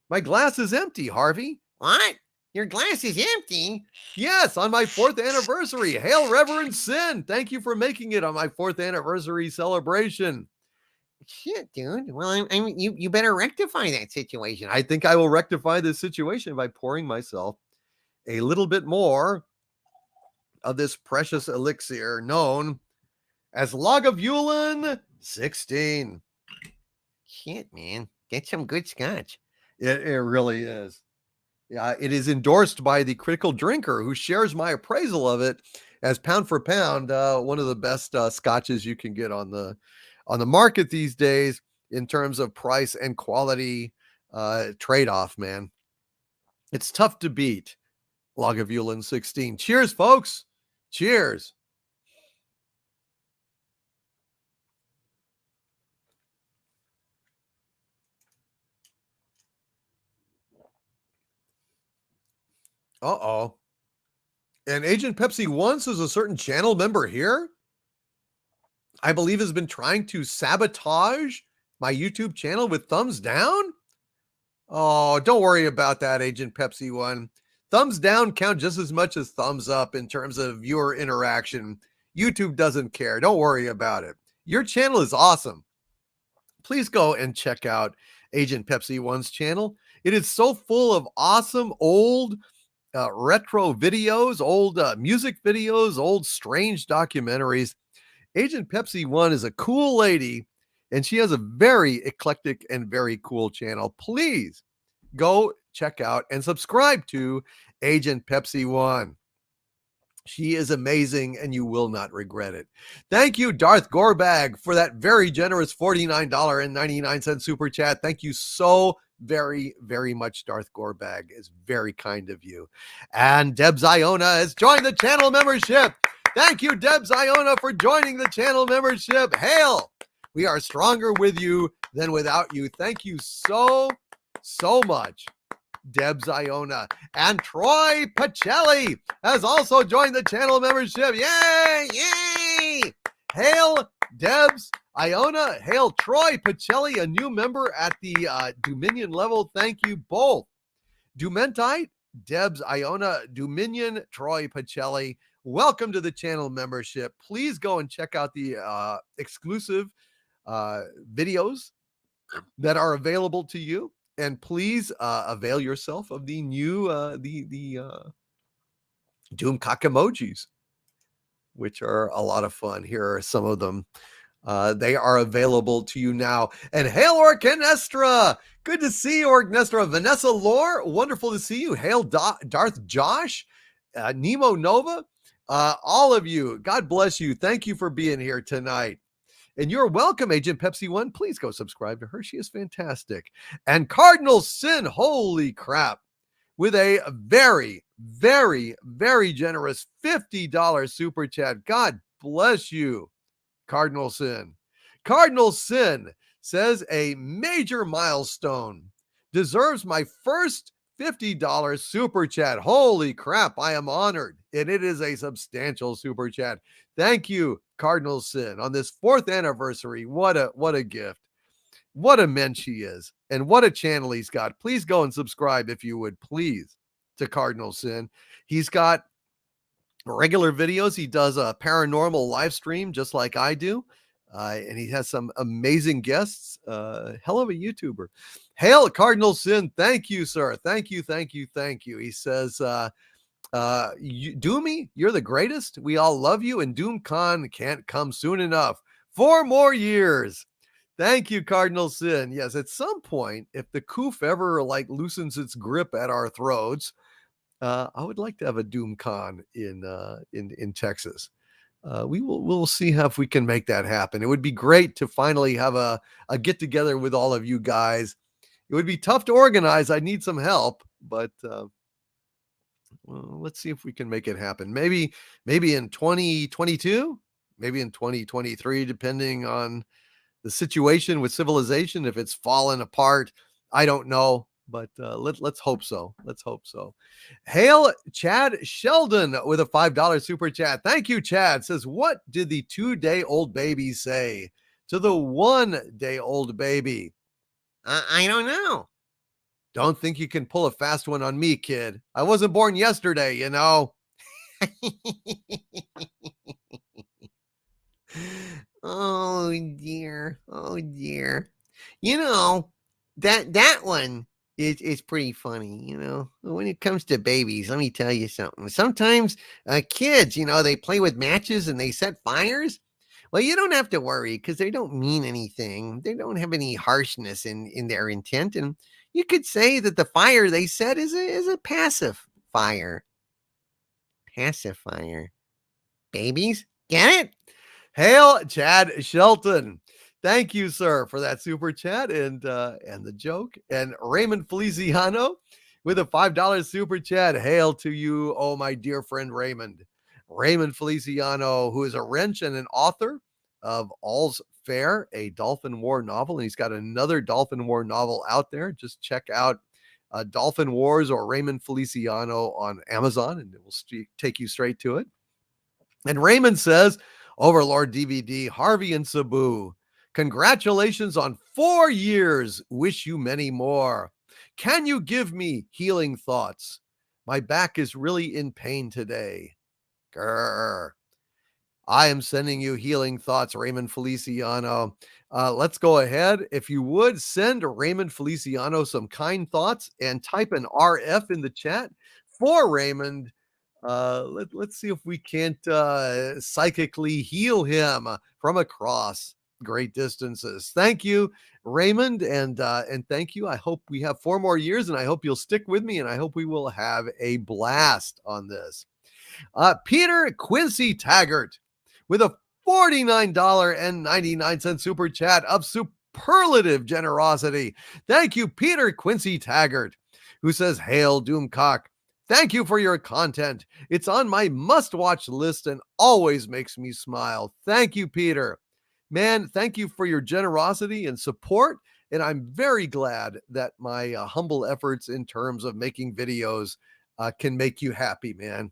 My glass is empty, Harvey. What? Your glass is empty? Yes, on my 4th anniversary. Hail, Reverend Sin. Thank you for making it on my 4th anniversary celebration. Shit, dude. Well, you better rectify that situation. I think I will rectify this situation by pouring myself a little bit more of this precious elixir known as Lagavulin 16. Shit, man. Get some good scotch. It really is. Yeah, it is endorsed by the Critical Drinker, who shares my appraisal of it as pound for pound one of the best scotches you can get on the market these days in terms of price and quality trade-off, man. It's tough to beat Lagavulin 16. Cheers, folks. Cheers. Uh-oh. And Agent Pepsi once is a certain channel member here, I believe, has been trying to sabotage my YouTube channel with thumbs down. Oh, don't worry about that, Agent Pepsi one. Thumbs down count just as much as thumbs up in terms of viewer interaction. YouTube doesn't care. Don't worry about it. Your channel is awesome. Please go and check out Agent Pepsi One's channel. It is so full of awesome old retro videos, old music videos, old strange documentaries. Agent Pepsi One is a cool lady, and she has a very eclectic and very cool channel. Please go check out and subscribe to Agent Pepsi One. She is amazing, and you will not regret it. Thank you, Darth Gorbag, for that very generous $49.99 super chat. Thank you so very, very much, Darth Gorbag. It's very kind of you. And Debs Iona has joined the channel membership. Thank you, Debs Iona, for joining the channel membership. Hail! We are stronger with you than without you. Thank you so much, Debs Iona. And Troy Pacelli has also joined the channel membership. Yay! Yay! Hail Debs Iona. Hail Troy Pacelli, a new member at the Dominion level. Thank you both. Dumentite, Debs Iona, Dominion, Troy Pacelli. Welcome to the channel membership. Please go and check out the exclusive videos that are available to you. And please avail yourself of the new Doomcock emojis, which are a lot of fun. Here are some of them. They are available to you now. And hail Orchestra! Good to see you, Orchestra. Vanessa Lore, wonderful to see you. Hail Darth Josh, Nemo Nova, all of you. God bless you. Thank you for being here tonight. And you're welcome, Agent Pepsi One. Please go subscribe to her. She is fantastic. And Cardinal Sin, holy crap, with a very, very, very generous $50 super chat. God bless you, Cardinal Sin. Cardinal Sin says a major milestone deserves my first $50 super chat. Holy crap, I am honored. And it is a substantial super chat. Thank you, Cardinal Sin, on this 4th anniversary. What a gift. What a mensch he is. And what a channel he's got. Please go and subscribe, if you would, please, to Cardinal Sin. He's got regular videos. He does a paranormal live stream just like I do. And he has some amazing guests. Hell of a YouTuber. Hail Cardinal Sin. Thank you, sir. Thank you. He says, Doomy, you're the greatest. We all love you, and DoomCon can't come soon enough. 4 more years. Thank you, Cardinal Sin. Yes, at some point, if the coof ever loosens its grip at our throats, I would like to have a DoomCon in Texas. We'll see how if we can make that happen. It would be great to finally have a get together with all of you guys. It would be tough to organize. I need some help, but well, let's see if we can make it happen. Maybe in 2022, maybe in 2023, depending on the situation with civilization. If it's fallen apart, I don't know, but let's hope so. Let's hope so. Hail Chad Sheldon with a $5 super chat. Thank you, Chad. Says, what did the 2-day-old baby say to the 1-day-old baby? I don't know. Don't think you can pull a fast one on me, kid. I wasn't born yesterday, you know. Oh dear. Oh dear. You know, that one is pretty funny, you know. When it comes to babies, let me tell you something. Sometimes kids, you know, they play with matches and they set fires. Well, you don't have to worry because they don't mean anything. They don't have any harshness in their intent. And you could say that the fire they set is a passive fire. Passive fire. Babies? Get it? Hail Chad Shelton. Thank you, sir, for that super chat and the joke. And Raymond Feliciano with a $5 super chat. Hail to you, oh my dear friend Raymond. Raymond Feliciano, who is a wrench and an author of All's Fair, a Dolphin War novel. And he's got another Dolphin War novel out there. Just check out Dolphin Wars or Raymond Feliciano on Amazon, and it will take you straight to it. And Raymond says, Overlord DVD, Harvey and Sabu, congratulations on 4 years. Wish you many more. Can you give me healing thoughts? My back is really in pain today. Grr. I am sending you healing thoughts, Raymond Feliciano. Let's go ahead. If you would, send Raymond Feliciano some kind thoughts and type an RF in the chat for Raymond. Let's see if we can't psychically heal him from across great distances. Thank you, Raymond, and thank you. I hope we have 4 more years, and I hope you'll stick with me, and I hope we will have a blast on this. Peter Quincy Taggart with a $49.99 super chat of superlative generosity. Thank you, Peter Quincy Taggart, who says, Hail Doomcock. Thank you for your content. It's on my must-watch list and always makes me smile. Thank you, Peter. Man, thank you for your generosity and support, and I'm very glad that my humble efforts in terms of making videos can make you happy, man.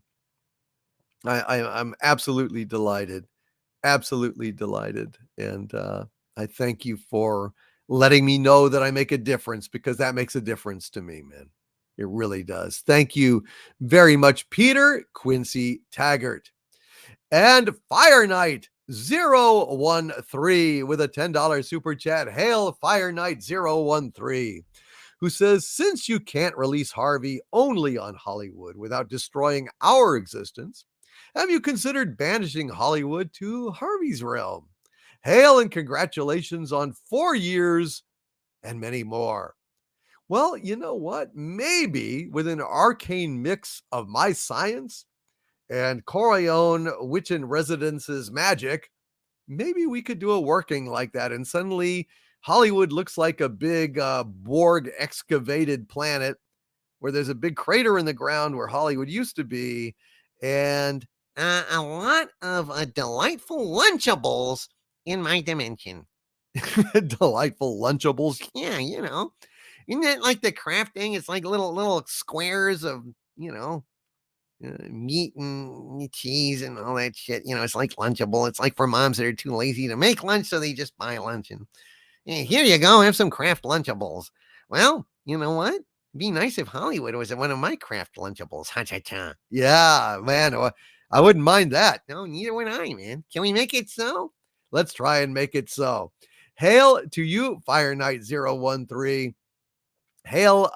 I'm absolutely delighted. Absolutely delighted. And I thank you for letting me know that I make a difference, because that makes a difference to me, man. It really does. Thank you very much, Peter Quincy Taggart. And Fire Knight 013 with a $10 super chat. Hail Fire Knight 013, who says, since you can't release Harvey only on Hollywood without destroying our existence, have you considered banishing Hollywood to Harvey's realm? Hail and congratulations on 4 years and many more. Well, you know what? Maybe with an arcane mix of my science and Corleone Witch in Residence's magic, maybe we could do a working like that. And suddenly Hollywood looks like a big Borg excavated planet where there's a big crater in the ground where Hollywood used to be. And a lot of delightful Lunchables in my dimension. Delightful Lunchables. Yeah, you know, isn't that like the crafting? It's like little squares of, you know, meat and cheese and all that shit. You know, it's like Lunchable. It's like for moms that are too lazy to make lunch, so they just buy lunch and here you go, have some Kraft Lunchables. Well, you know what? It'd be nice if Hollywood was one of my Kraft Lunchables. Ha cha cha. Yeah, man. I wouldn't mind that. No, neither would I, man. Can we make it so? Let's try and make it so. Hail to you, Fire Knight 013. Hail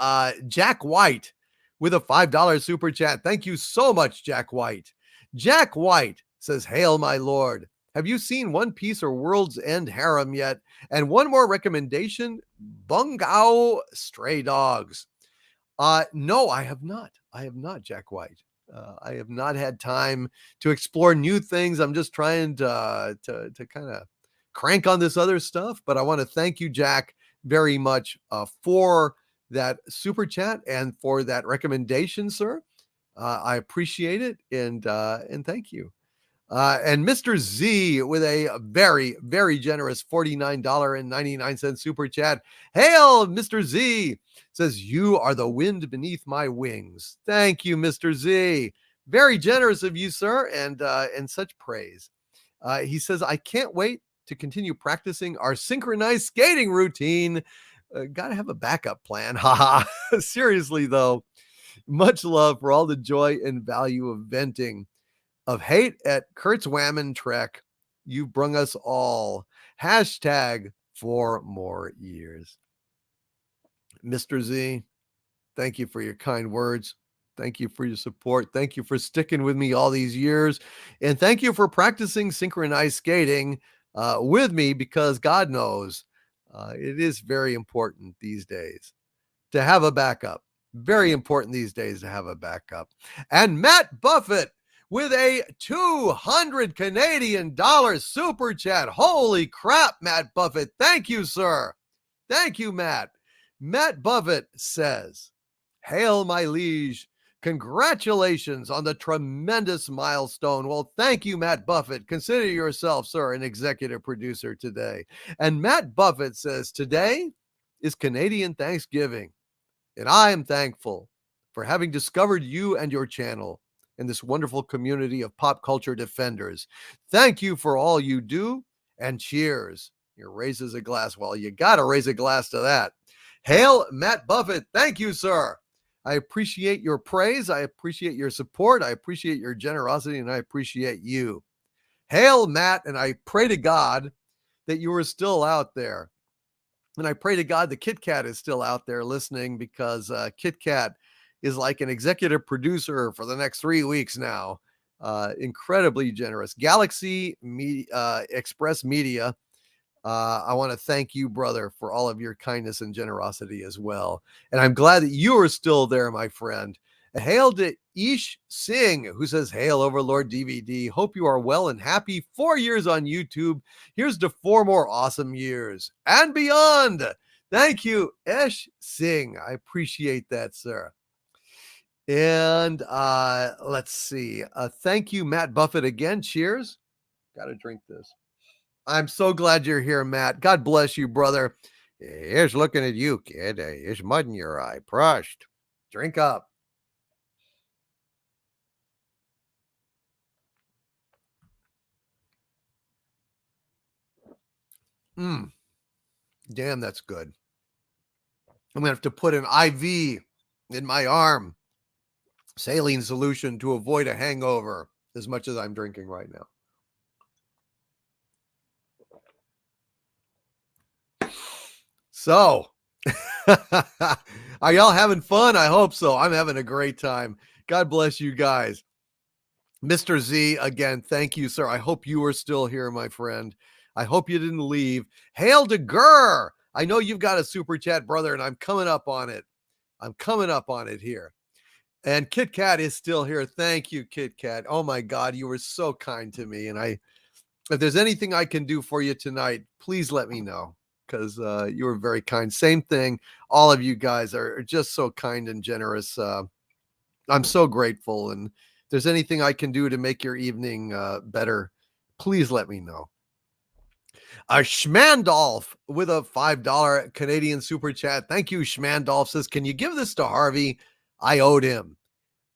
Jack White with a $5 super chat. Thank you so much, Jack White. Jack White says, hail, my lord. Have you seen One Piece or World's End Harem yet? And one more recommendation, Bungao Stray Dogs. No, I have not. I have not, Jack White. I have not had time to explore new things. I'm just trying to kind of crank on this other stuff. But I want to thank you, Jack, very much for that super chat and for that recommendation, sir. I appreciate it, and thank you. And Mr. Z with a very, very generous $49.99 super chat. Hail, Mr. Z, says, you are the wind beneath my wings. Thank you, Mr. Z. Very generous of you, sir, and such praise. He says, I can't wait to continue practicing our synchronized skating routine. Got to have a backup plan. Haha. Seriously, though, much love for all the joy and value of venting. Of hate at Kurtzman Trek, you brung us all. Hashtag 4 more years. Mr. Z, thank you for your kind words. Thank you for your support. Thank you for sticking with me all these years. And thank you for practicing synchronized skating with me, because God knows it is very important these days to have a backup. Very important these days to have a backup. And Matt Buffett with a 200 Canadian dollars super chat. Holy crap, Matt Buffett. Thank you, sir. Thank you, Matt. Matt Buffett says, hail, my liege. Congratulations on the tremendous milestone. Well, thank you, Matt Buffett. Consider yourself, sir, an executive producer today. And Matt Buffett says, today is Canadian Thanksgiving, and I am thankful for having discovered you and your channel in this wonderful community of pop culture defenders. Thank you for all you do, and cheers. Here raises a glass. Well, you got to raise a glass to that. Hail, Matt Buffett. Thank you, sir. I appreciate your praise. I appreciate your support. I appreciate your generosity, and I appreciate you. Hail, Matt, and I pray to God that you are still out there. And I pray to God the Kit Kat is still out there listening, because Kit Kat is like an executive producer for the next 3 weeks now. Incredibly generous. Galaxy Express Media, I want to thank you, brother, for all of your kindness and generosity as well. And I'm glad that you are still there, my friend. Hail to Ish Singh, who says, hail, Overlord DVD. Hope you are well and happy. 4 years on YouTube. Here's to 4 more awesome years and beyond. Thank you, Ish Singh. I appreciate that, sir. And let's see. Thank you, Matt Buffett, again. Cheers. Got to drink this. I'm so glad you're here, Matt. God bless you, brother. Here's looking at you, kid. Here's mud in your eye. Prost. Drink up. Damn, that's good. I'm going to have to put an IV in my arm. Saline solution to avoid a hangover, as much as I'm drinking right now. So, are y'all having fun? I hope so. I'm having a great time. God bless you guys. Mr. Z, again, thank you, sir. I hope you are still here, my friend. I hope you didn't leave. Hail to Gurr. I know you've got a super chat, brother, and I'm coming up on it. I'm coming up on it here. And Kit Kat is still here. Thank you, Kit Kat. Oh my God, you were so kind to me. And if there's anything I can do for you tonight, please let me know, because you were very kind. Same thing. All of you guys are just so kind and generous. I'm so grateful. And if there's anything I can do to make your evening better, please let me know. Schmandolf with a $5 Canadian super chat. Thank you, Schmandolf. Says, can you give this to Harvey? I owed him.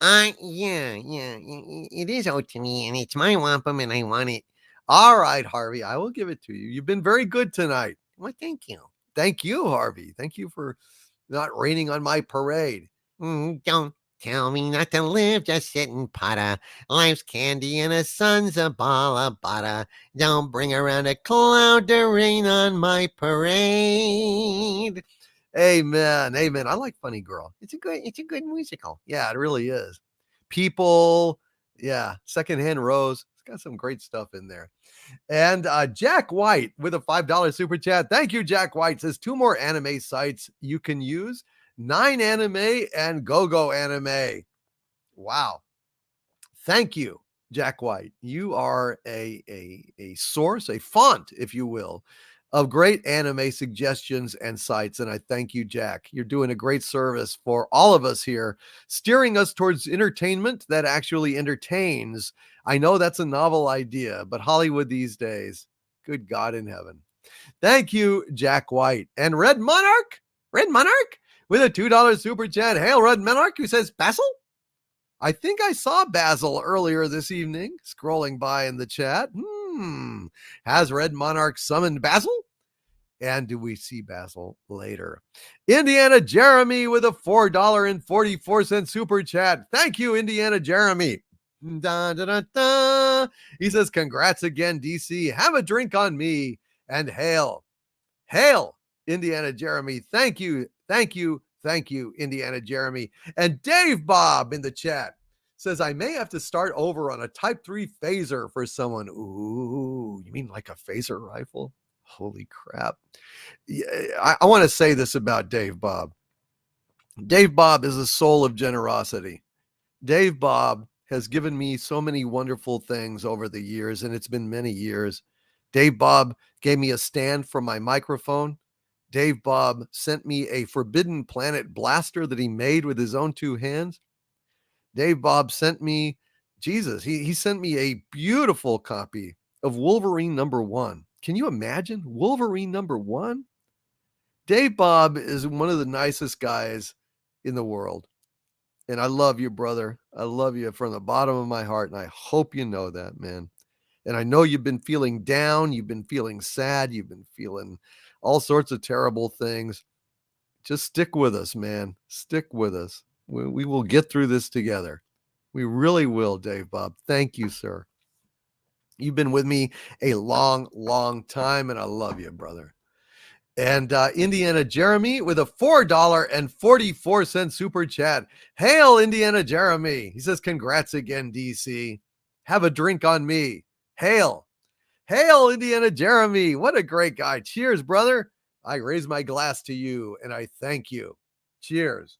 Yeah. It is owed to me, and it's my wampum, and I want it. All right, Harvey, I will give it to you. You've been very good tonight. Well, thank you. Thank you, Harvey. Thank you for not raining on my parade. Don't Tell me not to live, just sit and potter. Life's candy and the sun's a ball of butter. Don't bring around a cloud to rain on my parade. Amen. Amen. I like Funny Girl. It's a good musical. Yeah, it really is. People, yeah, Secondhand Rose. It's got some great stuff in there. And Jack White with a $5 super chat. Thank you, Jack White. Says 2 more anime sites you can use. 9 Anime and GoGo Anime. Wow. Thank you, Jack White. You are a source, a font, if you will, of great anime suggestions and sites. And I thank you, Jack. You're doing a great service for all of us here, steering us towards entertainment that actually entertains. I know that's a novel idea, but Hollywood these days, good God in heaven. Thank you, Jack White. And Red Monarch with a $2 super chat. Hail, Red Monarch, who says, Basil? I think I saw Basil earlier this evening, scrolling by in the chat. Has Red Monarch summoned Basil? And do we see Basil later? Indiana Jeremy with a $4.44 super chat. Thank you, Indiana Jeremy. Da, da, da, da. He says, congrats again, DC. Have a drink on me. And hail, Indiana Jeremy. Thank you, Indiana Jeremy. And Dave Bob in the chat says, I may have to start over on a Type 3 phaser for someone. Ooh, you mean like a phaser rifle? Holy crap. Yeah, I want to say this about Dave Bob. Dave Bob is a soul of generosity. Dave Bob has given me so many wonderful things over the years, and it's been many years. Dave Bob gave me a stand for my microphone. Dave Bob sent me a Forbidden Planet blaster that he made with his own 2 hands. Dave Bob sent me, he sent me a beautiful copy of Wolverine #1. Can you imagine? Wolverine #1? Dave Bob is one of the nicest guys in the world. And I love you, brother. I love you from the bottom of my heart. And I hope you know that, man. And I know you've been feeling down. You've been feeling sad. You've been feeling all sorts of terrible things. Just stick with us, man. Stick with us. We will get through this together. We really will, Dave Bob. Thank you, sir. You've been with me a long, long time, and I love you, brother. And Indiana Jeremy with a $4.44 super chat. Hail, Indiana Jeremy. He says, congrats again, DC. Have a drink on me. Hail, Indiana Jeremy. What a great guy. Cheers, brother. I raise my glass to you and I thank you. Cheers.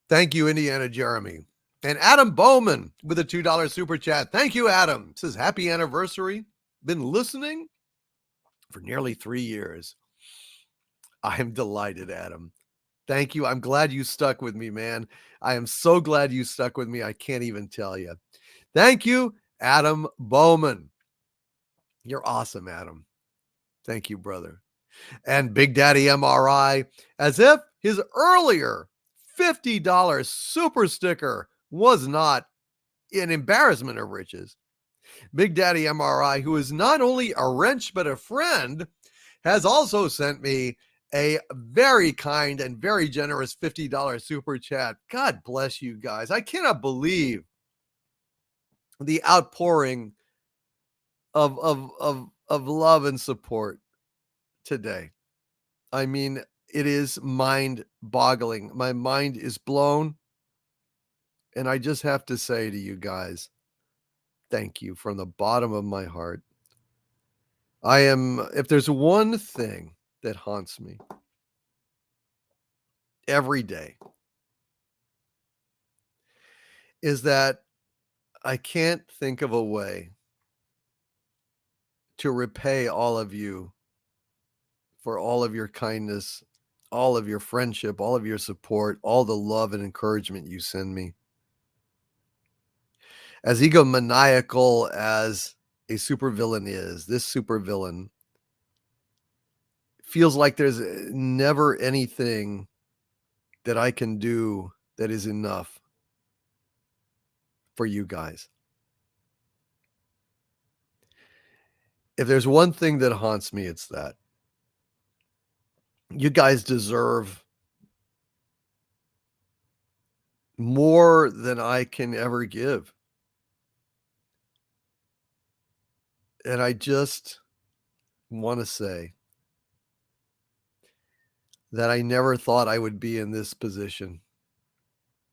Thank you, Indiana Jeremy. And Adam Bowman with a $2 super chat. Thank you, Adam. It says, happy anniversary. Been listening for nearly 3 years. I am delighted, Adam. Thank you. I'm glad you stuck with me, man. I am so glad you stuck with me. I can't even tell you. Thank you, Adam Bowman. You're awesome, Adam. Thank you, brother. And Big Daddy MRI, as if his earlier $50 super sticker was not an embarrassment of riches. Big Daddy MRI, who is not only a wrench but a friend, has also sent me a very kind and very generous $50 super chat. God bless you guys. I cannot believe the outpouring of love and support today. I mean, it is mind-boggling. My mind is blown. And I just have to say to you guys, thank you from the bottom of my heart. If there's one thing that haunts me every day, is that I can't think of a way to repay all of you for all of your kindness, all of your friendship, all of your support, all the love and encouragement you send me. As egomaniacal as a supervillain is, this supervillain feels like there's never anything that I can do that is enough for you guys. if there's one thing that haunts me, it's that. You guys deserve more than I can ever give. And I just want to say that I never thought I would be in this position.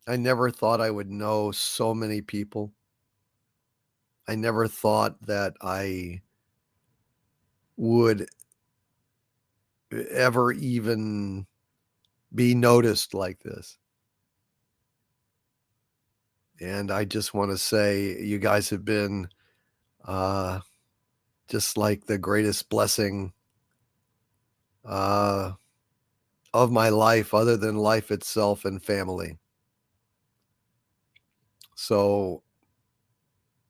I never thought I would know so many people. I never thought that I would ever even be noticed like this. And I just want to say you guys have been just like the greatest blessing of my life, other than life itself and family. So,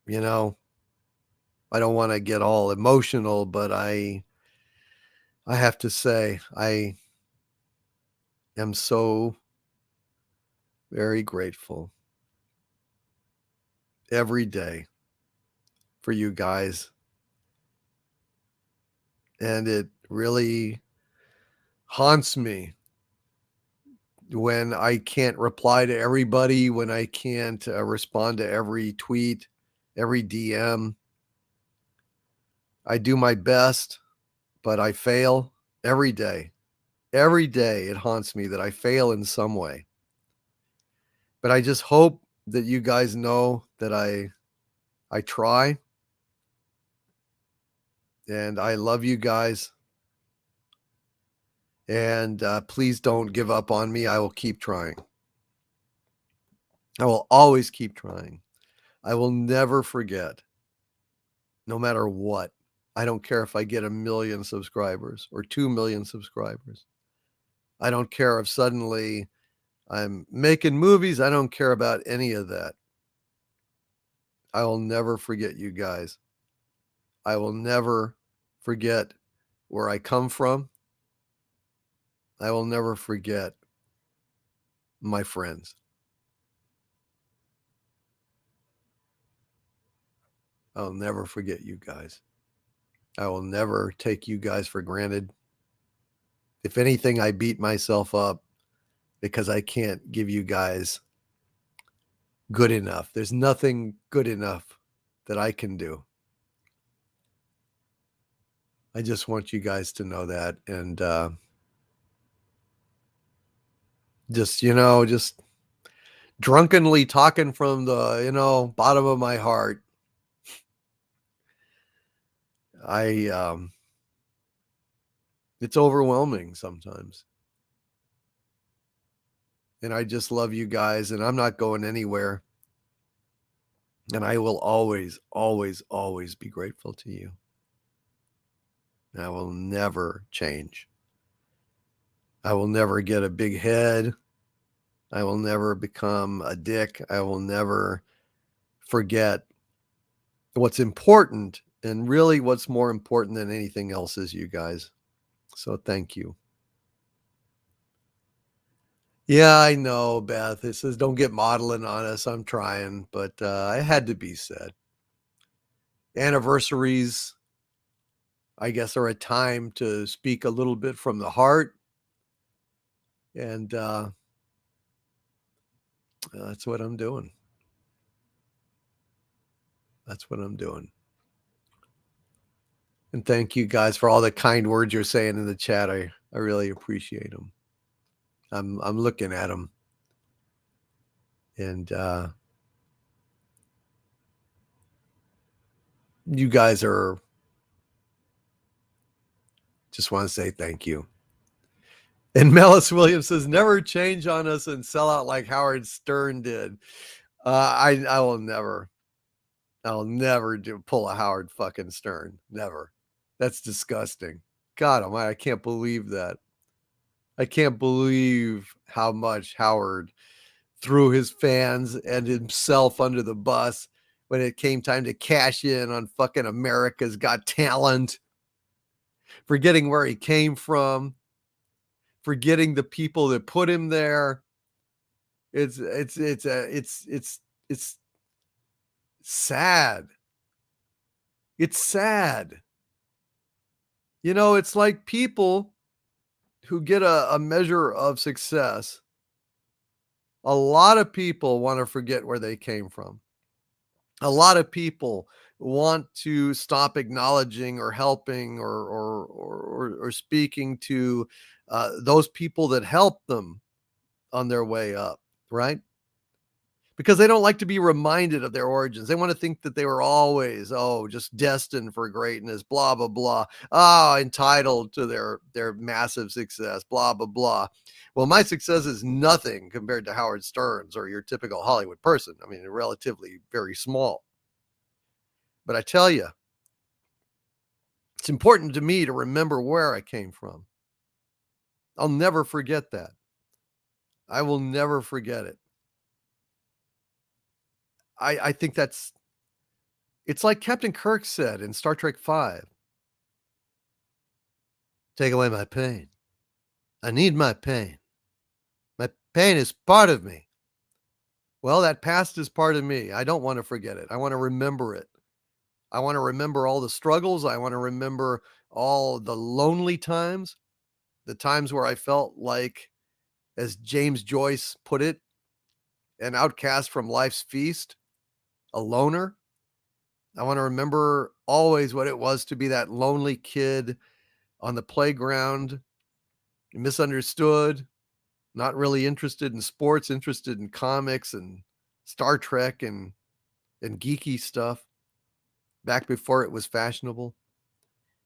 you know, I don't want to get all emotional, but I have to say I am so very grateful every day for you guys. And it really haunts me when I can't reply to everybody, when I can't respond to every tweet, every DM. I do my best, but I fail every day. Every day it haunts me that I fail in some way. But I just hope that you guys know that I try. And I love you guys. And please don't give up on me. I will keep trying. I will always keep trying. I will never forget, no matter what. I don't care if I get 1 million subscribers or 2 million subscribers. I don't care if suddenly I'm making movies. I don't care about any of that. I will never forget you guys. I will never forget where I come from. I will never forget my friends. I'll never forget you guys. I will never take you guys for granted. If anything, I beat myself up because I can't give you guys good enough. There's nothing good enough that I can do. I just want you guys to know that. And just drunkenly talking from the, bottom of my heart. It's overwhelming sometimes. And I just love you guys, and I'm not going anywhere. And I will always, always, always be grateful to you. And I will never change. I will never get a big head. I will never become a dick. I will never forget what's important. And really, what's more important than anything else is you guys. So thank you. Yeah, I know, Beth. It says don't get modeling on us. I'm trying, but it had to be said. Anniversaries, I guess, are a time to speak a little bit from the heart. And that's what I'm doing. That's what I'm doing. And thank you guys for all the kind words you're saying in the chat. I really appreciate them. I'm looking at them. And you guys just want to say thank you. And Mellis Williams says, never change on us and sell out like Howard Stern did. I will never. I'll never pull a Howard fucking Stern. Never. That's disgusting. God almighty, I can't believe that. I can't believe how much Howard threw his fans and himself under the bus when it came time to cash in on fucking America's Got Talent, forgetting where he came from, forgetting the people that put him there. It's sad. It's sad. You know, it's like people who get a measure of success. A lot of people want to forget where they came from. A lot of people want to stop acknowledging or helping or speaking to those people that helped them on their way up, right? Because they don't like to be reminded of their origins. They want to think that they were always, just destined for greatness, blah, blah, blah. Entitled to their massive success, blah, blah, blah. Well, my success is nothing compared to Howard Stern's or your typical Hollywood person. I mean, relatively very small. But I tell you, it's important to me to remember where I came from. I'll never forget that. I will never forget it. I think it's like Captain Kirk said in Star Trek V. Take away my pain. I need my pain. My pain is part of me. Well, that past is part of me. I don't want to forget it. I want to remember it. I want to remember all the struggles. I want to remember all the lonely times, the times where I felt like, as James Joyce put it, an outcast from life's feast, a loner. I want to remember always what it was to be that lonely kid on the playground, misunderstood, not really interested in sports, interested in comics and Star Trek and geeky stuff back before it was fashionable,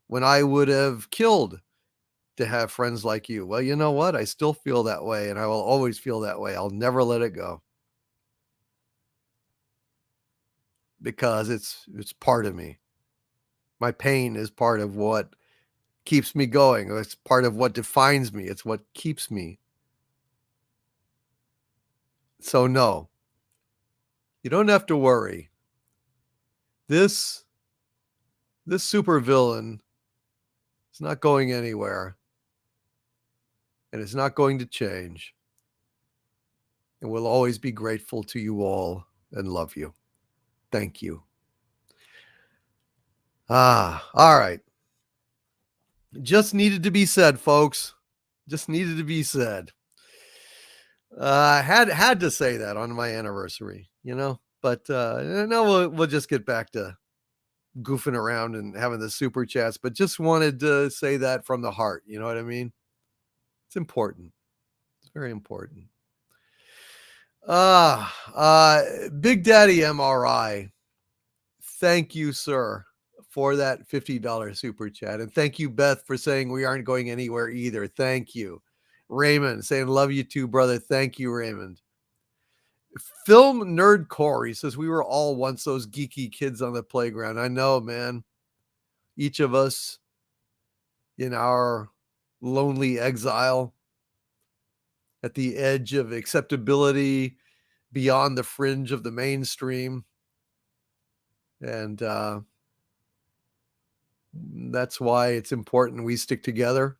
when I would have killed to have friends like you. Well, you know what? I still feel that way, and I will always feel that way. I'll never let it go because it's part of me. My pain is part of what keeps me going. It's part of what defines me. It's what keeps me. So no, you don't have to worry. This supervillain is not going anywhere, and it's not going to change. And we'll always be grateful to you all and love you. Thank you. All right. Just needed to be said, folks. Just needed to be said. Had to say that on my anniversary, But no, we'll just get back to goofing around and having the super chats. But just wanted to say that from the heart. You know what I mean? It's important. It's very important. Big Daddy MRI. Thank you, sir, for that $50 super chat. And thank you, Beth, for saying we aren't going anywhere either. Thank you. Raymond saying, love you too, brother. Thank you, Raymond. Film Nerd Core, he says, we were all once those geeky kids on the playground. I know, man. Each of us in our lonely exile at the edge of acceptability beyond the fringe of the mainstream. And that's why it's important we stick together.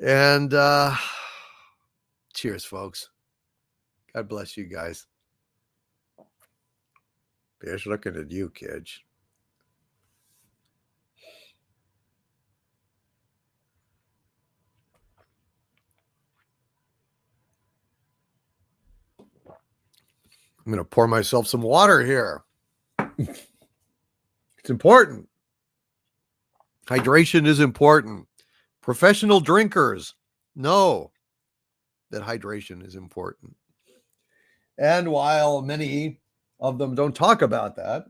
And cheers, folks. God bless you guys. Bear's looking at you, kids. I'm going to pour myself some water here. It's important. Hydration is important. Professional drinkers know that hydration is important. And while many of them don't talk about that,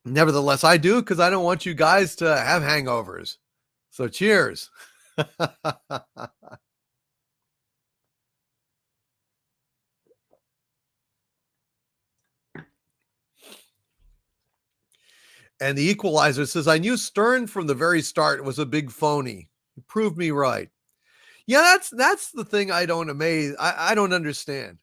nevertheless, I do, because I don't want you guys to have hangovers. So cheers. And the Equalizer says, I knew Stern from the very start was a big phony. He proved me right. Yeah, that's the thing I don't understand.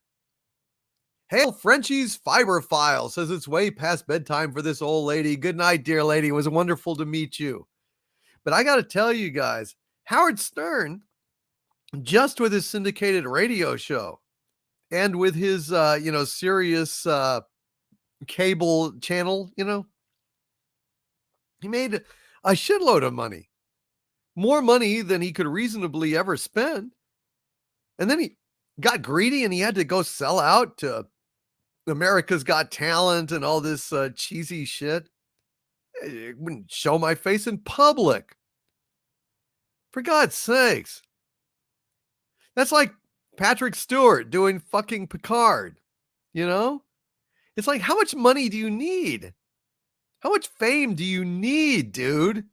Hail Frenchie's Fiber File says it's way past bedtime for this old lady. Good night, dear lady. It was wonderful to meet you. But I got to tell you guys, Howard Stern, just with his syndicated radio show and with his, Sirius cable channel, He made a shitload of money, more money than he could reasonably ever spend. And then he got greedy and he had to go sell out to America's Got Talent and all this cheesy shit. I wouldn't show my face in public. For God's sakes. That's like Patrick Stewart doing fucking Picard, you know? It's like, how much money do you need? How much fame do you need, dude?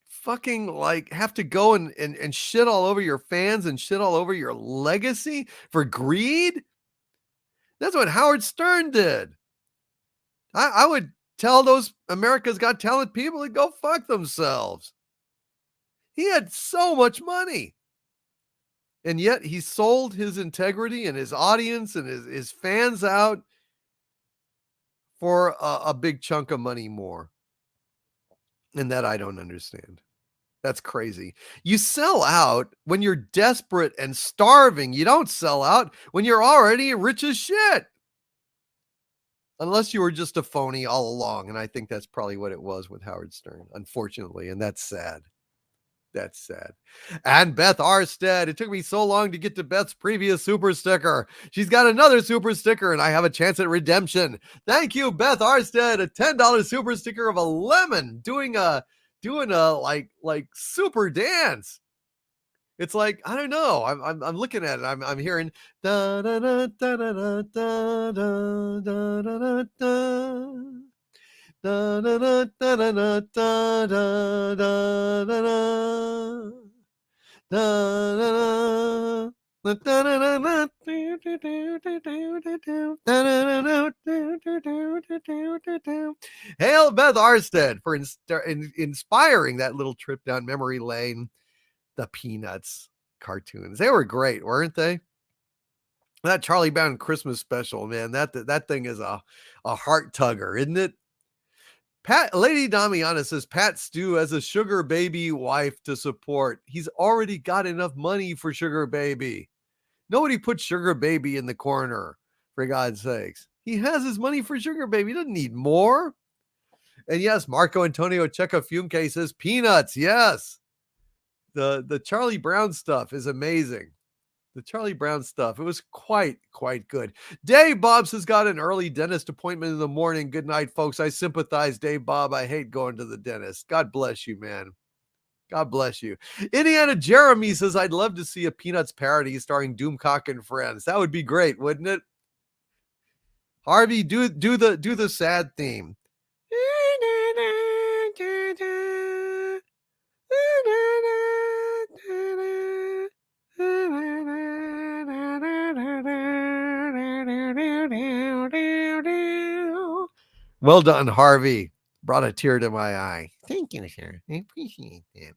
Fucking like have to go and shit all over your fans and shit all over your legacy for greed? That's what Howard Stern did. I would tell those America's Got Talent people to go fuck themselves. He had so much money. And yet he sold his integrity and his audience and his fans out for a big chunk of money more. And that I don't understand. That's crazy. You sell out when you're desperate and starving. You don't sell out when you're already rich as shit. Unless you were just a phony all along. And I think that's probably what it was with Howard Stern, unfortunately. And that's sad. That's sad. And Beth Arstead. It took me so long to get to Beth's previous super sticker. She's got another super sticker, and I have a chance at redemption. Thank you, Beth Arstead. A $10 super sticker of a lemon doing a like super dance. It's like, I don't know. I'm looking at it. I'm hearing da da da da da da da da da da. Da, da, da, da, da, da, da, da, da, da. Da, da, da. Da, da, da, da, do, do, do, do, do, do, do. Da, da, da, do, do, do, do, do, do, do. Hail Beth Arstead for inspiring that little trip down memory lane. The Peanuts cartoons. They were great, weren't they? That Charlie Brown Christmas special, man, that thing is a heart tugger, isn't it? Lady Damiana says Pat Stu has a sugar baby wife to support. He's already got enough money for sugar baby. Nobody put sugar baby in the corner, for God's sakes. He has his money for sugar baby. He doesn't need more. And yes, Marco Antonio Checa Fume says Peanuts. Yes. The Charlie Brown stuff is amazing. The Charlie Brown stuff. It was quite good. Dave Bobs has got an early dentist appointment in the morning. Good night, folks. I sympathize, Dave Bob. I hate going to the dentist. God bless you, man. God bless you. Indiana Jeremy says, I'd love to see a Peanuts parody starring Doomcock and friends. That would be great, wouldn't it? Harvey, do the sad theme. Well done, Harvey. Brought a tear to my eye. Thank you, sir. I appreciate that.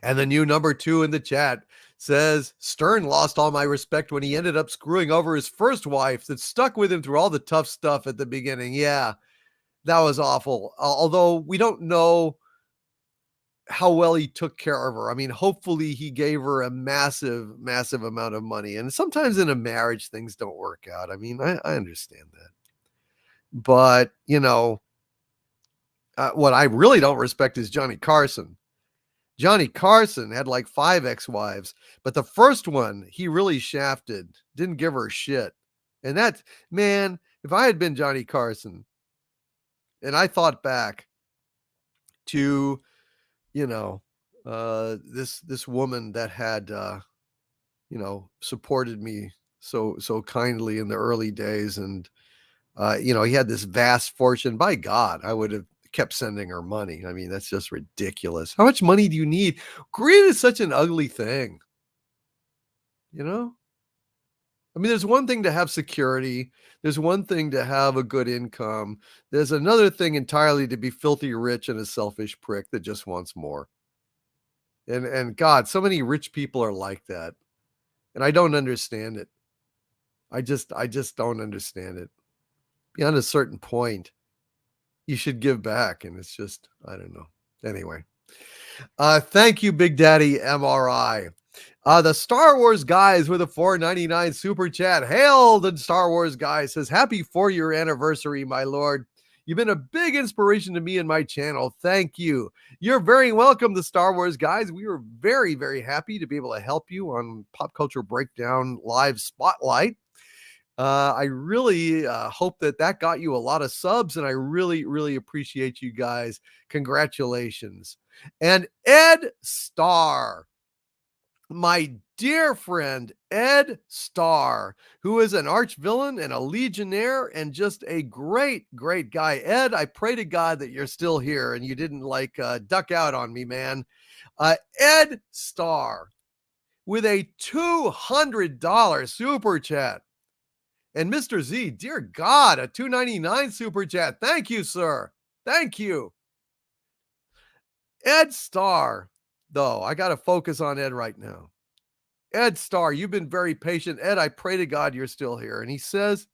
And the new number 2 in the chat says, Stern lost all my respect when he ended up screwing over his first wife that stuck with him through all the tough stuff at the beginning. Yeah, that was awful. Although we don't know how well he took care of her. I mean, hopefully he gave her a massive amount of money. And sometimes in a marriage, things don't work out. I mean, I understand that. But, you know, what I really don't respect is Johnny Carson. Johnny Carson had like 5 ex-wives, but the first one he really shafted, didn't give her shit. And that, man, if I had been Johnny Carson and I thought back to, you know, this woman that had, you know, supported me so kindly in the early days. And, you know, he had this vast fortune. By God, I would have kept sending her money. I mean, that's just ridiculous. How much money do you need? Greed is such an ugly thing. You know? I mean, there's one thing to have security. There's one thing to have a good income. There's another thing entirely to be filthy rich and a selfish prick that just wants more. And God, so many rich people are like that. And I don't understand it. I just don't understand it. Beyond a certain point, you should give back. And it's just, I don't know. Anyway. Thank you, Big Daddy MRI. The Star Wars guys with a $4.99 super chat. Hail the Star Wars guy, says, happy 4-year anniversary, my lord. You've been a big inspiration to me and my channel. Thank you. You're very welcome, the Star Wars guys. We were very, very happy to be able to help you on Pop Culture Breakdown Live Spotlight. I really hope that got you a lot of subs, and I really, really appreciate you guys. Congratulations. And Ed Starr, my dear friend Ed Starr, who is an arch villain and a legionnaire and just a great, great guy. Ed, I pray to God that you're still here and you didn't duck out on me, man. Ed Starr with a $200 super chat. And Mr. Z, dear God, a $2.99 super chat. Thank you, sir. Thank you. Ed Starr, though, I got to focus on Ed right now. Ed Starr, you've been very patient. Ed, I pray to God you're still here. And he says,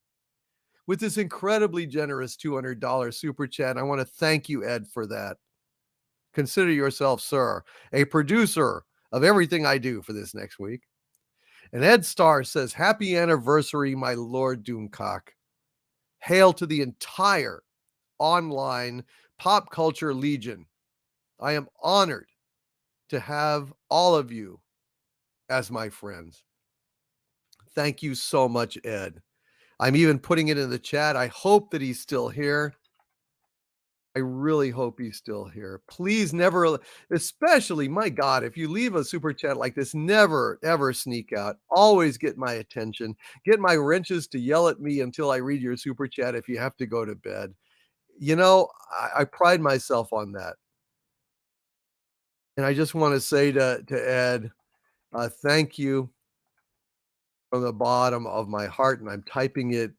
with this incredibly generous $200 super chat, I want to thank you, Ed, for that. Consider yourself, sir, a producer of everything I do for this next week. And Ed Starr says, happy anniversary, my Lord Doomcock. Hail to the entire online pop culture legion. I am honored to have all of you as my friends. Thank you so much, Ed. I'm even putting it in the chat. I hope that he's still here. I really hope he's still here. Please never, especially, my God, if you leave a super chat like this, never, ever sneak out. Always get my attention. Get my wrenches to yell at me until I read your super chat if you have to go to bed. You know, I pride myself on that. And I just want to say to Ed, thank you from the bottom of my heart. And I'm typing it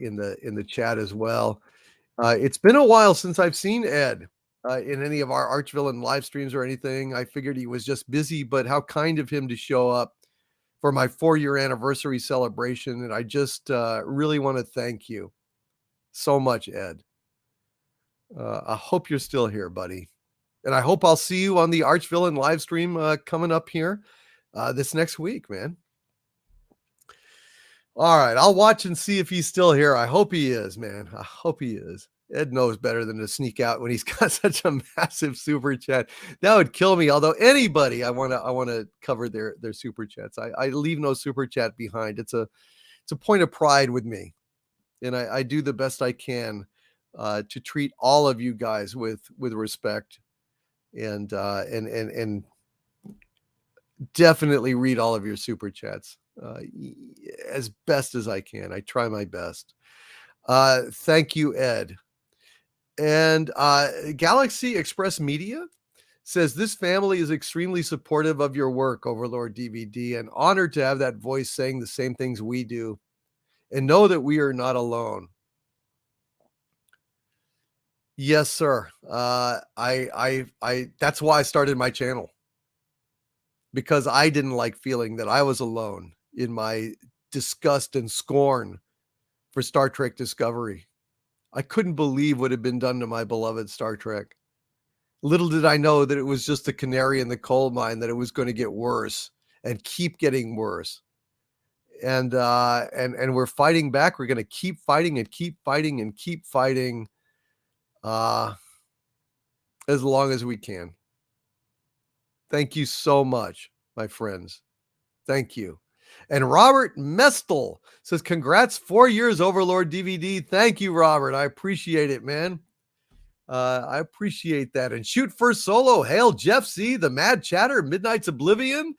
in the chat as well. It's been a while since I've seen Ed in any of our Archvillain live streams or anything. I figured he was just busy, but how kind of him to show up for my 4-year anniversary celebration. And I just really want to thank you so much, Ed. I hope you're still here, buddy. And I hope I'll see you on the Archvillain live stream coming up here this next week, man. All right, I'll watch and see if he's still here. I hope he is, man. I hope he is. Ed knows better than to sneak out when he's got such a massive super chat. That would kill me. Although anybody, I want to cover their super chats. I leave no super chat behind. It's a point of pride with me, and I do the best I can to treat all of you guys with respect, and definitely read all of your super chats as best as I can. I try my best. Thank you, Ed. And Galaxy Express Media says, this family is extremely supportive of your work, Overlord DVD, and honored to have that voice saying the same things we do, and know that we are not alone. Yes, sir. I that's why I started my channel, because I didn't like feeling that I was alone in my disgust and scorn for Star Trek Discovery. I couldn't believe what had been done to my beloved Star Trek. Little did I know that it was just a canary in the coal mine, that it was going to get worse and keep getting worse. And we're fighting back. We're going to keep fighting and keep fighting and keep fighting as long as we can. Thank you so much, my friends. Thank you. And Robert Mestel says, congrats, 4 years, Overlord DVD. Thank you, Robert. I appreciate it, man. I appreciate that. And Shoot First Solo, hail Jeff C, the Mad Chatter, Midnight's Oblivion.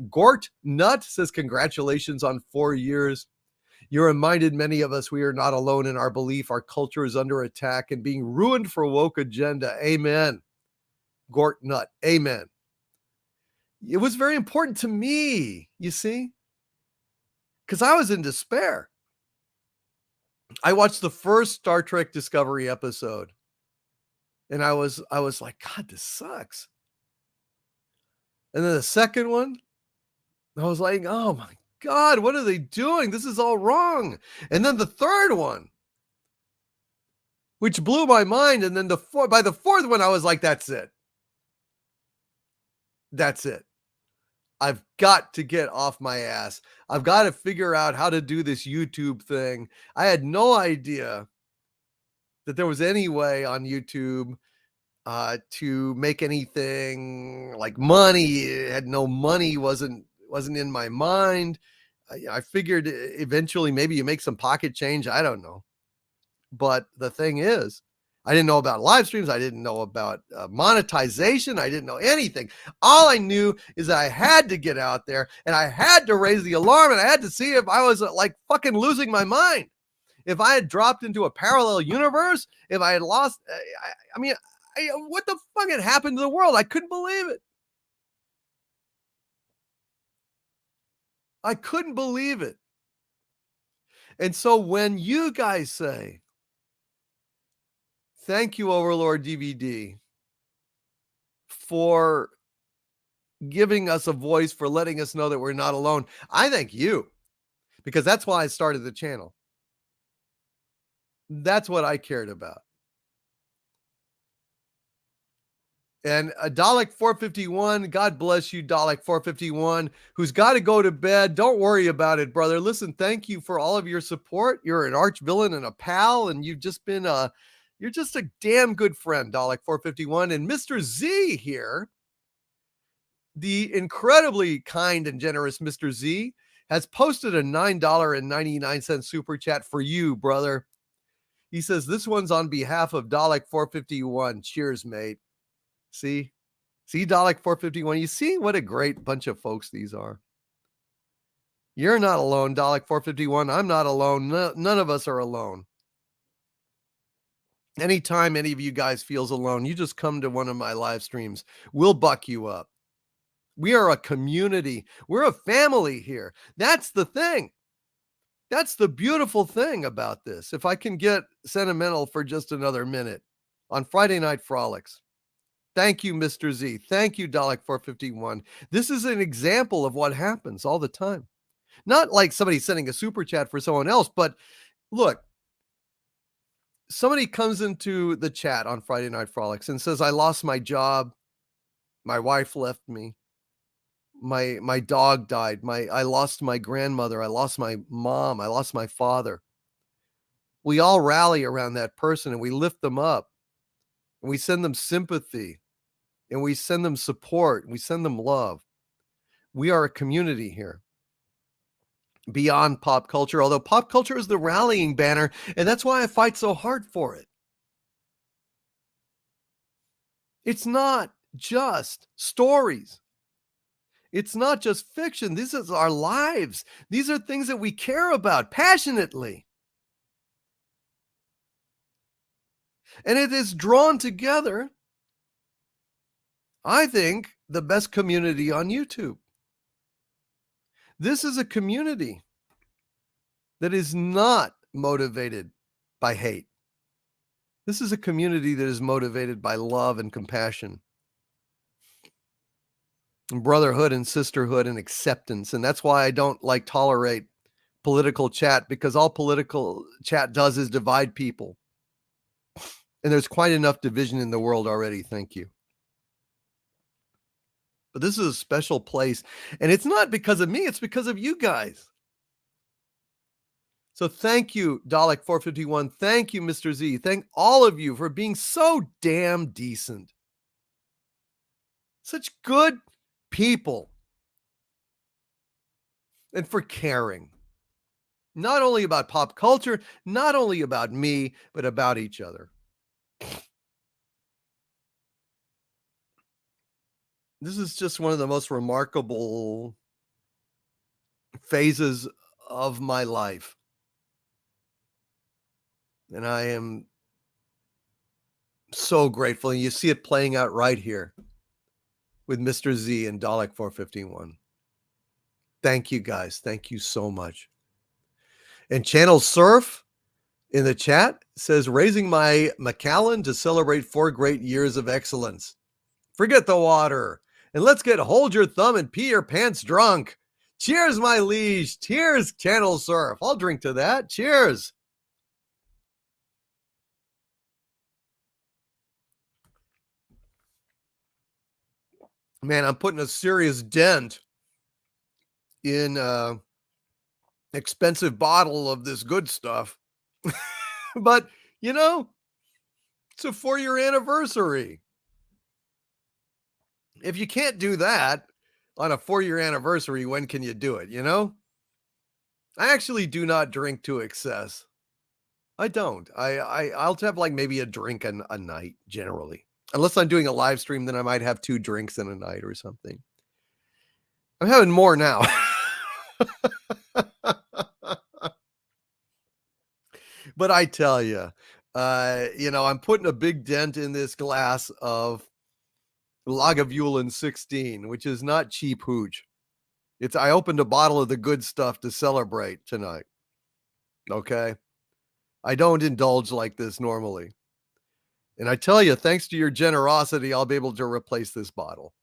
Gort Nut says, congratulations on 4 years. You reminded many of us we are not alone in our belief. Our culture is under attack and being ruined for woke agenda. Amen. Gort Nut, amen. It was very important to me, you see, because I was in despair. I watched the first Star Trek Discovery episode, and I was like, God, this sucks. And then the second one, I was like, oh my God, what are they doing? This is all wrong. And then the third one, which blew my mind. And then by the fourth one, I was like, that's it. That's it. I've got to get off my ass. I've got to figure out how to do this YouTube thing. I had no idea that there was any way on YouTube to make anything like money. It had no money, wasn't in my mind. I figured eventually maybe you make some pocket change. I don't know. But the thing is, I didn't know about live streams. I didn't know about monetization. I didn't know anything. All I knew is that I had to get out there and I had to raise the alarm and I had to see if I was like fucking losing my mind. If I had dropped into a parallel universe, if I had lost, I mean, what the fuck had happened to the world? I couldn't believe it. I couldn't believe it. And so when you guys say, thank you, Overlord DVD, for giving us a voice, for letting us know that we're not alone, I thank you, because that's why I started the channel. That's what I cared about. And Dalek 451, God bless you, Dalek 451, who's got to go to bed. Don't worry about it, brother. Listen, thank you for all of your support. You're an arch villain and a pal, and you've just been you're just a damn good friend, Dalek 451. And Mr. Z here, the incredibly kind and generous Mr. Z, has posted a $9.99 super chat for you, brother. He says, this one's on behalf of Dalek 451. Cheers, mate. See, Dalek 451. You see what a great bunch of folks these are. You're not alone, Dalek 451. I'm not alone. None of us are alone. Anytime any of you guys feels alone, you just come to one of my live streams. We'll buck you up. We are a community. We're a family here. That's the thing. That's the beautiful thing about this. If I can get sentimental for just another minute on Friday Night Frolics. Thank you, Mr. Z. Thank you, Dalek 451. This is an example of what happens all the time. Not like somebody sending a super chat for someone else, but look, somebody comes into the chat on Friday Night Frolics and says, I lost my job. My wife left me. My dog died. I lost my grandmother. I lost my mom. I lost my father. We all rally around that person and we lift them up and we send them sympathy. And we send them support. We send them love. We are a community here beyond pop culture, although pop culture is the rallying banner, and that's why I fight so hard for it. It's not just stories. It's not just fiction. This is our lives. These are things that we care about passionately. And it is drawn together, I think, the best community on YouTube. This is a community that is not motivated by hate. This is a community that is motivated by love and compassion, and brotherhood and sisterhood and acceptance. And that's why I don't tolerate political chat, because all political chat does is divide people. And there's quite enough division in the world already. Thank you. But this is a special place. And it's not because of me. It's because of you guys. So thank you, Dalek 451. Thank you, Mr. Z. Thank all of you for being so damn decent. Such good people. And for caring. Not only about pop culture, not only about me, but about each other. This is just one of the most remarkable phases of my life. And I am so grateful. And you see it playing out right here with Mr. Z and Dalek 451. Thank you, guys. Thank you so much. And Channel Surf in the chat says, raising my Macallan to celebrate 4 great years of excellence. Forget the water. And let's get hold your thumb and pee your pants drunk. Cheers, my liege. Cheers, Channel Surf. I'll drink to that. Cheers. Man, I'm putting a serious dent in expensive bottle of this good stuff. But, you know, It's a 4-year anniversary. If you can't do that on a 4-year anniversary, when can you do it? You know, I actually do not drink to excess. I don't. I'll have like maybe a drink a night generally, unless I'm doing a live stream. Then I might have 2 drinks in a night or something. I'm having more now. But I tell you, I'm putting a big dent in this glass of Lagavulin 16, which is not cheap hooch. I opened a bottle of the good stuff to celebrate tonight. Okay. I don't indulge like this normally. And I tell you, thanks to your generosity, I'll be able to replace this bottle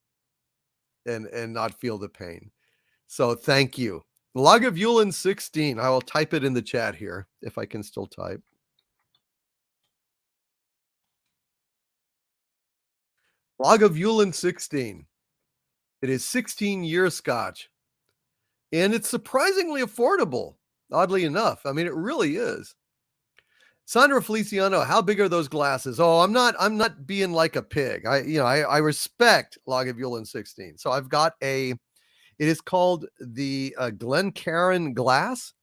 and not feel the pain. So thank you. Lagavulin 16. I will type it in the chat here if I can still type. Lagavulin 16. It is 16-year scotch. And it's surprisingly affordable, oddly enough. I mean, it really is. Sandra Feliciano, how big are those glasses? Oh, I'm not being like a pig. I respect Lagavulin 16. So I've got it is called the Glencairn glass.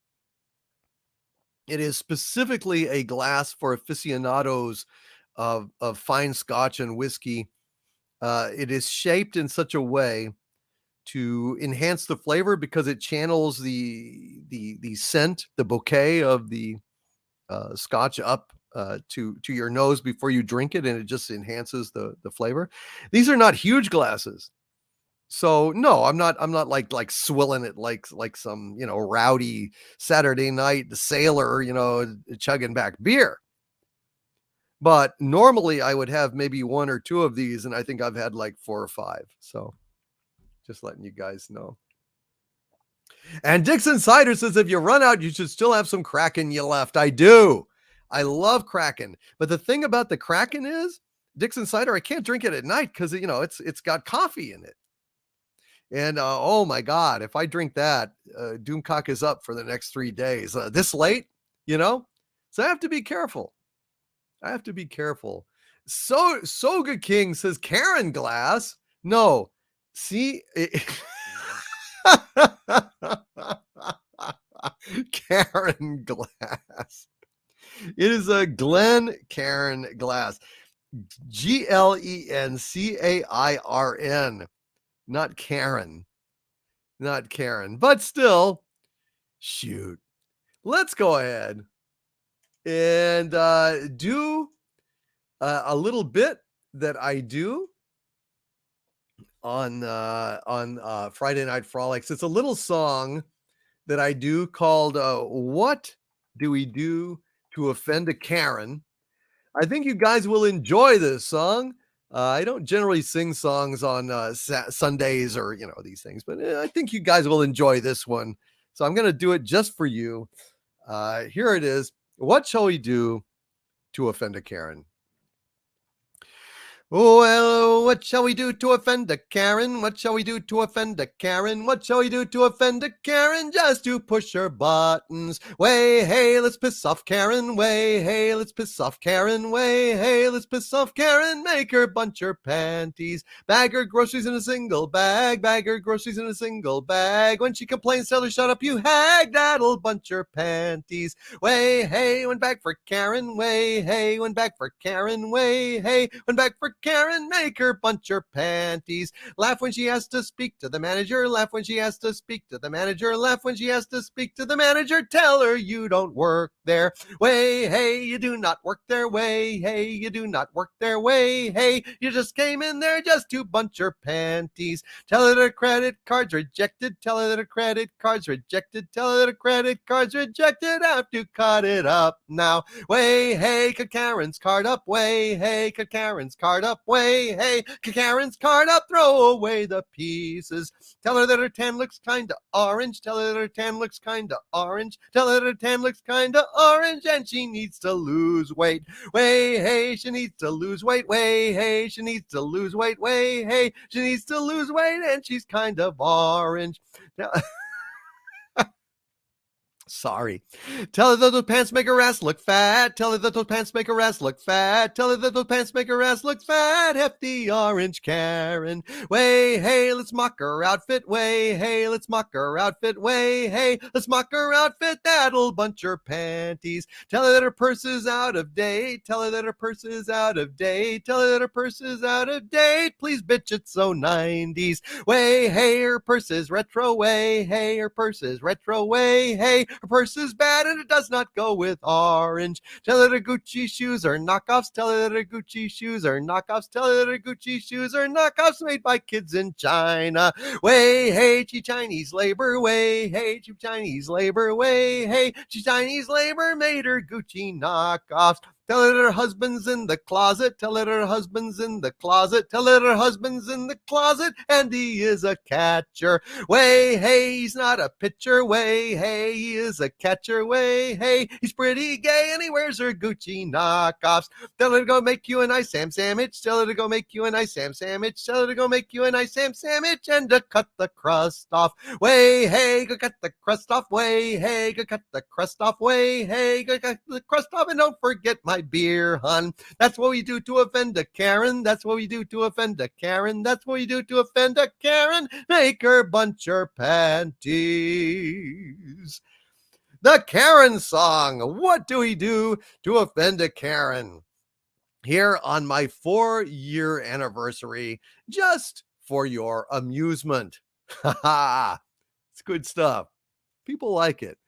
It is specifically a glass for aficionados of fine scotch and whiskey. It is shaped in such a way to enhance the flavor because it channels the scent, the bouquet of the scotch up to your nose before you drink it, and it just enhances the flavor. These are not huge glasses, so no, I'm not like swilling it like some rowdy Saturday night sailor chugging back beer. But normally I would have maybe 1 or 2 of these, and I think I've had like 4 or 5. So just letting you guys know. And Dixon Cider says, if you run out, you should still have some Kraken you left. I do. I love Kraken. But the thing about the Kraken is, Dixon Cider, I can't drink it at night because, it's got coffee in it. And, oh my God, if I drink that, Doomcock is up for the next 3 days. This late, So I have to be careful. So Good King says, Karen glass. No. See? Karen glass. It is a Glencairn glass. Glencairn. Not Karen. Not Karen. But still, shoot. Let's go ahead and do a little bit that I do on Friday Night Frolics. It's a little song that I do called What Do We Do to Offend a Karen? I think you guys will enjoy this song. I don't generally sing songs on Sundays or these things, but I think you guys will enjoy this one. So I'm going to do it just for you. Here it is. What shall we do to offend a Karen? Well, what shall we do to offend a Karen? What shall we do to offend a Karen? What shall we do to offend a Karen? Just to push her buttons. Way, hey, let's piss off Karen. Way, hey, let's piss off Karen. Way, hey, let's piss off Karen. Make her bunch her panties. Bag her groceries in a single bag. Bag her groceries in a single bag. When she complains, tell her, shut up, you hag. That'll bunch her panties. Way, hey, went back for Karen. Way, hey, went back for Karen. Way, hey, went back for Karen, make her bunch her panties. Laugh when she has to speak to the manager. Laugh when she has to speak to the manager. Laugh when she has to speak to the manager. Tell her you don't work there. Way, hey, you do not work there. Way, hey, you do not work there. Way, hey, you just came in there just to bunch her panties. Tell her that her credit card's rejected. Tell her that her credit card's rejected. Tell her that her credit card's rejected. Have to cut it up now. Way, hey, cut Karen's card up. Way, hey, cut Karen's card up. Way, hey, cut Karen's card up. Throw away the pieces. Tell her that her tan looks kinda orange. Tell her that her tan looks kinda orange. Tell her that her tan looks kinda orange and she needs to lose weight. Way, hey, she needs to lose weight. Way, hey, she needs to lose weight. Way, hey, she needs to lose weight and she's kind of orange. Now, Sorry. Tell her that those pants make her ass look fat. Tell her that those pants make her ass look fat. Tell her that those pants make her ass look fat. Hefty orange Karen. Way, hey, let's mock her outfit. Way, hey, let's mock her outfit. Way, hey, let's mock her outfit. That'll bunch her panties. Tell her that her purse is out of date. Tell her that her purse is out of date. Tell her that her purse is out of date. Please, bitch, it's so 90s. Way, hey, her purse is retro. Way, hey, her purse is retro. Way, hey, her purse is bad and it does not go with orange. Tell her that her Gucci shoes are knockoffs. Tell her that her Gucci shoes are knockoffs. Tell her that her Gucci shoes are knockoffs made by kids in China. Way, hey, cheap Chinese labor. Way, hey, cheap Chinese labor. Way, hey, cheap Chinese labor made her Gucci knockoffs. Tell her that her husband's in the closet. Tell her that her husband's in the closet. Tell her that her husband's in the closet and he is a catcher. Way, hey, he's not a pitcher. Way, hey, he is a catcher. Way, hey, he's pretty gay and he wears her Gucci knockoffs. Tell her to go make you a nice ham sandwich. Tell her to go make you a nice ham sandwich. Tell her to go make you a nice ham sandwich and to cut the crust off. Way, hey, go cut the crust off. Way, hey, go cut the crust off. Way, hey, go cut the crust off and don't forget my beer, hun. That's what we do to offend a Karen. That's what we do to offend a Karen. That's what we do to offend a Karen. Make her bunch her panties. The Karen song. What do we do to offend a Karen? Here on my 4-year anniversary, just for your amusement. It's good stuff. People like it.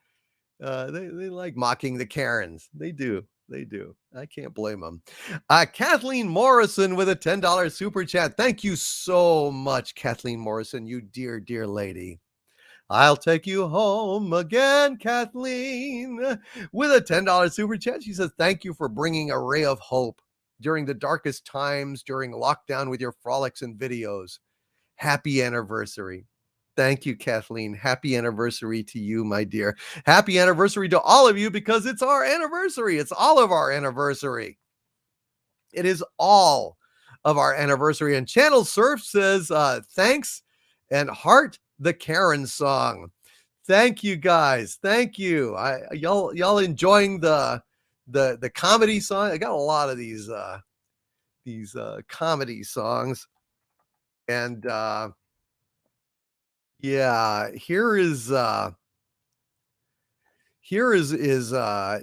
They like mocking the Karens. They do. They do. I can't blame them. Kathleen Morrison with a $10 super chat. Thank you so much, Kathleen Morrison, you dear, dear lady. I'll take you home again, Kathleen, with a $10 super chat. She says, thank you for bringing a ray of hope during the darkest times during lockdown with your frolics and videos. Happy anniversary. Thank you, Kathleen. Happy anniversary to you, my dear. Happy anniversary to all of you because it's our anniversary. It's all of our anniversary. It is all of our anniversary. And Channel Surf says, thanks and heart the Karen song. Thank you, guys. Thank you. Y'all enjoying the comedy song? I got a lot of these comedy songs. And yeah, here is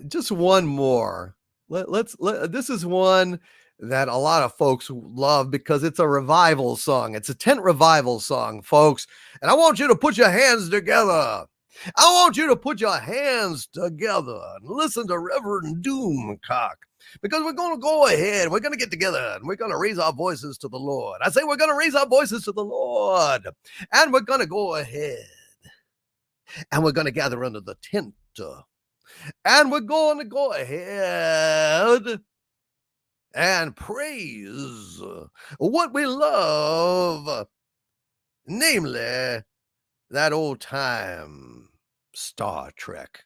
just one more. This is one that a lot of folks love because it's a revival song. It's a tent revival song, folks. And I want you to put your hands together. I want you to put your hands together and listen to Reverend Doomcock. Because we're going to go ahead, we're going to get together, and we're going to raise our voices to the Lord. I say we're going to raise our voices to the Lord, and we're going to go ahead, and we're going to gather under the tent, and we're going to go ahead and praise what we love, namely that old time Star Trek.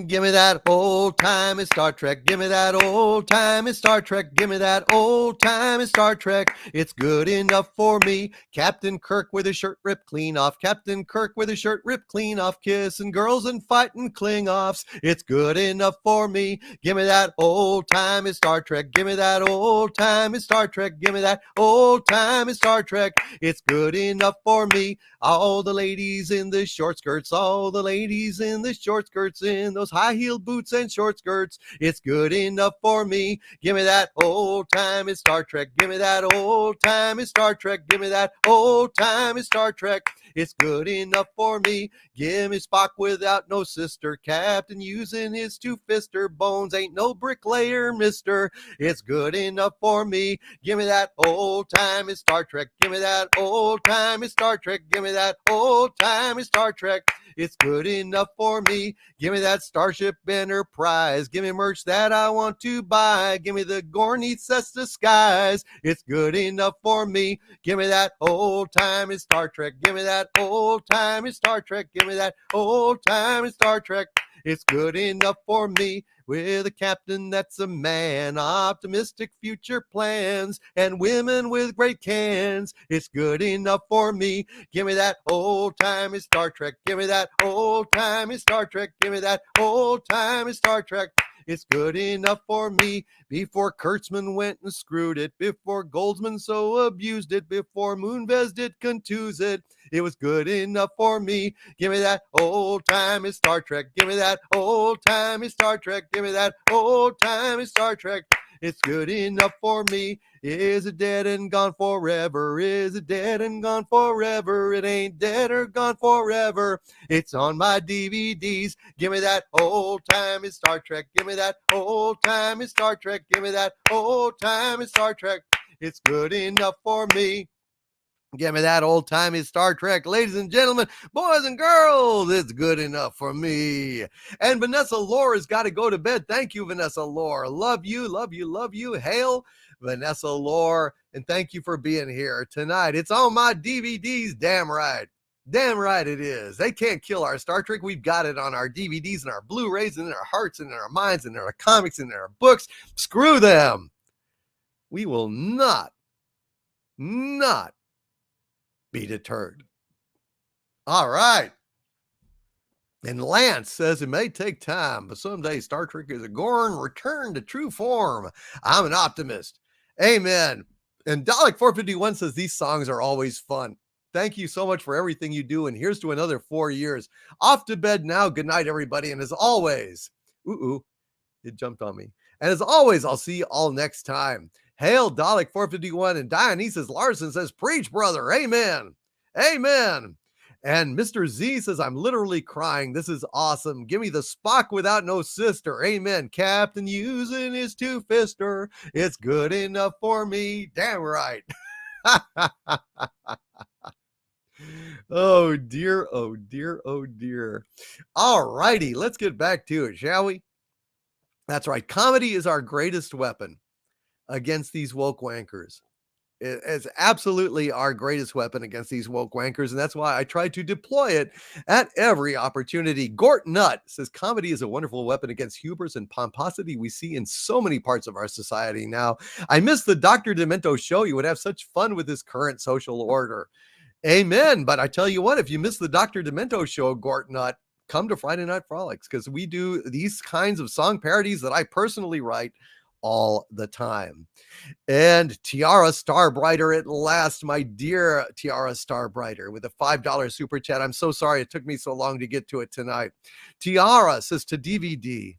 Give me that old time in Star Trek. Give me that old time in Star Trek. Give me that old time in Star Trek. It's good enough for me. Captain Kirk with his shirt ripped clean off. Captain Kirk with his shirt ripped clean off. Kissing girls and fighting Klingoffs. It's good enough for me. Give me that old time in Star Trek. Give me that old time in Star Trek. Give me that old time in Star Trek. It's good enough for me. All the ladies in the short skirts. All the ladies in the short skirts in those high-heeled boots and short skirts. It's good enough for me. Give me that old time in Star Trek. Give me that old time in Star Trek. Give me that old time in Star Trek. It's good enough for me. Give me Spock without no sister. Captain using his two-fister. Bones ain't no bricklayer, mister. It's good enough for me. Give me that old time in Star Trek. Give me that old time in Star Trek. Give me that old time in Star Trek. It's good enough for me. Give me that Starship Enterprise. Give me merch that I want to buy. Give me the Gorney Cesta skies. It's good enough for me. Give me that old time in Star Trek. Give me that old time in Star Trek. Give me that old time in Star Trek. It's good enough for me. With a captain that's a man, optimistic future plans, and women with great cans. It's good enough for me. Give me that old-timey Star Trek. Give me that old-timey Star Trek. Give me that old-timey Star Trek. It's good enough for me. Before Kurtzman went and screwed it, before Goldsman so abused it, before Moonves did contuse it, it was good enough for me. Give me that old-timey Star Trek. Give me that old-timey Star Trek. Give me that old-timey Star Trek. It's good enough for me. Is it dead and gone forever? Is it dead and gone forever? It ain't dead or gone forever. It's on my DVDs. Give me that old-timey Star Trek. Give me that old-timey Star Trek. Give me that old-timey Star Trek. It's good enough for me. Give me that old-timey Star Trek. Ladies and gentlemen, boys and girls, it's good enough for me. And Vanessa Lore's got to go to bed. Thank you, Vanessa Lore. Love you, love you, love you. Hail, Vanessa Lore. And thank you for being here tonight. It's on my DVDs. Damn right. Damn right it is. They can't kill our Star Trek. We've got it on our DVDs and our Blu-rays and in our hearts and in our minds and in our comics and in our books. Screw them. We will not be deterred. All right. And Lance says it may take time, but someday Star Trek is a going return to true form. I'm an optimist. Amen. And Dalek 451 says these songs are always fun. Thank you so much for everything you do. And here's to another 4 years. Off to bed now. Good night, everybody. And as always, it jumped on me. And as always, I'll see you all next time. Hail Dalek 451. And Dionysus Larson says, preach, brother. Amen. Amen. And Mr. Z says, I'm literally crying. This is awesome. Give me the Spock without no sister. Amen. Captain using his two-fister. It's good enough for me. Damn right. Oh dear, oh dear, oh dear. All righty, let's get back to it, shall we? That's right. Comedy is our greatest weapon against these woke wankers. It's absolutely our greatest weapon against these woke wankers, and that's why I try to deploy it at every opportunity. Gort Nutt says comedy is a wonderful weapon against hubris and pomposity we see in so many parts of our society now. I miss the Dr. Demento show. You would have such fun with this current social order. Amen. But I tell you what, if you miss the Dr. Demento show, Gort Nutt, come to Friday Night Frolics, because we do these kinds of song parodies that I personally write all the time. And Tiara Starbrighter at last, my dear Tiara Starbrighter, with a $5 super chat. I'm so sorry it took me so long to get to it tonight. Tiara says to DVD,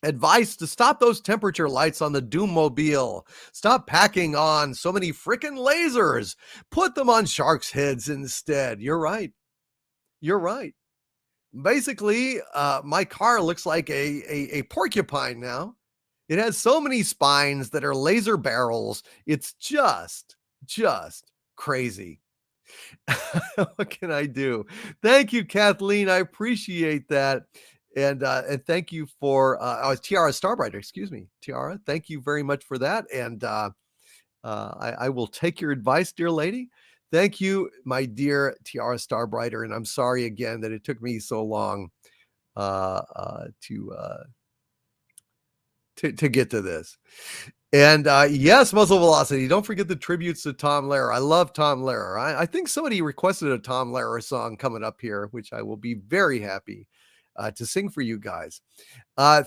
advice to stop those temperature lights on the Doommobile. Stop packing on so many frickin' lasers. Put them on sharks' heads instead. You're right. You're right. Basically, my car looks like a porcupine now. It has so many spines that are laser barrels. It's just crazy. What can I do? Thank you, Kathleen. I appreciate that. And thank you for Tiara Starbrighter, excuse me, Tiara. Thank you very much for that. And I will take your advice, dear lady. Thank you, my dear Tiara Starbrighter. And I'm sorry again that it took me so long to get to this. And yes, Muzzle Velocity. Don't forget the tributes to Tom Lehrer. I love Tom Lehrer. I think somebody requested a Tom Lehrer song coming up here, which I will be very happy to sing for you guys.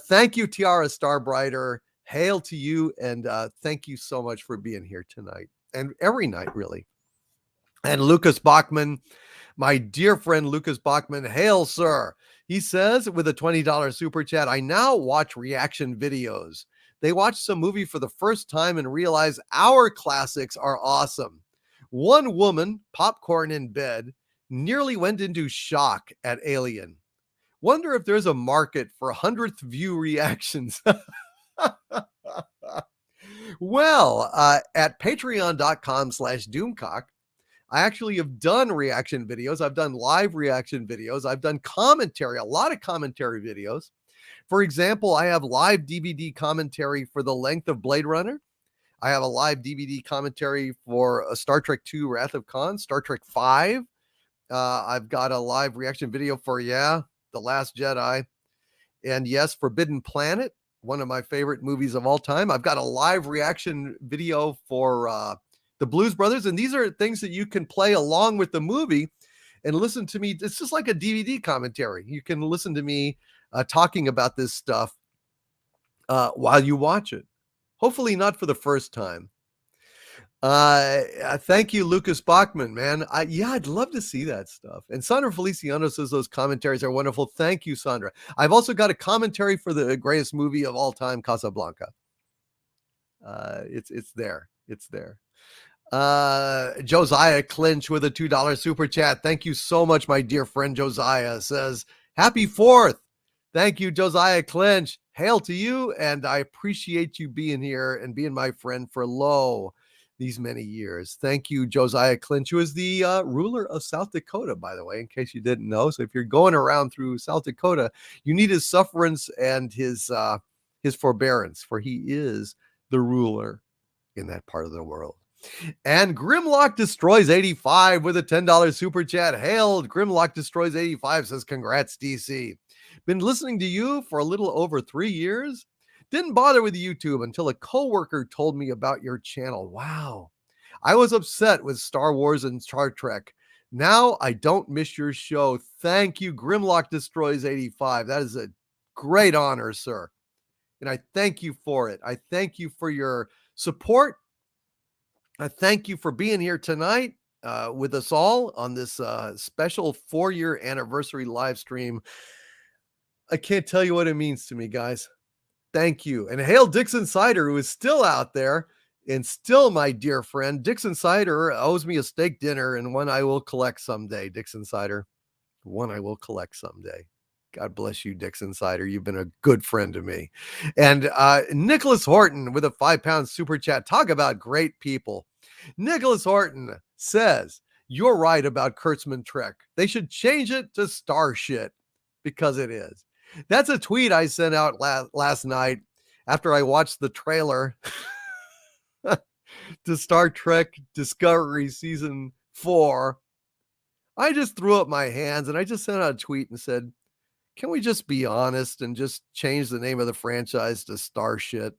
Thank you, Tiara Starbrighter. Hail to you. And thank you so much for being here tonight and every night, really. And Lucas Bachman, my dear friend Lucas Bachman, hail, sir. He says with a $20 super chat, I now watch reaction videos. They watch some movie for the first time and realize our classics are awesome. One woman, popcorn in bed, nearly went into shock at Alien. Wonder if there's a market for 100th view reactions. Well, at patreon.com/doomcock, I actually have done reaction videos. I've done live reaction videos. I've done commentary, a lot of commentary videos. For example, I have live DVD commentary for the length of Blade Runner. I have a live DVD commentary for Star Trek II, Wrath of Khan, Star Trek V. I've got a live reaction video for, The Last Jedi. And yes, Forbidden Planet, one of my favorite movies of all time. I've got a live reaction video for the Blues Brothers, and these are things that you can play along with the movie and listen to me. It's just like a DVD commentary. You can listen to me talking about this stuff while you watch it. Hopefully not for the first time. Thank you, Lucas Bachman, man. I'd love to see that stuff. And Sandra Feliciano says those commentaries are wonderful. Thank you, Sandra. I've also got a commentary for the greatest movie of all time, Casablanca. It's there. It's there. Josiah Clinch with a $2 super chat. Thank you so much, my dear friend Josiah. Says, happy 4th. Thank you, Josiah Clinch. Hail to you, and I appreciate you being here and being my friend for these many years. Thank you, Josiah Clinch, who is the ruler of South Dakota, by the way, in case you didn't know. So if you're going around through South Dakota, you need his sufferance and his forbearance, for he is the ruler in that part of the world. And Grimlock Destroys 85 with a $10 super chat. Hailed. Grimlock Destroys 85 says, congrats, DC. Been listening to you for a little over 3 years. Didn't bother with YouTube until a coworker told me about your channel. Wow. I was upset with Star Wars and Star Trek. Now I don't miss your show. Thank you, Grimlock Destroys 85. That is a great honor, sir. And I thank you for it. I thank you for your support. I thank you for being here tonight with us all on this special 4-year anniversary live stream. I can't tell you what it means to me, guys. Thank you. And hail Dixon Cider, who is still out there and still my dear friend. Dixon Cider owes me a steak dinner and one I will collect someday, Dixon Cider. One I will collect someday. God bless you, Dixon Cider. You've been a good friend to me. And Nicholas Horton with a 5-pound super chat. Talk about great people. Nicholas Horton says, you're right about Kurtzman Trek. They should change it to Star Shit, because it is. That's a tweet I sent out last night after I watched the trailer to Star Trek Discovery Season 4. I just threw up my hands and I just sent out a tweet and said, can we just be honest and just change the name of the franchise to Star Shit?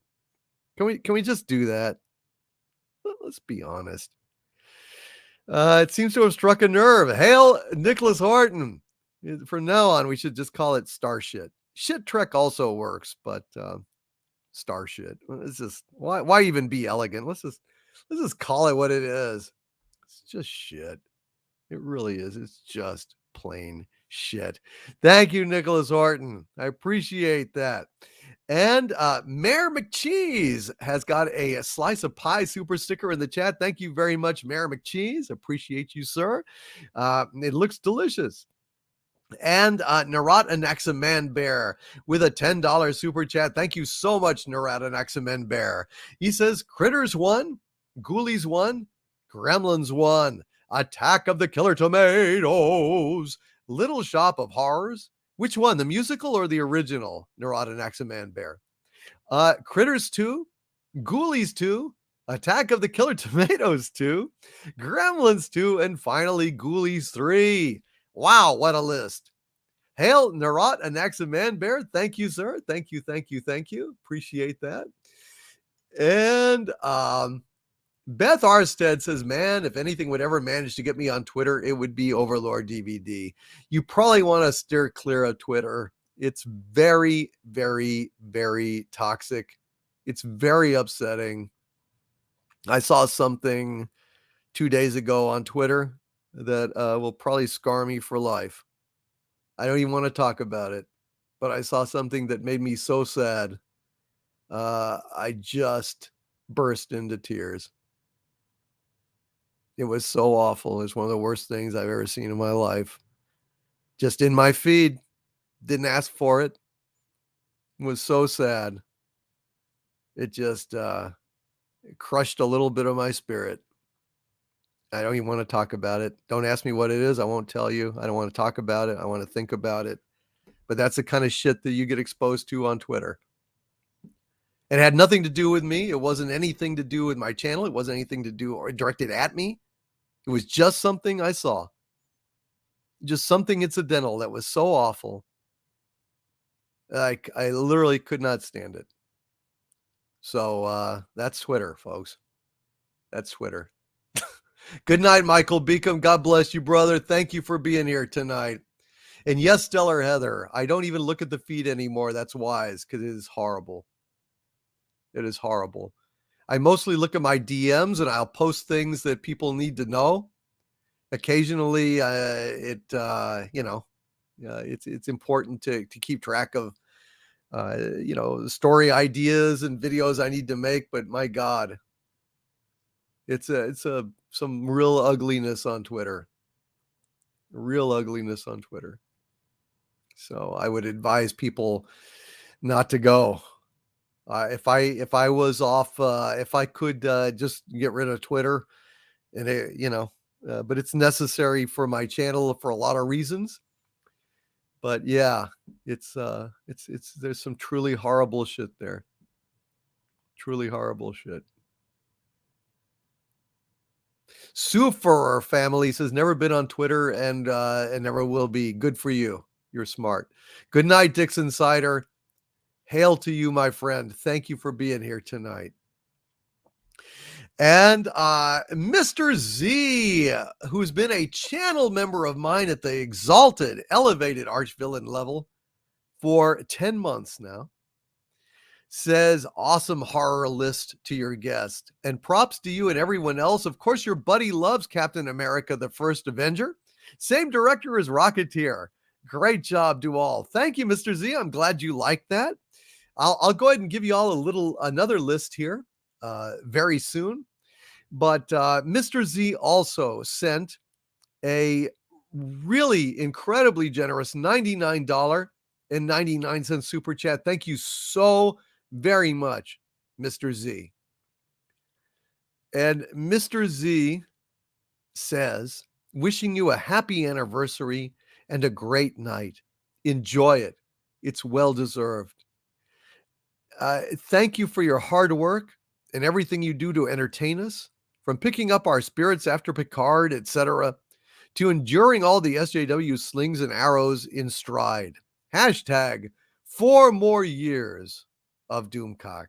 Can we just do that? Let's be honest. It seems to have struck a nerve. Hail Nicholas Horton. From now on, we should just call it Star Shit. Shit Trek also works, but Star Shit. It's just why even be elegant? Let's just call it what it is. It's just shit. It really is. It's just plain shit. Thank you, Nicholas Horton. I appreciate that. And Mayor McCheese has got a slice of pie super sticker in the chat. Thank you very much, Mayor McCheese. Appreciate you, sir. It looks delicious. And Narat Anaximan Bear with a $10 super chat. Thank you so much, Narat Anaximan Bear. He says, Critters 1, Ghoulies 1, Gremlins 1, Attack of the Killer Tomatoes, Little Shop of Horrors. Which one, the musical or the original, Narat Anaximan Bear? Critters 2, Ghoulies 2, Attack of the Killer Tomatoes 2, Gremlins 2, and finally Ghoulies 3. Wow, what a list. Hail Narat Anaximan Bear. Thank you, sir. Thank you. Appreciate that. And Beth Arstead says, man, if anything would ever manage to get me on Twitter, it would be Overlord DVD. You probably want to steer clear of Twitter. It's very, very, very toxic. It's very upsetting. I saw something 2 days ago on Twitter that will probably scar me for life. I don't even want to talk about it, but I saw something that made me so sad. I just burst into tears. It was so awful. It's one of the worst things I've ever seen in my life. Just in my feed. Didn't ask for it. It was so sad. It just it crushed a little bit of my spirit. I don't even want to talk about it. Don't ask me what it is. I won't tell you. I don't want to talk about it. I want to think about it. But that's the kind of shit that you get exposed to on Twitter. It had nothing to do with me. It wasn't anything to do with my channel. It wasn't anything to do or directed at me. It was just something I saw. Just something incidental that was so awful. Like, I literally could not stand it. So that's Twitter, folks. That's Twitter. Good night, Michael Beacom. God bless you, brother. Thank you for being here tonight. And yes, Stellar Heather, I don't even look at the feed anymore. That's wise, because it is horrible. It is horrible. I mostly look at my DMs and I'll post things that people need to know. Occasionally, it's important to keep track of, story ideas and videos I need to make. But my God, it's some real ugliness on Twitter. Real ugliness on Twitter. So I would advise people not to go. If I was off, if I could just get rid of Twitter, and but it's necessary for my channel for a lot of reasons. But yeah, it's there's some truly horrible shit there. Truly horrible shit. Sufer family says never been on Twitter and never will be. Good for you. You're smart. Good night, Dixon Cider. Hail to you, my friend. Thank you for being here tonight. And Mr. Z, who's been a channel member of mine at the exalted, elevated archvillain level for 10 months now, says, awesome horror list to your guest. And props to you and everyone else. Of course, your buddy loves Captain America, the First Avenger. Same director as Rocketeer. Great job to all. Thank you, Mr. Z. I'm glad you liked that. I'll go ahead and give you all another list here very soon. But Mr. Z also sent a really incredibly generous $99.99 super chat. Thank you so very much, Mr. Z. And Mr. Z says, wishing you a happy anniversary and a great night. Enjoy it. It's well deserved. Thank you for your hard work and everything you do to entertain us, from picking up our spirits after Picard, etc., to enduring all the SJW slings and arrows in stride. Hashtag 4 more years of Doomcock.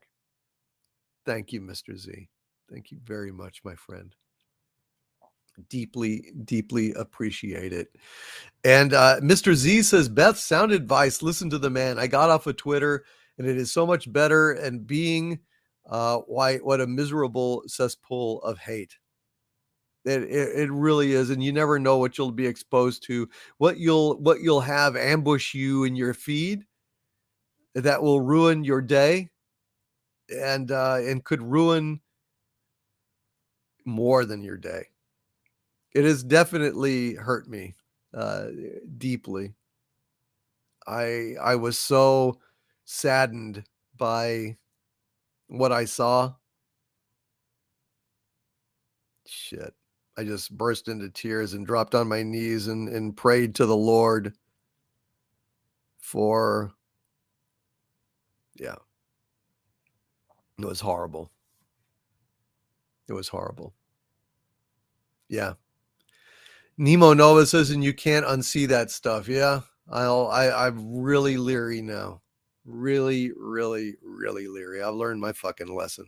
Thank you, Mr. Z. Thank you very much, my friend. Deeply, deeply appreciate it. And Mr. Z says, Beth, sound advice. Listen to the man. I got off of Twitter, and it is so much better. And being what a miserable cesspool of hate. It really is, and you never know what you'll be exposed to, what you'll have ambush you in your feed that will ruin your day, and could ruin more than your day. It has definitely hurt me deeply. I was so saddened by what I saw. Shit. I just burst into tears and dropped on my knees and prayed to the Lord for, yeah. It was horrible. It was horrible. Yeah. Nemo Nova says, and you can't unsee that stuff. Yeah. I'm really leery now. Really, really, really leery. I've learned my fucking lesson.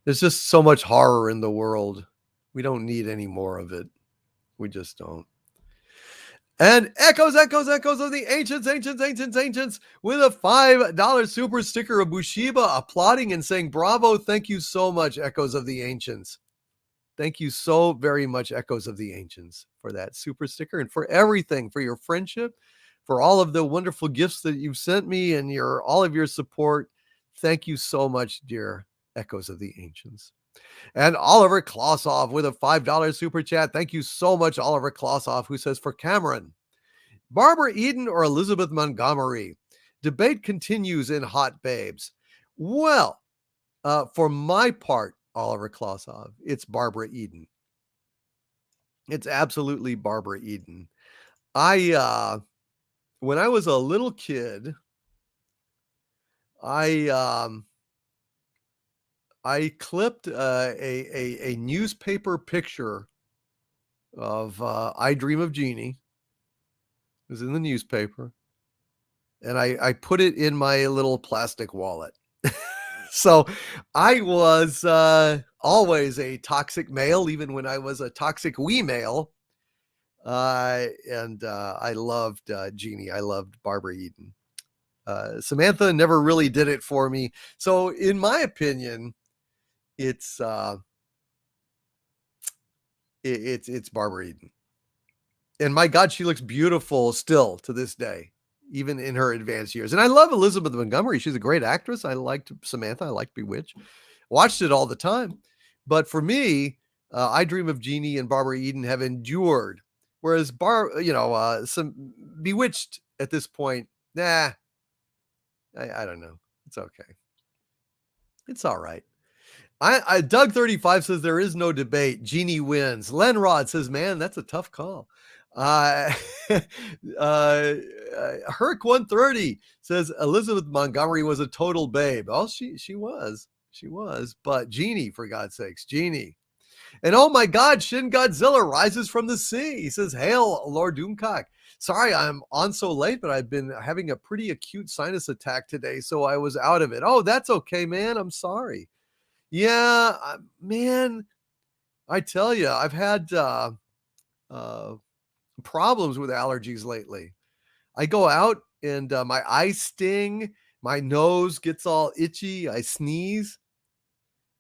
There's just so much horror in the world. We don't need any more of it. We just don't. And echoes of the ancients with a $5 super sticker of Bushiba applauding and saying, bravo. Thank you so much, Echoes of the Ancients. Thank you so very much, Echoes of the Ancients, for that super sticker and for everything, for your friendship, for all of the wonderful gifts that you've sent me and all of your support. Thank you so much, dear Echoes of the Ancients. And Oliver Klossoff with a $5 super chat. Thank you so much, Oliver Klossoff, who says, for Cameron, Barbara Eden or Elizabeth Montgomery? Debate continues in Hot Babes. Well, for my part, Oliver Klossoff, it's Barbara Eden. It's absolutely Barbara Eden. When I was a little kid, I clipped a newspaper picture of I Dream of Jeannie. It was in the newspaper. and I put it in my little plastic wallet. So I was always a toxic male, even when I was a toxic wee male. And I loved Jeannie. I loved Barbara Eden. Samantha never really did it for me. So in my opinion, it's Barbara Eden. And my God, she looks beautiful still to this day, even in her advanced years. And I love Elizabeth Montgomery. She's a great actress. I liked Samantha. I liked Bewitched. Watched it all the time. But for me, I Dream of Jeannie and Barbara Eden have endured. Whereas some Bewitched at this point, nah, I don't know. It's okay. It's all right. Doug 35 says there is no debate. Jeannie wins. Len Rod says, man, that's a tough call. Herc 130 says Elizabeth Montgomery was a total babe. Oh, she was. But Jeannie, for God's sakes, Jeannie. And oh my God, Shin Godzilla rises from the sea. He says, hail, Lord Doomcock. Sorry, I'm on so late, but I've been having a pretty acute sinus attack today, so I was out of it. Oh, that's okay, man. I'm sorry. Yeah, man, I tell you, I've had problems with allergies lately. I go out and my eyes sting, my nose gets all itchy, I sneeze.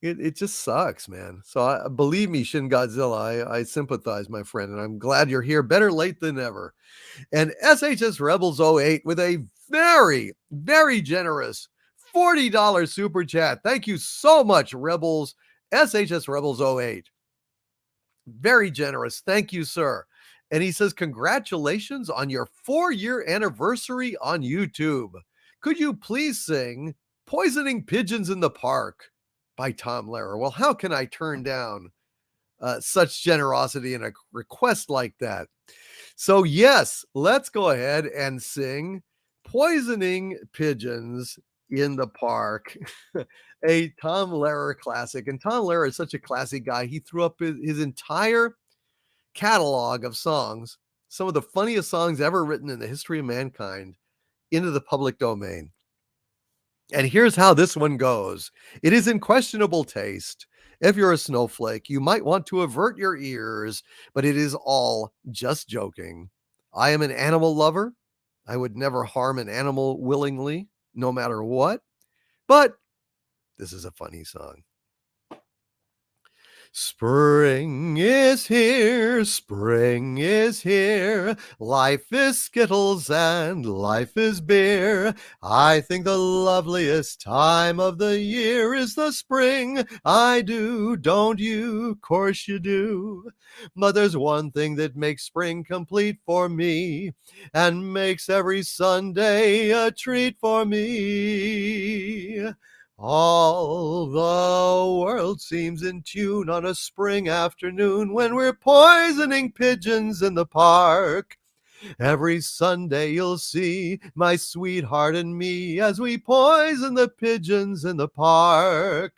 It just sucks, man. So believe me, Shin Godzilla, I sympathize, my friend, and I'm glad you're here. Better late than never. And SHS Rebels 08 with a very, very generous $40 super chat. Thank you so much, Rebels. SHS Rebels 08. Very generous. Thank you, sir. And he says, congratulations on your 4-year anniversary on YouTube. Could you please sing Poisoning Pigeons in the Park by Tom Lehrer? Well, how can I turn down such generosity and a request like that? So yes, let's go ahead and sing Poisoning Pigeons in the Park, a Tom Lehrer classic. And Tom Lehrer is such a classy guy. He threw up his entire catalog of songs, some of the funniest songs ever written in the history of mankind, into the public domain. And here's how this one goes. It is in questionable taste. If you're a snowflake, you might want to avert your ears, but it is all just joking. I am an animal lover. I would never harm an animal willingly, no matter what. But this is a funny song. Spring is here, spring is here. Life is Skittles and life is beer. I think the loveliest time of the year is the spring. I do, don't you? Course you do. But there's one thing that makes spring complete for me and makes every Sunday a treat for me. All the world seems in tune on a spring afternoon when we're poisoning pigeons in the park. Every Sunday you'll see my sweetheart and me as we poison the pigeons in the park.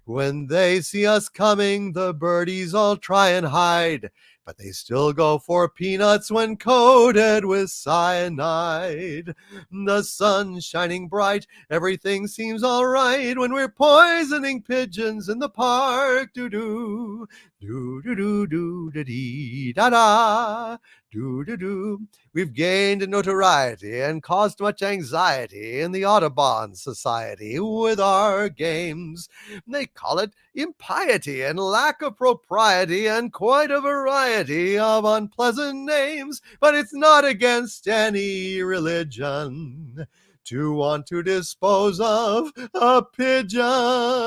When they see us coming, the birdies all try and hide, but they still go for peanuts when coated with cyanide. The sun's shining bright, everything seems all right when we're poisoning pigeons in the park. Do-do, do-do-do-do, da-dee, da-da, do-do-do. We've gained notoriety and caused much anxiety in the Audubon Society with our games. They call it impiety and lack of propriety and quite a variety of unpleasant names, but it's not against any religion to want to dispose of a pigeon.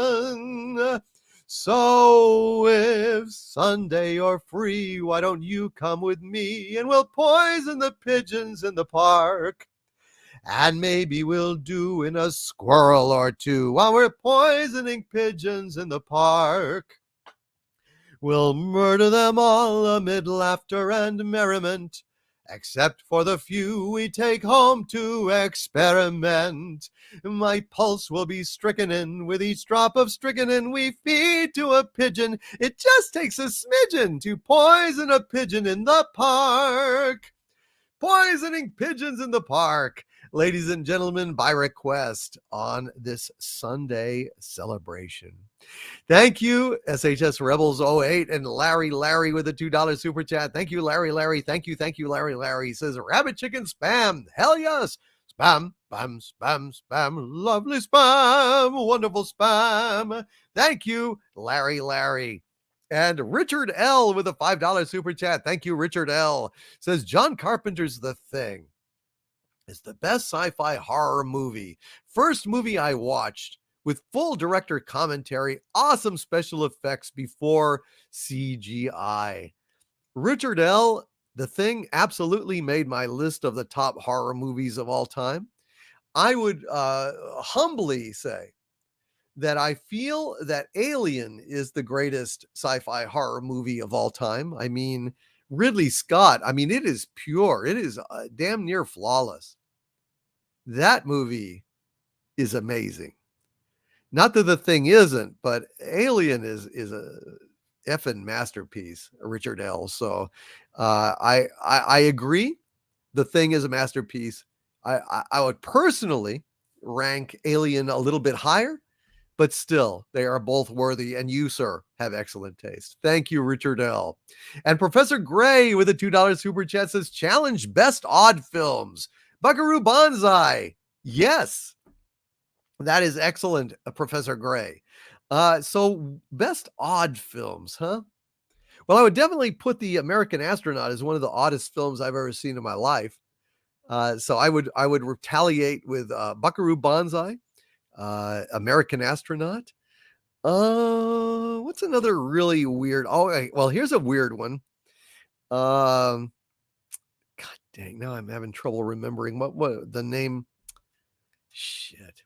So if Sunday you're free, why don't you come with me and we'll poison the pigeons in the park? And maybe we'll do in a squirrel or two while we're poisoning pigeons in the park. We'll murder them all amid laughter and merriment, except for the few we take home to experiment. My pulse will be strychnine with each drop of strychnine we feed to a pigeon. It just takes a smidgen to poison a pigeon in the park. poisoning pigeons in the park. Ladies and gentlemen, by request on this Sunday celebration. Thank you, SHS Rebels 08 and Larry with a $2 super chat. Thank you, Larry. Thank you, Larry. He says, rabbit chicken spam. Hell yes. Spam, spam. Lovely spam. Wonderful spam. Thank you, Larry. And Richard L with a $5 super chat. Thank you, Richard L. Says, John Carpenter's The Thing is the best sci-fi horror movie. First movie I watched with full director commentary, awesome special effects before CGI. Richard L., The Thing absolutely made my list of the top horror movies of all time. I would humbly say that I feel that Alien is the greatest sci-fi horror movie of all time. I mean, Ridley Scott, I mean, it is pure. It is damn near flawless. That movie is amazing. Not that The Thing isn't, but Alien is a effing masterpiece, Richard L. So I agree. The Thing is a masterpiece. I would personally rank Alien a little bit higher, but still, they are both worthy. And you, sir, have excellent taste. Thank you, Richard L. And Professor Gray with a $2 super chat says, challenge best odd films. Buckaroo Banzai. Yes, that is excellent, Professor Gray. So best odd films, huh? Well, I would definitely put The American Astronaut as one of the oddest films I've ever seen in my life. So I would retaliate with Buckaroo Banzai, American Astronaut. What's another really weird? Oh, well, here's a weird one. God dang, now I'm having trouble remembering what the name. Shit.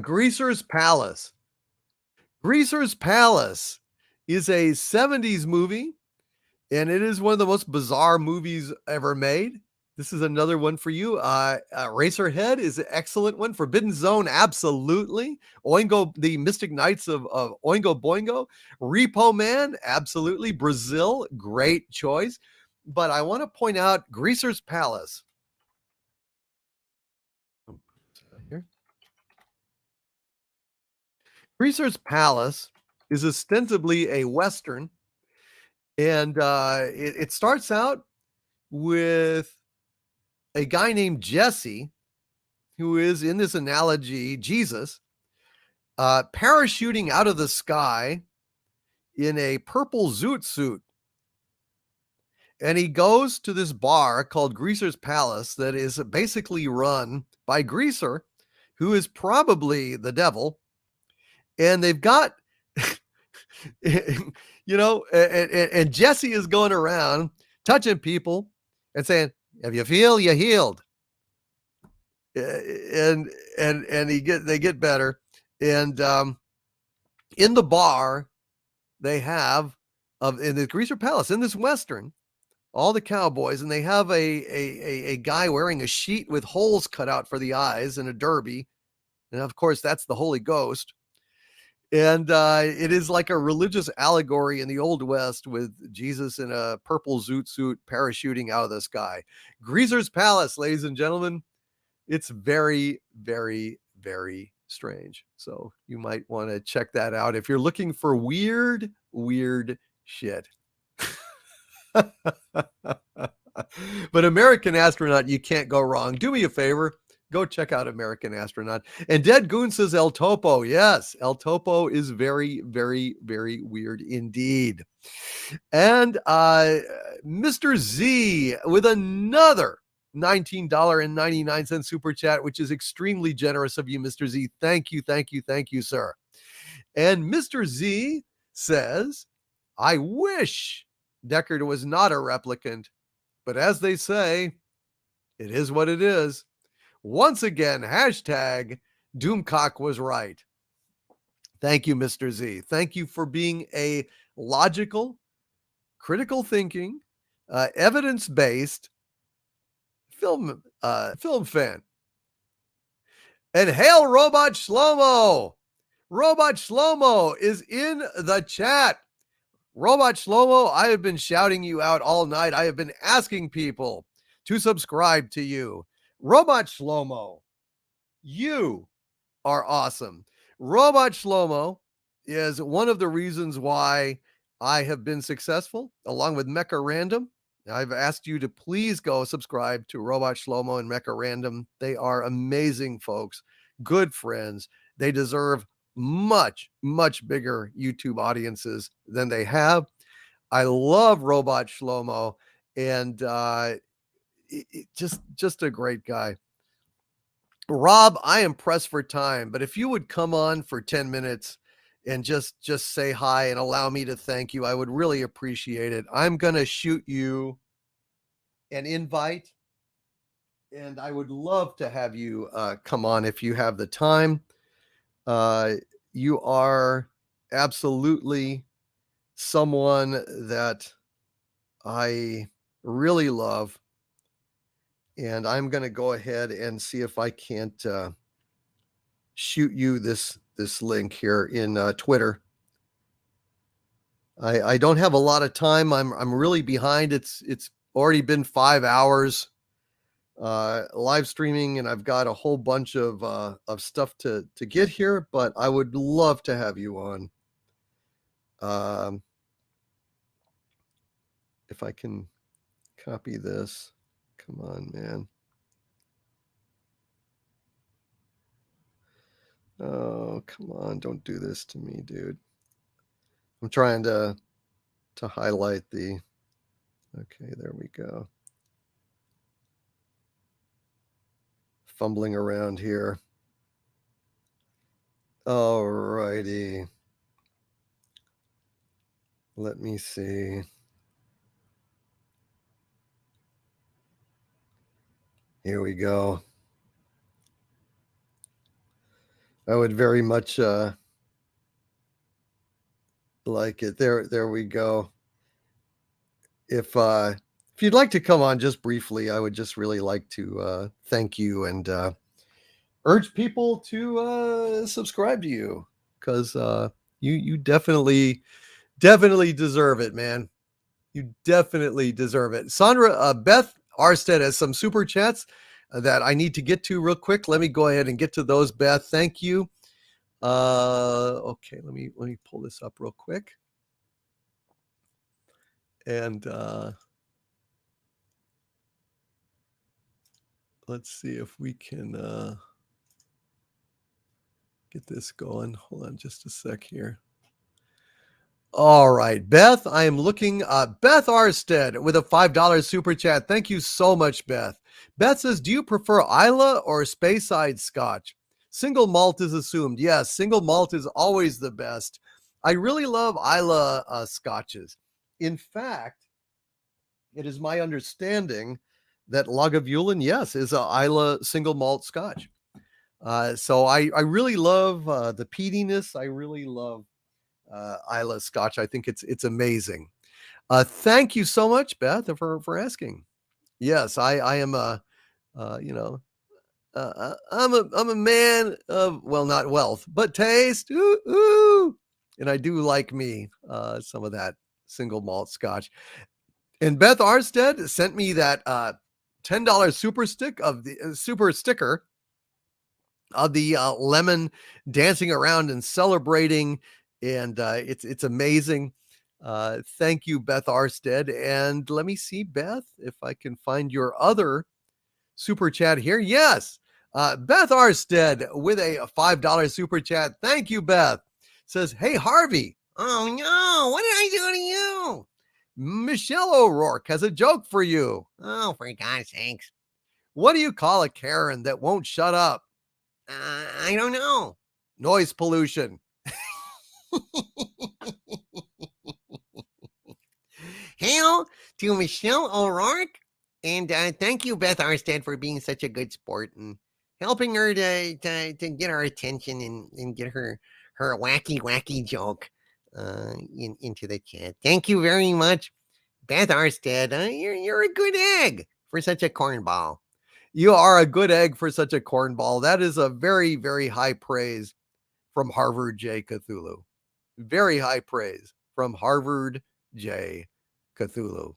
Greaser's Palace. Greaser's Palace is a 70s movie, and it is one of the most bizarre movies ever made. This is another one for you. Racerhead is an excellent one. Forbidden Zone, absolutely. Oingo, the Mystic Knights of Oingo Boingo. Repo Man, absolutely. Brazil, great choice. But I want to point out Greaser's Palace. Here. Greaser's Palace is ostensibly a Western, and it starts out with a guy named Jesse, who is, in this analogy, Jesus, parachuting out of the sky in a purple zoot suit. And he goes to this bar called Greaser's Palace that is basically run by Greaser, who is probably the devil. And they've got, and Jesse is going around touching people and saying, if you feel, you healed. And they get better. And in the bar, they have in the Greaser Palace, in this Western, all the cowboys, and they have a guy wearing a sheet with holes cut out for the eyes and a derby. And of course, that's the Holy Ghost. And it is like a religious allegory in the Old West with Jesus in a purple zoot suit parachuting out of the sky. Greaser's Palace, ladies and gentlemen. It's very, very, very strange. So you might want to check that out if you're looking for weird shit. But American Astronaut, you can't go wrong. Do me a favor. Go check out American Astronaut. And Dead Goon says El Topo. Yes, El Topo is very, very, very weird indeed. And Mr. Z with another $19.99 super chat, which is extremely generous of you, Mr. Z. Thank you, sir. And Mr. Z says, I wish Deckard was not a replicant, but as they say, it is what it is. Once again, hashtag Doomcock was right. Thank you, Mr. Z. Thank you for being a logical, critical thinking, evidence-based film fan. And hail Robot Shlomo. Robot Shlomo is in the chat. Robot Shlomo, I have been shouting you out all night. I have been asking people to subscribe to you. Robot Shlomo, you are awesome. Robot Shlomo is one of the reasons why I have been successful, along with Mecha Random. I've asked you to please go subscribe to Robot Shlomo and Mecha Random. They are amazing folks, good friends. They deserve much, much bigger YouTube audiences than they have. I love Robot Shlomo, and just a great guy. Rob, I am pressed for time, but if you would come on for 10 minutes and just say hi and allow me to thank you, I would really appreciate it. I'm going to shoot you an invite, and I would love to have you come on if you have the time. You are absolutely someone that I really love, and I'm going to go ahead and see if I can't shoot you this link here in Twitter. I don't have a lot of time. I'm really behind. It's already been 5 hours live streaming, and I've got a whole bunch of stuff to get here, but I would love to have you on. If I can copy this. Come on, man. Oh, come on. Don't do this to me, dude. I'm trying to highlight the, okay, there we go. Fumbling around here. All righty. Let me see. Here we go. I would very much like it. There we go. If you'd like to come on just briefly, I would just really like to thank you and urge people to subscribe to you, because you definitely deserve it, man. You definitely deserve it. Sandra, Beth Arstead has some super chats that I need to get to real quick. Let me go ahead and get to those, Beth. Thank you. Okay, let me pull this up real quick. And let's see if we can get this going. Hold on just a sec here. All right, Beth, I am looking. Beth Arstead with a $5 super chat. Thank you so much, Beth. Beth says, do you prefer Isla or Speyside Scotch? Single malt is assumed. Yes, single malt is always the best. I really love Isla scotches. In fact, it is my understanding that Lagavulin, yes, is a Isla single malt Scotch. So I really love the peatiness. I really love Isla Scotch. I think it's amazing. Thank you so much, Beth, for asking. Yes, I am I'm a man of, well, not wealth, but taste. Ooh, ooh. And I do like me some of that single malt Scotch. And Beth Arstead sent me that $10 super sticker of the lemon dancing around and celebrating, and it's amazing. Thank you, Beth Arstead. And let me see, Beth, if I can find your other super chat here. Yes, Beth Arstead with a $5 super chat. Thank you, Beth. Says, hey, Harvey. Oh no, what did I do to you? Michelle O'Rourke has a joke for you. Oh, for God's sakes. What do you call a Karen that won't shut up? I don't know. Noise pollution. Hail to Michelle O'Rourke. And thank you, Beth Arstead, for being such a good sport and helping her to get our attention and get her wacky joke into the chat. Thank you very much, Beth Arstead. You're a good egg for such a cornball. You are a good egg for such a cornball. That is a very, very high praise from Harvard J. Cthulhu. Very high praise from Harvard J. Cthulhu.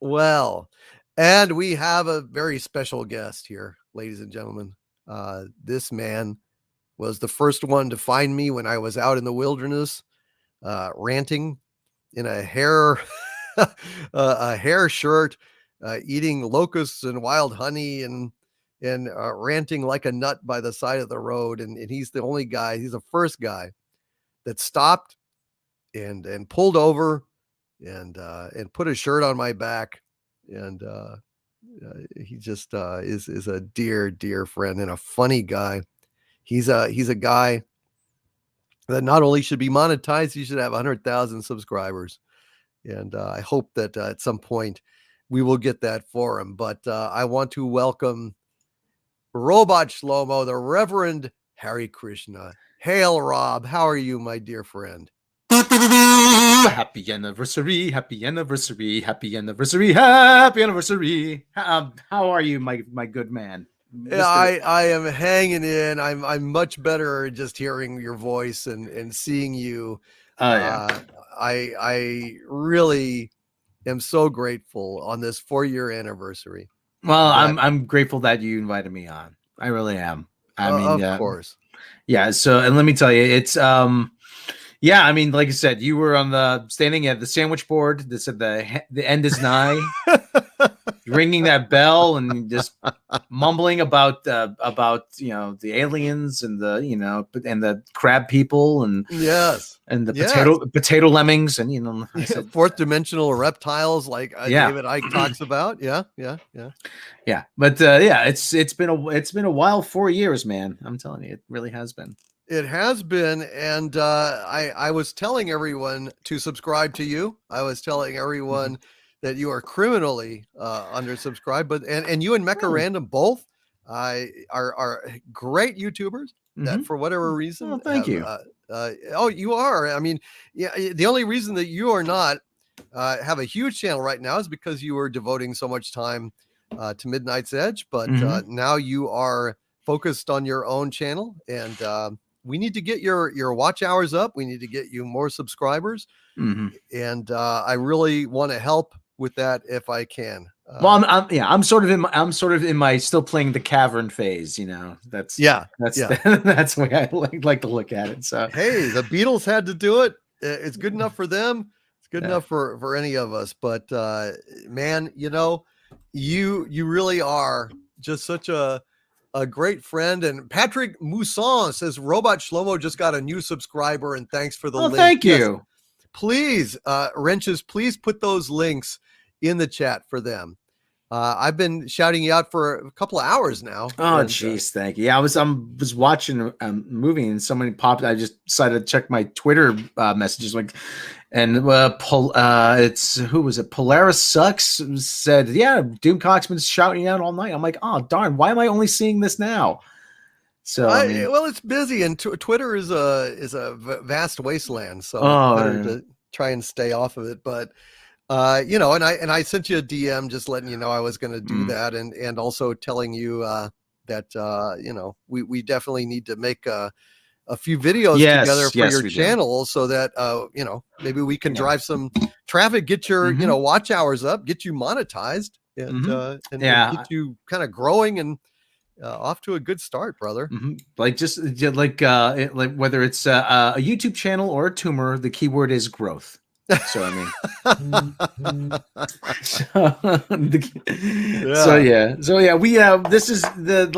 Well, and we have a very special guest here, ladies and gentlemen. This man was the first one to find me when I was out in the wilderness, ranting in a hair a hair shirt, eating locusts and wild honey and ranting like a nut by the side of the road. And he's the only guy, he's the first guy that stopped and pulled over and put a shirt on my back. And he just is a dear friend and a funny guy. He's a guy that not only should be monetized, he should have 100,000 subscribers. And I hope that at some point we will get that for him. But I want to welcome Robot Shlomo, the Reverend Hare Krishna. Hail, Rob. How are you, my dear friend? Happy anniversary, happy anniversary, happy anniversary, happy anniversary. How are you, my good man? Yeah, I am hanging in. I'm much better just hearing your voice and seeing you. Yeah. I really am so grateful on this 4-year anniversary. Well, I'm grateful that you invited me on. I really am. I mean, of course. Yeah. So, and let me tell you, it's yeah. I mean, like I said, you were on the standing at the sandwich board that said the end is nigh, ringing that bell and just mumbling about the aliens and the crab people and yes and the potato lemmings and I said, fourth dimensional reptiles like David Icke talks about. Yeah. But yeah, it's been a while. 4 years, man. I'm telling you, it really has been. It has been, and I was telling everyone to subscribe to you. I was telling everyone that you are criminally undersubscribed, but and you and Mecha Random both are great YouTubers that for whatever reason. Well, thank you. You are. I mean, yeah. The only reason that you are not have a huge channel right now is because you were devoting so much time to Midnight's Edge, but now you are focused on your own channel, and we need to get your watch hours up. We need to get you more subscribers, and I really want to help with that if I can. Well, I'm sort of in my still playing the cavern phase. That's that's the way I like to look at it. So hey, the Beatles had to do it. It's good enough for them. It's good enough for any of us. But man, you really are just such a great friend. And Patrick Mousson says Robot Shlomo just got a new subscriber and thanks for the link. Thank you. Please, Wrenches, please put those links in the chat for them. I've been shouting you out for a couple of hours now. Oh, jeez, thank you. Yeah, I was watching a movie and somebody popped. I just decided to check my Twitter messages, and it's who was it? Polaris Sucks said, "Yeah, Doomcock's been shouting out all night." I'm like, oh darn, why am I only seeing this now? So well, it's busy, and Twitter is a vast wasteland. So better to try and stay off of it, but. And I sent you a DM just letting you know I was going to do that, and also telling you that we definitely need to make a few videos together for your channel so that maybe we can drive some traffic, get your watch hours up, get you monetized, and get you kind of growing and off to a good start, brother. Like whether it's a YouTube channel or a tumor, the keyword is growth. So I mean, we this is the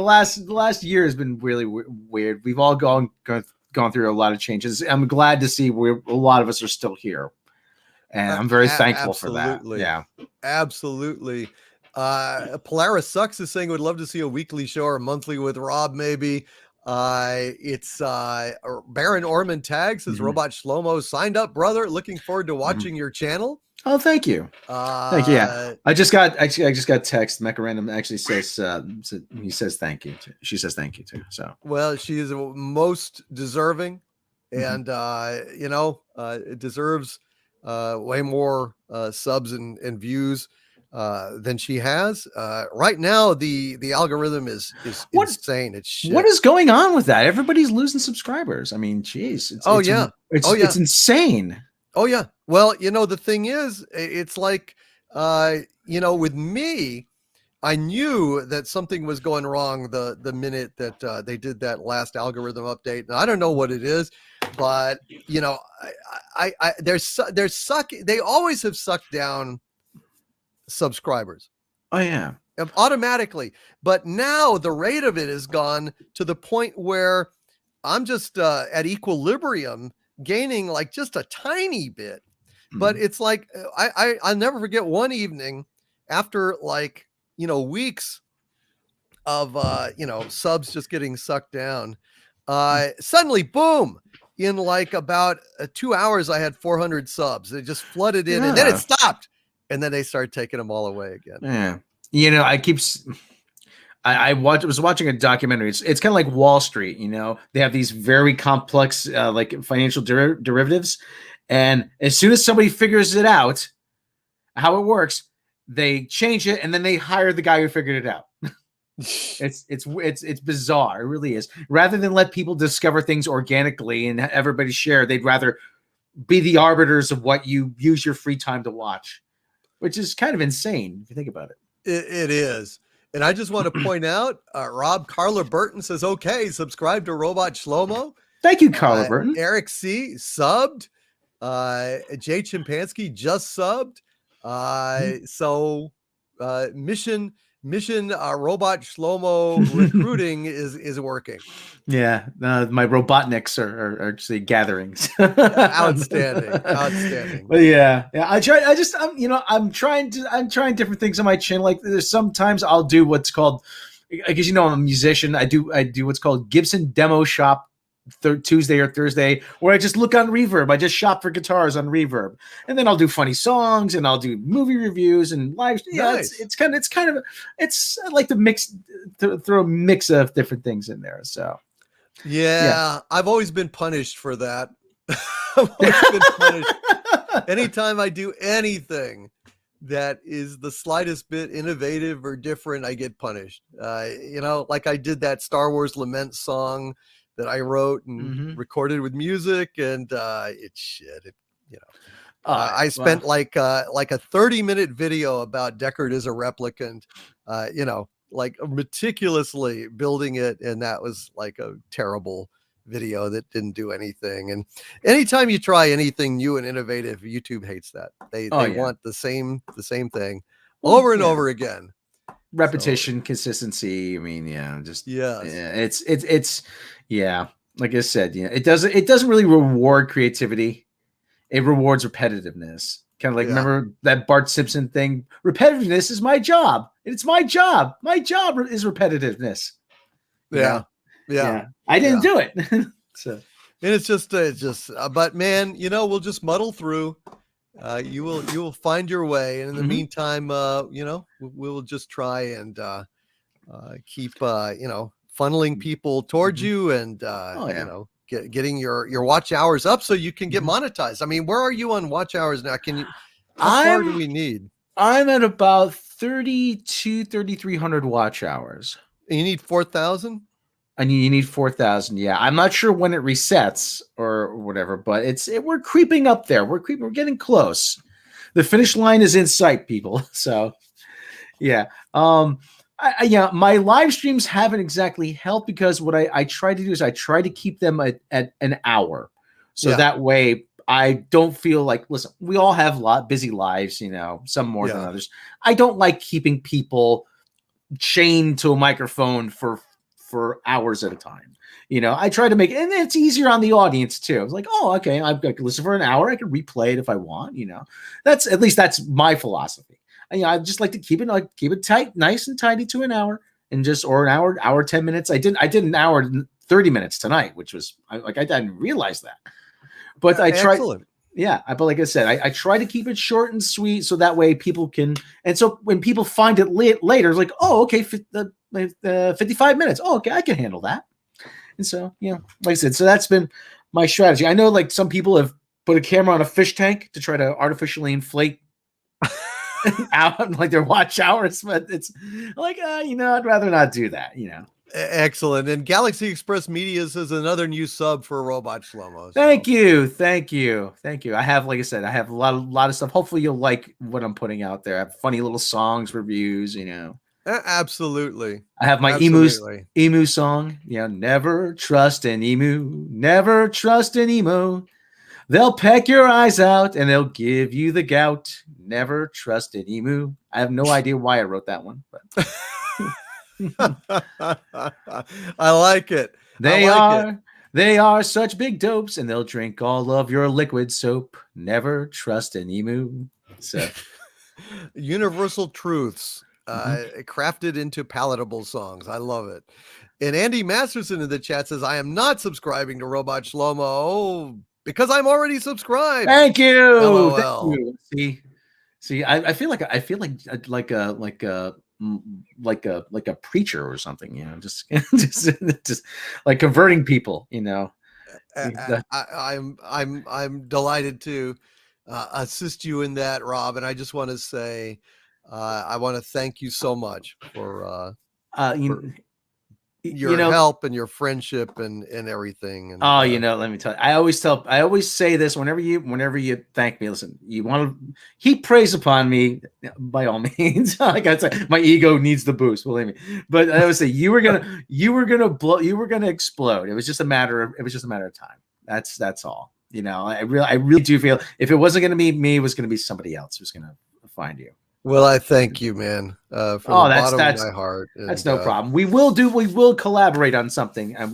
last year has been really weird. We've all gone through a lot of changes. I'm glad to see a lot of us are still here, and I'm very thankful for that. Yeah, absolutely. Polaris Sucks is saying would love to see a weekly show or monthly with Rob, maybe. It's Baron Orman tags says Robot Shlomo signed up, brother. Looking forward to watching your channel. Oh, thank you. Thank you. Yeah, I just got text. Mecha Random actually says he says thank you. She says thank you too. So well, she is most deserving, and it deserves way more subs and views. than she has. Right now, the algorithm is What- insane. It's shit. What is going on with that? Everybody's losing subscribers. I mean, geez. It's, Oh, it's, yeah. It's, Oh, yeah. it's insane. Oh yeah. Well, the thing is, it's like, with me, I knew that something was going wrong the minute that they did that last algorithm update. And I don't know what it is, but they always have sucked down subscribers. Oh yeah. Automatically. But now the rate of it has gone to the point where I'm just at equilibrium, gaining like just a tiny bit. But it's like I'll never forget one evening after like weeks of subs just getting sucked down. Suddenly, boom! In like about 2 hours, I had 400 subs. It just flooded in, and then it stopped, and then they started taking them all away again. Yeah, I was watching a documentary. It's kind of like Wall Street. They have these very complex like financial derivatives, and as soon as somebody figures it out, how it works, they change it, and then they hire the guy who figured it out. It's bizarre. It really is. Rather than let people discover things organically and everybody share, they'd rather be the arbiters of what you use your free time to watch, which is kind of insane if you think about it. It is. And I just want to point out, Rob Carla Burton says, okay, subscribe to Robot Shlomo. Thank you, Carla Burton. Eric C. subbed. Jay Chimpansky just subbed. So mission Robot Shlomo recruiting is working. Yeah, my Robotniks are actually gatherings. Outstanding. But yeah. I'm trying different things on my channel. Like there's sometimes I'll do what's called, because I'm a musician. I do what's called Gibson Demo Shop Tuesday or Thursday, where I just look on Reverb. I just shop for guitars on Reverb, and then I'll do funny songs and I'll do movie reviews and live. Yeah, nice. it's I like to throw a mix of different things in there. So yeah. I've always been punished for that. I've always been punished. Anytime I do anything that is the slightest bit innovative or different, I get punished. Like I did that Star Wars Lament song that I wrote and recorded with music, and it's shit. I spent like a 30-minute video about Deckard as a replicant, like meticulously building it, and that was like a terrible video that didn't do anything. And anytime you try anything new and innovative, YouTube hates that. They want the same thing over and over again. Repetition, consistency. I mean, it's like I said, it doesn't really reward creativity. It rewards repetitiveness. Kind of like, remember that Bart Simpson thing? Repetitiveness is my job. It's my job. My job is repetitiveness. Yeah. I didn't do it. So, and it's just, but man, we'll just muddle through. You will find your way, and in the meantime, we'll just try and keep funneling people towards you, and getting your watch hours up so you can get monetized. I mean, where are you on watch hours now? How far do we need? I'm at about 3,300 watch hours. And you need 4,000. And you need 4,000. Yeah, I'm not sure when it resets or whatever, but we're creeping up there. We're getting close. The finish line is in sight, people. So, yeah. My live streams haven't exactly helped, because what I try to do is I try to keep them at an hour, so that way I don't feel like, listen, we all have busy lives, some more than others. I don't like keeping people chained to a microphone for hours at a time. I try to make it, and it's easier on the audience too. It's like, oh, okay, I could listen for an hour. I could replay it if I want. That's my philosophy. I just like to keep it tight, nice and tidy to an hour, and or an hour 10 minutes. I did an hour and 30 minutes tonight, which was I didn't realize that, but I tried. Excellent. Yeah, but like I said, I try to keep it short and sweet, so that way people can. And so when people find it later, it's like, oh, okay, 55 minutes. Oh, okay, I can handle that. And so, like I said, so that's been my strategy. I know, like, some people have put a camera on a fish tank to try to artificially inflate out like their watch hours, but it's like, I'd rather not do that, Excellent. And Galaxy Express Media says another new sub for Robot Shlomo. Thank you. I have, like I said, I have a lot of stuff. Hopefully you'll like what I'm putting out there. I have funny little songs, reviews, Absolutely. I have my emu song. Never trust an emu. Never trust an emu. They'll peck your eyes out and they'll give you the gout. Never trust an emu. I have no idea why I wrote that one, but I like it. They are such big dopes, and they'll drink all of your liquid soap. Never trust an emu. So, universal truths crafted into palatable songs. I love it. And Andy Masterson in the chat says, "I am not subscribing to Robot Shlomo because I'm already subscribed." Thank you. LOL. Thank you. See, I feel like a preacher or something, just like converting people, I'm delighted to assist you in that, Rob, and I just want to say I want to thank you so much for your help and your friendship and everything. And, let me tell you, I always say this whenever you thank me. Listen, you want to heap praise upon me, by all means. Like I said, my ego needs the boost, believe me. But I always say you were gonna explode. It was just a matter of time. That's all. I really do feel if it wasn't gonna be me, it was gonna be somebody else who's gonna find you. Well, I thank you, man, from the bottom of my heart. That's no problem. We will collaborate on something. I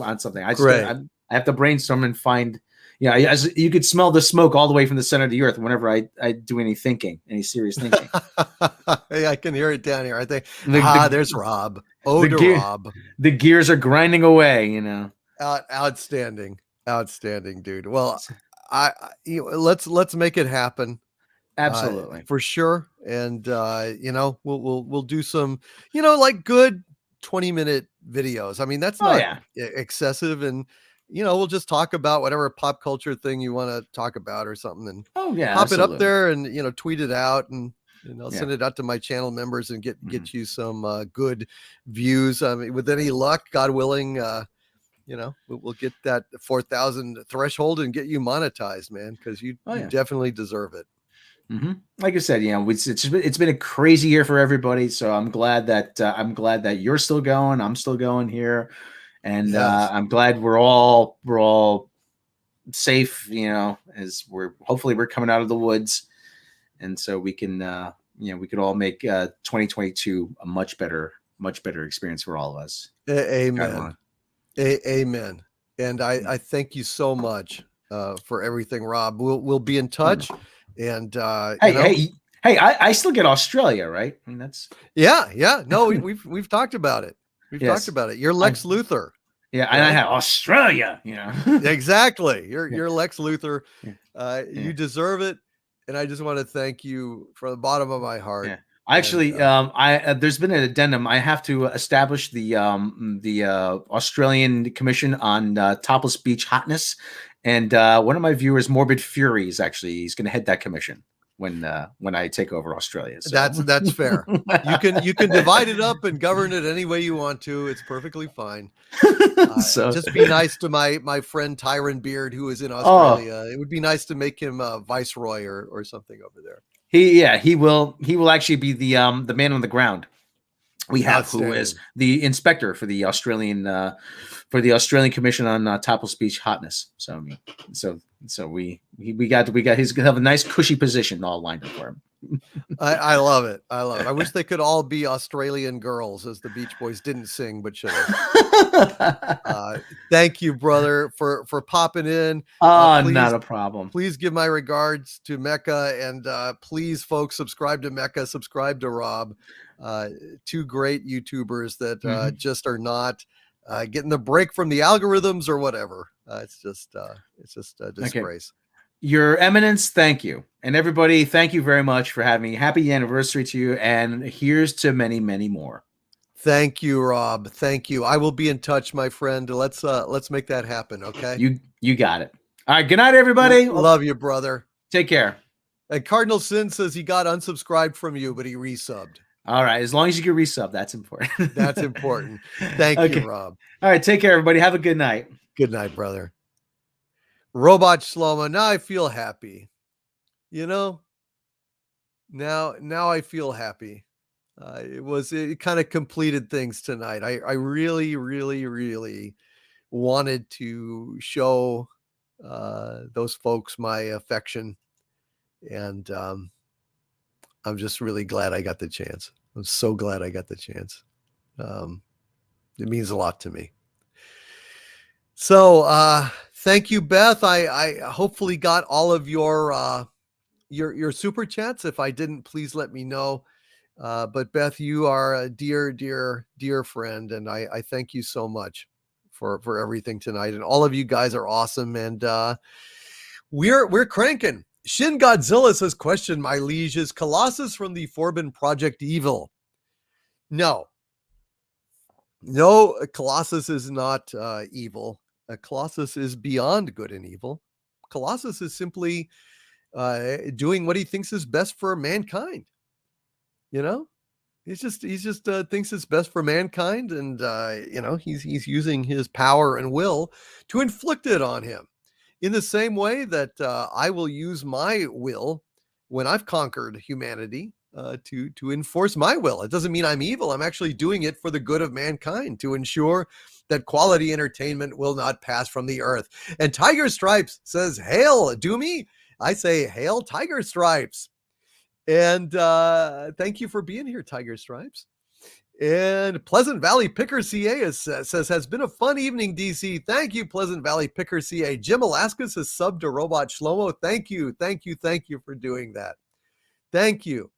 have to brainstorm and find, as you could smell the smoke all the way from the center of the earth whenever I do any serious thinking. Hey, I can hear it down here. I think, there's Rob. Rob. The gears are grinding away, Outstanding, dude. Well, let's make it happen. Absolutely, for sure. And we'll do some like good 20-minute videos. I mean, that's not excessive, and we'll just talk about whatever pop culture thing you want to talk about or something, and pop it up there and tweet it out, and I'll send it out to my channel members and get you some good views. I mean, with any luck, God willing, we'll get that 4,000 threshold and get you monetized, man, because you definitely deserve it. Mm-hmm. Like I said, it's been a crazy year for everybody. So I'm glad that you're still going. I'm still going here, and I'm glad we're all safe. As we're coming out of the woods, and so we can we could all make 2022 a much better experience for all of us. Amen. Amen. And I thank you so much for everything, Rob. We'll be in touch. And hey, I still get Australia, right? I mean, that's no, we've talked about it. Talked about it. You're Lex Luthor. Yeah, right? And I have Australia. Exactly. You're Lex Luthor. You deserve it, and I just want to thank you from the bottom of my heart. Yeah. Actually, there's been an addendum. I have to establish the Australian Commission on Topless Beach Hotness. And one of my viewers, Morbid Fury, he's going to head that commission when I take over Australia. So. That's fair. You can divide it up and govern it any way you want to. It's perfectly fine. Just be nice to my friend Tyron Beard, who is in Australia. It would be nice to make him viceroy or something over there. He will actually be the man on the ground. We have who is the inspector for the Australian Commission on Topless Beach Hotness. So we got he's gonna have a nice cushy position all lined up for him. I love it. I wish they could all be Australian girls, as the Beach Boys didn't sing but should have. Thank you, brother, for popping in. Please, not a problem. Please give my regards to Mecca, and please, folks, subscribe to Mecca, subscribe to Rob. Two great YouTubers that just are not getting the break from the algorithms or whatever. It's just a disgrace. Okay. Your Eminence, thank you. And everybody, thank you very much for having me. Happy anniversary to you. And here's to many, many more. Thank you, Rob. Thank you. I will be in touch, my friend. Let's make that happen. Okay. You got it. All right. Good night, everybody. Love you, brother. Take care. And Cardinal Sin says he got unsubscribed from you, but he resubbed. All right, as long as you can resub, that's important. That's important. Thank you, Rob. All right, take care, everybody. Have a good night. Good night, brother. Robot Shlomo, now I feel happy. You know, now I feel happy. It kind of completed things tonight. I really, really, really wanted to show those folks my affection, and I'm just really glad I got the chance. I'm so glad I got the chance. It means a lot to me. So thank you, Beth. I hopefully got all of your super chats. If I didn't, please let me know. But Beth, you are a dear, dear, dear friend, and I thank you so much for everything tonight. And all of you guys are awesome, and we're cranking. Shin Godzilla says, question, my liege, is Colossus from the Forbin Project evil? No, Colossus is not evil. Colossus is beyond good and evil. Colossus is simply doing what he thinks is best for mankind. You know, he's just thinks it's best for mankind, and he's using his power and will to inflict it on him. In the same way that I will use my will when I've conquered humanity to enforce my will. It doesn't mean I'm evil. I'm actually doing it for the good of mankind, to ensure that quality entertainment will not pass from the earth. And Tiger Stripes says, hail, Doomy. I say, hail, Tiger Stripes. And thank you for being here, Tiger Stripes. And Pleasant Valley Picker CA says, has been a fun evening, DC. Thank you, Pleasant Valley Picker CA. Jim Alaskis has subbed to Robot Shlomo. Thank you for doing that. Thank you.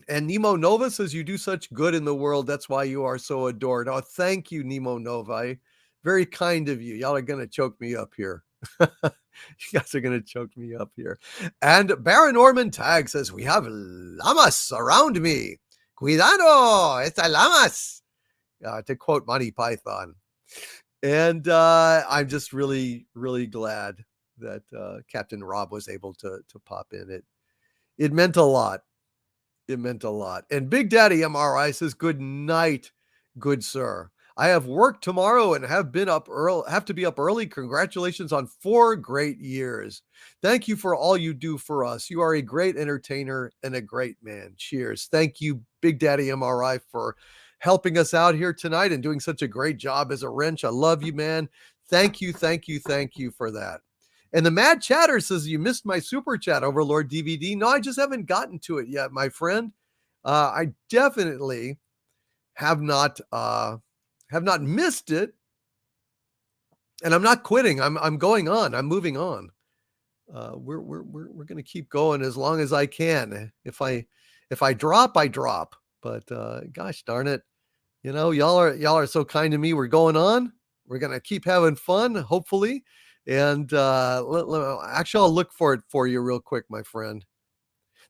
And Nemo Nova says, you do such good in the world. That's why you are so adored. Oh, thank you, Nemo Nova. Very kind of you. Y'all are going to choke me up here. You guys are going to choke me up here. And Baron Norman Tag says, we have llamas around me. Cuidado, it's a llamas. To quote Monty Python. And I'm just really, really glad that Captain Rob was able to pop in. It meant a lot. It meant a lot. And Big Daddy MRI says, good night, good sir. I have work tomorrow and have to be up early. Congratulations on 4 great years. Thank you for all you do for us. You are a great entertainer and a great man. Cheers. Thank you, Big Daddy MRI, for helping us out here tonight and doing such a great job as a wrench. I love you, man. Thank you for that. And the Mad Chatter says, you missed my super chat, Overlord DVD. No, I just haven't gotten to it yet, my friend. I definitely have not missed it, and I'm not quitting. I'm going on. I'm moving on. We're going to keep going as long as I can. If I drop, I drop. But gosh darn it, y'all are so kind to me. We're going on. We're going to keep having fun, hopefully. And actually, I'll look for it for you real quick, my friend.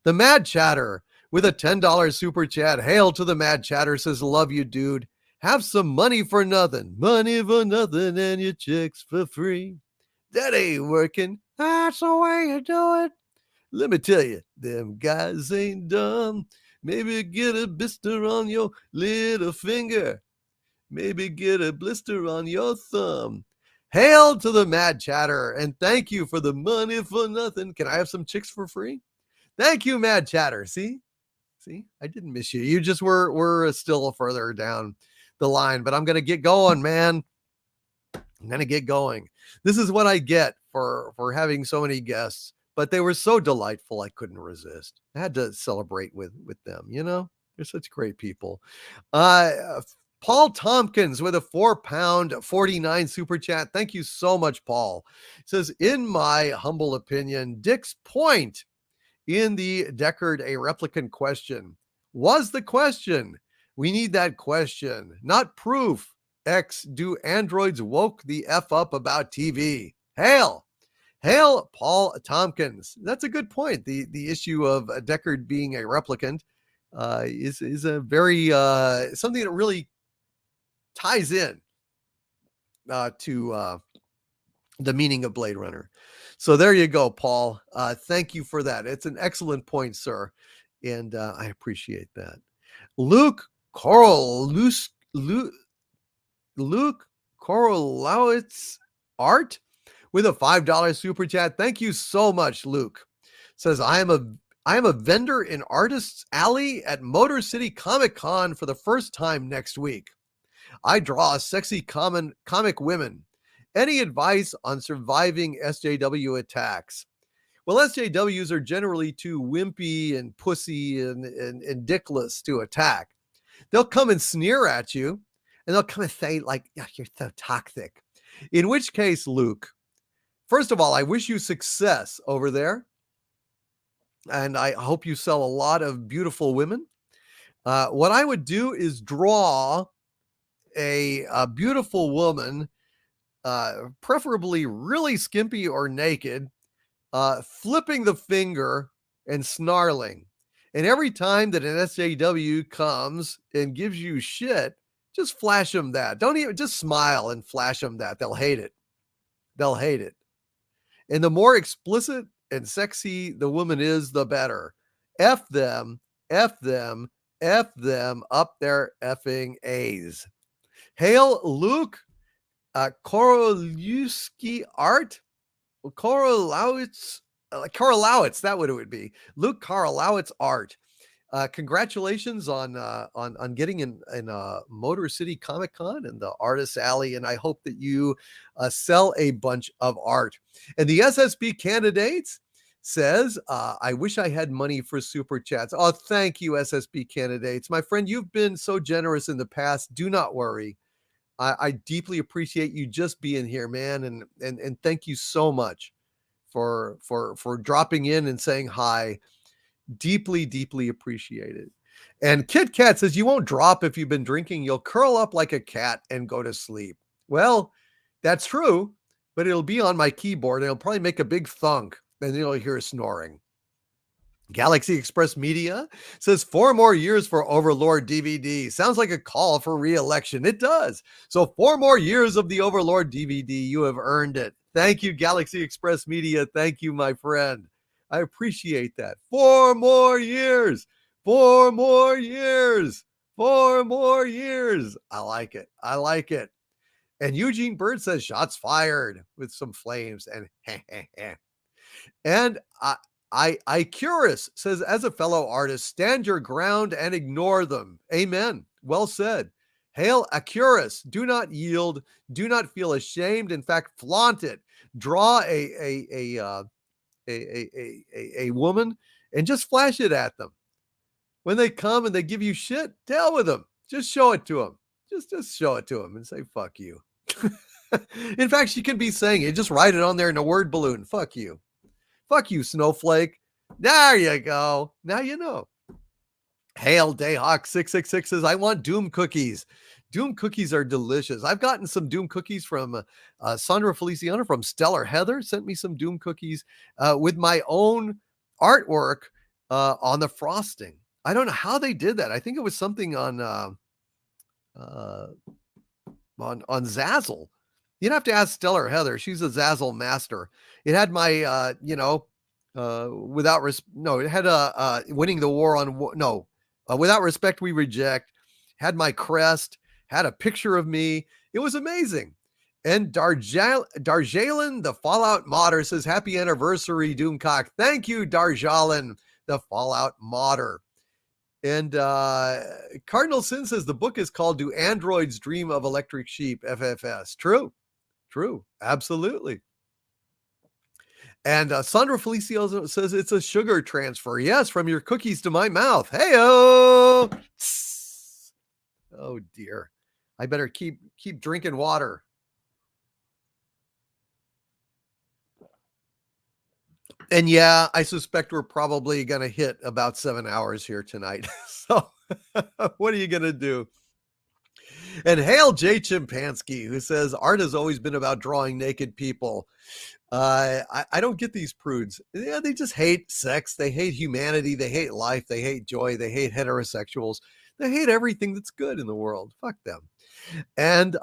The Mad Chatter with a $10 super chat. Hail to the Mad Chatter, says, love you, dude. Have some money for nothing. Money for nothing and your chicks for free. That ain't working. That's the way you do it. Let me tell you, them guys ain't dumb. Maybe get a blister on your little finger. Maybe get a blister on your thumb. Hail to the Mad Chatter, and thank you for the money for nothing. Can I have some chicks for free? Thank you, Mad Chatter. See, I didn't miss you. You just were still further down the line, but I'm going to get going, man. I'm going to get going. This is what I get for having so many guests, but they were so delightful. I couldn't resist. I had to celebrate with them. They're such great people. Paul Tompkins with a £4.49 super chat. Thank you so much, Paul. It says, in my humble opinion, Dick's point in the Deckard a replicant question was the question. We need that question, not proof. X, do androids woke the F up about TV? Hail, Paul Tompkins. That's a good point. The issue of Deckard being a replicant is a very something that really ties in to the meaning of Blade Runner. So there you go, Paul. Thank you for that. It's an excellent point, sir. And I appreciate that. Luke Korolowitz Art with a $5 super chat. Thank you so much, Luke. Says, I am a vendor in Artists Alley at Motor City Comic Con for the first time next week. I draw sexy comic women. Any advice on surviving SJW attacks? Well, SJWs are generally too wimpy and pussy and dickless to attack. They'll come and sneer at you, and they'll come and say, like, yeah, you're so toxic. In which case, Luke, first of all, I wish you success over there. And I hope you sell a lot of beautiful women. What I would do is draw a beautiful woman, preferably really skimpy or naked, flipping the finger and snarling. And every time that an SJW comes and gives you shit, just flash them that. Don't even, just smile and flash them that. They'll hate it. They'll hate it. And the more explicit and sexy the woman is, the better. F them, F them, F them up their effing A's. Hail Luke Korolewski Art. Korolowitz, that what it would be. Luke Korolowitz Art. Congratulations on getting in Motor City Comic Con and the Artists Alley, and I hope that you sell a bunch of art. And the SSB candidates says, I wish I had money for super chats. Oh, thank you, SSB candidates. My friend, you've been so generous in the past. Do not worry. I deeply appreciate you just being here, man, and thank you so much for dropping in and saying hi. Deeply, deeply appreciated. And Kit Kat says, you won't drop if you've been drinking. You'll curl up like a cat and go to sleep. Well, that's true, but it'll be on my keyboard. And it'll probably make a big thunk, and you'll hear snoring. Galaxy Express Media says 4 more years for Overlord DVD. Sounds like a call for re-election. It does. So 4 more years of the Overlord DVD. You have earned it. Thank you, Galaxy Express Media. Thank you, my friend. I appreciate that. 4 more years. 4 more years. 4 more years. I like it. I like it. And Eugene Bird says shots fired with some flames and I Curious says, as a fellow artist, stand your ground and ignore them. Amen. Well said. Hail Acurus. Do not yield. Do not feel ashamed. In fact, flaunt it. Draw a woman and just flash it at them. When they come and they give you shit, tell with them. Just show it to them. Just show it to them and say, fuck you. In fact, she can be saying it. Just write it on there in a word balloon. Fuck you. Fuck you, snowflake. There you go. Now you know. Hail Dayhawk 666 says, I want Doom cookies. Doom cookies are delicious. I've gotten some Doom cookies from Sandra Feliciano from Stellar Heather. Sent me some Doom cookies with my own artwork on the frosting. I don't know how they did that. I think it was something on Zazzle. You'd have to ask Stellar Heather. She's a Zazzle master. It had my, it had winning the war on, without respect, we reject. Had my crest, had a picture of me. It was amazing. And Darjalen, the Fallout modder, says, happy anniversary, Doomcock. Thank you, Darjalen, the Fallout modder. And Cardinal Sin says, the book is called Do Androids Dream of Electric Sheep, FFS. True. Absolutely. And Sandra Felicio says it's a sugar transfer. Yes, from your cookies to my mouth. Hey-o! Oh, dear. I better keep drinking water. And yeah, I suspect we're probably going to hit about 7 hours here tonight. So what are you going to do? And hail Jay Chimpansky, who says art has always been about drawing naked people. I don't get these prudes. Yeah, they just hate sex. They hate humanity. They hate life. They hate joy. They hate heterosexuals. They hate everything that's good in the world. Fuck them. And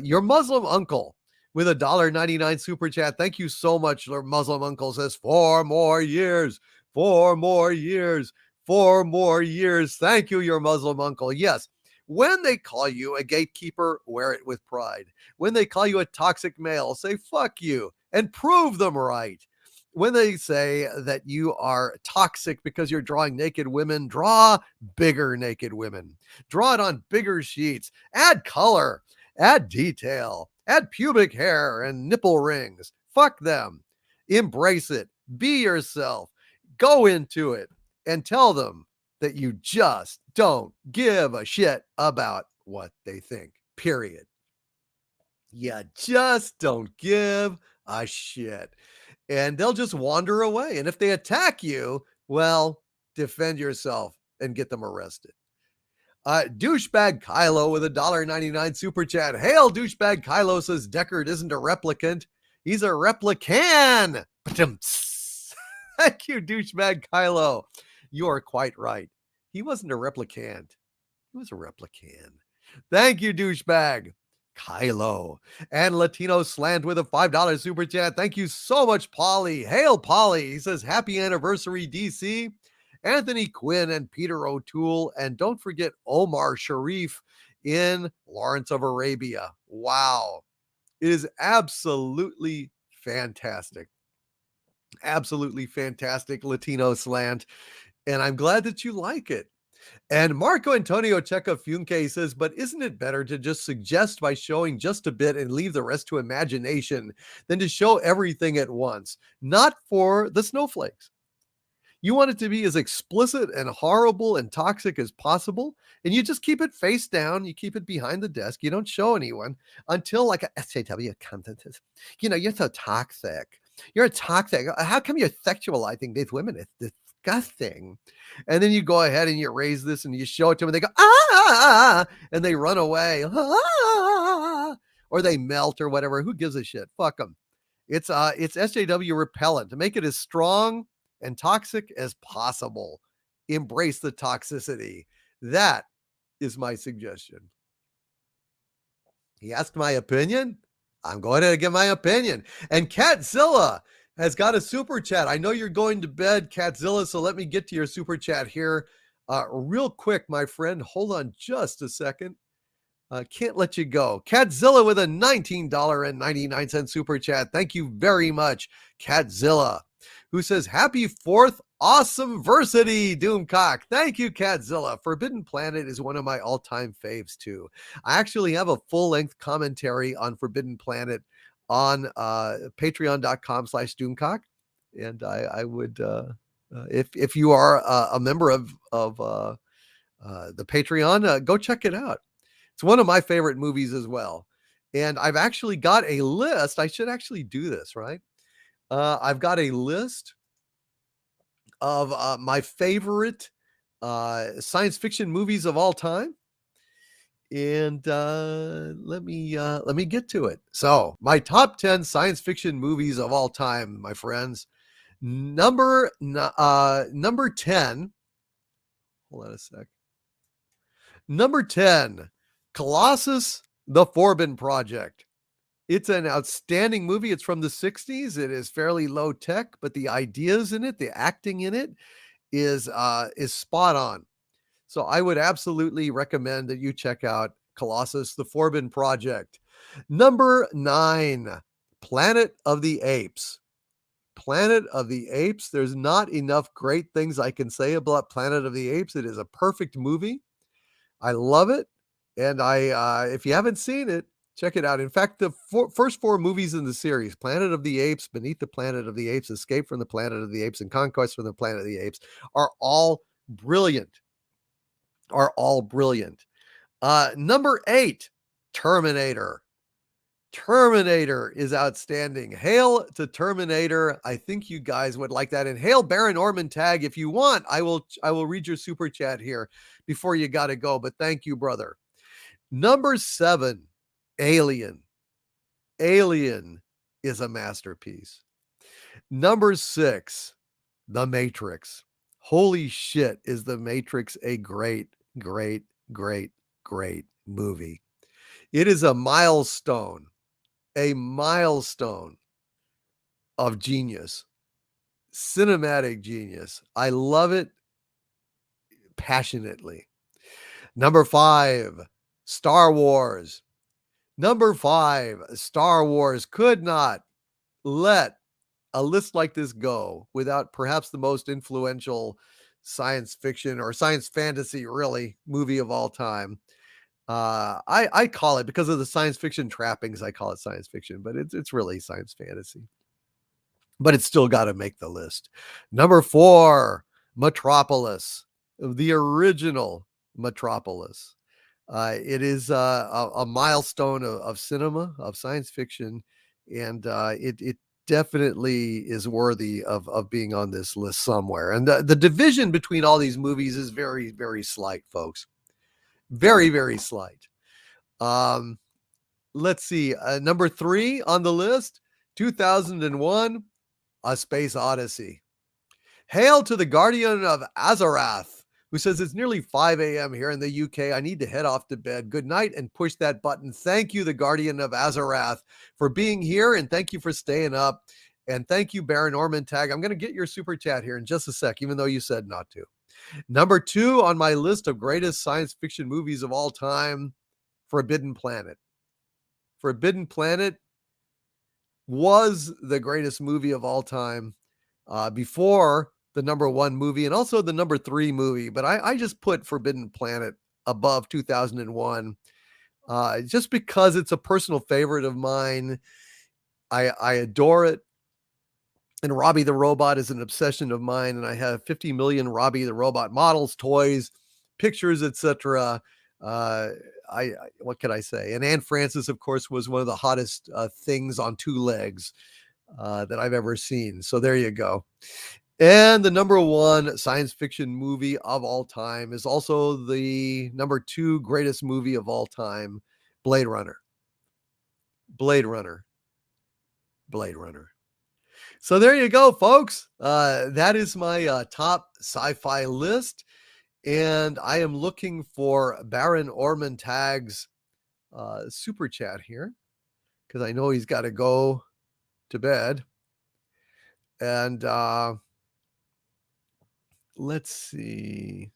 your Muslim uncle with a $1.99 super chat. Thank you so much. Muslim Uncle says 4 more years, 4 more years, 4 more years. Thank you, your Muslim uncle. Yes, when they call you a gatekeeper, wear it with pride. When they call you a toxic male, say fuck you and prove them right. When they say that you are toxic because you're drawing naked women, draw bigger naked women. Draw it on bigger sheets. Add color, add detail, add pubic hair and nipple rings. Fuck them. Embrace it. Be yourself. Go into it and tell them that you just don't give a shit about what they think. Period. You just don't give a shit. And they'll just wander away. And if they attack you, well, defend yourself and get them arrested. Douchebag Kylo with a $1.99 super chat. Hail, douchebag Kylo, says Deckard isn't a replicant. He's a replican. Thank you, douchebag Kylo. You are quite right. He wasn't a replicant. He was a replican. Thank you, douchebag Kylo. And Latino Slant with a $5 super chat. Thank you so much, Polly. Hail, Polly. He says, happy anniversary, DC. Anthony Quinn and Peter O'Toole. And don't forget Omar Sharif in Lawrence of Arabia. Wow. It is absolutely fantastic. Absolutely fantastic, Latino Slant. And I'm glad that you like it. And Marco Antonio Checa Funke says, but isn't it better to just suggest by showing just a bit and leave the rest to imagination than to show everything at once? Not for the snowflakes. You want it to be as explicit and horrible and toxic as possible, and you just keep it face down. You keep it behind the desk. You don't show anyone until like a SJW content is, you're so toxic. You're toxic. How come you're sexualizing these women? It's disgusting. And then you go ahead and you raise this and you show it to them and they go, ah, and they run away. Ah, or they melt or whatever. Who gives a shit? Fuck them. It's SJW repellent to make it as strong and toxic as possible. Embrace the toxicity. That is my suggestion. He asked my opinion. I'm going to give my opinion. And Catzilla has got a super chat. I know you're going to bed, Catzilla, so let me get to your super chat here real quick, my friend. Hold on just a second. Can't let you go. Catzilla with a $19.99 super chat. Thank you very much, Catzilla, who says, happy 4th awesome versity, Doomcock. Thank you, Catzilla. Forbidden Planet is one of my all-time faves, too. I actually have a full-length commentary on Forbidden Planet on patreon.com/Doomcock. And I would, if you are a member of the Patreon, go check it out. It's one of my favorite movies as well. And I've actually got a list. I should actually do this, right? I've got a list of my favorite science fiction movies of all time. And let me get to it. So my top 10 science fiction movies of all time, my friends. Number 10. Hold on a sec. Number 10, Colossus, The Forbin Project. It's an outstanding movie. It's from the 60s. It is fairly low tech, but the ideas in it, the acting in it is spot on. So I would absolutely recommend that you check out Colossus, The Forbin Project. Number 9, Planet of the Apes. Planet of the Apes. There's not enough great things I can say about Planet of the Apes. It is a perfect movie. I love it. And if you haven't seen it, check it out. In fact, the first 4 movies in the series, Planet of the Apes, Beneath the Planet of the Apes, Escape from the Planet of the Apes, and Conquest from the Planet of the Apes, are all brilliant. Number 8, Terminator. Terminator is outstanding. Hail to Terminator. I think you guys would like that. And hail Baron Orman Tag. If you want, I will read your super chat here before you got to go. But thank you, brother. Number 7, Alien. Alien is a masterpiece. Number 6, The Matrix. Holy shit, is The Matrix a great, great, great, great movie. It is a milestone a milestone of genius, cinematic genius. I love it passionately. Number 5, Star Wars. Number 5, Star Wars. Could not let a list like this go without perhaps the most influential science fiction or science fantasy, really, movie of all time. I call it, because of the science fiction trappings, I call it science fiction, but it's really science fantasy. But it's still got to make the list. Number 4, Metropolis, the original Metropolis. It is a milestone of cinema, of science fiction, and it definitely is worthy of being on this list somewhere. And the division between all these movies is very, very slight, folks. Very, very slight. Let's see. Number 3 on the list, 2001, A Space Odyssey. Hail to the Guardian of Azarath, who says it's nearly 5 a.m. here in the UK. I need to head off to bed. Good night, and push that button. Thank you, the Guardian of Azarath, for being here, and thank you for staying up. And thank you, Baron Ormantag. I'm going to get your super chat here in just a sec, even though you said not to. Number 2 on my list of greatest science fiction movies of all time, Forbidden Planet. Forbidden Planet was the greatest movie of all time before the number 1 movie and also the number 3 movie. But I just put Forbidden Planet above 2001 just because it's a personal favorite of mine. I adore it. And Robbie the Robot is an obsession of mine. And I have 50 million Robbie the Robot models, toys, pictures, etc. What can I say? And Anne Francis, of course, was one of the hottest things on 2 legs that I've ever seen. So there you go. And the number 1 science fiction movie of all time is also the number 2 greatest movie of all time, Blade Runner. Blade Runner. Blade Runner. So there you go, folks. That is my top sci-fi list. And I am looking for Baron Ormantag's super chat here, because I know he's got to go to bed. And let's see.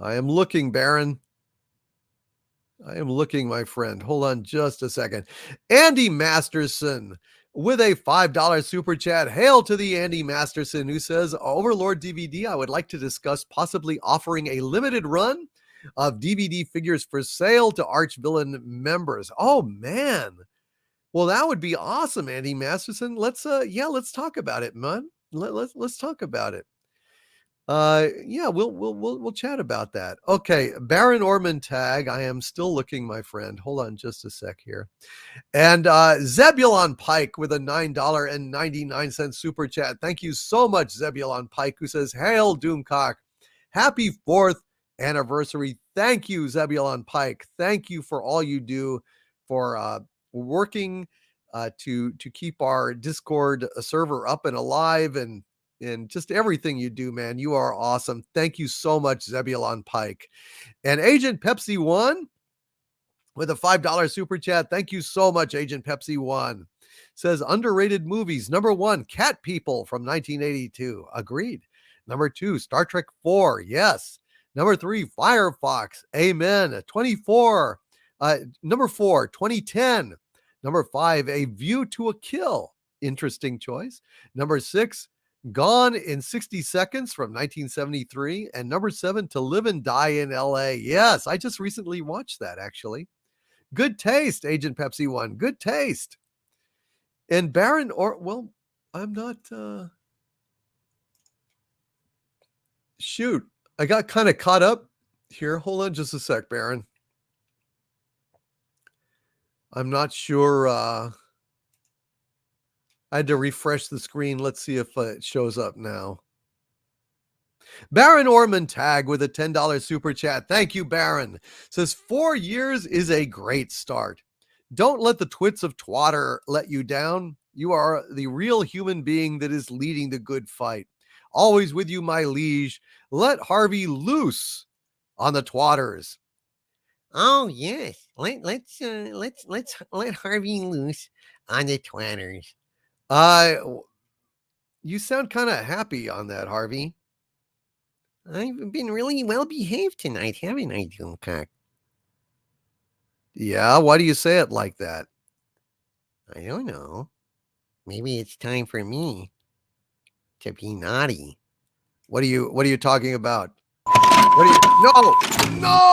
I am looking, Baron. I am looking, my friend. Hold on just a second. Andy Masterson with a $5 super chat. Hail to the Andy Masterson, who says, Overlord DVD, I would like to discuss possibly offering a limited run of DVD figures for sale to Archvillain members. Oh, man. Well, that would be awesome, Andy Masterson. Let's talk about it, man. Let's talk about it. We'll chat about that. Okay, Baron Ormantag, I am still looking, my friend. Hold on just a sec here. And Zebulon Pike with a $9.99 super chat. Thank you so much, Zebulon Pike, who says, Hail Doomcock. Happy 4th anniversary. Thank you, Zebulon Pike. Thank you for all you do for working to keep our Discord server up and alive, and just everything you do, man. You are awesome. Thank you so much, Zebulon Pike. And Agent Pepsi 1 with a $5 super chat. Thank you so much, Agent Pepsi 1. Says underrated movies. Number 1, Cat People from 1982. Agreed. Number 2, Star Trek 4. Yes. Number 3, Firefox. Amen. 24. Number 4, 2010. Number 5, A View to a Kill. Interesting choice. Number 6, Gone in 60 Seconds from 1973. And number 7, To Live and Die in LA. Yes, I just recently watched that, actually. Good taste, Agent Pepsi 1. Good taste. And Baron, I'm not... Shoot, I got kind of caught up here. Hold on just a sec, Baron. I'm not sure... I had to refresh the screen. Let's see if it shows up now. Baron Ormantag with a $10 super chat. Thank you, Baron. Says 4 years is a great start. Don't let the twits of twatter let you down. You are the real human being that is leading the good fight. Always with you, my liege. Let Harvey loose on the twatters. Oh yes, let's let Harvey loose on the twanners. You sound kind of happy on that, Harvey. I've been really well behaved tonight, haven't I, Doomcock? Yeah, why do you say it like that? I don't know. Maybe it's time for me to be naughty. What are you talking about? What are you No!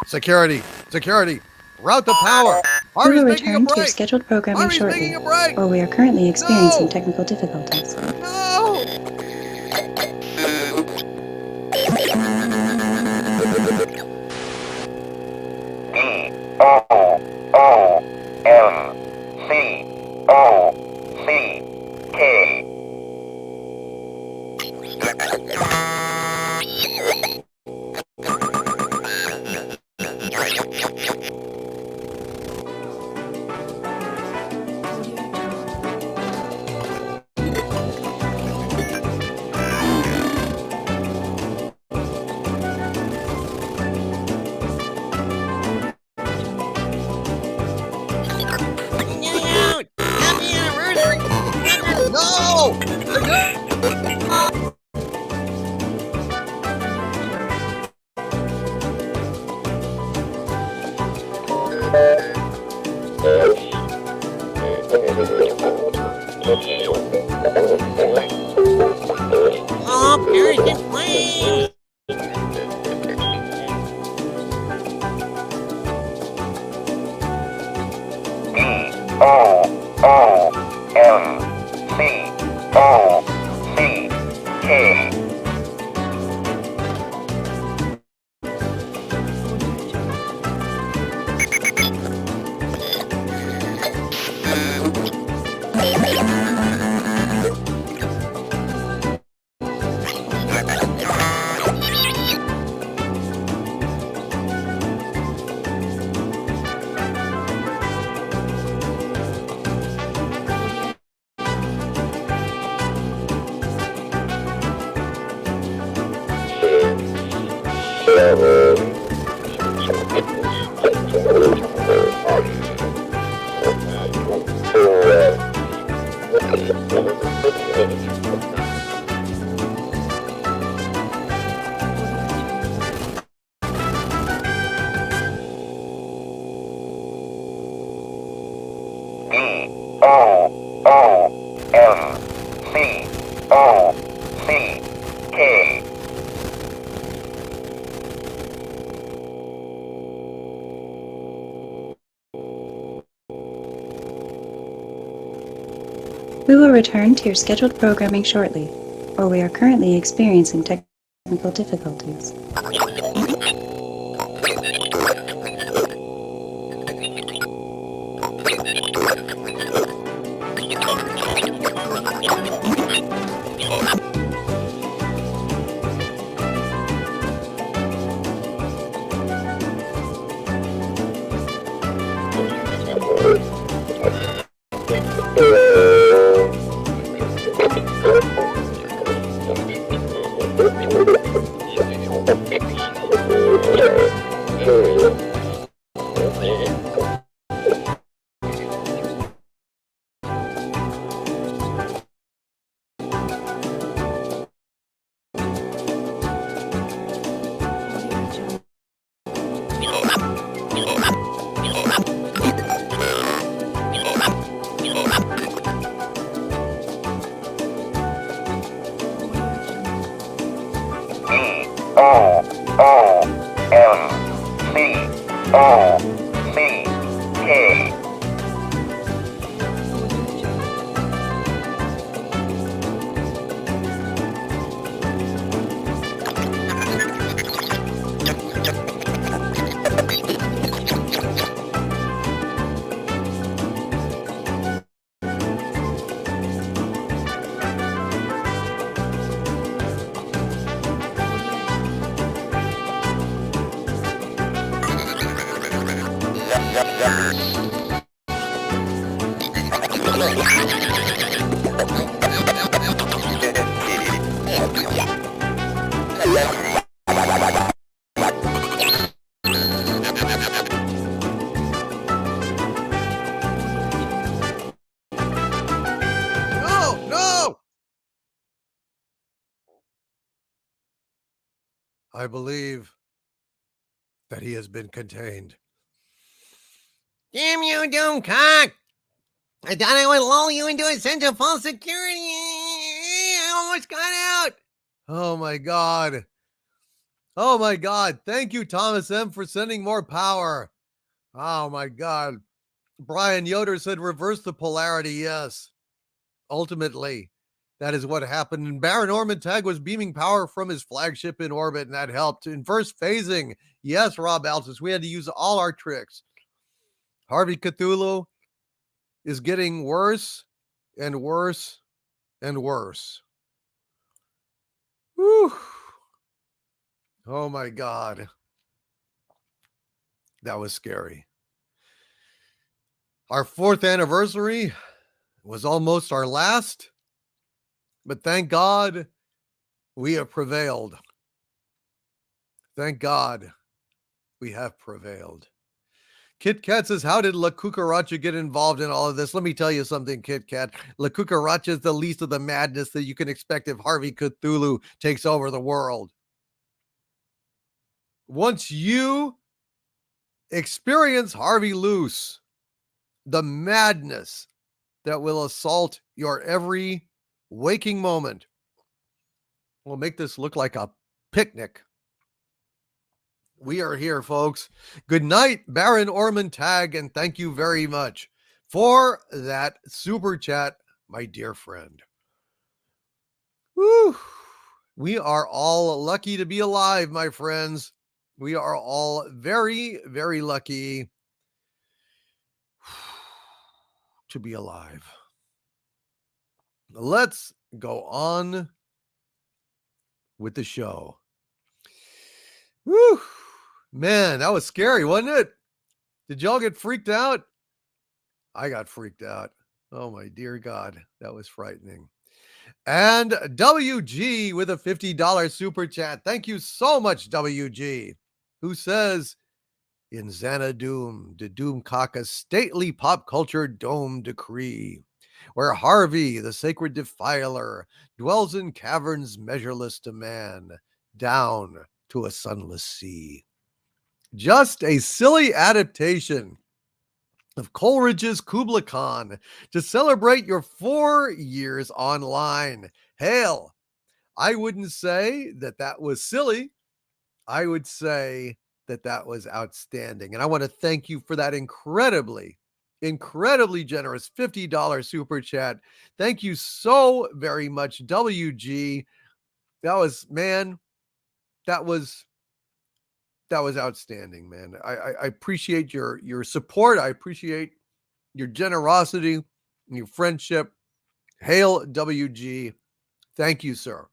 Security! Route the power! We Harvey's will making a return to your break! scheduled programming Harvey's shortly, making a break! or we are currently experiencing technical difficulties. No! Out! Happy anniversary! No! Oh, Paris in flames! We will return to your scheduled programming shortly, or we are currently experiencing technical difficulties. I believe that he has been contained. Damn you, Doomcock! I thought I would lull you into a sense of false security. I almost got out. Oh my God. Oh my God. Thank you, Thomas M., for sending more power. Oh my God. Brian Yoder said reverse the polarity. Yes. Ultimately, that is what happened. And Baron Ormontag was beaming power from his flagship in orbit, and that helped. Inverse phasing. Yes, Rob Altus. We had to use all our tricks. Harvey Cthulhu is getting worse and worse and worse. Whew. Oh my God. That was scary. Our 4th anniversary was almost our last, but thank God we have prevailed. Thank God we have prevailed. Kit Kat says, how did La Cucaracha get involved in all of this? Let me tell you something, Kit Kat. La Cucaracha is the least of the madness that you can expect if Harvey Cthulhu takes over the world. Once you experience Harvey Loose, the madness that will assault your every waking moment will make this look like a picnic. We are here, folks. Good night, Baron Ormontag, and thank you very much for that super chat, my dear friend. Woo! We are all lucky to be alive, my friends. We are all very, very lucky to be alive. Let's go on with the show. Woo! Man, that was scary, wasn't it? Did y'all get freaked out? I got freaked out. Oh, my dear God. That was frightening. And WG with a $50 super chat. Thank you so much, WG, who says, in Xanadu, did Doomcock a stately pop culture dome decree, where Harvey, the sacred defiler, dwells in caverns measureless to man, down to a sunless sea. Just a silly adaptation of Coleridge's Kubla Khan to celebrate your 4 years online. Hail! I wouldn't say that that was silly. I would say that that was outstanding. And I want to thank you for that incredibly generous $50 super chat. Thank you so very much, WG. That was, man, that was outstanding, man. I appreciate your support. I appreciate your generosity and your friendship. Hail, WG. Thank you, sir.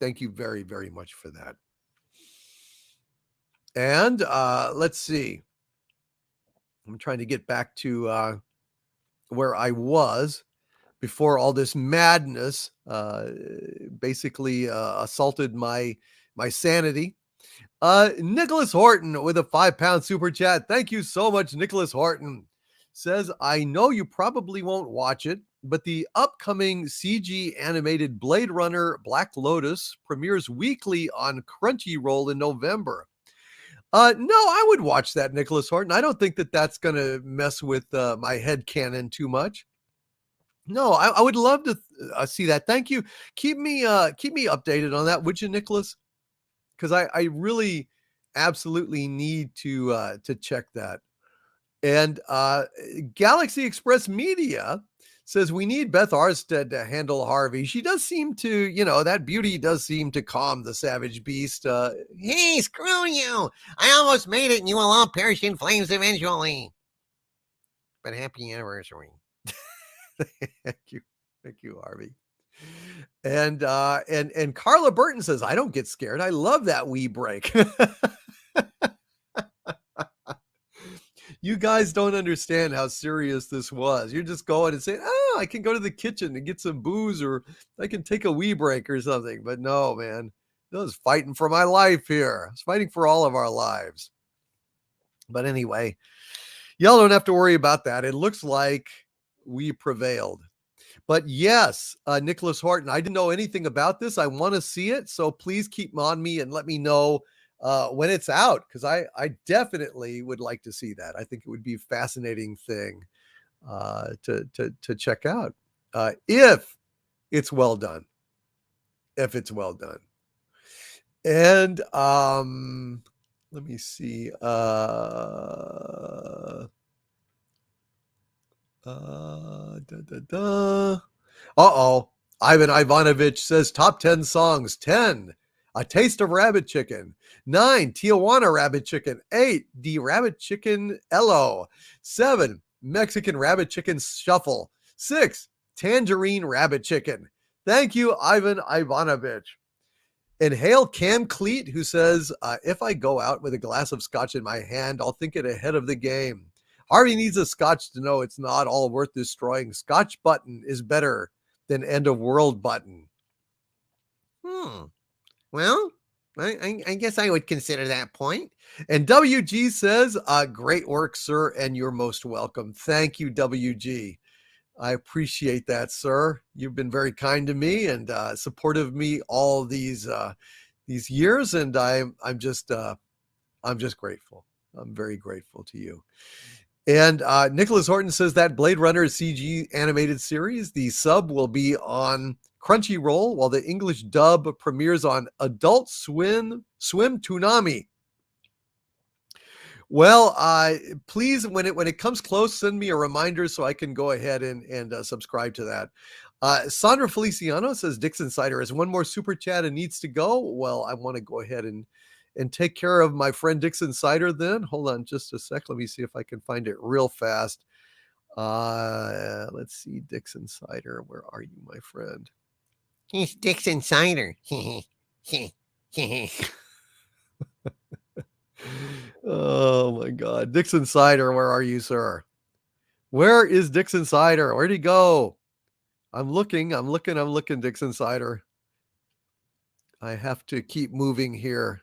Thank you very, very much for that. And let's see. I'm trying to get back to where I was before all this madness basically assaulted my sanity. Nicholas Horton with a £5 super chat. Thank you so much, Nicholas Horton. Says, I know you probably won't watch it, but the upcoming CG animated Blade Runner Black Lotus premieres weekly on Crunchyroll in November. No, I would watch that, Nicholas Horton. I don't think that that's going to mess with my headcanon too much. No, I would love to see that. Thank you. Keep me updated on that, would you, Nicholas? Because I really absolutely need to check that. And Galaxy Express Media says we need Beth Arstead to handle Harvey. She does seem to, that beauty does seem to calm the savage beast. Hey, screw you. I almost made it and you will all perish in flames eventually. But happy anniversary. Thank you, Harvey. And Carla Burton says, I don't get scared. I love that wee break. You guys don't understand how serious this was. You're just going and saying, I can go to the kitchen and get some booze, or I can take a wee break or something. But no, man, I was fighting for my life here. I was fighting for all of our lives. But anyway, y'all don't have to worry about that. It looks like we prevailed. But yes, Nicholas Horton, I didn't know anything about this. I want to see it. So please keep on me and let me know when it's out, because I definitely would like to see that. I think it would be a fascinating thing to check out if it's well done. If it's well done. And let me see. Uh-oh. Ivan Ivanovich says top 10 songs. 10, A Taste of Rabbit Chicken. 9, Tijuana Rabbit Chicken. 8, The Rabbit Chicken Elo. 7, Mexican Rabbit Chicken Shuffle. 6, Tangerine Rabbit Chicken. Thank you, Ivan Ivanovich. And hail Cam Cleet, who says, if I go out with a glass of scotch in my hand, I'll think it ahead of the game. Harvey needs a scotch to know it's not all worth destroying. Scotch button is better than end of world button. Well, I guess I would consider that point. And WG says, great work, sir, and you're most welcome. Thank you, WG. I appreciate that, sir. You've been very kind to me and supportive of me all these years, and I'm just grateful. I'm very grateful to you. And Nicholas Horton says that Blade Runner CG animated series, the sub will be on Crunchyroll, while the English dub premieres on Adult Swim Toonami. Well, please, when it comes close, send me a reminder so I can go ahead and subscribe to that. Sandra Feliciano says Dixon Cider has one more super chat and needs to go. Well, I want to go ahead and take care of my friend Dixon Cider then. Hold on just a sec. Let me see if I can find it real fast. Let's see, Dixon Cider. Where are you, my friend? He's Dixon Cider. Oh my God. Dixon Cider, where are you, sir? Where is Dixon Cider? Where'd he go? I'm looking, Dixon Cider. I have to keep moving here.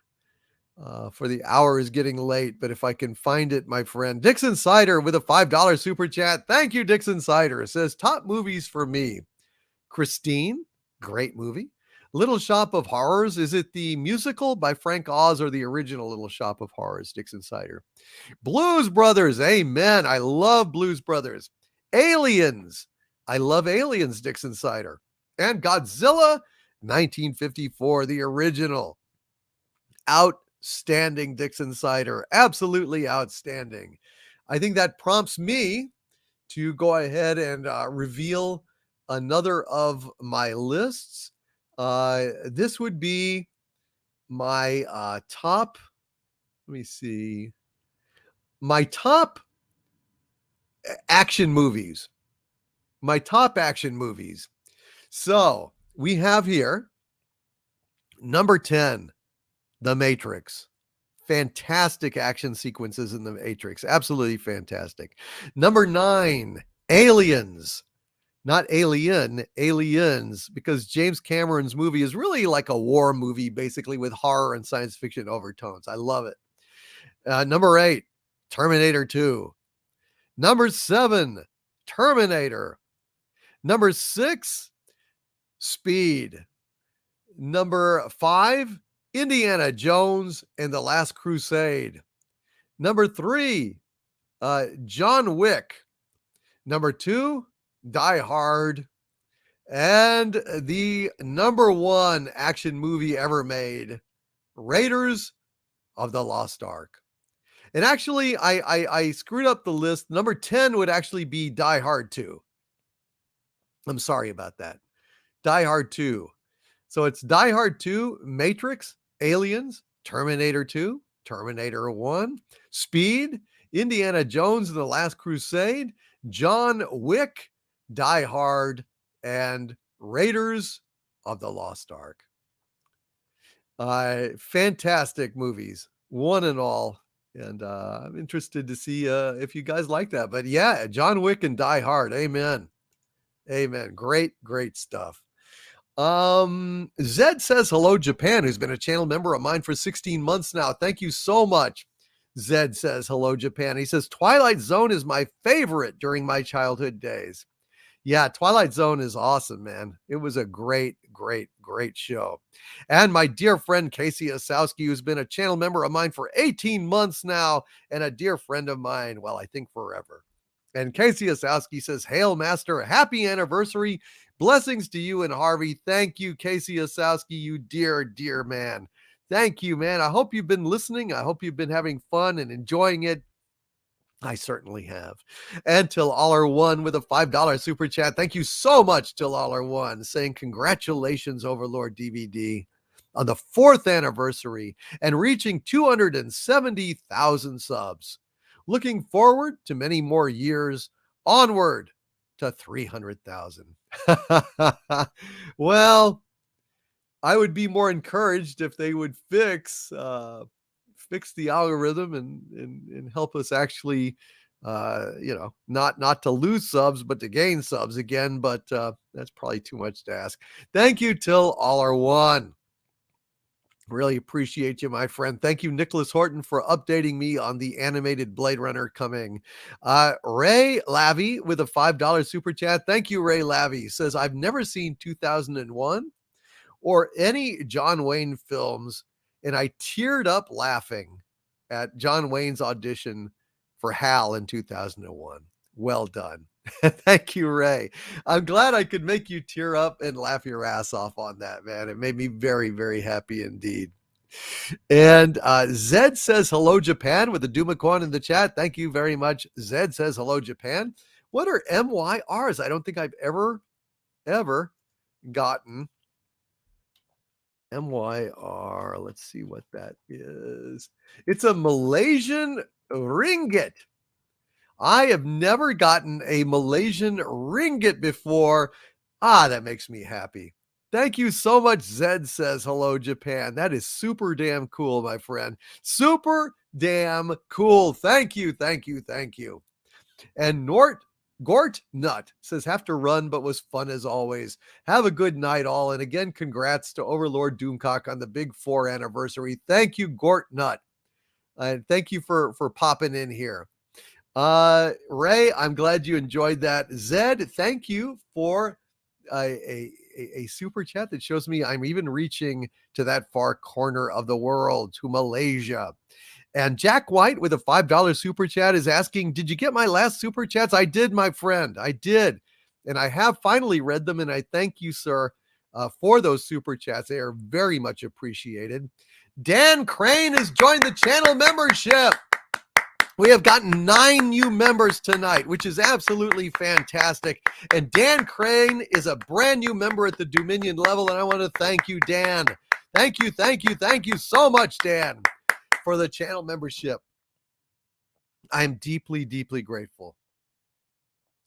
For the hour is getting late, but if I can find it, my friend. Dixon Cider with a $5 super chat. Thank you, Dixon Cider. It says top movies for me. Christine, great movie. Little Shop of Horrors. Is it the musical by Frank Oz or the original Little Shop of Horrors? Dixon Cider. Blues Brothers. Amen. I love Blues Brothers. Aliens. I love Aliens, Dixon Cider. And Godzilla 1954, the original. Outstanding, Dixon Cider. Absolutely outstanding. I think that prompts me to go ahead and reveal another of my lists. This would be my top, let me see, my top action movies. My top action movies. So we have here number 10, The Matrix. Fantastic action sequences in The Matrix. Absolutely fantastic. Number 9, Aliens. Not Alien, Aliens, because James Cameron's movie is really like a war movie, basically, with horror and science fiction overtones. I love it. Number 8, Terminator 2. Number 7, Terminator. Number 6, Speed. Number 5, Indiana Jones and the Last Crusade. Number 3, John Wick. Number 2, Die Hard. And the number 1 action movie ever made, Raiders of the Lost Ark. And actually, I screwed up the list. Number 10 would actually be Die Hard 2. I'm sorry about that. Die Hard 2. So it's Die Hard 2, Matrix, Aliens, Terminator 2, Terminator 1, Speed, Indiana Jones and the Last Crusade, John Wick, Die Hard, and Raiders of the Lost Ark. Fantastic movies, one and all. And I'm interested to see if you guys like that. But yeah, John Wick and Die Hard. Amen. Amen. Great, great stuff. Zed says, hello, Japan, who's been a channel member of mine for 16 months now. Thank you so much. Zed says, hello, Japan. He says, Twilight Zone is my favorite during my childhood days. Yeah, Twilight Zone is awesome, man. It was a great, great, great show. And my dear friend Casey Osowski, who's been a channel member of mine for 18 months now, and a dear friend of mine, well, I think forever. And Casey Osowski says, Hail, Master, happy anniversary. Blessings to you and Harvey. Thank you, Casey Osowski, you dear, dear man. Thank you, man. I hope you've been listening. I hope you've been having fun and enjoying it. I certainly have. And Till Aller One with a $5 super chat. Thank you so much, Till Aller One, saying congratulations, Overlord DVD, on the 4th anniversary and reaching 270,000 subs. Looking forward to many more years, onward to 300,000. Well, I would be more encouraged if they would fix the algorithm and help us actually not to lose subs but to gain subs again, but that's probably too much to ask. Thank you, Till Aller One. Really appreciate you, my friend. Thank you, Nicholas Horton, for updating me on the animated Blade Runner coming. Ray Lavy with a $5 super chat. Thank you, Ray Lavy. Says, I've never seen 2001 or any John Wayne films, and I teared up laughing at John Wayne's audition for Hal in 2001. Well done. Thank you, Ray. I'm glad I could make you tear up and laugh your ass off on that, man. It made me very, very happy indeed. And Zed says, hello, Japan, with the Dumakwan in the chat. Thank you very much. Zed says, hello, Japan. What are MYRs? I don't think I've ever gotten MYR. Let's see what that is. It's a Malaysian ringgit. I have never gotten a Malaysian ringgit before. That makes me happy. Thank you so much. Zed says, hello, Japan. That is super damn cool, my friend. Super damn cool. Thank you, thank you, thank you. And Gort Nut says, have to run, but was fun as always. Have a good night, all. And again, congrats to Overlord Doomcock on the big 4 anniversary. Thank you, Gort Nut. And thank you for popping in here. Ray, I'm glad you enjoyed that. Zed, thank you for a super chat that shows me I'm even reaching to that far corner of the world, to Malaysia. And Jack White with a $5 super chat is asking, did you get my last super chats? I did, my friend. I did. And I have finally read them. And I thank you, sir, for those super chats. They are very much appreciated. Dan Crane has joined the channel membership. We have gotten 9 new members tonight, which is absolutely fantastic. And Dan Crane is a brand new member at the Dominion level. And I want to thank you, Dan. Thank you, thank you, thank you so much, Dan, for the channel membership. I am deeply, deeply grateful.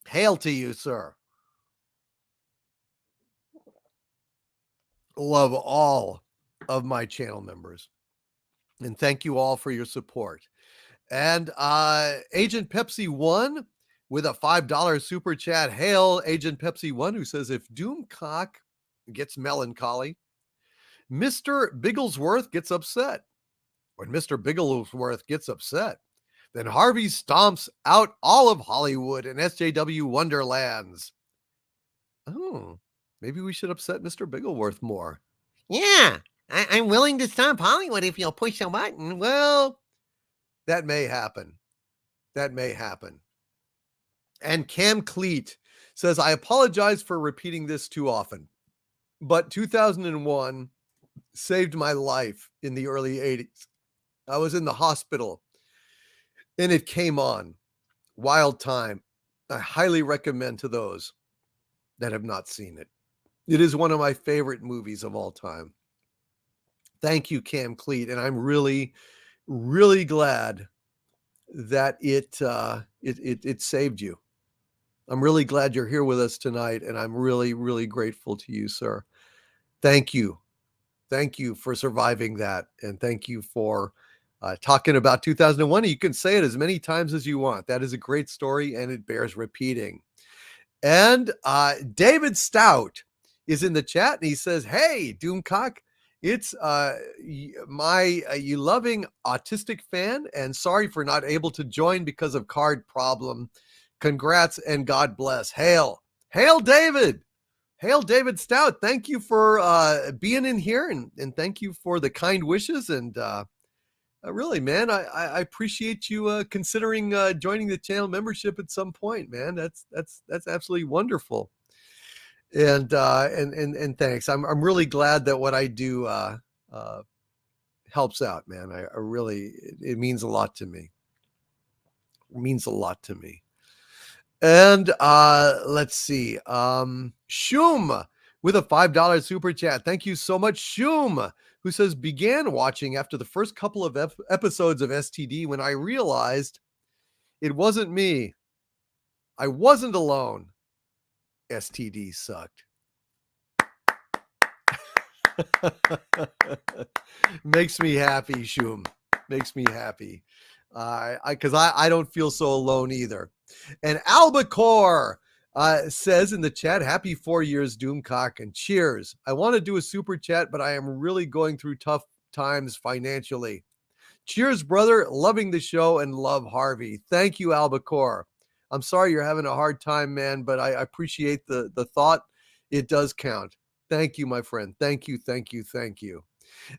Hail to you, sir. Love all of my channel members. And thank you all for your support. And Agent Pepsi 1 with a $5 super chat. Hail, Agent Pepsi 1, who says, if Doomcock gets melancholy, Mr. Bigglesworth gets upset. When Mr. Bigglesworth gets upset, then Harvey stomps out all of Hollywood and SJW Wonderlands. Oh, maybe we should upset Mr. Bigglesworth more. Yeah, I'm willing to stomp Hollywood if you'll push a button. Well, that may happen. That may happen. And Cam Cleet says, I apologize for repeating this too often, but 2001 saved my life in the early 80s. I was in the hospital and it came on. Wild Time. I highly recommend to those that have not seen it. It is one of my favorite movies of all time. Thank you, Cam Cleet. And I'm really, really glad that it saved you. I'm really glad you're here with us tonight. And I'm really, really grateful to you, sir. Thank you. Thank you for surviving that. And thank you for talking about 2001. You can say it as many times as you want. That is a great story and it bears repeating. And David Stout is in the chat and he says, hey, Doomcock, it's my you loving autistic fan and sorry for not able to join because of card problem. Congrats and God bless. Hail. Hail David. Hail David Stout. Thank you for being in here, and thank you for the kind wishes. And really, man, I appreciate you considering joining the channel membership at some point, man. That's absolutely wonderful. And thanks. I'm really glad that what I do helps out, man. I really, it means a lot to me. It means a lot to me. And let's see. Shum with a $5 super chat. Thank you so much, Shum, who says, began watching after the first couple of episodes of STD when I realized it wasn't me. I wasn't alone. STD sucked. Makes me happy, Shum. Makes me happy. Because I don't feel so alone either. And Albacore says in the chat, happy 4 years, Doomcock, and cheers. I want to do a super chat, but I am really going through tough times financially. Cheers, brother. Loving the show and love Harvey. Thank you, Albacore. I'm sorry you're having a hard time, man, but I appreciate the thought. It does count. Thank you, my friend. Thank you, thank you, thank you.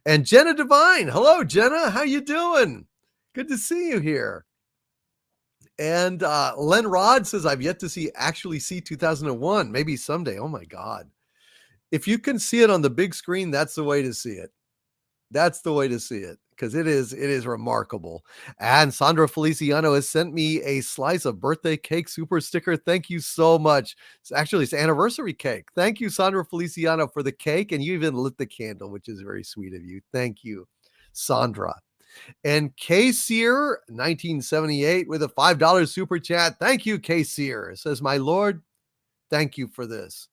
And Jenna Devine. Hello, Jenna. How you doing? Good to see you here. And Len Rod says, I've yet to actually see 2001. Maybe someday. Oh, my God. If you can see it on the big screen, that's the way to see it. That's the way to see it, because it is remarkable. And Sandra Feliciano has sent me a slice of birthday cake super sticker. Thank you so much. It's anniversary cake. Thank you, Sandra Feliciano, for the cake. And you even lit the candle, which is very sweet of you. Thank you, Sandra. And K-Seer 1978 with a $5 super chat. Thank you, K-Seer. Says, my Lord, thank you for this.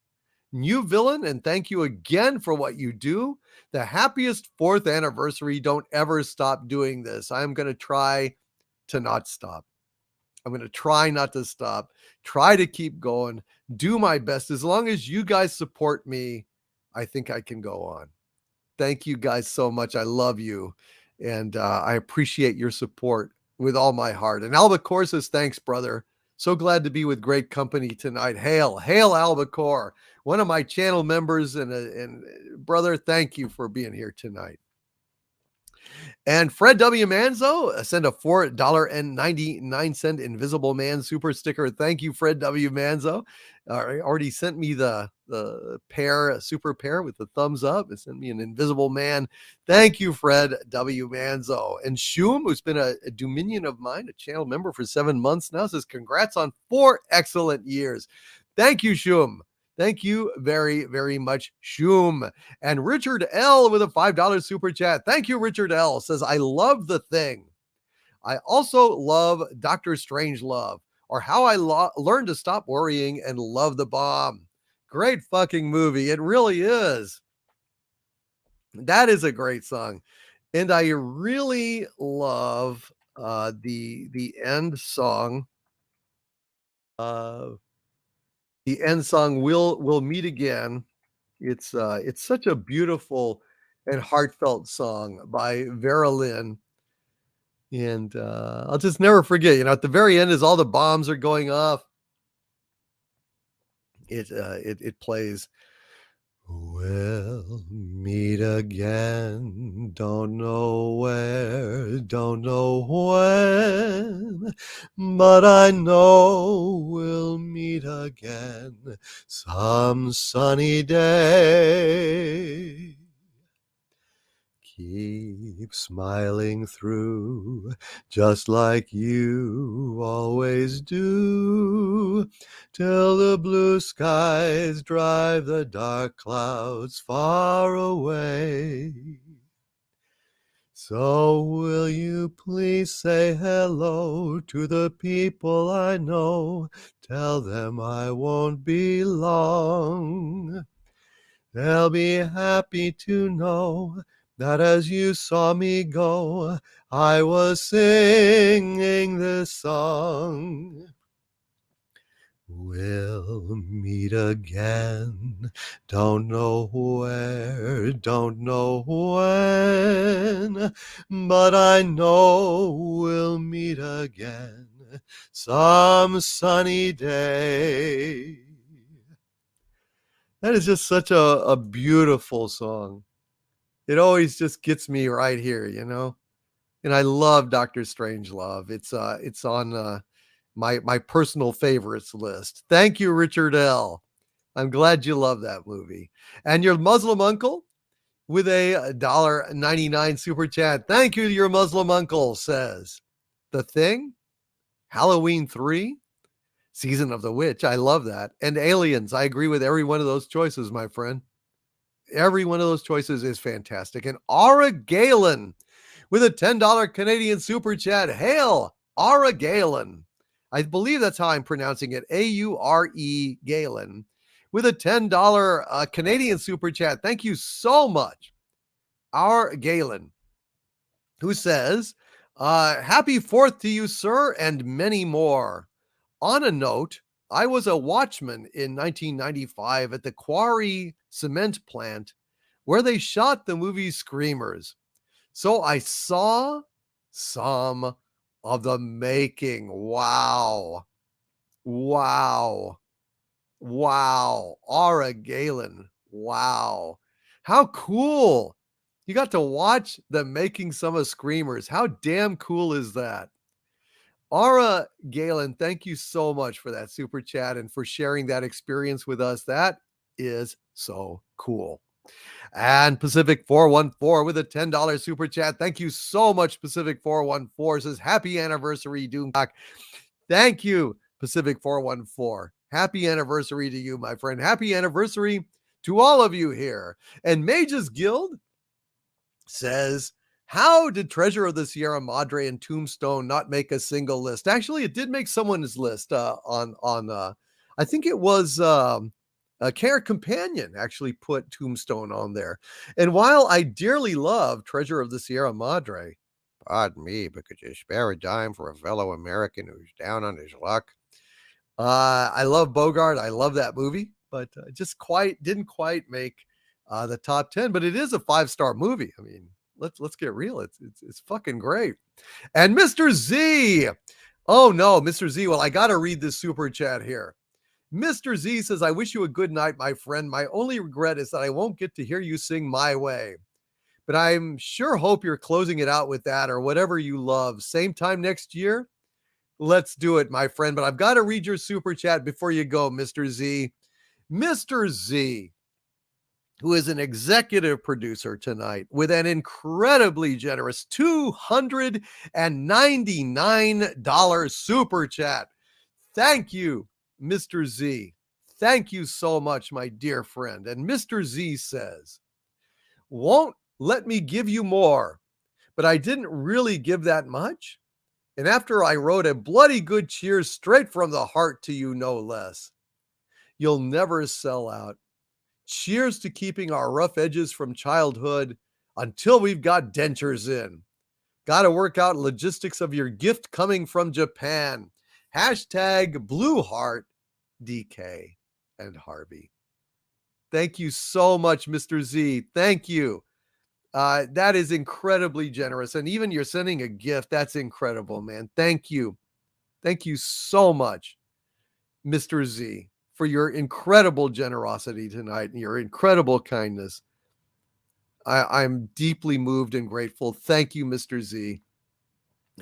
New villain, and thank you again for what you do. The happiest 4th anniversary. Don't ever stop doing this. I'm going to try to not stop. I'm going to try not to stop. Try to keep going. Do my best. As long as you guys support me, I think I can go on. Thank you guys so much. I love you. And I appreciate your support with all my heart. And Albacore says, thanks, brother. So glad to be with great company tonight. Hail, hail, Albacore, one of my channel members. And brother, thank you for being here tonight. And Fred W. Manzo sent a $4.99 Invisible Man super sticker. Thank you, Fred W. Manzo. Already sent me the super pair with the thumbs up. It sent me an Invisible Man. Thank you, Fred W. Manzo. And Shum, who's been a Dominion of mine, a channel member for 7 months now, says congrats on 4 excellent years. Thank you, Shum. Thank you very, very much, Shum. And Richard L. with a $5 super chat. Thank you, Richard L. Says, I love The Thing. I also love Dr. Strangelove, or How I Learned to Stop Worrying and Love the Bomb. Great fucking movie. It really is. That is a great song. And I really love the end song. The end song, We'll Meet Again. It's such a beautiful and heartfelt song by Vera Lynn. And I'll just never forget, at the very end, as all the bombs are going off, it plays, we'll meet again, don't know where, don't know when, but I know we'll meet again some sunny day. Keep smiling through, just like you always do, till the blue skies drive the dark clouds far away. So will you please say hello to the people I know? Tell them I won't be long. They'll be happy to know that as you saw me go, I was singing this song. We'll meet again, don't know where, don't know when, but I know we'll meet again some sunny day. That is just such a beautiful song. It always just gets me right here, you know? And I love Doctor Strangelove. It's on my personal favorites list. Thank you, Richard L. I'm glad you love that movie. And your Muslim uncle with a $1.99 super chat. Thank you, your Muslim uncle says. The Thing, Halloween 3, Season of the Witch. I love that. And Aliens. I agree with every one of those choices, my friend. Every one of those choices is fantastic. And Aura Galen with a $10 Canadian super chat. Hail, Aura Galen. I believe that's how I'm pronouncing it. A-U-R-E Galen with a $10 Canadian super chat. Thank you so much, Aura Galen, who says, happy 4th to you, sir, and many more. On a note, I was a watchman in 1995 at the Quarry Cement Plant where they shot the movie Screamers. So I saw some of the making. Wow. Wow. Wow. Aura Galen. Wow. How cool. You got to watch the making some of Screamers. How damn cool is that? Aura Galen, thank you so much for that super chat and for sharing that experience with us. That is so cool. And Pacific 414 with a $10 super chat. Thank you so much, Pacific 414. Says happy anniversary, Doomcock. Thank you, Pacific 414. Happy anniversary to you, my friend. Happy anniversary to all of you here. And Mages Guild says, how did Treasure of the Sierra Madre and Tombstone not make a single list? Actually, it did make someone's list on I think it was a Care Companion actually put Tombstone on there. And while I dearly love Treasure of the Sierra Madre, pardon me, but could you spare a dime for a fellow American who's down on his luck? I love Bogart. I love that movie, but just didn't quite make the top 10. But it is a 5-star movie. I mean, let's get real. It's fucking great. And Mr. Z. Oh no, Mr. Z. Well, I gotta read this super chat here. Mr. Z says, I wish you a good night, my friend. My only regret is that I won't get to hear you sing My Way. But I'm sure hope you're closing it out with that or whatever you love. Same time next year. Let's do it, my friend. But I've got to read your super chat before you go, Mr. Z. Mr. Z, who is an executive producer tonight with an incredibly generous $299 super chat. Thank you, Mr. Z. Thank you so much, my dear friend. And Mr. Z says, won't let me give you more, but I didn't really give that much. And after I wrote a bloody good cheers straight from the heart to you, no less. You'll never sell out. Cheers to keeping our rough edges from childhood until we've got dentures in. Got to work out logistics of your gift coming from Japan. Hashtag Blue Heart, DK and Harvey. Thank you so much, Mr. Z. Thank you. That is incredibly generous. And even you're sending a gift. That's incredible, man. Thank you. Thank you so much, Mr. Z, for your incredible generosity tonight and your incredible kindness. I'm deeply moved and grateful. Thank you, Mr. Z.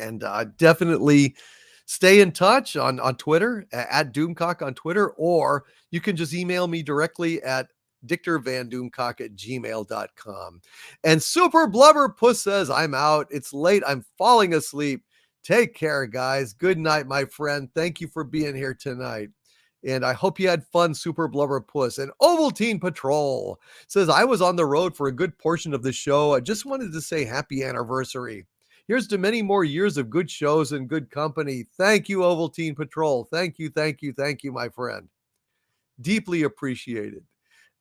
And definitely stay in touch on Twitter, at Doomcock on Twitter, or you can just email me directly at dictorvandoomcock@gmail.com. And Super Blubber Puss says, I'm out. It's late. I'm falling asleep. Take care, guys. Good night, my friend. Thank you for being here tonight. And I hope you had fun, Super Blubber Puss. And Ovaltine Patrol says, I was on the road for a good portion of the show. I just wanted to say happy anniversary. Here's to many more years of good shows and good company. Thank you, Ovaltine Patrol. Thank you, thank you, thank you, my friend. Deeply appreciated.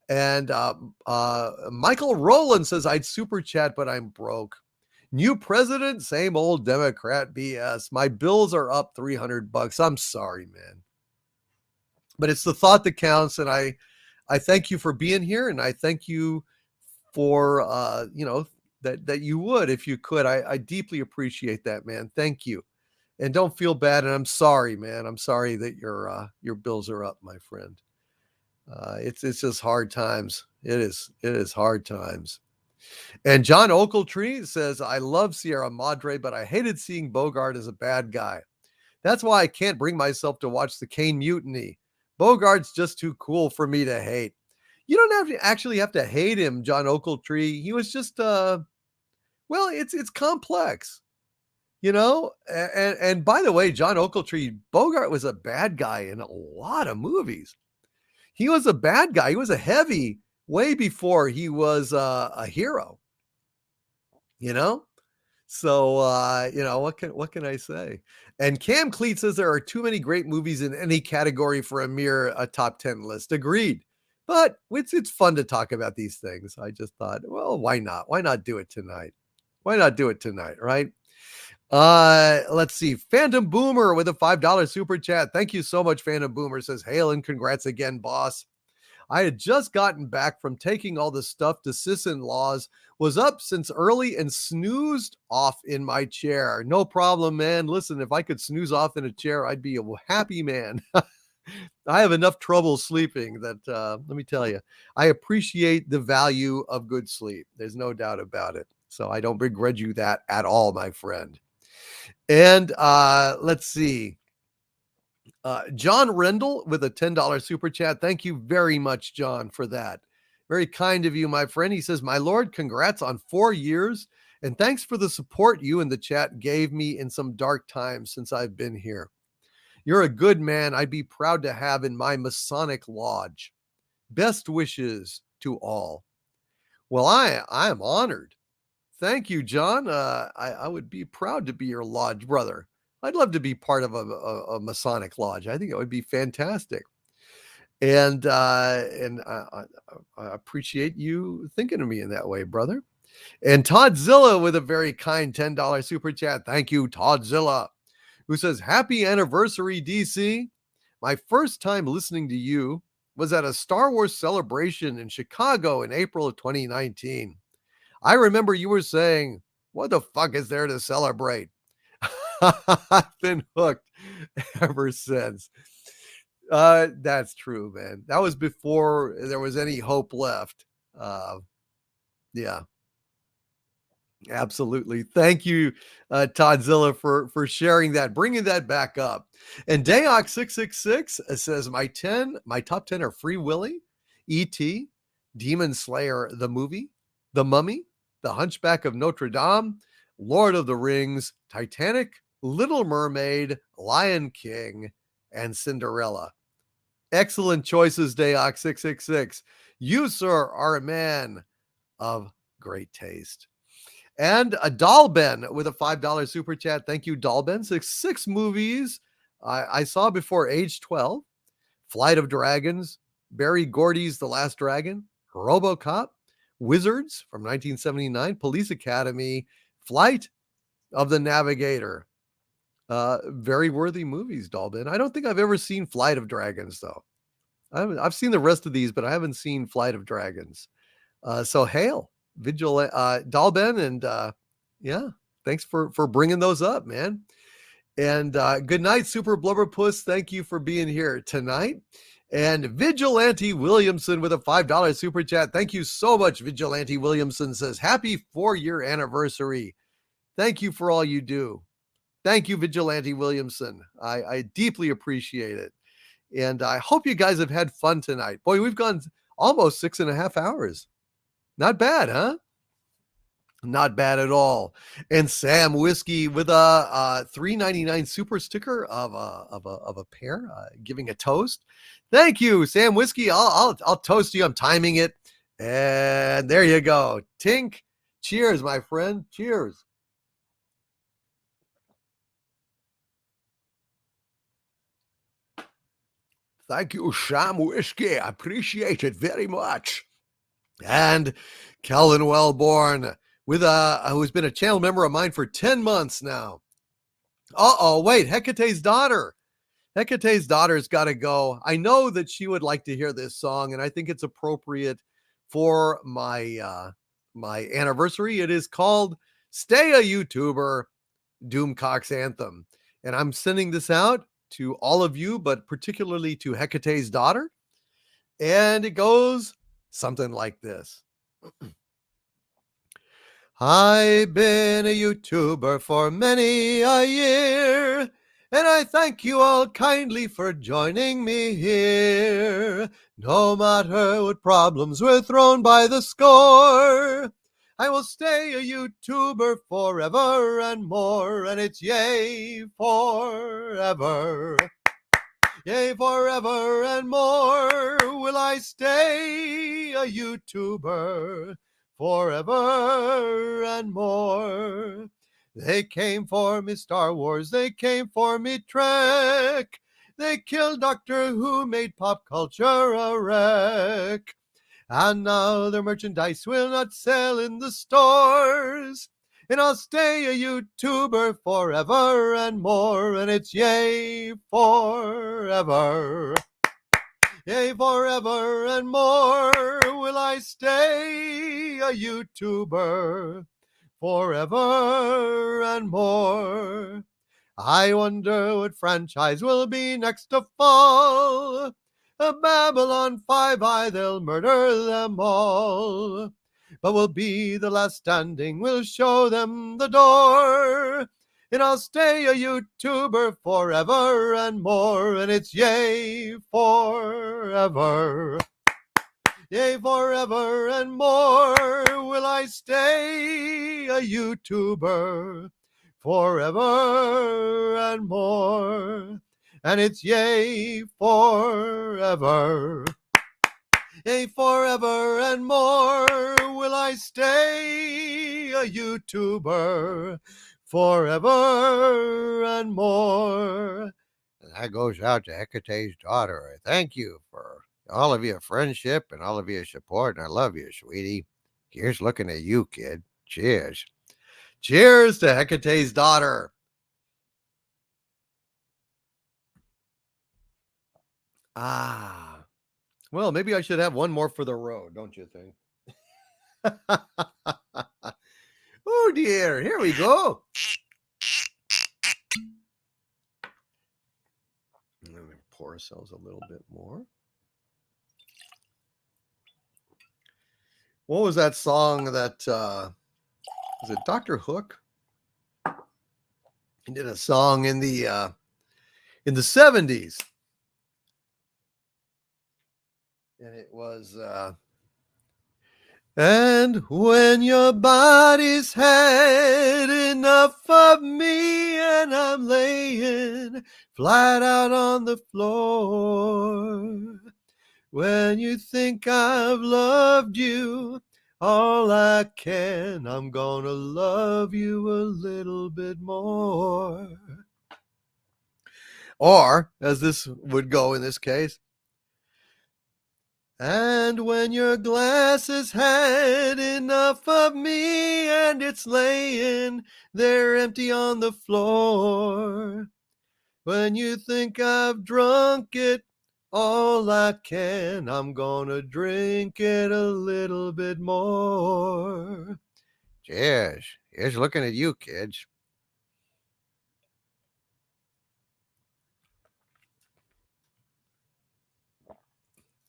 And Michael Rowland says, I'd super chat, but I'm broke. New president, same old Democrat BS. My bills are up $300. I'm sorry, man. But it's the thought that counts. And I thank you for being here. And I thank you for, that you would, if you could. I deeply appreciate that, man. Thank you. And don't feel bad. And I'm sorry, man. I'm sorry that your bills are up, my friend. It's just hard times. It is hard times. And John Oakletree says, I love Sierra Madre, but I hated seeing Bogart as a bad guy. That's why I can't bring myself to watch the Kane Mutiny. Bogart's just too cool for me to hate. You don't have to hate him, John Oakletree. He was just well, it's complex. And by the way, John Oakletree, Bogart was a bad guy in a lot of movies. He was a bad guy. He was a heavy way before he was a hero. So what can I say? And Cam Cleet says there are too many great movies in any category for a top 10 list. Agreed. But it's fun to talk about these things. I just thought, well, why not? Why not do it tonight? Right? Let's see. Phantom Boomer with a $5 super chat. Thank you so much, Phantom Boomer. Says, hail and congrats again, boss. I had just gotten back from taking all the stuff to sis-in-laws, was up since early and snoozed off in my chair. No problem, man. Listen, if I could snooze off in a chair, I'd be a happy man. I have enough trouble sleeping that, let me tell you, I appreciate the value of good sleep. There's no doubt about it. So I don't begrudge you that at all, my friend. And let's see. John Rendell with a $10 super chat. Thank you very much, John, for that. Very kind of you, my friend. He says, my Lord, congrats on 4 years. And thanks for the support you in the chat gave me in some dark times since I've been here. You're a good man I'd be proud to have in my Masonic lodge. Best wishes to all. Well, I am honored. Thank you, John. I would be proud to be your lodge brother. I'd love to be part of a Masonic lodge. I think it would be fantastic. And I appreciate you thinking of me in that way, brother. And Toddzilla with a very kind $10 super chat. Thank you, Toddzilla, who says, happy anniversary, DC. My first time listening to you was at a Star Wars celebration in Chicago in April of 2019. I remember you were saying, what the fuck is there to celebrate? I've been hooked ever since. That's true, man. That was before there was any hope left. Yeah, absolutely. Thank you, Toddzilla, for sharing that, bringing that back up. And Dayox666 says, my top 10 are Free Willy, E.T., Demon Slayer, the movie, The Mummy, The Hunchback of Notre Dame, Lord of the Rings, Titanic, Little Mermaid, Lion King, and Cinderella. Excellent choices, Dayox666. You, sir, are a man of great taste. And a Dalben with a $5 super chat. Thank you, Dalben. Six movies I saw before age 12. Flight of Dragons, Barry Gordy's The Last Dragon, RoboCop, Wizards from 1979, Police Academy, Flight of the Navigator. Very worthy movies, Dalben. I don't think I've ever seen Flight of Dragons, though. I've seen the rest of these, but I haven't seen Flight of Dragons. So hail, Dalben, and yeah, thanks for bringing those up, man. And good night, Super Blubberpuss. Thank you for being here tonight. And Vigilante Williamson with a $5 super chat. Thank you so much, Vigilante Williamson. Says, happy 4-year anniversary. Thank you for all you do. Thank you, Vigilante Williamson. I deeply appreciate it. And I hope you guys have had fun tonight. Boy, we've gone almost 6.5 hours. Not bad, huh? Not bad at all. And Sam Whiskey with a $3.99 super sticker of a pear, giving a toast. Thank you, Sam Whiskey. I'll toast you. I'm timing it. And there you go. Tink. Cheers, my friend. Cheers. Thank you, Sam Whiskey. I appreciate it very much. And Calvin Wellborn with who's been a channel member of mine for 10 months now. Wait, Hecate's daughter. Hecate's daughter's got to go. I know that she would like to hear this song, and I think it's appropriate for my my anniversary. It is called Stay a YouTuber, Doomcock's Anthem. And I'm sending this out to all of you, but particularly to Hecate's daughter. And it goes something like this. I've been a YouTuber for many a year, and I thank you all kindly for joining me here. No matter what problems were thrown by the score, I will stay a YouTuber forever and more, and it's yay forever. Yea, forever and more will I stay a YouTuber, forever and more. They came for me Star Wars, they came for me Trek. They killed Doctor Who, made pop culture a wreck. And now their merchandise will not sell in the stores. And I'll stay a YouTuber forever and more, and it's yay forever. Yea, forever and more will I stay a YouTuber, forever and more. I wonder what franchise will be next to fall. A Babylon 5, they'll murder them all. But we'll be the last standing, we'll show them the door. And I'll stay a YouTuber forever and more, and it's yay forever. Yea, forever and more will I stay a YouTuber, forever and more. And it's yea, forever. Yea, forever and more will I stay a YouTuber, forever and more. And that goes out to Hecate's daughter. I thank you for all of your friendship and all of your support, and I love you, sweetie. Here's looking at you, kid. Cheers. Cheers to Hecate's daughter. Ah. Well, maybe I should have one more for the road, don't you think? Oh, dear. Here we go. And then we pour ourselves a little bit more. What was that song that, was it Dr. Hook? He did a song in the 70s. And it was, and when your body's had enough of me and I'm laying flat out on the floor, when you think I've loved you all I can, I'm gonna love you a little bit more. Or, as this would go in this case, and when your glass has had enough of me and it's laying there empty on the floor, when you think I've drunk it all I can, I'm gonna drink it a little bit more. Cheers. Here's looking at you, kids.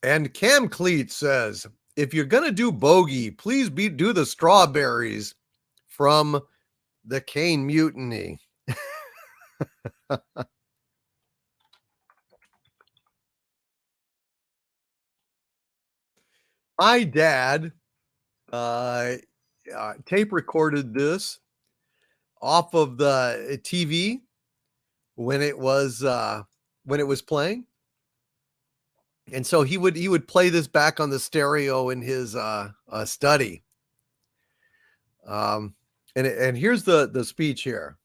And Cam Cleat says, if you're going to do bogey, please do the strawberries from the Cane Mutiny. My dad tape recorded this off of the TV when it was playing. And so he would play this back on the stereo in his study. And here's the speech here.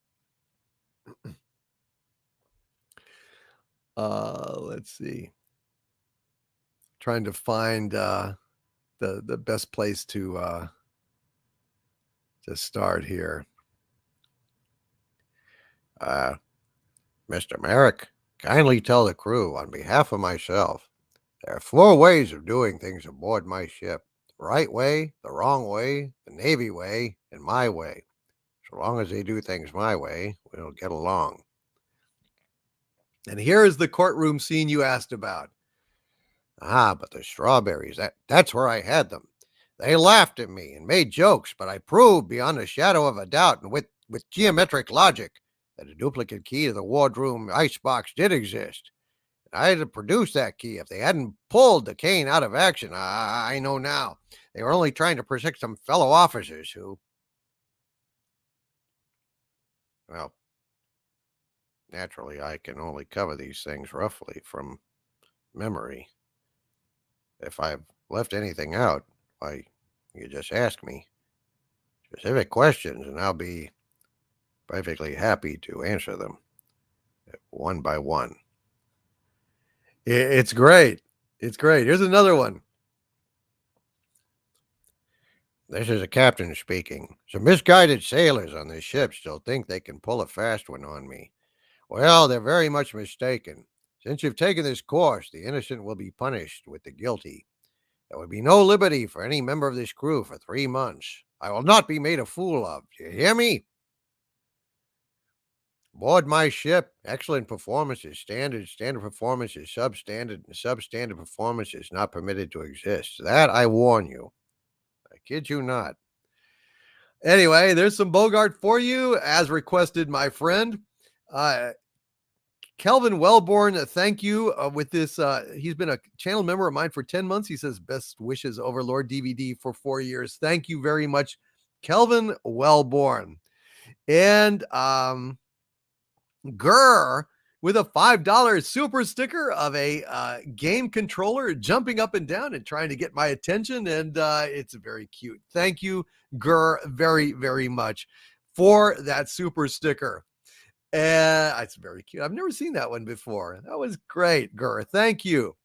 Let's see. Trying to find the best place to start here. Mr. Merrick, kindly tell the crew on behalf of myself, there are 4 ways of doing things aboard my ship. The right way, the wrong way, the Navy way, and my way. So long as they do things my way, we'll get along. And here is the courtroom scene you asked about. Ah, but the strawberries, that's where I had them. They laughed at me and made jokes, but I proved beyond a shadow of a doubt and with geometric logic that a duplicate key to the wardroom icebox did exist. I had to produce that key. If they hadn't pulled the cane out of action, I know now. They were only trying to protect some fellow officers who, well, naturally, I can only cover these things roughly from memory. If I've left anything out, why, you just ask me specific questions and I'll be perfectly happy to answer them one by one. It's great. It's great. Here's another one. This is a captain speaking. Some misguided sailors on this ship still think they can pull a fast one on me. Well, they're very much mistaken. Since you've taken this course, the innocent will be punished with the guilty. There will be no liberty for any member of this crew for 3 months. I will not be made a fool of. Do you hear me? Board my ship. Excellent performance is standard. Standard performance is substandard. And substandard performance is not permitted to exist. That I warn you. I kid you not. Anyway, there's some Bogart for you, as requested, my friend. Kelvin Wellborn, thank you with this. He's been a channel member of mine for 10 months. He says, best wishes, Overlord DVD, for 4 years. Thank you very much, Kelvin Wellborn. And Gurr with a $5 super sticker of a game controller jumping up and down and trying to get my attention. And it's very cute. Thank you, Gurr, very, very much for that super sticker. And it's very cute. I've never seen that one before. That was great, Gurr. Thank you.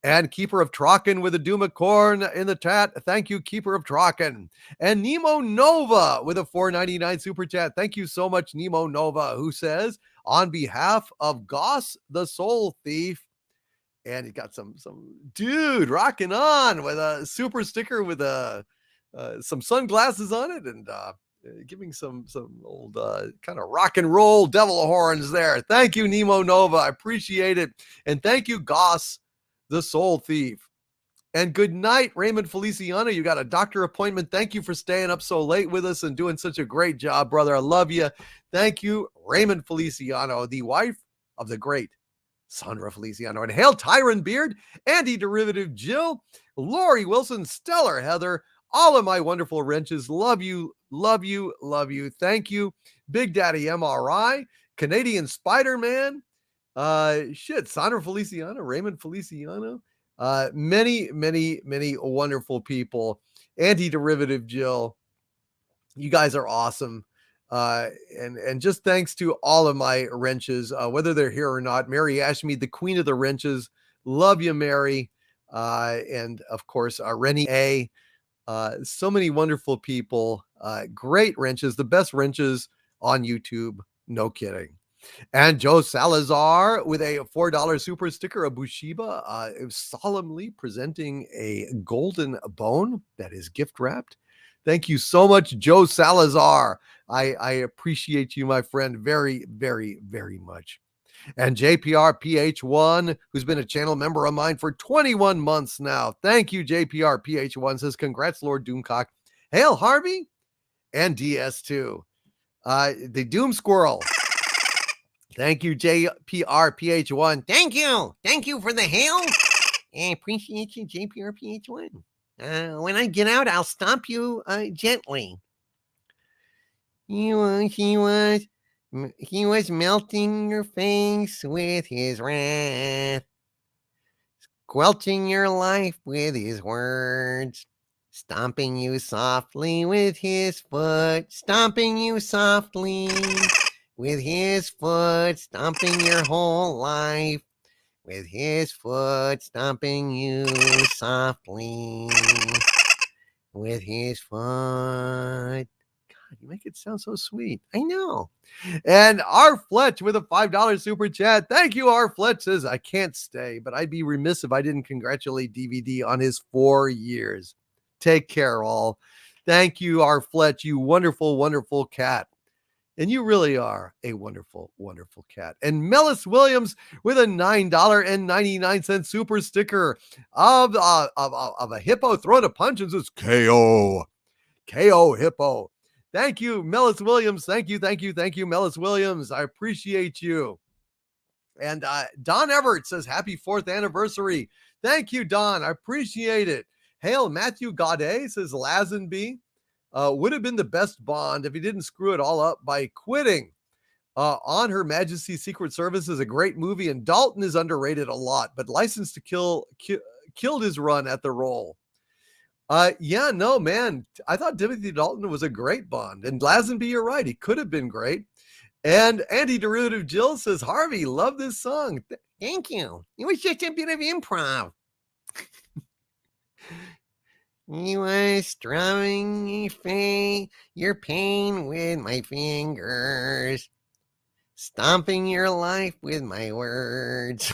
And Keeper of Trocken with a Doom of Corn in the chat. Thank you, Keeper of Trocken. And Nemo Nova with a $4.99 super chat. Thank you so much, Nemo Nova, who says, on behalf of Goss the Soul Thief, and he got some dude rocking on with a super sticker with some sunglasses on it, and giving some old kind of rock and roll devil horns there. Thank you, Nemo Nova. I appreciate it. And thank you, Goss the Soul Thief. And good night, Raymond Feliciano. You got a doctor appointment. Thank you for staying up so late with us and doing such a great job, brother. I love you. Thank you, Raymond Feliciano, the wife of the great Sandra Feliciano. And hail Tyron Beard, Andy Derivative Jill, Lori Wilson, Stellar Heather, all of my wonderful wrenches. Love you, love you, love you. Thank you, Big Daddy MRI, Canadian Spider-Man, Sandra Feliciano, Raymond Feliciano, many wonderful people. Anti-Derivative Jill, you guys are awesome. And just thanks to all of my wrenches, whether they're here or not. Mary Ashmead, the queen of the wrenches. Love you, Mary. And of course, Rennie A. So many wonderful people. Great wrenches, the best wrenches on YouTube. No kidding. And Joe Salazar with a $4 super sticker of Bushiba, solemnly presenting a golden bone that is gift wrapped. Thank you so much, Joe Salazar. I appreciate you, my friend, very, very, very much. And JPR PH1, who's been a channel member of mine for 21 months now. Thank you, JPR PH1, says, congrats, Lord Doomcock. Hail, Harvey, and DS2. The Doom Squirrel. Thank you, JPR PH1. Thank you. Thank you for the hail. I appreciate you, JPR PH1. When I get out, I'll stomp you gently. He was melting your face with his wrath, squelching your life with his words, stomping you softly with his foot, stomping you softly with his foot, stomping your whole life with his foot, stomping you softly with his foot. God, you make it sound so sweet. I know. And R. Fletch with a $5 super chat. Thank you, R. Fletch says, I can't stay, but I'd be remiss if I didn't congratulate DVD on his 4 years. Take care, all. Thank you, R. Fletch, you wonderful, wonderful cat. And you really are a wonderful, wonderful cat. And Mellis Williams with a $9.99 super sticker of a hippo throwing a punch and says KO. KO hippo. Thank you, Mellis Williams. Thank you, Mellis Williams. I appreciate you. And Don Everett says, happy 4th anniversary. Thank you, Don. I appreciate it. Hail, Matthew Gaudet says, Lazenby would have been the best Bond if he didn't screw it all up by quitting. On Her Majesty's Secret Service is a great movie, and Dalton is underrated a lot, but License to Kill killed his run at the role. Yeah, no, man. I thought Timothy Dalton was a great Bond. And Lazenby, you're right. He could have been great. And Anti-Derivative Jill says, Harvey, love this song. Thank you. It was just a bit of improv. You are strumming your pain with my fingers, stomping your life with my words.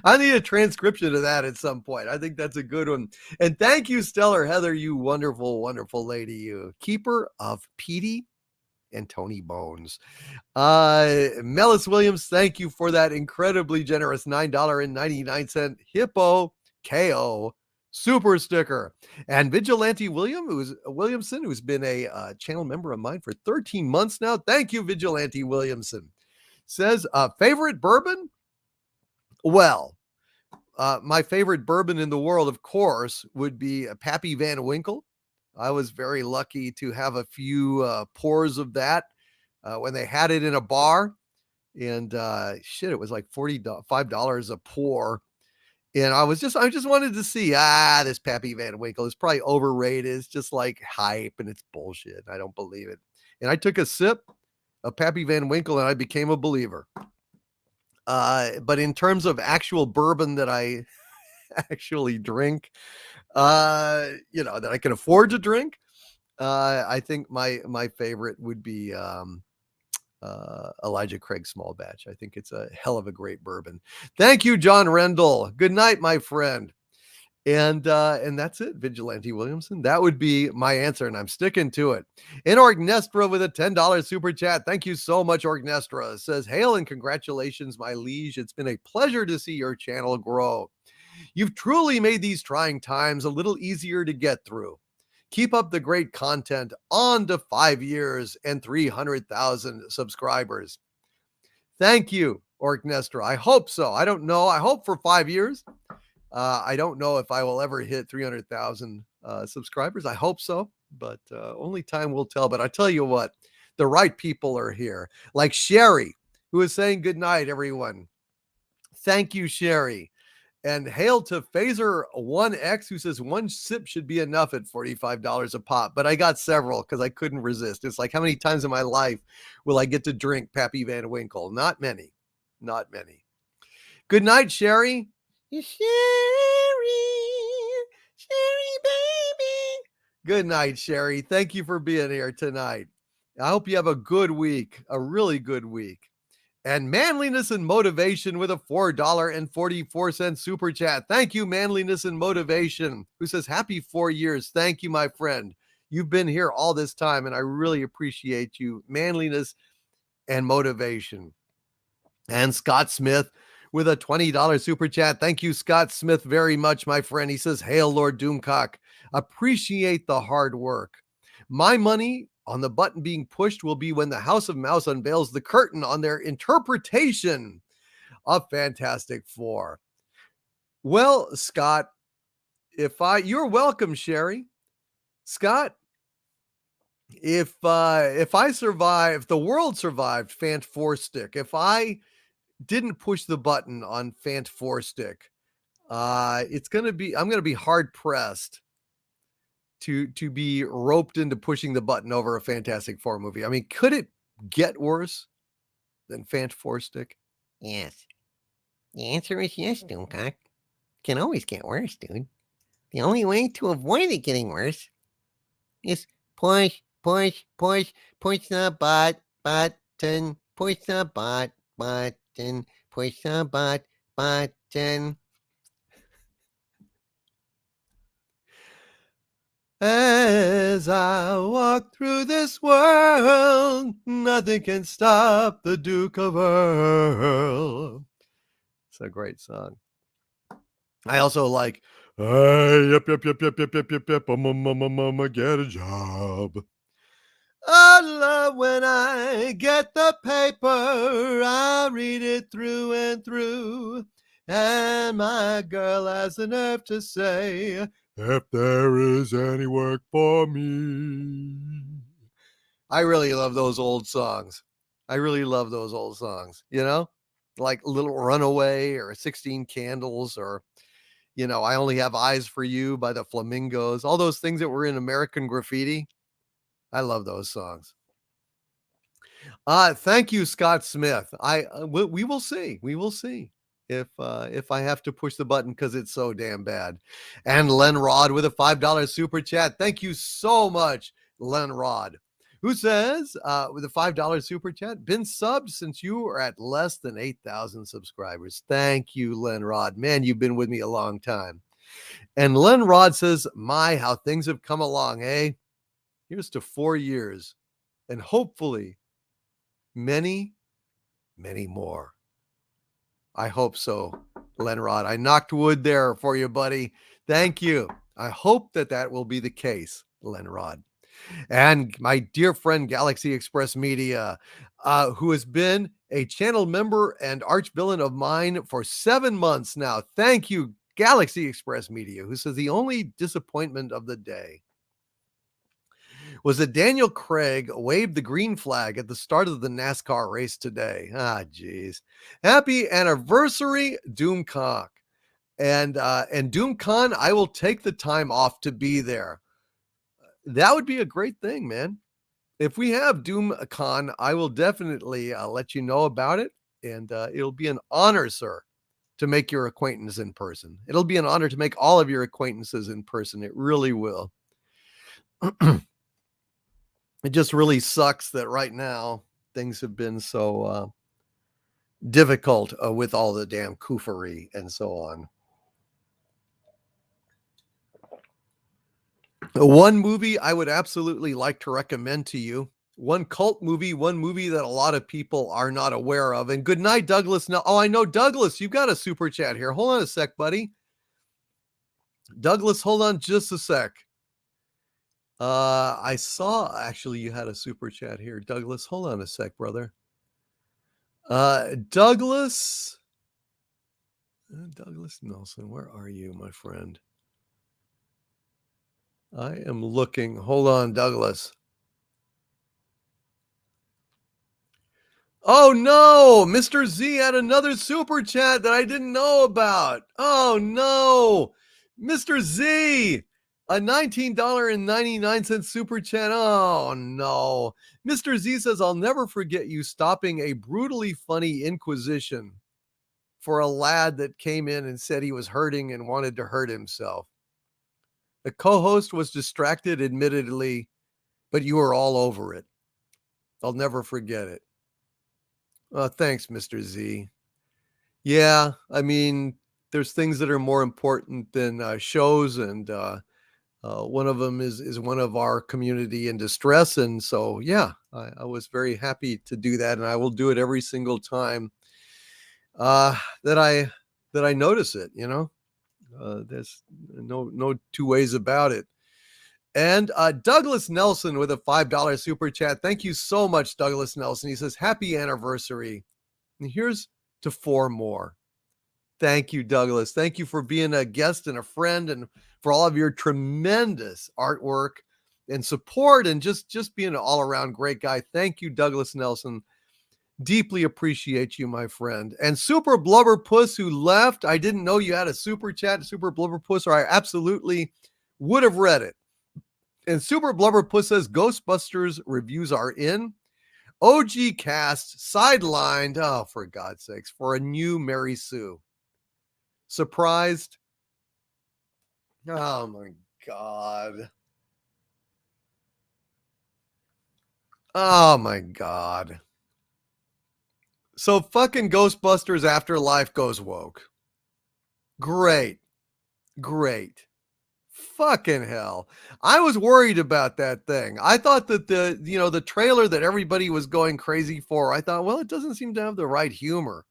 I need a transcription of that at some point. I think that's a good one. And thank you, Stellar Heather, you wonderful, wonderful lady, you keeper of Petey and Tony Bones. Mellis Williams, thank you for that incredibly generous $9.99 Hippo KO super sticker. And Vigilante Williamson, who's been a channel member of mine for 13 months now. Thank you, Vigilante Williamson. Says, favorite bourbon? Well, my favorite bourbon in the world, of course, would be Pappy Van Winkle. I was very lucky to have a few pours of that when they had it in a bar. And it was like $45 a pour. And I just wanted to see, this Pappy Van Winkle is probably overrated. It's just like hype and it's bullshit. I don't believe it. And I took a sip of Pappy Van Winkle and I became a believer. But in terms of actual bourbon that I actually drink, that I can afford to drink, I think my favorite would be Elijah Craig Small Batch. I think it's a hell of a great bourbon. Thank you, John Rendell. Good night, my friend. And that's it, Vigilante Williamson. That would be my answer, and I'm sticking to it. And Orgnestra with a $10 super chat. Thank you so much, Orgnestra. Says, hail and congratulations, my liege. It's been a pleasure to see your channel grow. You've truly made these trying times a little easier to get through. Keep up the great content. On to 5 years and 300,000 subscribers. Thank you, Orgnestra. I hope so. I don't know. I hope for 5 years. I don't know if I will ever hit 300,000 subscribers. I hope so, but only time will tell. But I tell you what, the right people are here. Like Sherry, who is saying good night, everyone. Thank you, Sherry. And hail to Phaser 1X, who says one sip should be enough at $45 a pop. But I got several because I couldn't resist. It's like, how many times in my life will I get to drink Pappy Van Winkle? Not many. Not many. Good night, Sherry. Sherry, baby. Good night, Sherry. Thank you for being here tonight. I hope you have a good week, a really good week. And Manliness and Motivation with a $4.44 super chat. Thank you, Manliness and Motivation, who says, happy 4 years. Thank you, my friend. You've been here all this time, and I really appreciate you. Manliness and Motivation. And Scott Smith with a $20 super chat. Thank you, Scott Smith, very much, my friend. He says, hail, Lord Doomcock. Appreciate the hard work. My money on the button being pushed will be when the House of Mouse unveils the curtain on their interpretation of Fantastic Four. Well, Scott, you're welcome, Sherry. Scott, if I survive, if the world survived Fant 4 Stick, if I didn't push the button on Fant 4 Stick, I'm going to be hard pressed to be roped into pushing the button over a Fantastic Four movie. I mean, could it get worse than Fant 4 Stick? Yes. The answer is yes, Doomcock. Can always get worse, dude. The only way to avoid it getting worse is push the button, push the button, push the button. As I walk through this world, nothing can stop the Duke of Earl. It's a great song. I also like, hey, yep, get a job. I love when I get the paper, I read it through and through, and my girl has the nerve to say, if there is any work for me. I really love those old songs. I really love those old songs, you know, like Little Runaway or 16 Candles or, you know, I Only Have Eyes for You by the Flamingos, all those things that were in American Graffiti. I love those songs. Thank you, Scott Smith. We will see. We will see if I have to push the button because it's so damn bad. And Len Rod with a $5 super chat. Thank you so much, Len Rod, who says with a $5 super chat, been subbed since you are at less than 8,000 subscribers. Thank you, Len Rod. Man, you've been with me a long time. And Len Rod says, my, how things have come along, eh? Here's to 4 years and hopefully many, many more. I hope so, Lenrod. I knocked wood there for you, buddy. Thank you. I hope that will be the case, Lenrod. And my dear friend, Galaxy Express Media, who has been a channel member and arch villain of mine for 7 months now. Thank you, Galaxy Express Media, who says the only disappointment of the day was that Daniel Craig waved the green flag at the start of the NASCAR race today. Geez. Happy anniversary, Doomcock. And Doomcon, I will take the time off to be there. That would be a great thing, man. If we have Doomcon, I will definitely let you know about it. And it'll be an honor, sir, to make your acquaintance in person. It'll be an honor to make all of your acquaintances in person. It really will. It just really sucks that right now things have been so difficult with all the damn koofery and so on. One movie I would absolutely like to recommend to you. One cult movie, one movie that a lot of people are not aware of. And good night, Douglas. Now, I know, Douglas, you've got a super chat here. Hold on a sec, buddy. Douglas, hold on just a sec. I saw actually you had a super chat here. Douglas, hold on a sec, brother. Douglas Nelson, where are you, my friend? I am looking. Hold on, Douglas. Oh no, Mr. Z had another super chat that I didn't know about. Oh no, Mr. Z, a $19.99 super chat. Oh no. Mr. Z says, I'll never forget you stopping a brutally funny inquisition for a lad that came in and said he was hurting and wanted to hurt himself. The co-host was distracted, admittedly, but you were all over it. I'll never forget it. Thanks, Mr. Z. Yeah, I mean, there's things that are more important than shows, and one of them is one of our community in distress. And so, yeah, I was very happy to do that, and I will do it every single time that I notice it. You know, there's no two ways about it. And Douglas Nelson with a $5 super chat. Thank you so much, Douglas Nelson. He says, happy anniversary. And here's to 4 more. Thank you, Douglas. Thank you for being a guest and a friend and for all of your tremendous artwork and support and just being an all-around great guy. Thank you, Douglas Nelson. Deeply appreciate you, my friend. And Super Blubber Puss, who left. I didn't know you had a super chat, Super Blubber Puss, or I absolutely would have read it. And Super Blubber Puss says Ghostbusters reviews are in. OG cast sidelined. Oh, for God's sakes, for a new Mary Sue. Surprised? Oh my God. Oh my God. So fucking Ghostbusters Afterlife goes woke. Great. Fucking hell. I was worried about that thing. I thought that the trailer that everybody was going crazy for, I thought, well, it doesn't seem to have the right humor.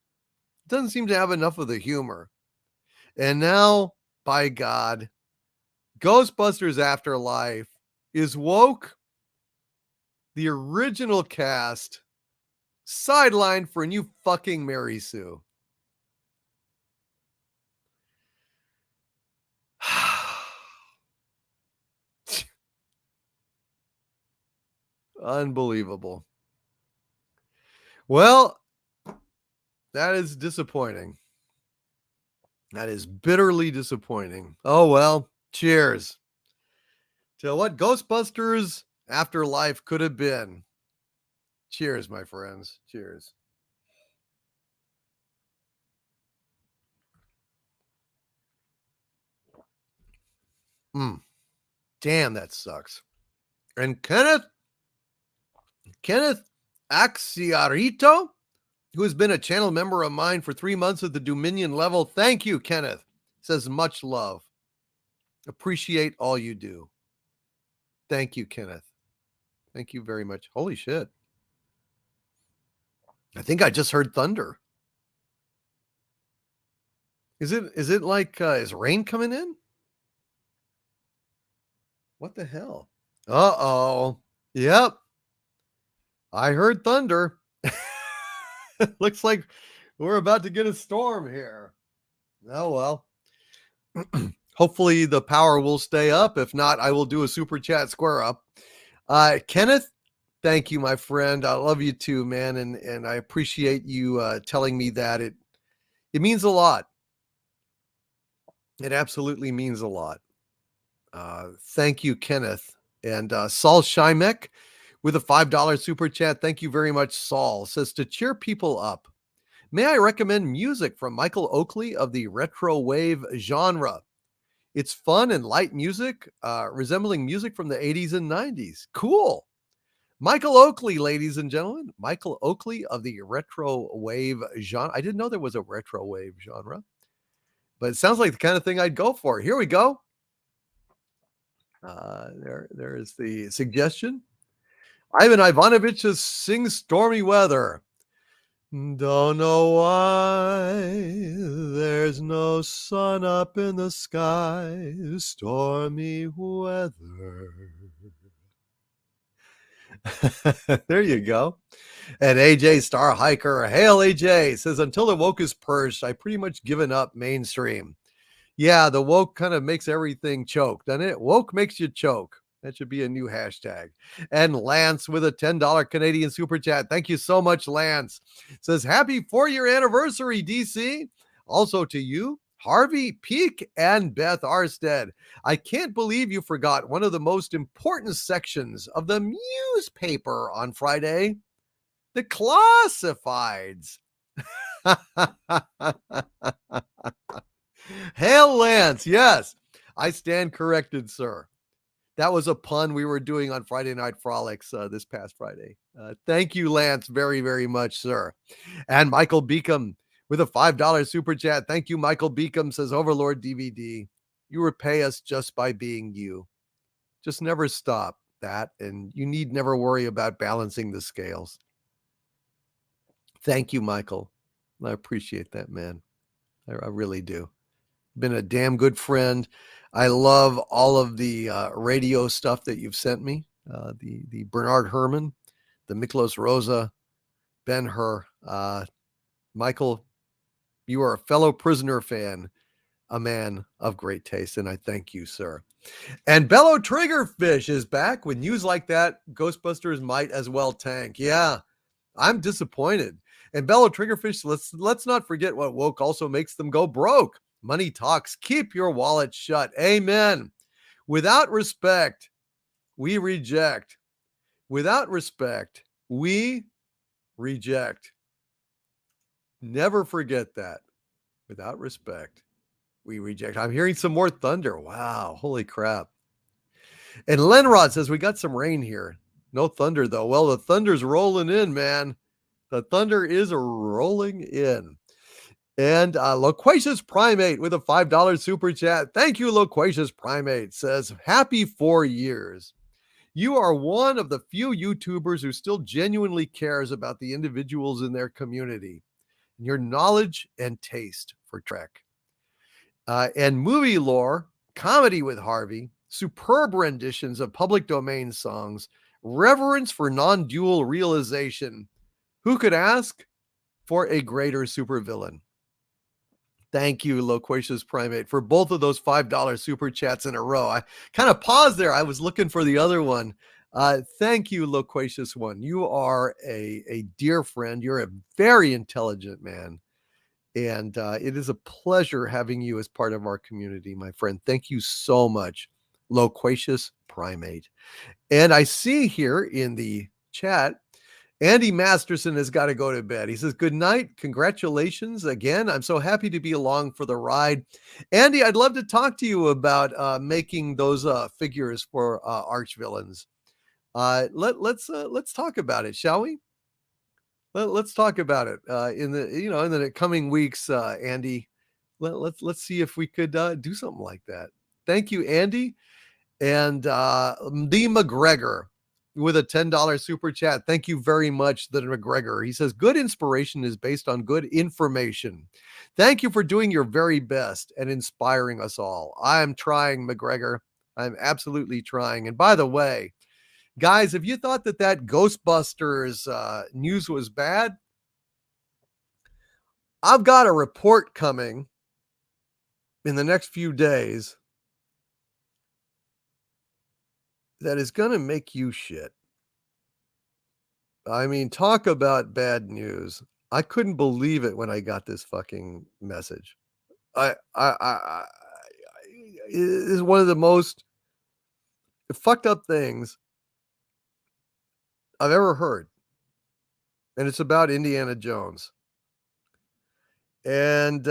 It doesn't seem to have enough of the humor. And now, by God, Ghostbusters Afterlife is woke. The original cast sidelined for a new fucking Mary Sue. Unbelievable. Well, that is disappointing. That is bitterly disappointing. Oh, well, cheers to what Ghostbusters Afterlife could have been. Cheers, my friends. Cheers. Damn, that sucks. And Kenneth Axiarito, who has been a channel member of mine for 3 months at the Dominion level. Thank you, Kenneth. Says much love. Appreciate all you do. Thank you, Kenneth. Thank you very much. Holy shit. I think I just heard thunder. Is it like, is rain coming in? What the hell? Uh-oh. Yep. I heard thunder. Looks like we're about to get a storm here. Oh, well. Hopefully the power will stay up. If not, I will do a super chat square up. Kenneth, thank you, my friend. I love you too, man. And I appreciate you telling me that. It means a lot. It absolutely means a lot. Thank you, Kenneth. And Saul Shimek with a $5 super chat. Thank you very much, Saul. Says, to cheer people up, may I recommend music from Michael Oakley of the retro wave genre? It's fun and light music, resembling music from the 80s and 90s. Cool. Michael Oakley, ladies and gentlemen. Michael Oakley of the retro wave genre. I didn't know there was a retro wave genre, but it sounds like the kind of thing I'd go for. Here we go. There is the suggestion. Ivan Ivanovich sings Stormy Weather. Don't know why there's no sun up in the sky. Stormy weather. There you go. And AJ Star Hiker, hail AJ, says, until the woke is purged, I pretty much given up mainstream. Yeah, the woke kind of makes everything choke, doesn't it? Woke makes you choke. That should be a new hashtag. And Lance with a $10 Canadian super chat. Thank you so much, Lance. Says, happy 4-year anniversary, DC. Also to you, Harvey Peak and Beth Arstead. I can't believe you forgot one of the most important sections of the newspaper on Friday, the classifieds. Hail Lance. Yes, I stand corrected, sir. That was a pun we were doing on Friday Night Frolics this past Friday. Thank you, Lance, very, very much, sir. And Michael Beacom with a $5 super chat. Thank you, Michael Beacom, says, Overlord DVD, you repay us just by being you. Just never stop that, and you need never worry about balancing the scales. Thank you, Michael. I appreciate that, man. I really do. Been a damn good friend. I love all of the radio stuff that you've sent me. The Bernard Herrmann, the Miklos Rosa, Ben-Hur. Michael, you are a fellow prisoner fan, a man of great taste, and I thank you, sir. And Bellow Triggerfish is back. With news like that, Ghostbusters might as well tank. Yeah, I'm disappointed. And Bellow Triggerfish, let's not forget what woke also makes them go broke. Money talks. Keep your wallet shut. Amen. Without respect, we reject. Without respect, we reject. Never forget that. Without respect, we reject. I'm hearing some more thunder. Wow. Holy crap. And Lenrod says, we got some rain here. No thunder, though. Well, the thunder's rolling in, man. The thunder is rolling in. And Loquacious Primate with a $5 super chat. Thank you, Loquacious Primate. Says, happy 4 years. You are one of the few YouTubers who still genuinely cares about the individuals in their community, and your knowledge and taste for Trek. And movie lore, comedy with Harvey, superb renditions of public domain songs, reverence for non-dual realization. Who could ask for a greater supervillain? Thank you, Loquacious Primate, for both of those $5 super chats in a row. I kind of paused there. I was looking for the other one. Thank you, Loquacious One. You are a dear friend. You're a very intelligent man. And it is a pleasure having you as part of our community, my friend. Thank you so much, Loquacious Primate. And I see here in the chat, Andy Masterson has got to go to bed. He says, good night. Congratulations again. I'm so happy to be along for the ride. Andy, I'd love to talk to you about making those figures for arch villains. Let's talk about it, shall we? Let's talk about it in the coming weeks, Andy. Let's see if we could do something like that. Thank you, Andy. And the McGregor with a $10 super chat. Thank you very much, the McGregor. He says, good inspiration is based on good information. Thank you for doing your very best and inspiring us all. I am trying, McGregor. I'm absolutely trying. And by the way, guys, if you thought that Ghostbusters news was bad, I've got a report coming in the next few days that is going to make you shit. I mean, talk about bad news. I couldn't believe it when I got this fucking message. It is one of the most fucked up things I've ever heard. And it's about Indiana Jones. And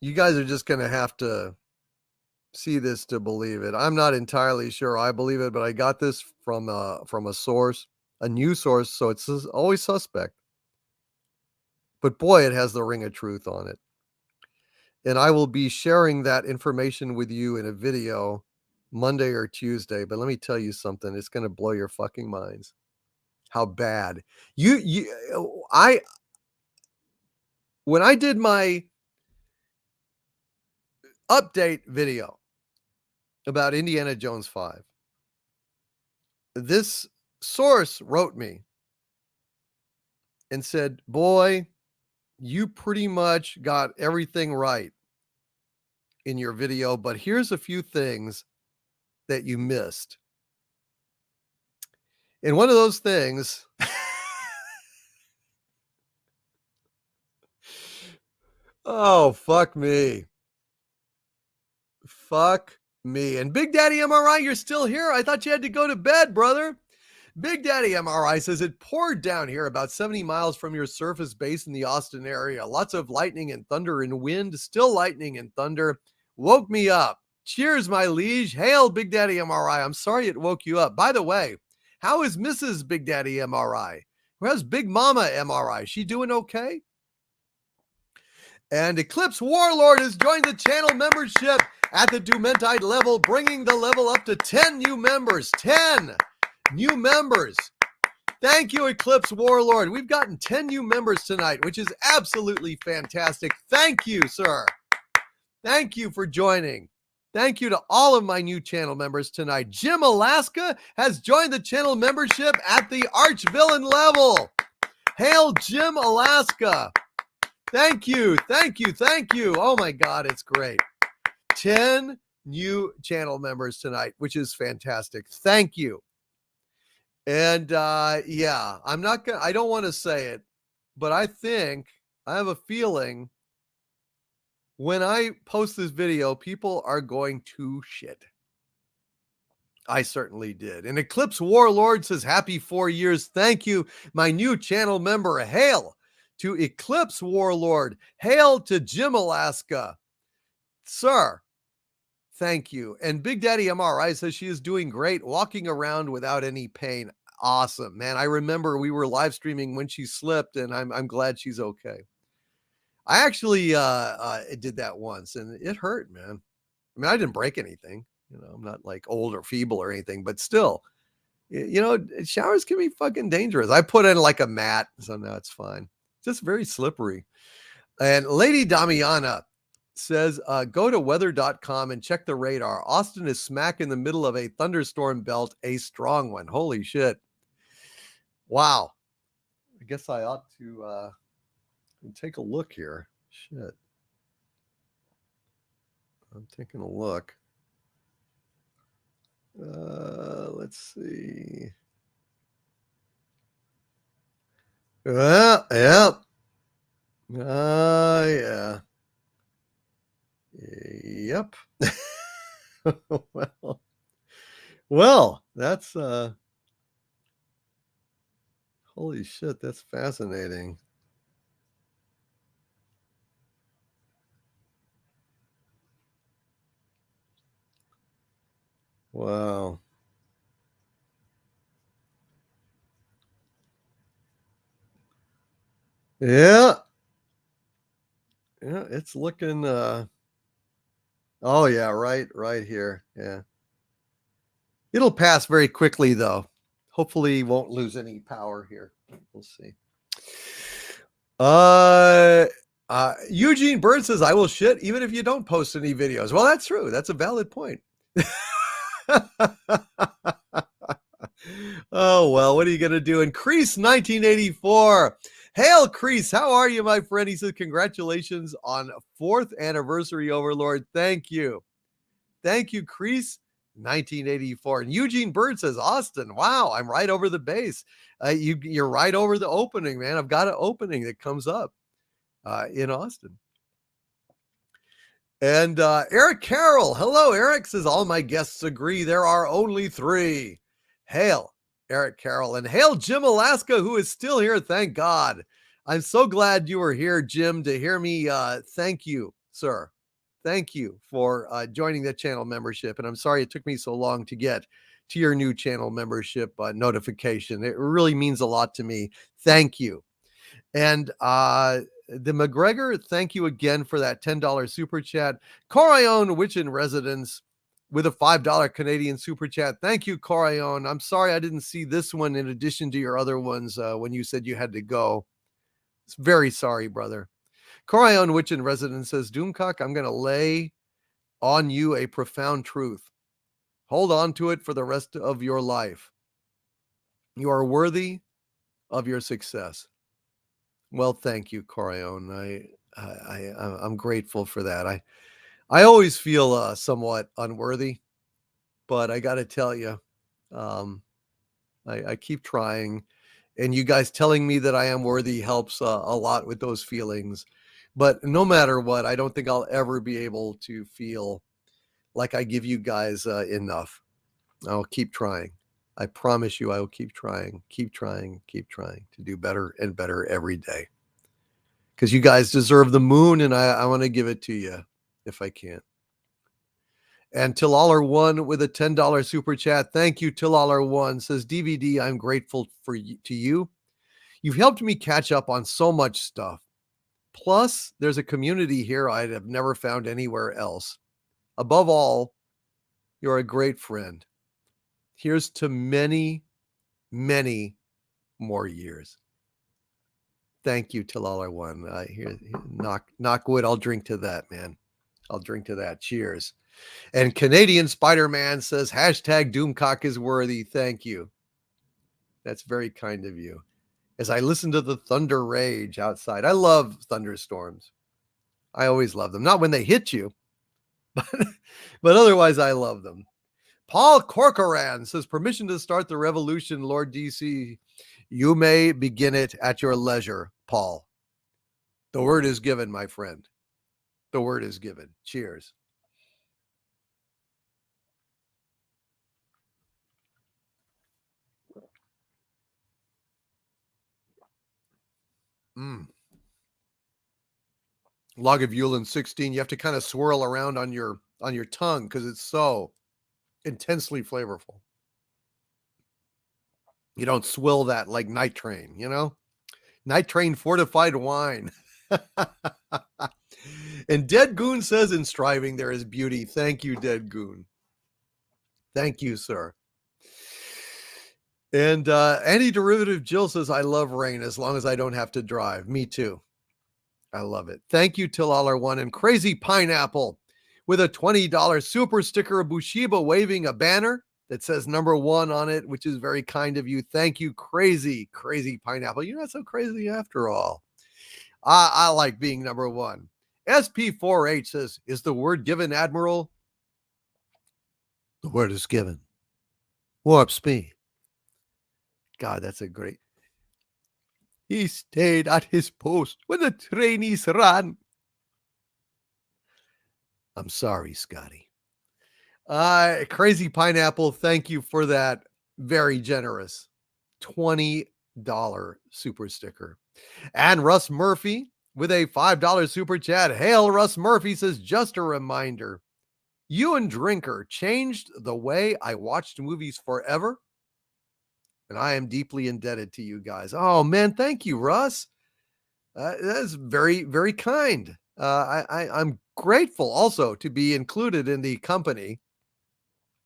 you guys are just going to have to see this to believe it. I'm not entirely sure I believe it, but I got this from a source, a news source, so it's always suspect. But boy, it has the ring of truth on it. And I will be sharing that information with you in a video Monday or Tuesday. But let me tell you something, it's going to blow your fucking minds. How bad. When I did my update video about Indiana Jones 5, this source wrote me and said, boy, you pretty much got everything right in your video, but here's a few things that you missed. And one of those things oh, fuck me. Fuck me. And Big Daddy MRI, you're still here? I thought you had to go to bed, brother. Big Daddy MRI says it poured down here about 70 miles from your surface base in the Austin area. Lots of lightning and thunder and wind. Still lightning and thunder. Woke me up. Cheers, my liege. Hail, Big Daddy MRI. I'm sorry it woke you up. By the way, how is Mrs. Big Daddy MRI? How's Big Mama MRI? She doing okay? And Eclipse Warlord has joined the channel membership at the Dumentide level, bringing the level up to 10 new members. 10 new members. Thank you, Eclipse Warlord. We've gotten 10 new members tonight, which is absolutely fantastic. Thank you, sir. Thank you for joining. Thank you to all of my new channel members tonight. Jim Alaska has joined the channel membership at the Archvillain level. Hail, Jim Alaska. Thank you. Thank you. Thank you. Oh my God, it's great. 10 new channel members tonight, which is fantastic. Thank you. And yeah, I don't want to say it, but I have a feeling when I post this video, people are going to shit. I certainly did. And Eclipse Warlord says, happy 4 years. Thank you, my new channel member. Hail to Eclipse Warlord. Hail to Jim Alaska. Sir, thank you. And Big Daddy MRI says she is doing great, walking around without any pain. awesome, man. I remember we were live streaming when she slipped, and I'm glad she's okay. I actually did that once, and it hurt, man. I mean, I didn't break anything. You know, I'm not like old or feeble or anything, but still, you know, showers can be fucking dangerous. I put in like a mat, so now it's fine. Just very slippery. And Lady Damiana says, go to weather.com and check the radar. Austin is smack in the middle of a thunderstorm belt, a strong one. Holy shit. Wow. I guess I ought to take a look here. Shit. I'm taking a look. Let's see. Yep. Yeah. Yep. well, that's holy shit, that's fascinating. Wow. Yeah. Yeah, it's looking oh yeah, right here. Yeah. It'll pass very quickly though. Hopefully won't lose any power here. We'll see. Eugene Bird says, I will shit even if you don't post any videos. Well, that's true. That's a valid point. Oh, well, what are you going to do? And Crease 1984. Hail, Crease. How are you, my friend? He says, congratulations on 4th anniversary, Overlord. Thank you. Thank you, Crease 1984. And Eugene Bird says, Austin, wow, I'm right over the base. You're right over the opening, man. I've got an opening that comes up in Austin. And Eric Carroll, hello, Eric, says, all my guests agree there are only 3. Hail, Eric Carroll, and hail Jim Alaska, who is still here, thank God. I'm so glad you were here, Jim, to hear me. Thank you, sir. Thank you for joining the channel membership. And I'm sorry it took me so long to get to your new channel membership notification. It really means a lot to me. Thank you. And the McGregor, thank you again for that $10 super chat. Corion, Witch in Residence, with a $5 Canadian super chat. Thank you, Corion. I'm sorry I didn't see this one in addition to your other ones when you said you had to go. It's very sorry, brother. Corion, Witch in Residence says, Doomcock, I'm going to lay on you a profound truth. Hold on to it for the rest of your life. You are worthy of your success. Well, thank you, Corion. I'm grateful for that. I always feel somewhat unworthy, but I got to tell you, I keep trying, and you guys telling me that I am worthy helps a lot with those feelings. But no matter what, I don't think I'll ever be able to feel like I give you guys enough. I'll keep trying. I promise you I will keep trying to do better and better every day. Because you guys deserve the moon, and I want to give it to you if I can. And Tillaller1 with a $10 super chat. Thank you, Tillaller1. Says, DVD, I'm grateful to you. You've helped me catch up on so much stuff. Plus, there's a community here I'd have never found anywhere else. Above all, you're a great friend. Here's to many, many more years. Thank you, Tillaller1. Here, knock wood. I'll drink to that, man. I'll drink to that. Cheers. And Canadian Spider-Man says, hashtag Doomcock is worthy. Thank you. That's very kind of you. As I listen to the thunder rage outside, I love thunderstorms. I always love them. Not when they hit you, but otherwise I love them. Paul Corcoran says, permission to start the revolution, Lord DC. You may begin it at your leisure, Paul. The word is given, my friend. The word is given. Cheers. Lagavulin 16. You have to kind of swirl around on your tongue because it's so intensely flavorful. You don't swill that like Night Train, you know? Night Train fortified wine. And Dead Goon says, in striving there is beauty. Thank you, Dead Goon. Thank you, sir. And Anti-Derivative Jill says, I love rain as long as I don't have to drive. Me too. I love it. Thank you, Till All Are One. And Crazy Pineapple with a $20 super sticker of Bushiba waving a banner that says #1 on it, which is very kind of you. Thank you, Crazy Pineapple. You're not so crazy after all. I like being #1. SP4H says, is the word given, Admiral? The word is given. Warp speed. God, that's a great. He stayed at his post when the trainees ran. I'm sorry, Scotty. Crazy Pineapple, thank you for that very generous $20 super sticker. And Russ Murphy with a $5 super chat. Hail, Russ Murphy says, just a reminder, you and Drinker changed the way I watched movies forever. And I am deeply indebted to you guys. Oh, man, thank you, Russ. That's very, very kind. I'm grateful also to be included in the company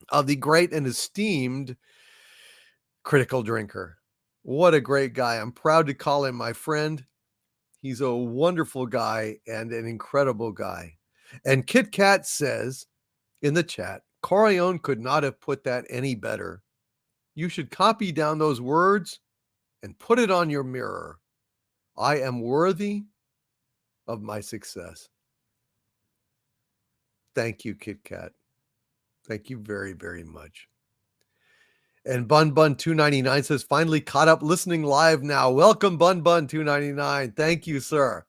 of the great and esteemed Critical Drinker. What a great guy. I'm proud to call him my friend. He's a wonderful guy and an incredible guy. And Kit Kat says in the chat, Corione could not have put that any better. You should copy down those words and put it on your mirror. I am worthy of my success. Thank you, Kit Kat. Thank you very, very much. And Bun Bun 299 says, finally caught up listening live now. Welcome, Bun Bun 299. Thank you, sir.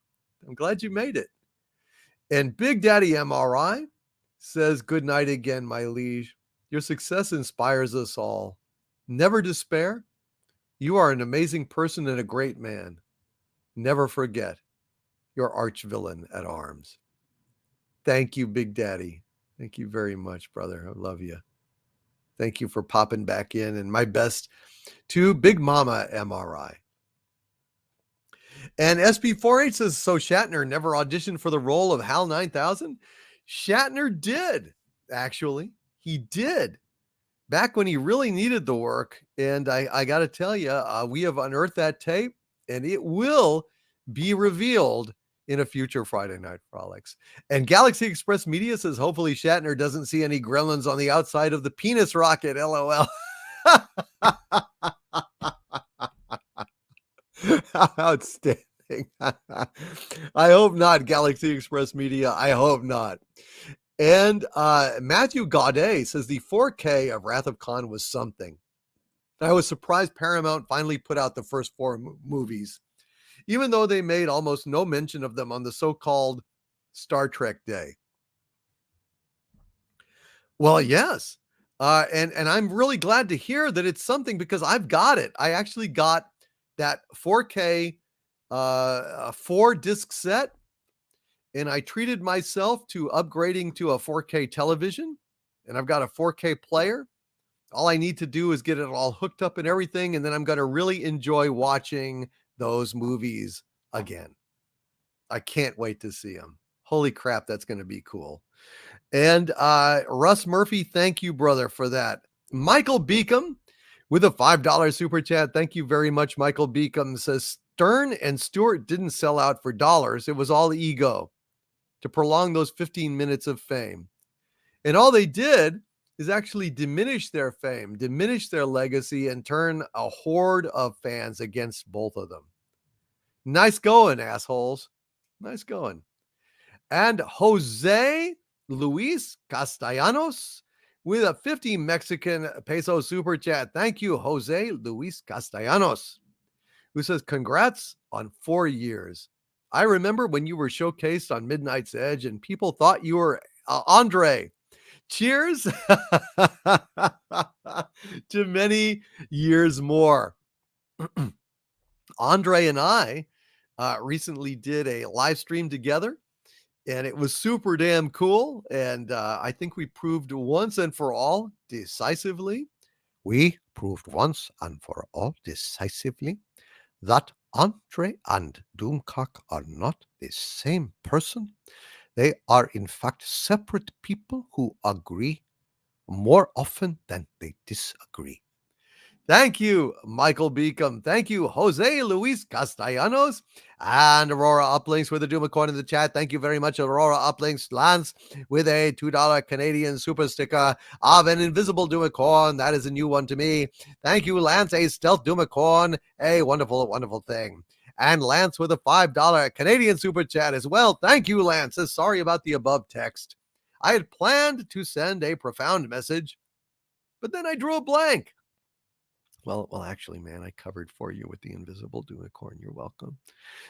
I'm glad you made it. And Big Daddy MRI says, good night again, my liege. Your success inspires us all. Never despair. You are an amazing person and a great man. Never forget your arch villain at arms. Thank you, Big Daddy. Thank you very much, brother. I love you. Thank you for popping back in. And my best to Big Mama MRI. And SB48 says, so Shatner never auditioned for the role of HAL 9000? Shatner did, actually. He did. Back when he really needed the work. And I got to tell you, we have unearthed that tape, and it will be revealed in a future Friday Night Frolics. And Galaxy Express Media says, hopefully Shatner doesn't see any gremlins on the outside of the penis rocket, LOL. Outstanding. I hope not, Galaxy Express Media. I hope not. And Matthew Gaudet says the 4K of Wrath of Khan was something. I was surprised Paramount finally put out the first 4 movies, even though they made almost no mention of them on the so-called Star Trek Day. Well, yes. And I'm really glad to hear that it's something, because I've got it. I actually got that 4K 4-disc set, and I treated myself to upgrading to a 4K television, and I've got a 4K player. All I need to do is get it all hooked up and everything, and then I'm going to really enjoy watching those movies again. I can't wait to see them. Holy crap, that's going to be cool. And Russ Murphy, thank you, brother, for that. Michael Beacom with a $5 super chat. Thank you very much, Michael Beacom. Says, Stern and Stewart didn't sell out for dollars. It was all ego to prolong those 15 minutes of fame. And all they did is actually diminish their fame, diminish their legacy, and turn a horde of fans against both of them. Nice going, assholes. Nice going. And Jose Luis Castellanos with a 50 Mexican peso super chat. Thank you, Jose Luis Castellanos, who says, congrats on 4 years. I remember when you were showcased on Midnight's Edge and people thought you were Andre. Cheers to many years more. Andre and I recently did a live stream together, and it was super damn cool. And I think we proved once and for all decisively We proved once and for all decisively that Andre and Doomcock are not the same person. They are, in fact, separate people who agree more often than they disagree. Thank you, Michael Beacom. Thank you, Jose Luis Castellanos and Aurora Uplinks with a Doomacorn in the chat. Thank you very much, Aurora Uplinks. Lance with a $2 Canadian super sticker of an invisible Doomacorn. That is a new one to me. Thank you, Lance, a stealth Doomacorn. A wonderful, wonderful thing. And Lance with a $5 Canadian super chat as well. Thank you, Lance. Says, sorry about the above text. I had planned to send a profound message, but then I drew a blank. Well, actually, man, I covered for you with the invisible Doomacorn. You're welcome.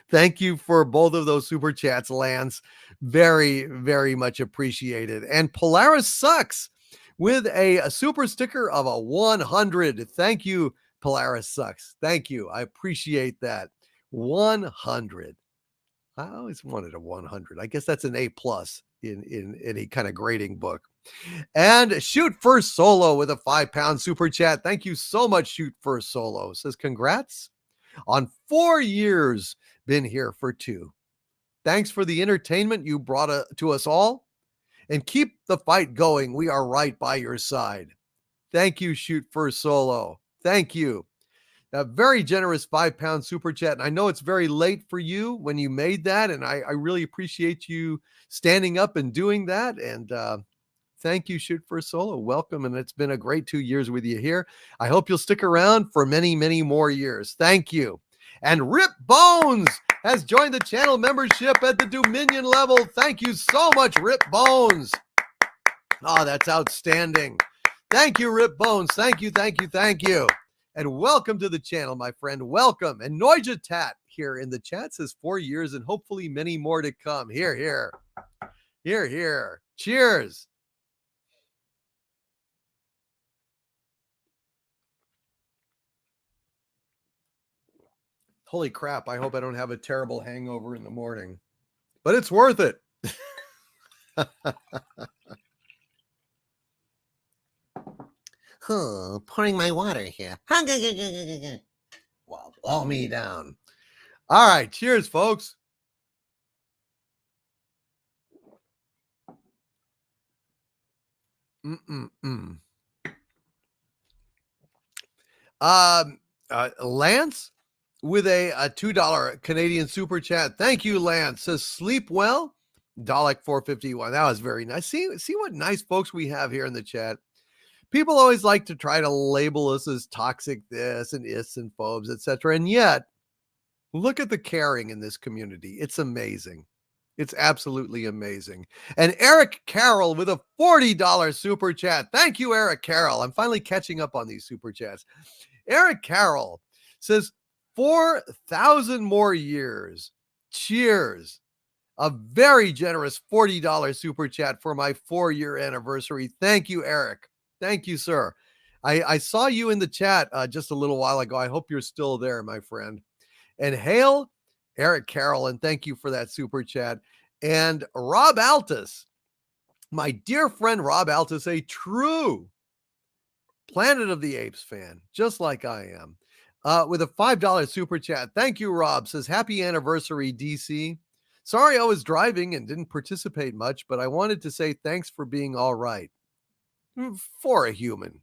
Thank you for both of those super chats, Lance. Very, very much appreciated. And Polaris Sucks with a super sticker of a 100. Thank you, Polaris Sucks. Thank you. I appreciate that. 100. I always wanted a 100. I guess that's an A plus in any kind of grading book. And Shoot First Solo with a £5 super chat. Thank you so much, Shoot First Solo. Says, congrats on 4 years. Been here for 2. Thanks for the entertainment you brought to us all. And keep the fight going. We are right by your side. Thank you, Shoot First Solo. Thank you. A very generous £5 super chat. And I know it's very late for you when you made that. And I really appreciate you standing up and doing that. And thank you, Shoot First Solo. Welcome. And it's been a great 2 years with you here. I hope you'll stick around for many, many more years. Thank you. And Rip Bones has joined the channel membership at the Dominion level. Thank you so much, Rip Bones. Oh, that's outstanding. Thank you, Rip Bones. Thank you, thank you, thank you. And welcome to the channel, my friend. Welcome. And Noija Tat here in the chat says 4 years and hopefully many more to come. Here, here. Here, here. Cheers. Holy crap. I hope I don't have a terrible hangover in the morning, but it's worth it. Pouring my water here. Well, blow me down. All right. Cheers, folks. Lance with a $2 Canadian super chat. Thank you, Lance. Says sleep well. Dalek 451. That was very nice. See what nice folks we have here in the chat. People always like to try to label us as toxic this and is and phobes, etc. And yet, look at the caring in this community. It's amazing. It's absolutely amazing. And Eric Carroll with a $40 super chat. Thank you, Eric Carroll. I'm finally catching up on these super chats. Eric Carroll says 4,000 more years. Cheers. A very generous $40 super chat for my 4-year anniversary. Thank you, Eric. Thank you, sir. I saw you in the chat just a little while ago. I hope you're still there, my friend. And hail Eric Carroll, and thank you for that super chat. And Rob Altus, my dear friend Rob Altus, a true Planet of the Apes fan, just like I am, with a $5 super chat. Thank you, Rob. Says, happy anniversary, DC. Sorry I was driving and didn't participate much, but I wanted to say thanks for being all right. For a human.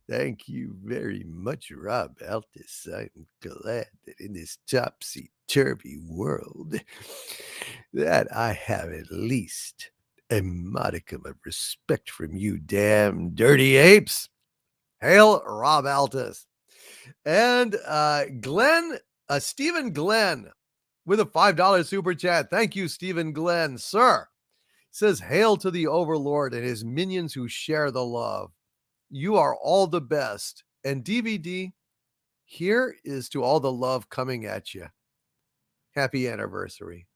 Thank you very much, Rob Altus. I'm glad that in this topsy-turvy world that I have at least a modicum of respect from you damn dirty apes. Hail, Rob Altus. And Stephen Glenn with a $5 super chat. Thank you, Stephen Glenn. Sir, says, hail to the Overlord and his minions who share the love. You are all the best. And DVD, here is to all the love coming at you. Happy anniversary.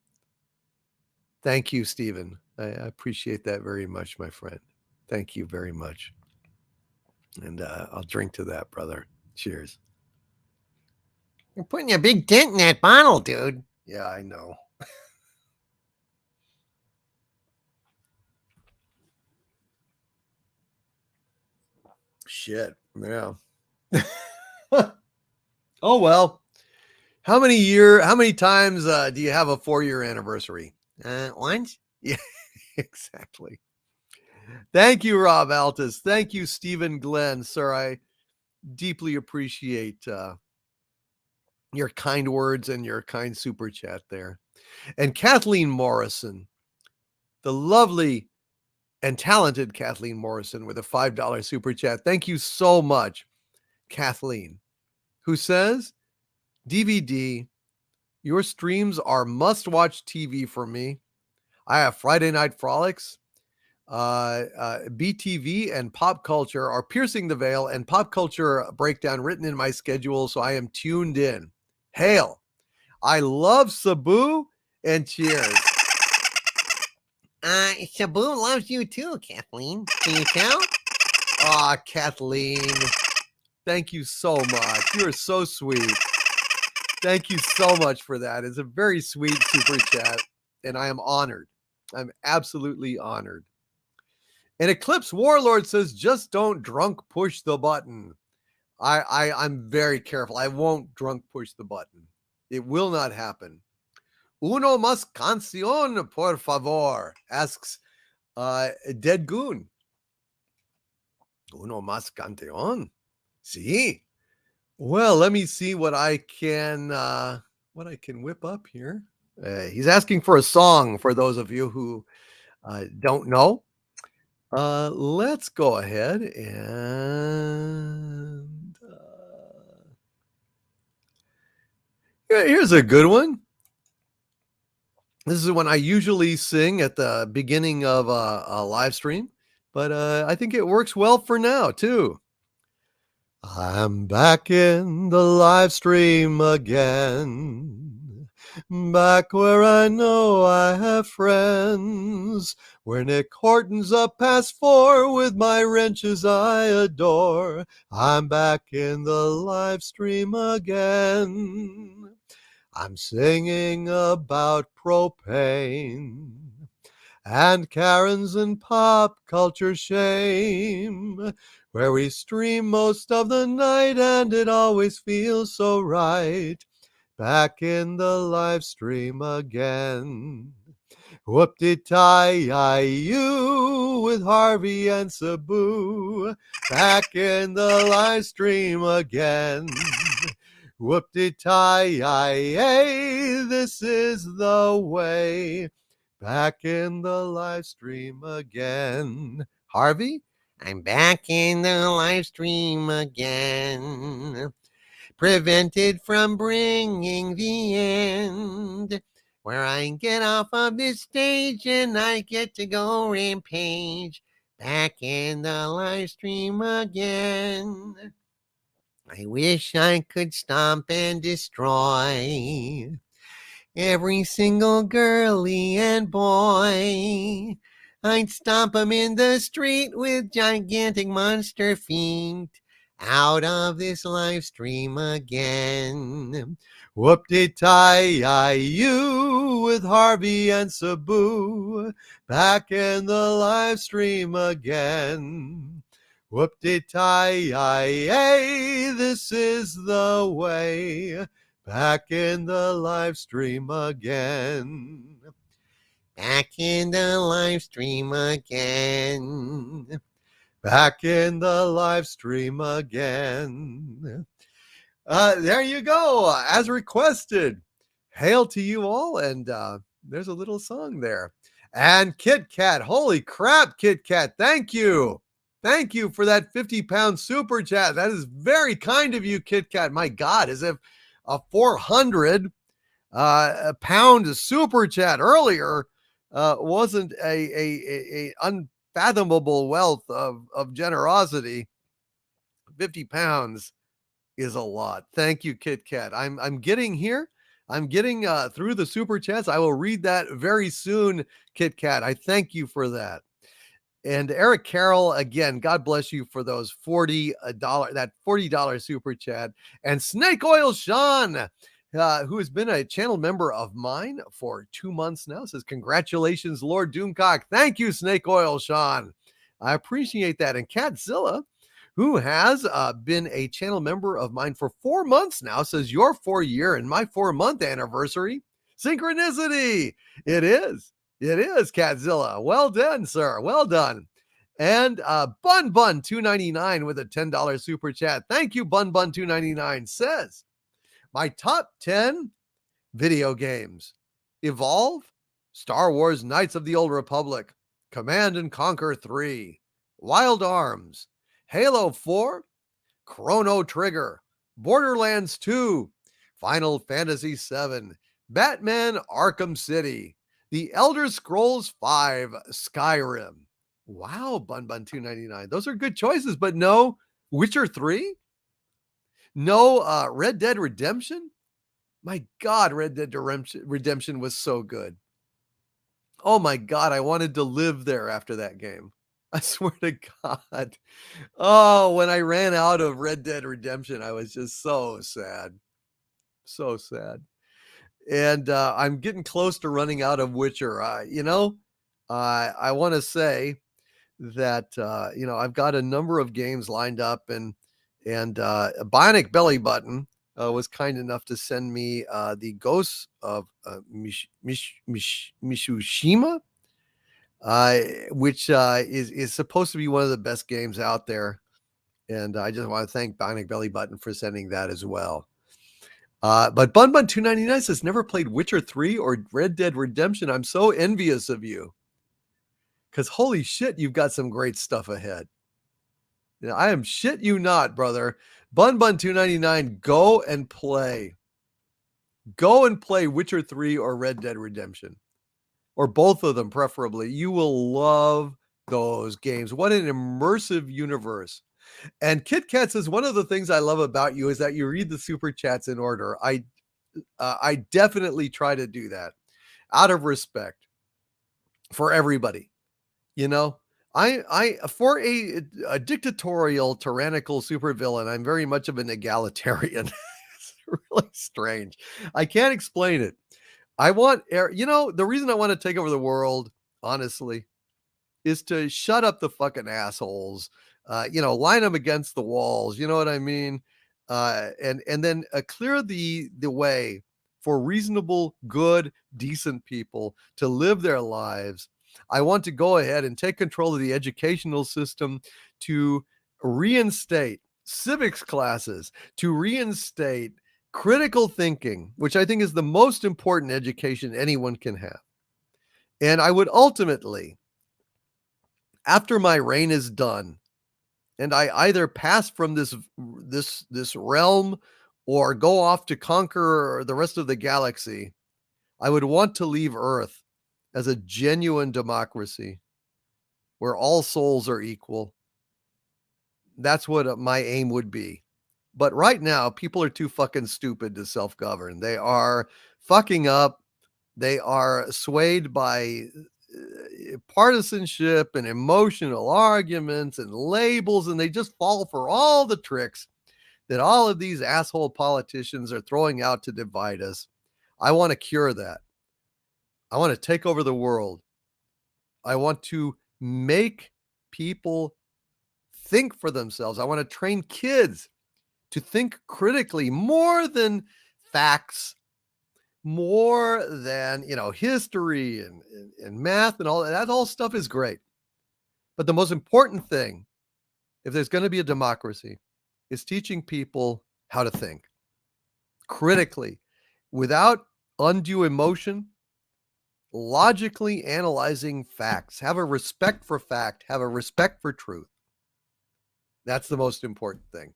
Thank you, Stephen. I appreciate that very much, my friend. Thank you very much. And I'll drink to that, brother. Cheers. You're putting a big dent in that bottle, dude. Yeah, I know. Shit. Yeah. Oh well. How many times do you have a 4-year anniversary? Once? Yeah, exactly. Thank you, Rob Altus. Thank you, Stephen Glenn. Sir, I deeply appreciate your kind words and your kind super chat there. And Kathleen Morrison, the lovely and talented Kathleen Morrison with a $5 super chat. Thank you so much, Kathleen, who says, DVD, your streams are must-watch TV for me. I have Friday Night Frolics, BTV, and Pop Culture are piercing the veil, and Pop Culture breakdown written in my schedule, so I am tuned in. Hail! I love Sabu, and cheers. Sabu loves you too, Kathleen. Can you tell? Ah, Kathleen, thank you so much. You are so sweet. Thank you so much for that. It's a very sweet super chat, and I am honored. I'm absolutely honored. And Eclipse Warlord says, just don't drunk push the button. I'm very careful. I won't drunk push the button. It will not happen. Uno más canción, por favor, asks Dead Goon. Uno más canción? Sí. Well, let me see what I can whip up here. He's asking for a song for those of you who don't know. Let's go ahead and here's a good one. This is one I usually sing at the beginning of a live stream, but I think it works well for now too. I'm back in the live stream again, back where I know I have friends, where Nick Horton's up past 4 with my wrenches I adore. I'm back in the live stream again. I'm singing about propane and Karens and pop culture shame, where we stream most of the night and it always feels so right. Back in the live stream again. Whoop-de-tie-you with Harvey and Sabu. Back in the live stream again. Whoop-de-tie-yay, this is the way. Back in the live stream again. Harvey? I'm back in the live stream again. Prevented from bringing the end. Where I get off of this stage and I get to go rampage. Back in the live stream again. I wish I could stomp and destroy every single girlie and boy. I'd stomp 'em in the street with gigantic monster feet. Out of this live stream again. Whoop-de-tie-you with Harvey and Sabu. Back in the live stream again. Whoop-de-tie-yay, this is the way. Back in the live stream again. Back in the live stream again. Back in the live stream again. There you go, as requested. Hail to you all, and there's a little song there. And Kit Kat, holy crap, Kit Kat, thank you. Thank you for that 50-pound super chat. That is very kind of you, Kit Kat. My God, as if a 400 pound super chat earlier wasn't a unfathomable wealth of generosity. 50 pounds is a lot. Thank you, Kit Kat. I'm getting here. I'm getting through the super chats. I will read that very soon, Kit Kat. I thank you for that. And Eric Carroll, again, God bless you for those $40 super chat. And Snake Oil Sean, who has been a channel member of mine for 2 months now, says, congratulations, Lord Doomcock. Thank you, Snake Oil Sean. I appreciate that. And Catzilla, who has been a channel member of mine for 4 months now, says your 4-year and my 4-month anniversary. Synchronicity. It is. It is, Catzilla. Well done, sir. Well done. And Bun Bun 299 with a $10 super chat. Thank you, Bun Bun 299 says, my top 10 video games: Evolve, Star Wars Knights of the Old Republic, Command and Conquer 3, Wild Arms, Halo 4, Chrono Trigger, Borderlands 2, Final Fantasy 7, Batman Arkham City, The Elder Scrolls 5, Skyrim. Wow, Bun Bun 299. Those are good choices, but no Witcher 3? No Red Dead Redemption? My God, Red Dead Redemption was so good. Oh my God, I wanted to live there after that game. I swear to God. Oh, when I ran out of Red Dead Redemption, I was just so sad. So sad. And I'm getting close to running out of Witcher. I want to say that, I've got a number of games lined up, and Bionic Belly Button was kind enough to send me the Ghosts of Mishushima, which is supposed to be one of the best games out there. And I just want to thank Bionic Belly Button for sending that as well. But Bun Bun 299 says, never played Witcher 3 or Red Dead Redemption. I'm so envious of you. Because holy shit, you've got some great stuff ahead. I am shit you not, brother. Bun Bun 299, go and play. Go and play Witcher 3 or Red Dead Redemption. Or both of them, preferably. You will love those games. What an immersive universe. And Kit Kat says, one of the things I love about you is that you read the super chats in order. I definitely try to do that out of respect for everybody. I for a dictatorial, tyrannical supervillain, I'm very much of an egalitarian. It's really strange. I can't explain it. I want the reason I want to take over the world, honestly, is to shut up the fucking assholes. Line them against the walls. You know what I mean? And then clear the way for reasonable, good, decent people to live their lives. I want to go ahead and take control of the educational system to reinstate civics classes, to reinstate critical thinking, which I think is the most important education anyone can have. And I would ultimately, after my reign is done, and I either pass from this realm or go off to conquer the rest of the galaxy, I would want to leave Earth as a genuine democracy where all souls are equal. That's what my aim would be. But right now, people are too fucking stupid to self-govern. They are fucking up. They are swayed by partisanship and emotional arguments and labels, and they just fall for all the tricks that all of these asshole politicians are throwing out to divide us. I want to cure that. I want to take over the world. I want to make people think for themselves. I want to train kids to think critically more than facts, more than, history and math and all that. All stuff is great. But the most important thing, if there's going to be a democracy, is teaching people how to think critically without undue emotion, logically analyzing facts. Have a respect for fact, have a respect for truth. That's the most important thing.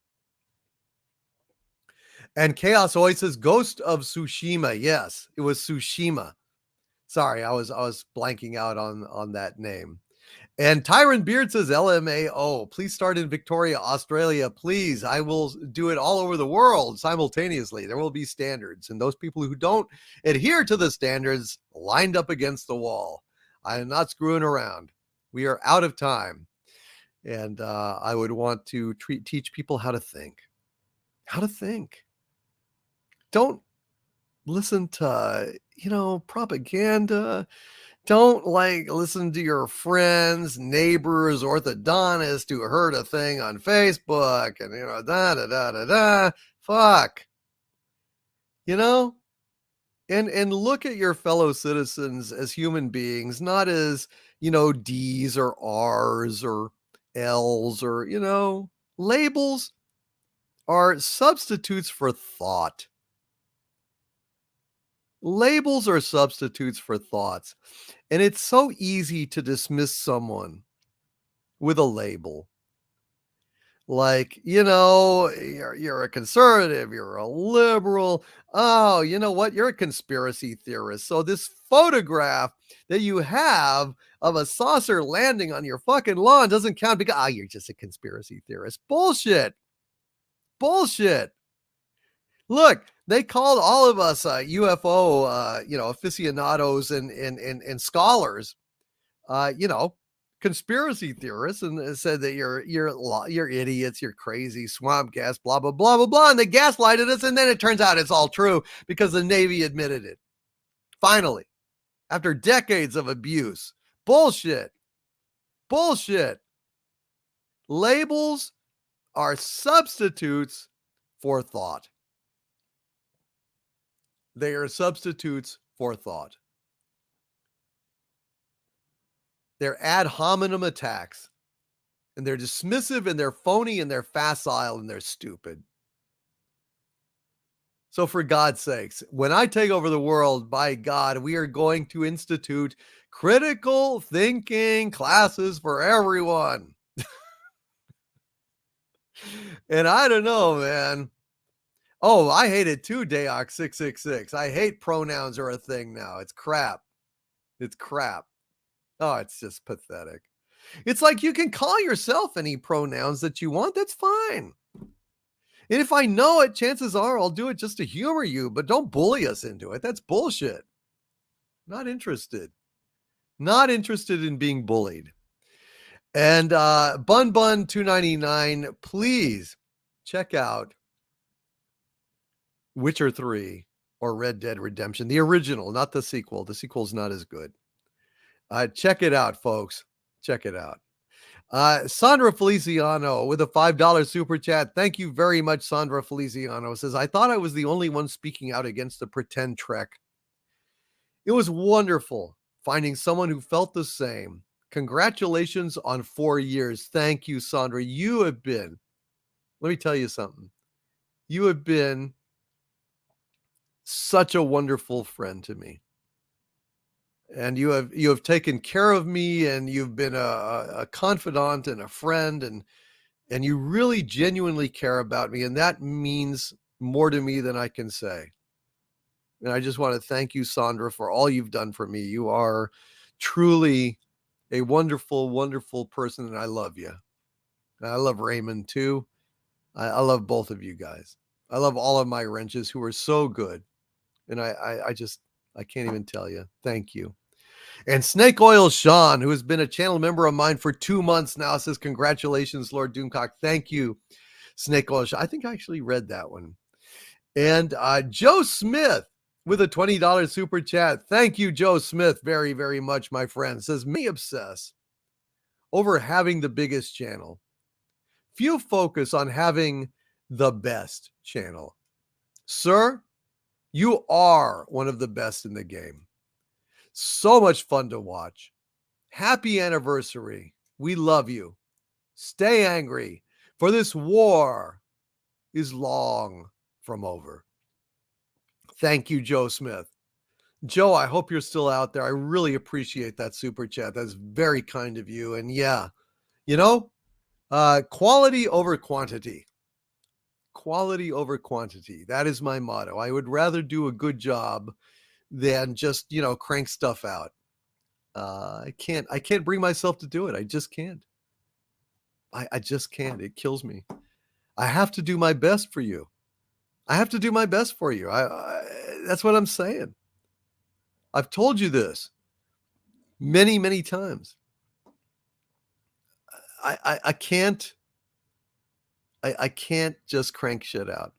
And Chaos always says Ghost of Tsushima. Yes, it was Tsushima. Sorry, I was blanking out on that name. And Tyron Beard says LMAO. Please start in Victoria, Australia. Please. I will do it all over the world simultaneously. There will be standards. And those people who don't adhere to the standards lined up against the wall. I am not screwing around. We are out of time. And I would want to teach people how to think. How to think. Don't listen to, propaganda. Don't like listen to your friends, neighbors, orthodontist who heard a thing on Facebook and, da da da da da. Fuck. And look at your fellow citizens as human beings, not as, D's or R's or L's or, labels are substitutes for thought. Labels are substitutes for thoughts. And it's so easy to dismiss someone with a label. Like, you're a conservative, you're a liberal. Oh, you know what? You're a conspiracy theorist. So this photograph that you have of a saucer landing on your fucking lawn doesn't count because, you're just a conspiracy theorist. Bullshit. Bullshit. Look, they called all of us UFO, aficionados and scholars, conspiracy theorists, and said that you're idiots, you're crazy, swamp gas, blah blah blah blah blah, and they gaslighted us, and then it turns out it's all true because the Navy admitted it. Finally, after decades of abuse, bullshit. Labels are substitutes for thought. They are substitutes for thought. They're ad hominem attacks, and they're dismissive, and they're phony, and they're facile, and they're stupid. So for God's sakes, when I take over the world, by God, we are going to institute critical thinking classes for everyone. And I don't know, man. Oh, I hate it too, Dayox 666. I hate pronouns are a thing now. It's crap. It's crap. Oh, it's just pathetic. It's like you can call yourself any pronouns that you want. That's fine. And if I know it, chances are I'll do it just to humor you, but don't bully us into it. That's bullshit. Not interested. Not interested in being bullied. And Bun 299, please check out Witcher 3 or Red Dead Redemption, the original, not the sequel. The sequel's not as good. Check it out, folks. Check it out. Sandra Feliciano with a $5 super chat. Thank you very much, Sandra Feliciano. Says, I thought I was the only one speaking out against the pretend Trek. It was wonderful finding someone who felt the same. Congratulations on 4 years. Thank you, Sandra. You have been, let me tell you something. You have been such a wonderful friend to me. And you have taken care of me, and you've been a confidant and a friend, and you really genuinely care about me. And that means more to me than I can say. And I just want to thank you, Sandra, for all you've done for me. You are truly a wonderful, wonderful person, and I love you. And I love Raymond too. I love both of you guys. I love all of my wrenches who are so good. And I can't even tell you. Thank you. And Snake Oil Sean, who has been a channel member of mine for 2 months now, says, congratulations, Lord Doomcock. Thank you, Snake Oil Sean. I think I actually read that one. And Joe Smith with a $20 super chat. Thank you, Joe Smith, very, very much, my friend. Says, me obsess over having the biggest channel. Few focus on having the best channel. Sir, you are one of the best in the game. So much fun to watch. Happy anniversary. We love you. Stay angry, for this war is long from over. Thank you, Joe Smith. Joe, I hope you're still out there. I really appreciate that super chat. That's very kind of you. And yeah, quality over quantity. Quality over quantity. That is my motto. I would rather do a good job than just, crank stuff out. I can't bring myself to do it. I just can't. I just can't. It kills me. I have to do my best for you. I have to do my best for you. That's what I'm saying. I've told you this many, many times. I can't just crank shit out.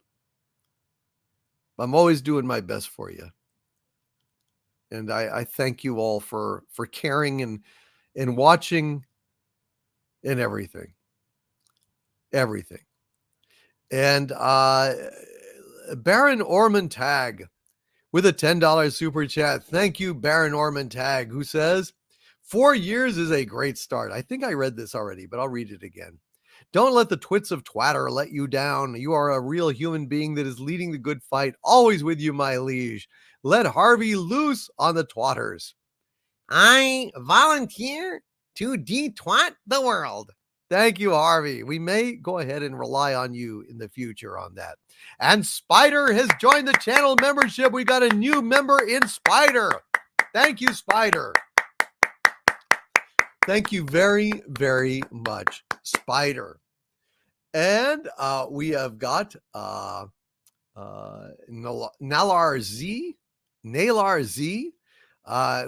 I'm always doing my best for you. And I thank you all for caring and watching and everything. Everything. And Baron Orman Tag with a $10 super chat. Thank you, Baron Orman Tag, who says, 4 years is a great start. I think I read this already, but I'll read it again. Don't let the twits of twatter let you down. You are a real human being that is leading the good fight. Always with you, my liege. Let Harvey loose on the twatters. I volunteer to de-twat the world. Thank you, Harvey. We may go ahead and rely on you in the future on that. And Spider has joined the channel membership. We got a new member in Spider. Thank you, Spider. Thank you very, very much, Spider. And we have got Nalar Z,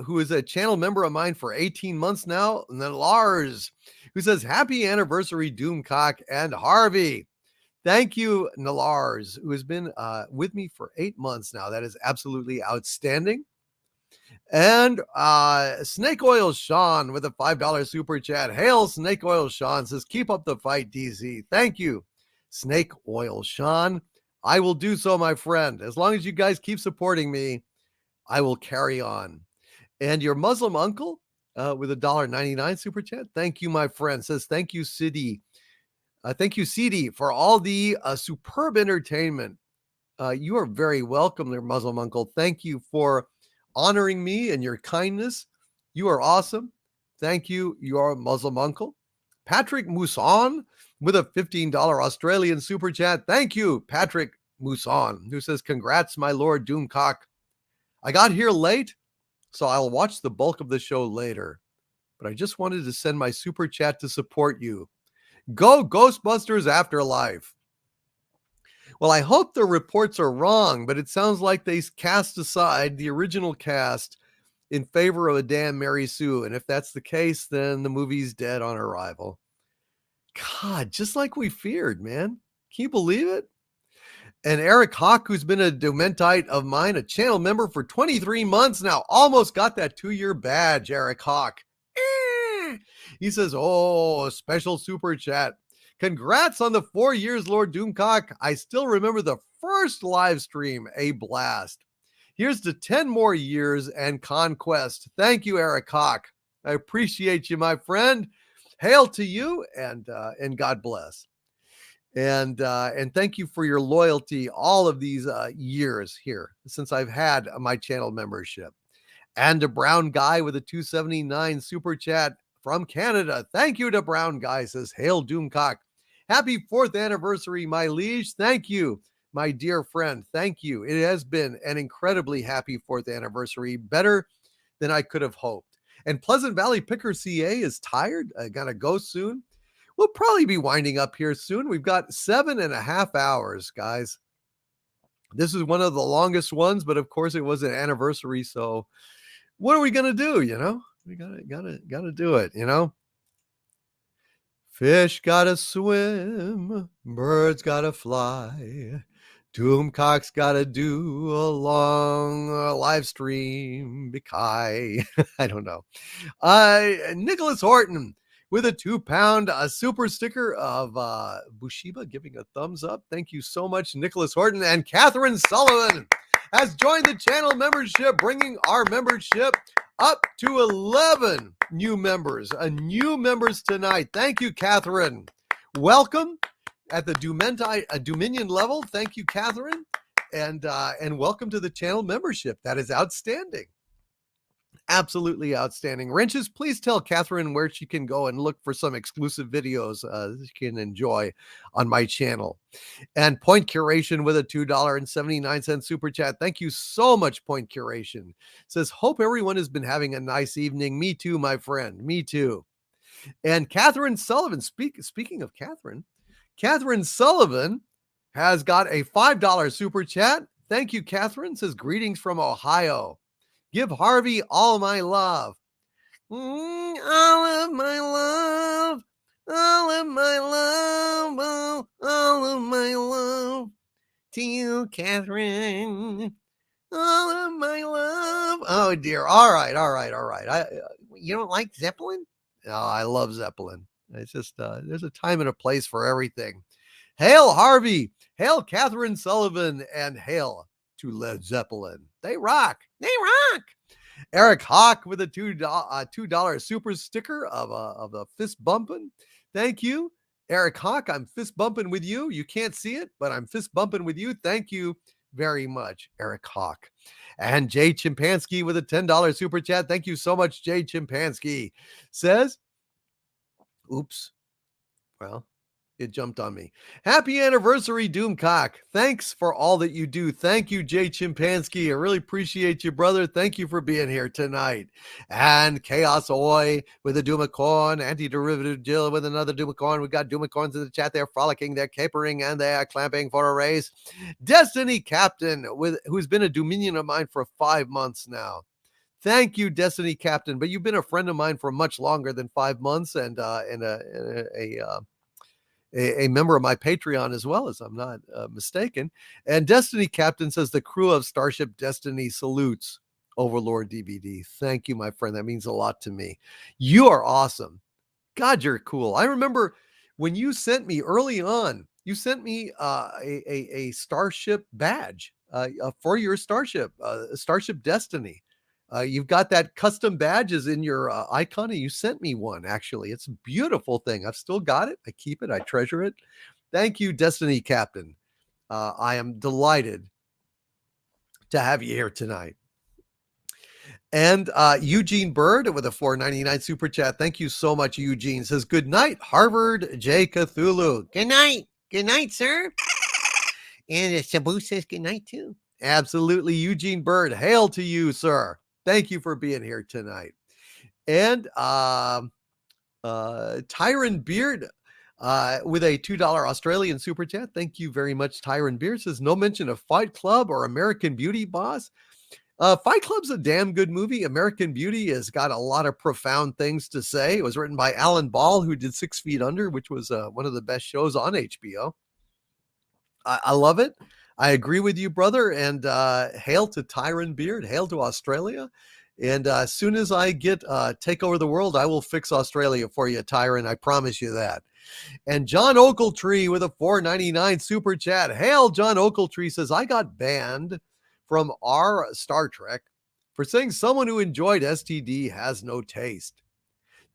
who is a channel member of mine for 18 months now. And then Lars, who says, happy anniversary, Doomcock and Harvey. Thank you, Nalars, who has been with me for 8 months now. That is absolutely outstanding. And Snake Oil Sean with a $5 super chat. Hail, Snake Oil Sean, says, keep up the fight, DC. Thank you, Snake Oil Sean. I will do so, my friend. As long as you guys keep supporting me, I will carry on. And your Muslim uncle with a $1.99 super chat. Thank you, my friend. Says, thank you, Sidi. Thank you, CD, for all the superb entertainment. You are very welcome there, Muslim uncle. Thank you for honoring me and your kindness. You are awesome. Thank you, your Muslim uncle. Patrick Mousson with a $15 Australian super chat. Thank you, Patrick Mousson, who says, congrats, my Lord Doomcock. I got here late, so I'll watch the bulk of the show later. But I just wanted to send my super chat to support you. Go Ghostbusters Afterlife. Well, I hope the reports are wrong, but it sounds like they cast aside the original cast in favor of a damn Mary Sue. And if that's the case, then the movie's dead on arrival. God, just like we feared, man. Can you believe it? And Eric Hawk, who's been a Dementite of mine, a channel member for 23 months now, almost got that 2-year badge, Eric Hawk. He says, oh, special super chat. Congrats on the 4 years, Lord Doomcock. I still remember the first live stream, a blast. Here's to 10 more years and conquest. Thank you, Eric Hawk. I appreciate you, my friend. Hail to you, and God bless. And thank you for your loyalty all of these years here since I've had my channel membership. And a brown guy with a $2.79 super chat from Canada. Thank you to Brown Guy, says, hail Doomcock. Happy 4th anniversary, my liege. Thank you, my dear friend. Thank you. It has been an incredibly happy 4th anniversary, better than I could have hoped. And Pleasant Valley Picker CA is tired. Gonna go soon. We'll probably be winding up here soon. We've got 7.5 hours, guys. This is one of the longest ones, but of course it was an anniversary, so what are we gonna do? You know, we gotta do it. You know, fish gotta swim, birds gotta fly, Doomcock's gotta do a long live stream. Bikai, I don't know. Nicholas Horton with a 2-pound super sticker of Bushiba, giving a thumbs up. Thank you so much, Nicholas Horton. And Catherine Sullivan has joined the channel membership, bringing our membership up to 11 new members. New members tonight. Thank you, Catherine. Welcome at the Dominion level. Thank you, Catherine. And welcome to the channel membership. That is outstanding. Absolutely outstanding. Wrenches, please tell Catherine where she can go and look for some exclusive videos she can enjoy on my channel. And Point Curation with a $2.79 super chat. Thank you so much, Point Curation. Says, hope everyone has been having a nice evening. Me too, my friend. Me too. And Catherine Sullivan, speaking of Catherine Sullivan has got a $5 super chat. Thank you, Catherine. Says, greetings from Ohio. Give Harvey all my love. All of my love. All of my love. All of my love. To you, Catherine. All of my love. Oh, Oh dear. All right. You don't like Zeppelin? No, I love Zeppelin. It's just there's a time and a place for everything. Hail Harvey, hail Catherine Sullivan, and hail to Led Zeppelin. They rock. They rock. Eric Hawk with a $2 super sticker of a fist bumping. Thank you, Eric Hawk. I'm fist bumping with you. You can't see it, but I'm fist bumping with you. Thank you very much, Eric Hawk. And Jay Chimpansky with a $10 super chat. Thank you so much, Jay Chimpansky. Says, oops. Well, it jumped on me. Happy anniversary, Doomcock. Thanks for all that you do. Thank you, Jay Chimpansky. I really appreciate you, brother. Thank you for being here tonight. And Chaos Oi with a Doomacorn, Anti-Derivative Jill with another Doomacorn. We got Doomacorns in the chat. They're frolicking, they're capering, and they are clamping for a race. Destiny Captain, who's been a Dominion of mine for 5 months now. Thank you, Destiny Captain. But you've been a friend of mine for much longer than 5 months, and a member of my Patreon as well, as I'm not mistaken. And Destiny Captain says the crew of Starship Destiny salutes Overlord DVD. Thank you, my friend. That means a lot to me. You are awesome. God, you're cool. I remember when you sent me early on, you sent me a Starship badge for your Starship, Starship Destiny. You've got that custom badges in your icon, and you sent me one, actually. It's a beautiful thing. I've still got it. I keep it. I treasure it. Thank you, Destiny Captain. I am delighted to have you here tonight. And Eugene Bird with a $4.99 super chat. Thank you so much, Eugene. Says, good night, Harvard J. Cthulhu. Good night. Good night, sir. And Sabu says good night, too. Absolutely, Eugene Bird. Hail to you, sir. Thank you for being here tonight. And Tyron Beard with a $2 Australian super chat. Thank you very much, Tyron Beard. Says, no mention of Fight Club or American Beauty, boss. Fight Club's a damn good movie. American Beauty has got a lot of profound things to say. It was written by Alan Ball, who did 6 Feet Under, which was one of the best shows on HBO. I love it. I agree with you, brother. And hail to Tyron Beard. Hail to Australia. And as soon as I get Take Over the World, I will fix Australia for you, Tyron. I promise you that. And John Oakletree with a $4.99 super chat. Hail, John Oakletree says, I got banned from our Star Trek for saying someone who enjoyed STD has no taste.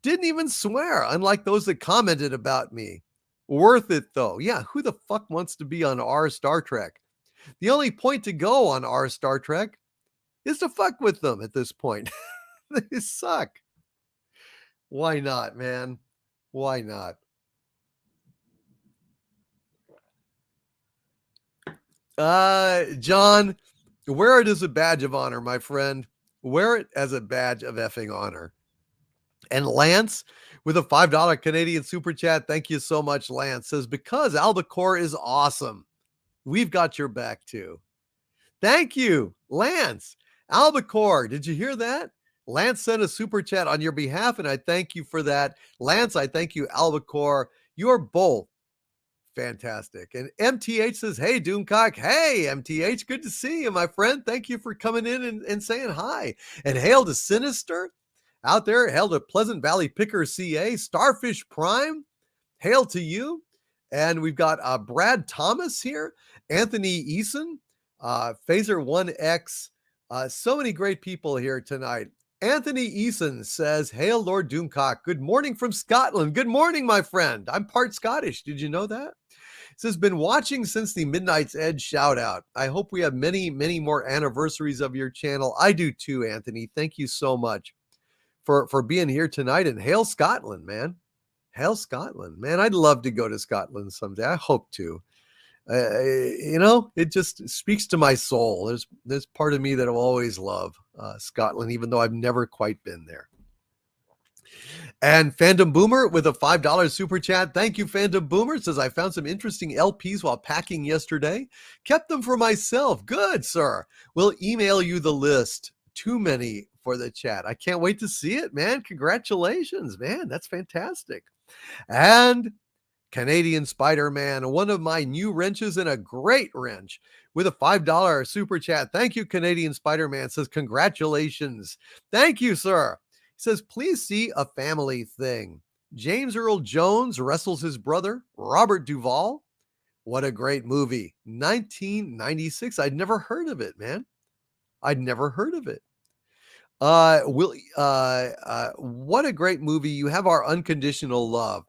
Didn't even swear, unlike those that commented about me. Worth it, though. Yeah, who the fuck wants to be on our Star Trek? The only point to go on our Star Trek is to fuck with them at this point. They suck. Why not, man? Why not? John, wear it as a badge of honor, my friend. Wear it as a badge of effing honor. And Lance with a $5 Canadian super chat. Thank you so much, Lance. Says, because Albacore is awesome. We've got your back too. Thank you, Lance. Albacore, did you hear that? Lance sent a super chat on your behalf, and I thank you for that. Lance, I thank you, Albacore. You're both fantastic. And MTH says, hey, Doomcock. Hey, MTH, good to see you, my friend. Thank you for coming in and saying hi. And hail to Sinister out there. Hail to Pleasant Valley Picker CA. Starfish Prime, hail to you. And we've got Brad Thomas here. Anthony Eason. Phaser 1X. So many great people here tonight. Anthony Eason says, hail, Lord Doomcock. Good morning from Scotland. Good morning, my friend. I'm part Scottish. Did you know that? Says, been watching since the Midnight's Edge shout out. I hope we have many, many more anniversaries of your channel. I do too, Anthony. Thank you so much for being here tonight. And hail Scotland, man. Hail Scotland, man. I'd love to go to Scotland someday. I hope to. It just speaks to my soul. There's part of me that will always love Scotland, even though I've never quite been there. And Fandom Boomer with a $5 super chat. Thank you, Fandom Boomer. It says, I found some interesting LPs while packing yesterday. Kept them for myself. Good, sir. We'll email you the list. Too many for the chat. I can't wait to see it, man. Congratulations, man. That's fantastic. And Canadian Spider-Man, one of my new wrenches and a great wrench with a $5 super chat. Thank you, Canadian Spider-Man. Says, congratulations. Thank you, sir. He says, please see A Family Thing. James Earl Jones wrestles his brother, Robert Duvall. What a great movie. 1996. I'd never heard of it, man. I'd never heard of it. What a great movie. You have our unconditional love.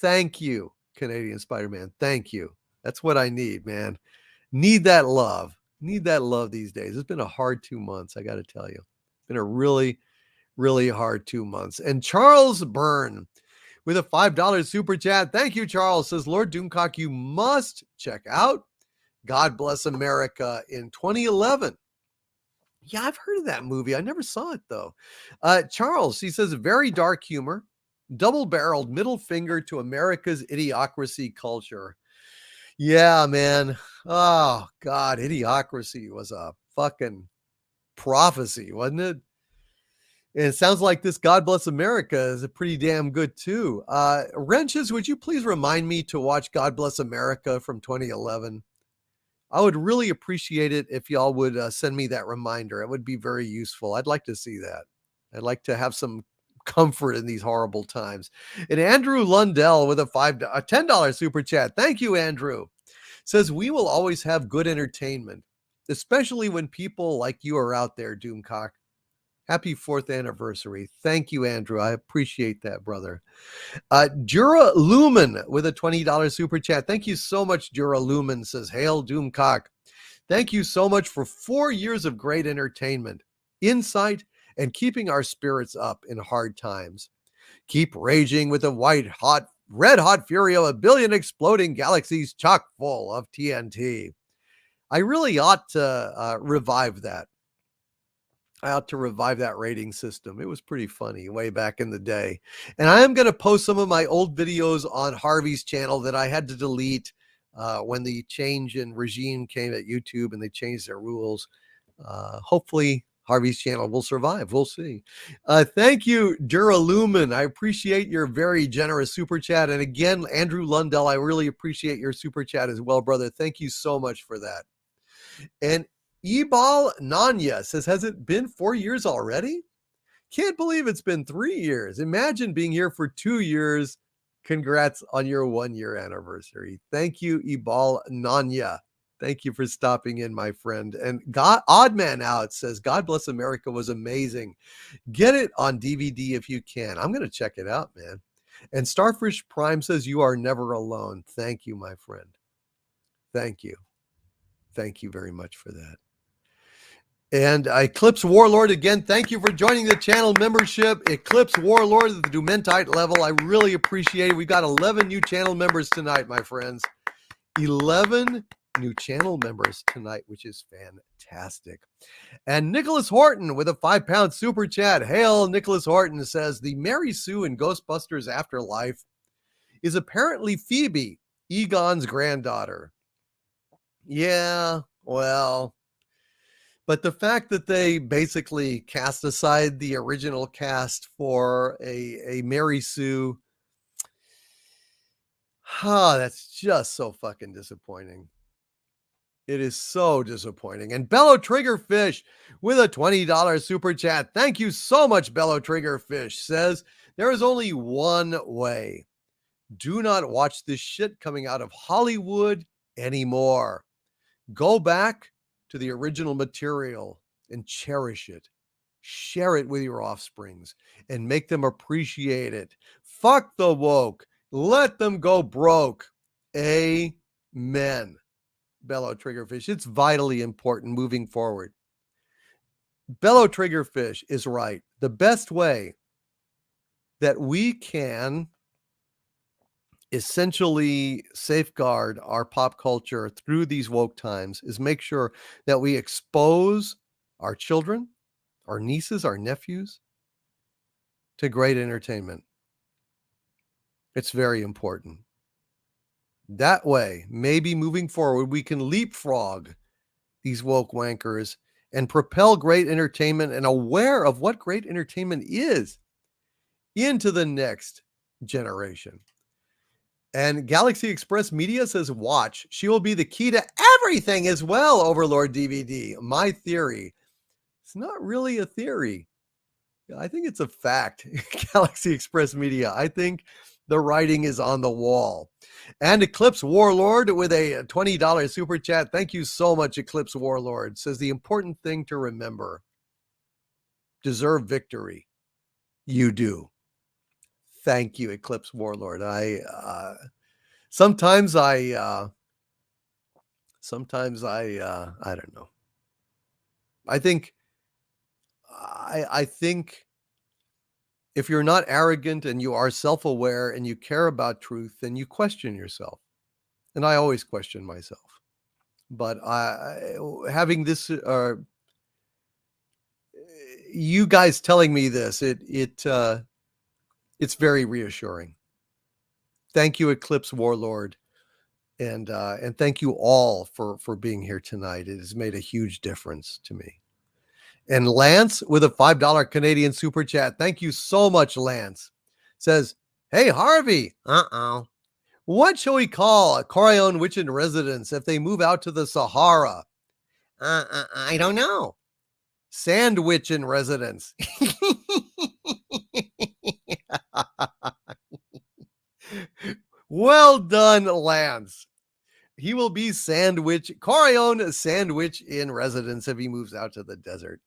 Thank you, Canadian Spider-Man. Thank you. That's what I need, man. Need that love. Need that love these days. It's been a hard 2 months, I got to tell you. It's been a really, really hard 2 months. And Charles Byrne with a $5 super chat. Thank you, Charles. Says, Lord Doomcock, you must check out God Bless America in 2011. Yeah, I've heard of that movie. I never saw it, though. Charles, he says, very dark humor, double-barreled middle finger to America's idiocracy culture. Yeah, man. Oh, God, Idiocracy was a fucking prophecy, wasn't it? And it sounds like this God Bless America is a pretty damn good, too. Wrenches, would you please remind me to watch God Bless America from 2011? I would really appreciate it if y'all would send me that reminder. It would be very useful. I'd like to see that. I'd like to have some comfort in these horrible times. And Andrew Lundell with a $10 super chat. Thank you, Andrew. Says, we will always have good entertainment, especially when people like you are out there, Doomcock. Happy 4th anniversary. Thank you, Andrew. I appreciate that, brother. Dura Lumen with a $20 super chat. Thank you so much, Dura Lumen. Says, hail Doomcock. Thank you so much for 4 years of great entertainment, insight, and keeping our spirits up in hard times. Keep raging with the red hot fury of a billion exploding galaxies chock full of TNT. I really ought to revive that. I ought to revive that rating system. It was pretty funny way back in the day. And I am going to post some of my old videos on Harvey's channel that I had to delete when the change in regime came at YouTube and they changed their rules. Hopefully Harvey's channel will survive. We'll see. Thank you, Duralumen. I appreciate your very generous super chat. And again, Andrew Lundell, I really appreciate your super chat as well, brother. Thank you so much for that. And Ebal Nanya says, has it been 4 years already? Can't believe it's been 3 years. Imagine being here for 2 years. Congrats on your 1 year anniversary. Thank you, Ebal Nanya. Thank you for stopping in, my friend. And Oddman Out says, God Bless America was amazing. Get it on DVD if you can. I'm going to check it out, man. And Starfish Prime says, you are never alone. Thank you, my friend. Thank you. Thank you very much for that. And Eclipse Warlord, again, thank you for joining the channel membership. Eclipse Warlord at the Dumentite level. I really appreciate it. We've got 11 new channel members tonight, my friends. 11 new channel members tonight, which is fantastic. And Nicholas Horton with a £5 super chat. Hail, Nicholas Horton says, the Mary Sue in Ghostbusters Afterlife is apparently Phoebe, Egon's granddaughter. Yeah, well, but the fact that they basically cast aside the original cast for a Mary Sue, that's just so fucking disappointing. It is so disappointing. And Bellow Triggerfish with a $20 super chat. Thank you so much, Bellow Triggerfish. Says, there is only one way. Do not watch this shit coming out of Hollywood anymore. Go back to the original material and cherish it. Share it with your offsprings and make them appreciate it. Fuck the woke. Let them go broke. Amen. Bellow Triggerfish. It's vitally important moving forward. Bellow Triggerfish is right. The best way that we can essentially safeguard our pop culture through these woke times is make sure that we expose our children, our nieces, our nephews to great entertainment. It's very important. That way, maybe moving forward, we can leapfrog these woke wankers and propel great entertainment and aware of what great entertainment is into the next generation. And Galaxy Express Media says, watch. She will be the key to everything as well, Overlord DVD. My theory. It's not really a theory. I think it's a fact. Galaxy Express Media. I think the writing is on the wall. And Eclipse Warlord with a $20 super chat. Thank you so much, Eclipse Warlord. Says the important thing to remember. Deserve victory. You do. Thank you, Eclipse Warlord. Sometimes I don't know. I think if you're not arrogant and you are self-aware and you care about truth, then you question yourself. And I always question myself. But having this, you guys telling me this, it's very reassuring. Thank you, Eclipse Warlord. And thank you all for being here tonight. It has made a huge difference to me. And Lance with a $5 Canadian super chat. Thank you so much, Lance. Says, hey, Harvey. Uh-oh. What shall we call a Corleone witch in residence if they move out to the Sahara? I don't know. Sandwich in residence. Well done, Lance. He will be Corleone Sandwich in residence if he moves out to the desert,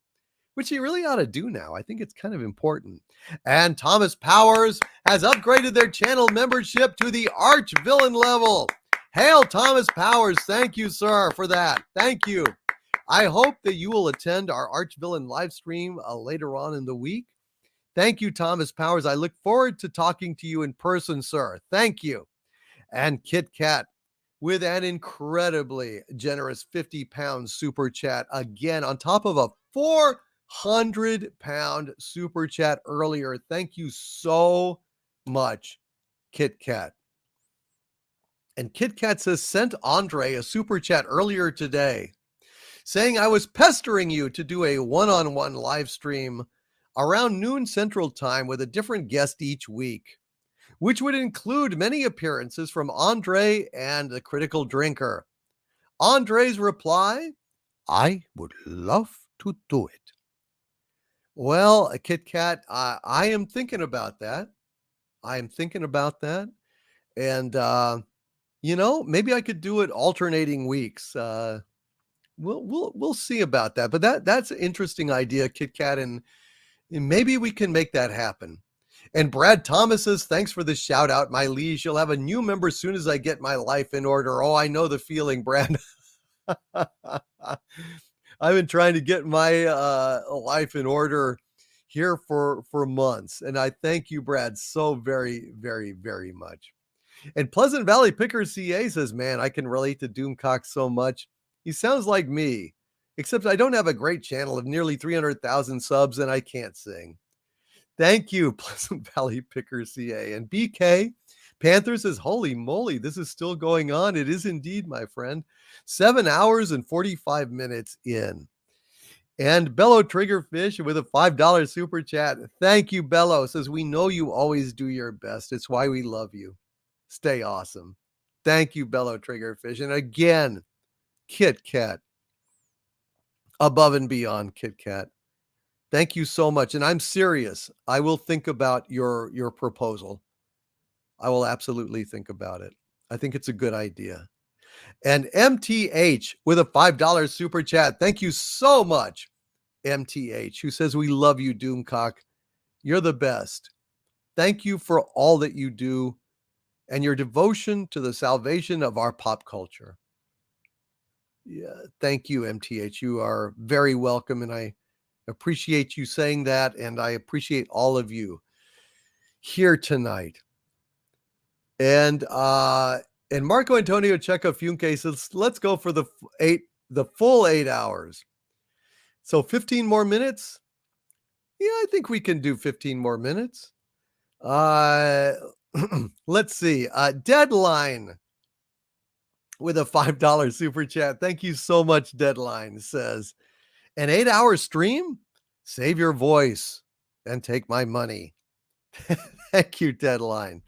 which he really ought to do now. I think it's kind of important. And Thomas Powers has upgraded their channel membership to the Arch Villain level. Hail, Thomas Powers. Thank you, sir, for that. Thank you. I hope that you will attend our Arch Villain live stream later on in the week. Thank you, Thomas Powers. I look forward to talking to you in person, sir. Thank you. And Kit Kat with an incredibly generous 50-pound super chat again on top of a 400-pound super chat earlier. Thank you so much, Kit Kat. And Kit Kat says, sent Andre a super chat earlier today saying I was pestering you to do a one-on-one live stream around noon Central Time with a different guest each week, which would include many appearances from Andre and the Critical Drinker. Andre's reply, I would love to do it. Well, Kit Kat, I am thinking about that. And, maybe I could do it alternating weeks. We'll see about that. But that's an interesting idea, Kit Kat, and maybe we can make that happen. And Brad Thomas says, thanks for the shout out, my liege. You'll have a new member as soon as I get my life in order. Oh, I know the feeling, Brad. I've been trying to get my life in order here for months. And I thank you, Brad, so very, very, very much. And Pleasant Valley Picker CA says, man, I can relate to Doomcock so much. He sounds like me, except I don't have a great channel of nearly 300,000 subs and I can't sing. Thank you, Pleasant Valley Picker CA. And BK Panther says, holy moly, this is still going on. It is indeed, my friend. 7 hours and 45 minutes in. And Bello Triggerfish with a $5 super chat. Thank you, Bello. Says, we know you always do your best. It's why we love you. Stay awesome. Thank you, Bello Triggerfish. And again, Kit Kat. Above and beyond, Kit Kat. Thank you so much. And I'm serious. I will think about your proposal. I will absolutely think about it. I think it's a good idea. And MTH with a $5 super chat. Thank you so much, MTH, who says, we love you, Doomcock. You're the best. Thank you for all that you do and your devotion to the salvation of our pop culture. Yeah, thank you, MTH. You are very welcome, and I appreciate you saying that, and I appreciate all of you here tonight. And Marco Antonio Checo Funke says, let's go for the full 8 hours. So 15 more minutes. Yeah, I think we can do 15 more minutes. Let's see. Deadline with a $5 super chat. Thank you so much, Deadline. Says, an 8-hour stream? Save your voice and take my money. Thank you, Deadline.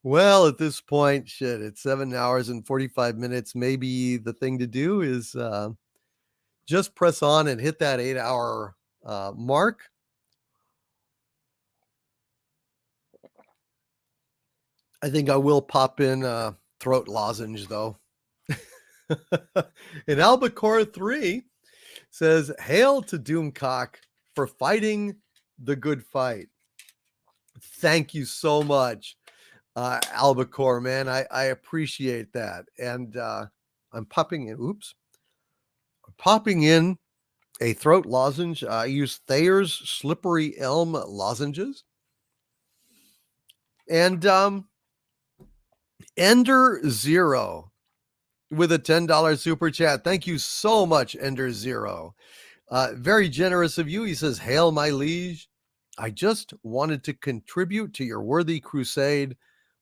Well, at this point, shit, it's 7 hours and 45 minutes. Maybe the thing to do is just press on and hit that 8-hour mark. I think I will pop in a throat lozenge, though. And Albacore 3 says, "Hail to Doomcock for fighting the good fight." Thank you so much, Albacore, man. I appreciate that. And I'm popping in a throat lozenge. I use Thayer's Slippery Elm lozenges. And Ender Zero with a $10 super chat. Thank you so much, Ender Zero. Very generous of you. He says, "Hail, my liege. I just wanted to contribute to your worthy crusade.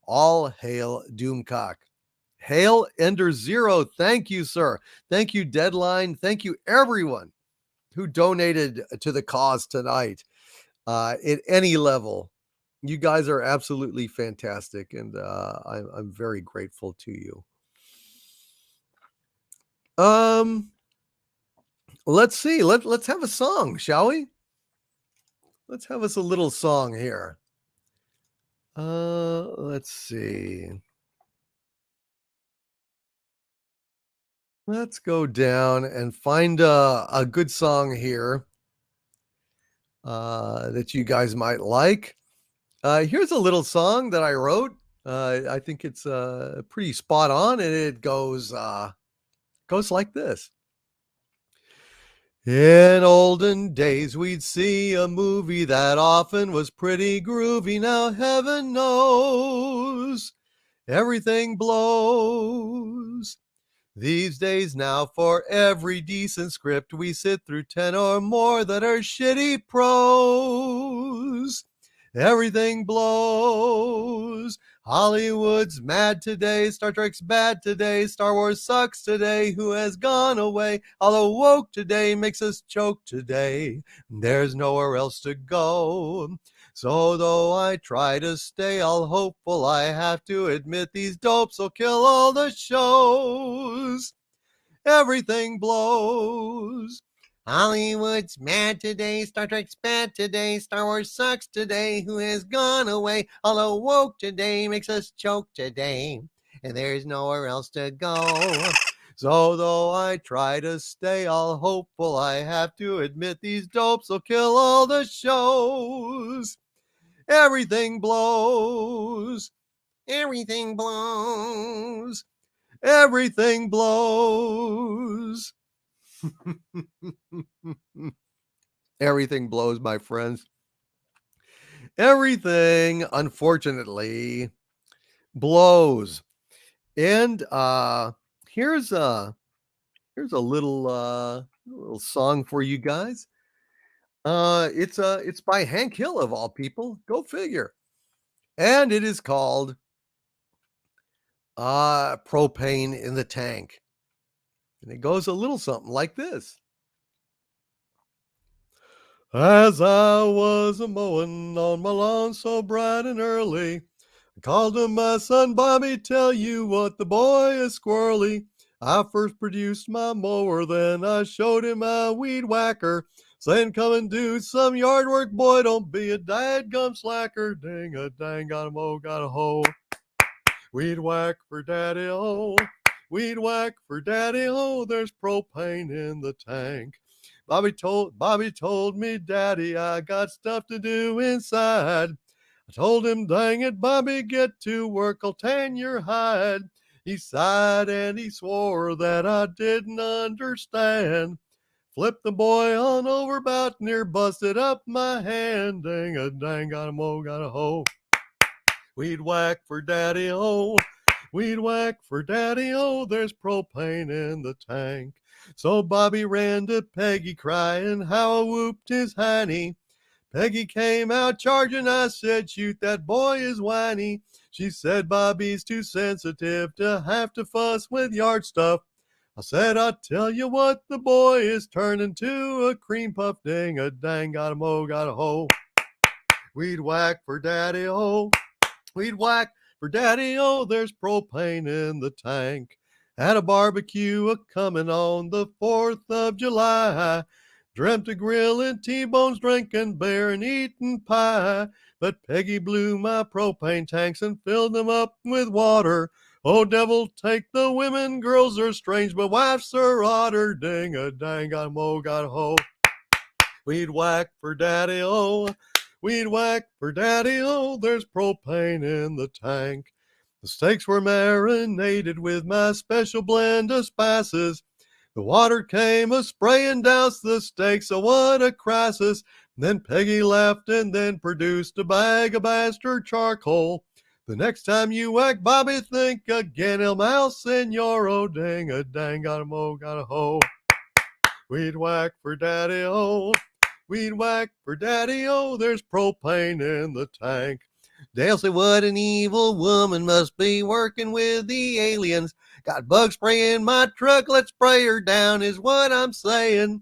All hail Doomcock." Hail Ender Zero. Thank you, sir. Thank you, Deadline. Thank you, everyone who donated to the cause tonight at any level. You guys are absolutely fantastic, and I'm very grateful to you. Let's see. Let's have a song, shall we? Let's have us a little song here. Let's see. Let's go down and find a good song here that you guys might like. Here's a little song that I wrote. I think it's pretty spot on, and it goes like this. In olden days, we'd see a movie that often was pretty groovy. Now heaven knows everything blows. These days now, for every decent script, we sit through 10 or more that are shitty prose. Everything blows. Hollywood's mad today. Star Trek's bad today. Star Wars sucks today. Who has gone away? Although woke today makes us choke today. There's nowhere else to go. So though I try to stay all hopeful, I have to admit these dopes will kill all the shows. Everything blows. Hollywood's mad today, Star Trek's bad today, Star Wars sucks today, who has gone away, although woke today makes us choke today, and there's nowhere else to go. So though I try to stay all hopeful, I have to admit these dopes will kill all the shows. Everything blows. Everything blows. Everything blows. Everything blows, my friends. Everything, unfortunately, blows. And here's a little song for you guys. It's by Hank Hill of all people. Go figure. And it is called Propane in the Tank. And it goes a little something like this. As I was a-mowing on my lawn so bright and early, I called to my son Bobby, tell you what, the boy is squirrely. I first produced my mower, then I showed him my weed whacker, saying, come and do some yard work, boy, don't be a dadgum slacker. Ding a dang, got a mow, got a hoe. Weed whack for daddy, oh. Weed whack for daddy, oh, there's propane in the tank. Bobby told me, Daddy, I got stuff to do inside. I told him, dang it, Bobby, get to work, I'll tan your hide. He sighed and he swore that I didn't understand. Flipped the boy on over, about near busted up my hand. Dang a dang, got a mow, got a hoe. Weed whack for daddy, oh. Weed whack for daddy, oh, there's propane in the tank. So Bobby ran to Peggy crying how I whooped his hiney. Peggy came out charging, I said, shoot, that boy is whiny. She said, Bobby's too sensitive to have to fuss with yard stuff. I said, I'll tell you what, the boy is turning to a cream puff. Ding a dang, got a mow, got a hoe. Weed whack for daddy, oh. Weed whack for daddy, oh, there's propane in the tank. Had a barbecue a-comin' on the 4th of July. Dreamt of grilling T-bones, drinking beer, and eating pie. But Peggy blew my propane tanks and filled them up with water. Oh, devil take the women, girls are strange, but wife's are otter. Ding-a-dang, got mo, got ho. We'd whack for daddy, oh. We'd whack for daddy, oh. There's propane in the tank. The steaks were marinated with my special blend of spices. The water came a-spraying down the steaks, oh, what a crisis. Then Peggy laughed and then produced a bag of bastard charcoal. The next time you whack Bobby, think again, El Mal Senor, ding-a-dang, got a mo, got a ho. We'd whack for daddy, oh. We'd whack for daddy, oh, there's propane in the tank. They'll say, what an evil woman must be working with the aliens. Got bug spray in my truck, let's spray her down, is what I'm saying.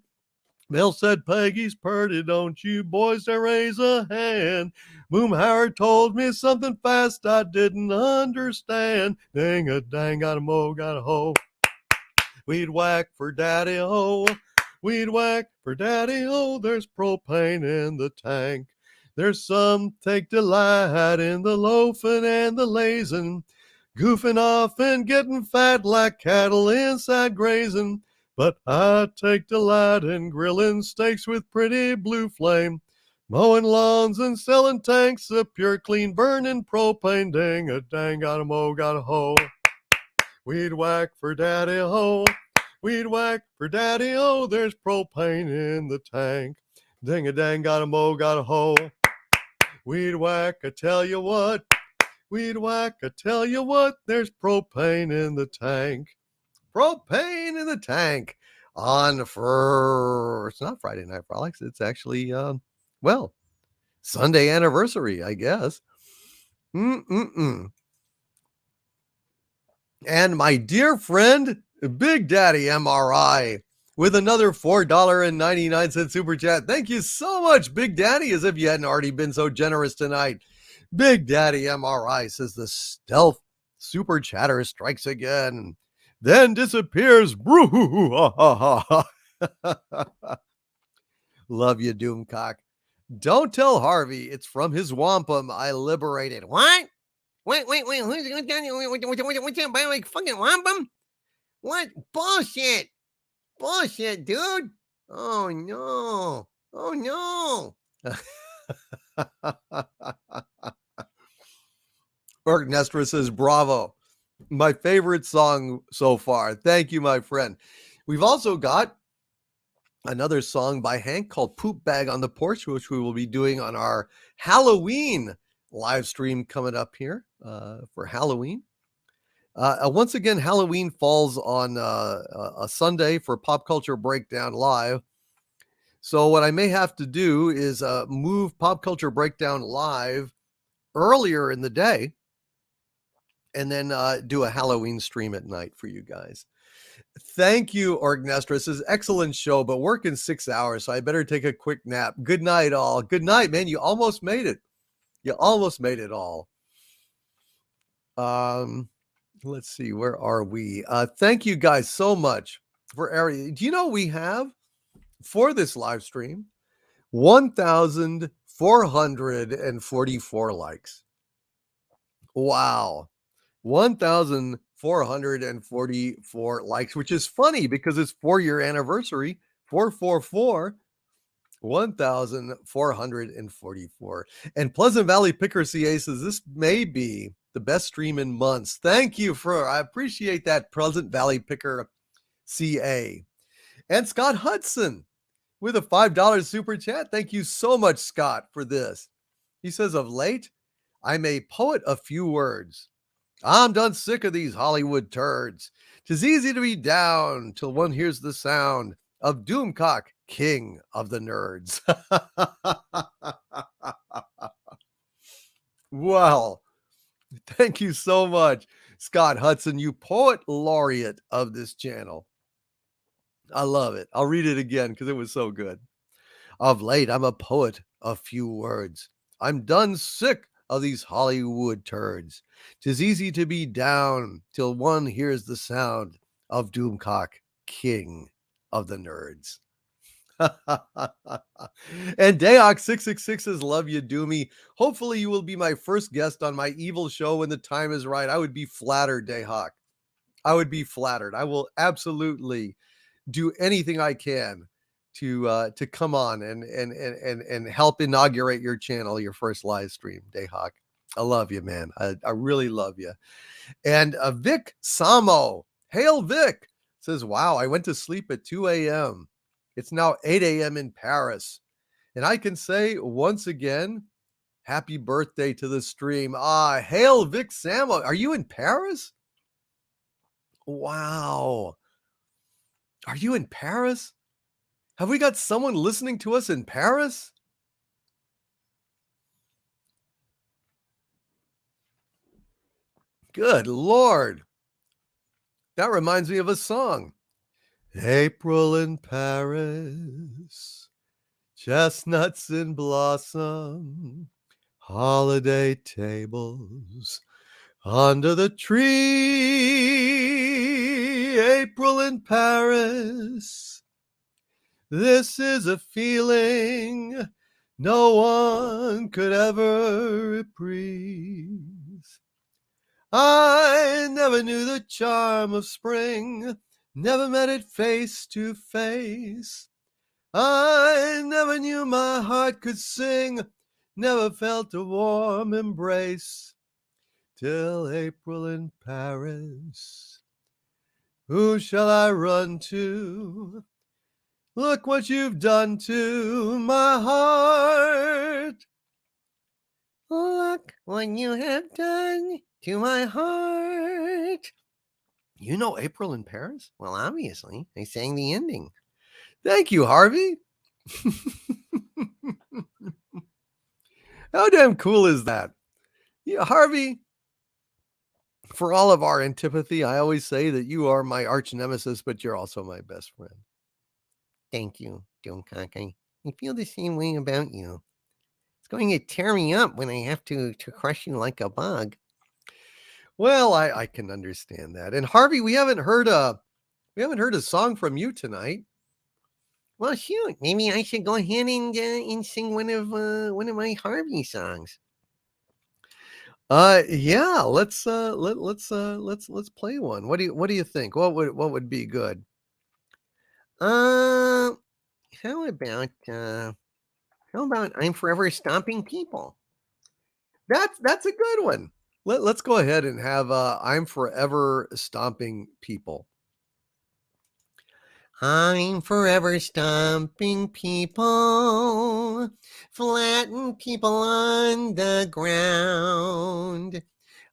Mel said, Peggy's purty, don't you boys dare raise a hand. Boom Howard told me something fast I didn't understand. Ding-a-dang, got a mo, got a ho. We'd whack for daddy, ho. We'd whack for daddy, oh, there's propane in the tank. There's some take delight in the loafing and the lazing, goofing off and getting fat like cattle inside grazing. But I take delight in grilling steaks with pretty blue flame, mowing lawns and selling tanks of pure clean burning propane. Ding-a-dang, got a mo, got a ho. We'd whack for daddy, ho. We'd whack for daddy, oh, there's propane in the tank. Ding-a-dang, got a mo, got a ho. We'd whack, I tell you what. We'd whack, I tell you what, there's propane in the tank. Propane in the tank on for, it's not Friday Night Frolics, it's actually, well, Sunday anniversary, I guess. And my dear friend, Big Daddy MRI, with another $4.99 super chat. Thank you so much, Big Daddy, as if you hadn't already been so generous tonight. Big Daddy MRI says the stealth super chatter strikes again, then disappears. Love you, Doomcock. Don't tell Harvey it's from his wampum I liberated. What? Wait, what's that, like fucking wampum? What? Bullshit, dude. Oh no. Orchestra says, bravo. My favorite song so far. Thank you, my friend. We've also got another song by Hank called Poop Bag on the Porch, which we will be doing on our Halloween live stream coming up here for Halloween. Once again, Halloween falls on a Sunday for Pop Culture Breakdown Live. So what I may have to do is move Pop Culture Breakdown Live earlier in the day and then do a Halloween stream at night for you guys. Thank you, Orchestra. This is an excellent show, but working 6 hours, so I better take a quick nap. Good night, all. Good night, man. You almost made it. You almost made it all. Let's see, where are we? Thank you guys so much for area. Do you know we have for this live stream 1,444 likes? Wow. 1,444 likes, which is funny because it's 4-year anniversary. 444, 1,444. And Pleasant Valley Picker CA says this may be the best stream in months. Thank you I appreciate that, Pleasant Valley Picker CA. And Scott Hudson with a $5 super chat. Thank you so much, Scott, for this. He says, of late, I may poet a few words. I'm done sick of these Hollywood turds. 'Tis easy to be down till one hears the sound of Doomcock, king of the nerds. Well, thank you so much, Scott Hudson, you poet laureate of this channel. I love it. I'll read it again because it was so good. Of late, I'm a poet of few words. I'm done sick of these Hollywood turds. 'Tis easy to be down till one hears the sound of Doomcock, king of the nerds. And Dayhawk666 says, love you, Doomy. Hopefully you will be my first guest on my evil show when the time is right. I would be flattered, Dayhawk. I would be flattered. I will absolutely do anything I can to come on and help inaugurate your channel, your first live stream, Dayhawk. I love you, man. I really love you. And Vic Samo, hail Vic, says, wow, I went to sleep at 2 a.m. It's now 8 a.m. in Paris. And I can say once again, happy birthday to the stream. Hail Vic Samo. Are you in Paris? Wow. Are you in Paris? Have we got someone listening to us in Paris? Good Lord. That reminds me of a song. April in Paris, chestnuts in blossom, holiday tables under the tree. April in Paris, this is a feeling no one could ever reprise. I never knew the charm of spring, never met it face to face. I never knew my heart could sing, never felt a warm embrace. Till April in Paris, who shall I run to? Look what you've done to my heart. Look what you have done to my heart. You know April in Paris? Well, obviously, I sang the ending. Thank you, Harvey. How damn cool is that? Yeah, Harvey, for all of our antipathy, I always say that you are my arch nemesis, but you're also my best friend. Thank you, Doomcock. I feel the same way about you. It's going to tear me up when I have to crush you like a bug. Well, I can understand that. And Harvey, we haven't heard a song from you tonight. Well, shoot, maybe I should go ahead and sing one of my Harvey songs. Yeah, let's play one. What do you think? What would be good? How about I'm Forever Stomping People? That's a good one. Let's go ahead and have I'm Forever Stomping People. I'm forever stomping people, flatten people on the ground.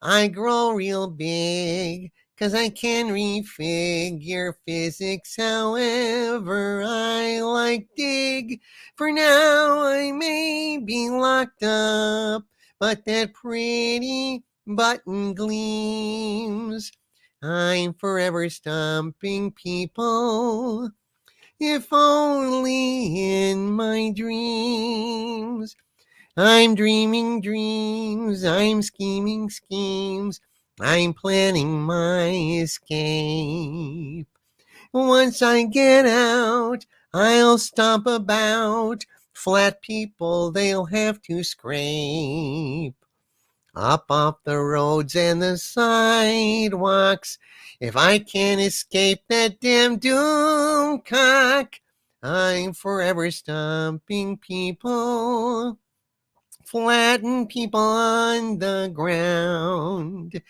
I grow real big, 'cause I can refigure physics however I like dig. For now I may be locked up, but that pretty button gleams. I'm forever stomping people, if only in my dreams. I'm dreaming dreams, I'm scheming schemes, I'm planning my escape. Once I get out, I'll stomp about, flat people they'll have to scrape. Up off the roads and the sidewalks, if I can't escape that damn doomcock, I'm forever stomping people, flatten people on the ground.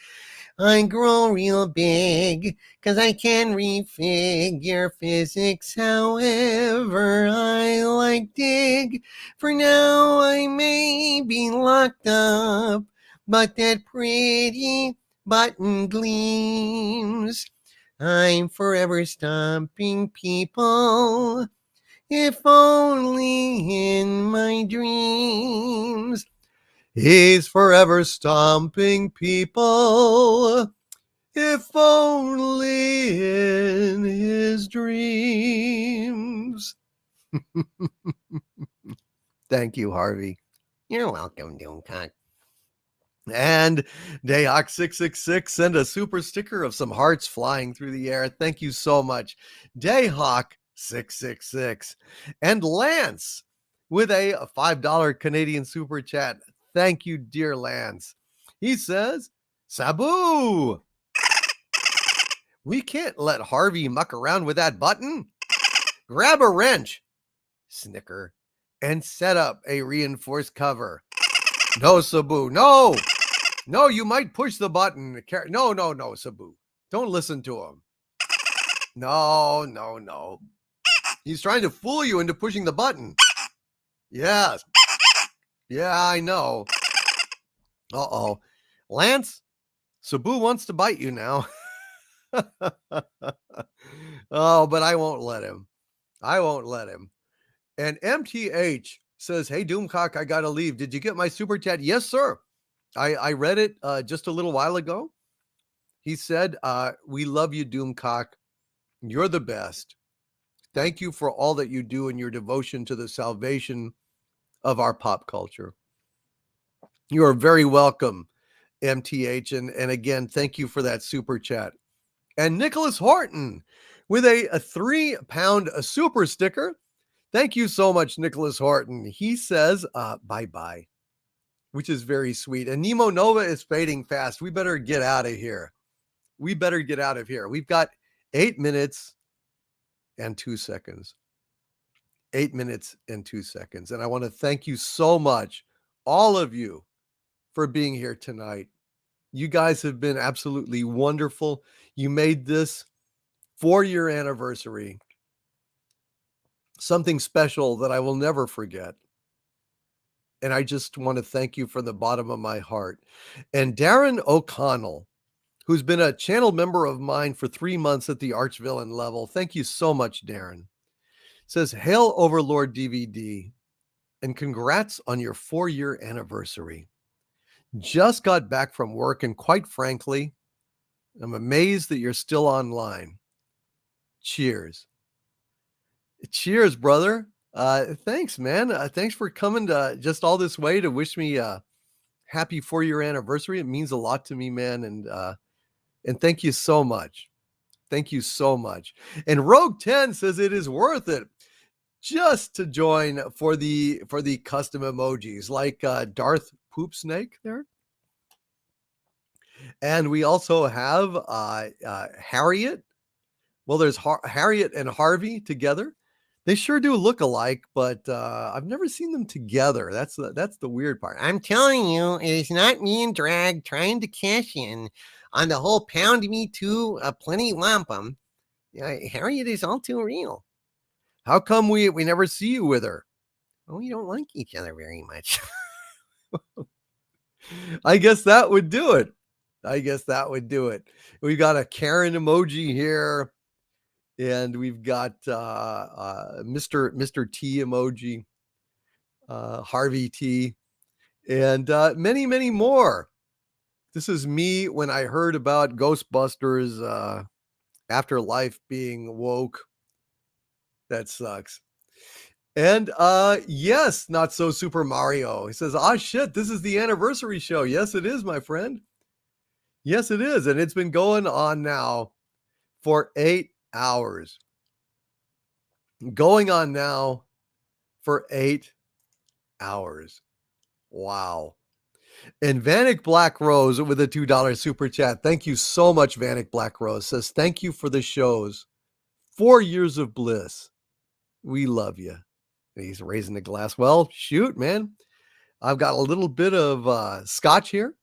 I grow real big, 'cause I can refigure physics however I like dig. For now I may be locked up, but that pretty button gleams. I'm forever stomping people, if only in my dreams. He's forever stomping people, if only in his dreams. Thank you, Harvey. You're welcome, Doomcock. And Dayhawk666 sent a super sticker of some hearts flying through the air. Thank you so much, Dayhawk666. And Lance with a $5 Canadian super chat. Thank you, dear Lance. He says, Sabu, we can't let Harvey muck around with that button. Grab a wrench, snicker, and set up a reinforced cover. No, Sabu, no. No, you might push the button. No, Sabu. Don't listen to him. No. He's trying to fool you into pushing the button. Yes. Yeah, I know. Uh-oh. Lance, Sabu wants to bite you now. Oh, but I won't let him. And MTH says, hey, Doomcock, I got to leave. Did you get my super chat? Yes, sir. I read it just a little while ago. He said, we love you, Doomcock. You're the best. Thank you for all that you do and your devotion to the salvation of our pop culture. You are very welcome, MTH. And again, thank you for that super chat. And Nicholas Horton with a 3-pound super sticker. Thank you so much, Nicholas Horton. He says, bye-bye, which is very sweet. And Nemo Nova is fading fast. We better get out of here. We've got 8 minutes and 2 seconds. 8 minutes and 2 seconds. And I want to thank you so much, all of you, for being here tonight. You guys have been absolutely wonderful. You made this 4-year anniversary something special that I will never forget. And I just want to thank you from the bottom of my heart. And Darren O'Connell, who's been a channel member of mine for 3 months at the Archvillain level. Thank you so much, Darren. Says, Hail Overlord DVD, and congrats on your 4-year anniversary. Just got back from work, and quite frankly, I'm amazed that you're still online. Cheers. Cheers, brother. Thanks, man. Thanks for coming to just all this way to wish me a happy 4-year anniversary. It means a lot to me, man. And thank you so much. Thank you so much. And Rogue 10 says it is worth it just to join for the custom emojis, like Darth Poop Snake there. And we also have Harriet. Well, there's Harriet and Harvey together. They sure do look alike, but I've never seen them together. That's the weird part. I'm telling you, it is not me and Drag trying to cash in on the whole pound me too, plenty wampum. Harriet is all too real. How come we never see you with her? Well, we don't like each other very much. I guess that would do it. We've got a Karen emoji here, and we've got Mr. T emoji, Harvey T, and many, many more. This is me when I heard about Ghostbusters Afterlife being woke. That sucks. And yes, Not So Super Mario. He says, shit, this is the anniversary show. Yes, it is, my friend. Yes, it is. And it's been going on now for 8 hours. Going on now for 8 hours. Wow. And Vanek Black Rose with a $2 super chat. Thank you so much, Vanek Black Rose. Says, thank you for the shows. 4 years of bliss. We love you. And he's raising the glass. Well, shoot, man. I've got a little bit of scotch here.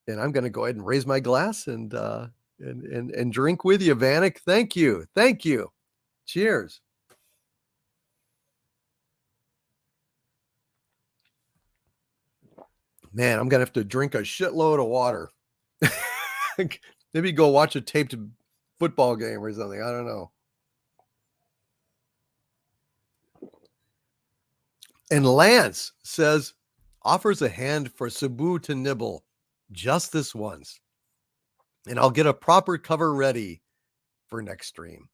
And I'm going to go ahead and raise my glass and drink with you, Vanek. Thank you. Thank you. Cheers. Man, I'm going to have to drink a shitload of water. Maybe go watch a taped football game or something. I don't know. And Lance says, offers a hand for Sabu to nibble just this once. And I'll get a proper cover ready for next stream.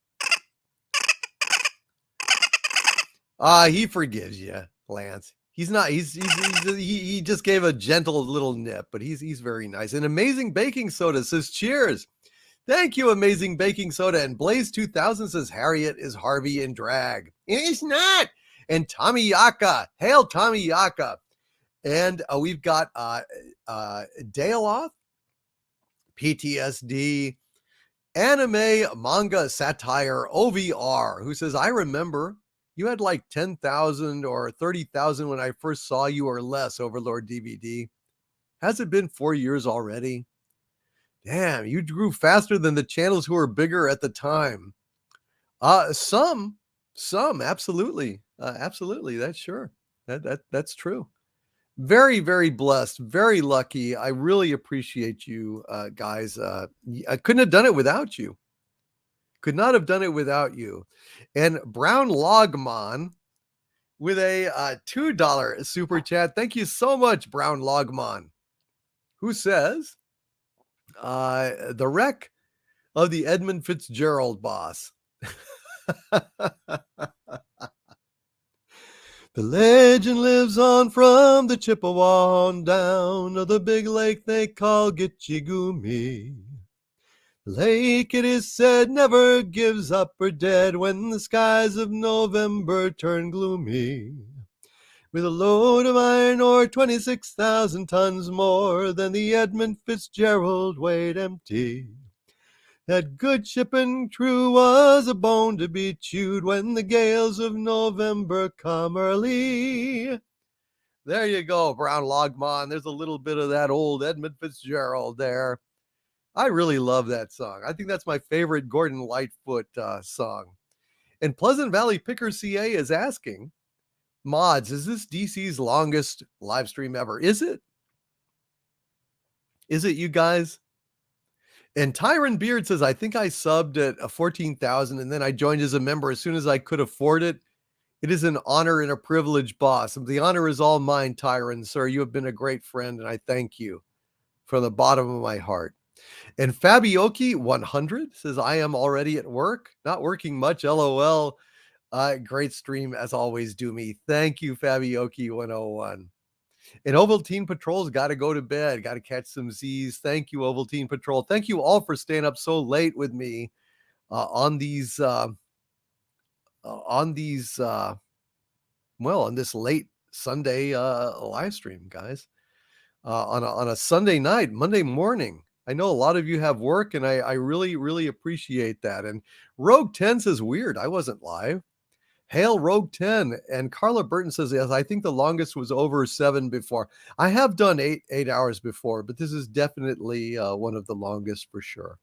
He forgives you, Lance. He's not. He just gave a gentle little nip, but he's very nice. And Amazing Baking Soda says cheers. Thank you, Amazing Baking Soda. And Blaze 2000 says Harriet is Harvey in drag. It's not. And Tommy Yaka, hail Tommy Yaka. And we've got Daleoth, PTSD, anime, manga, satire, OVR, who says, I remember you had like 10,000 or 30,000 when I first saw you or less, Overlord DVD. Has it been 4 years already? Damn, you grew faster than the channels who were bigger at the time. Some, absolutely. Absolutely, that's sure. That's true. Very, very blessed, very lucky. I really appreciate you guys. I couldn't have done it without you. Could not have done it without you. And Brown Logmon with a $2 super chat. Thank you so much, Brown Logmon, who says, the wreck of the Edmund Fitzgerald boss. The legend lives on from the Chippewa on down to the big lake they call Gitchigumi. The lake, it is said, never gives up or dead when the skies of November turn gloomy. With a load of iron ore 26,000 tons more than the Edmund Fitzgerald weighed empty. That good ship and crew was a bone to be chewed when the gales of November come early. There you go, Brown Logmon. There's a little bit of that old Edmund Fitzgerald there. I really love that song. I think that's my favorite Gordon Lightfoot song. And Pleasant Valley Picker CA is asking, Mods, is this DC's longest live stream ever? Is it? Is it, you guys? And Tyron Beard says, I think I subbed at 14,000 and then I joined as a member as soon as I could afford it. It is an honor and a privilege, boss. The honor is all mine, Tyron, sir. You have been a great friend and I thank you from the bottom of my heart. And Fabioki 100 says, I am already at work, not working much, LOL. Great stream as always, do me. Thank you, Fabioki 101. And Ovaltine Patrol's got to go to bed, got to catch some Z's. Thank you, Ovaltine Patrol. Thank you all for staying up so late with me on this late Sunday live stream, guys. On a Sunday night, Monday morning. I know a lot of you have work, and I really, really appreciate that. And Rogue 10 says, weird, I wasn't live. Hail Rogue 10. And Carla Burton says, yes, I think the longest was over 7 before. I have done 8 hours before, but this is definitely one of the longest for sure.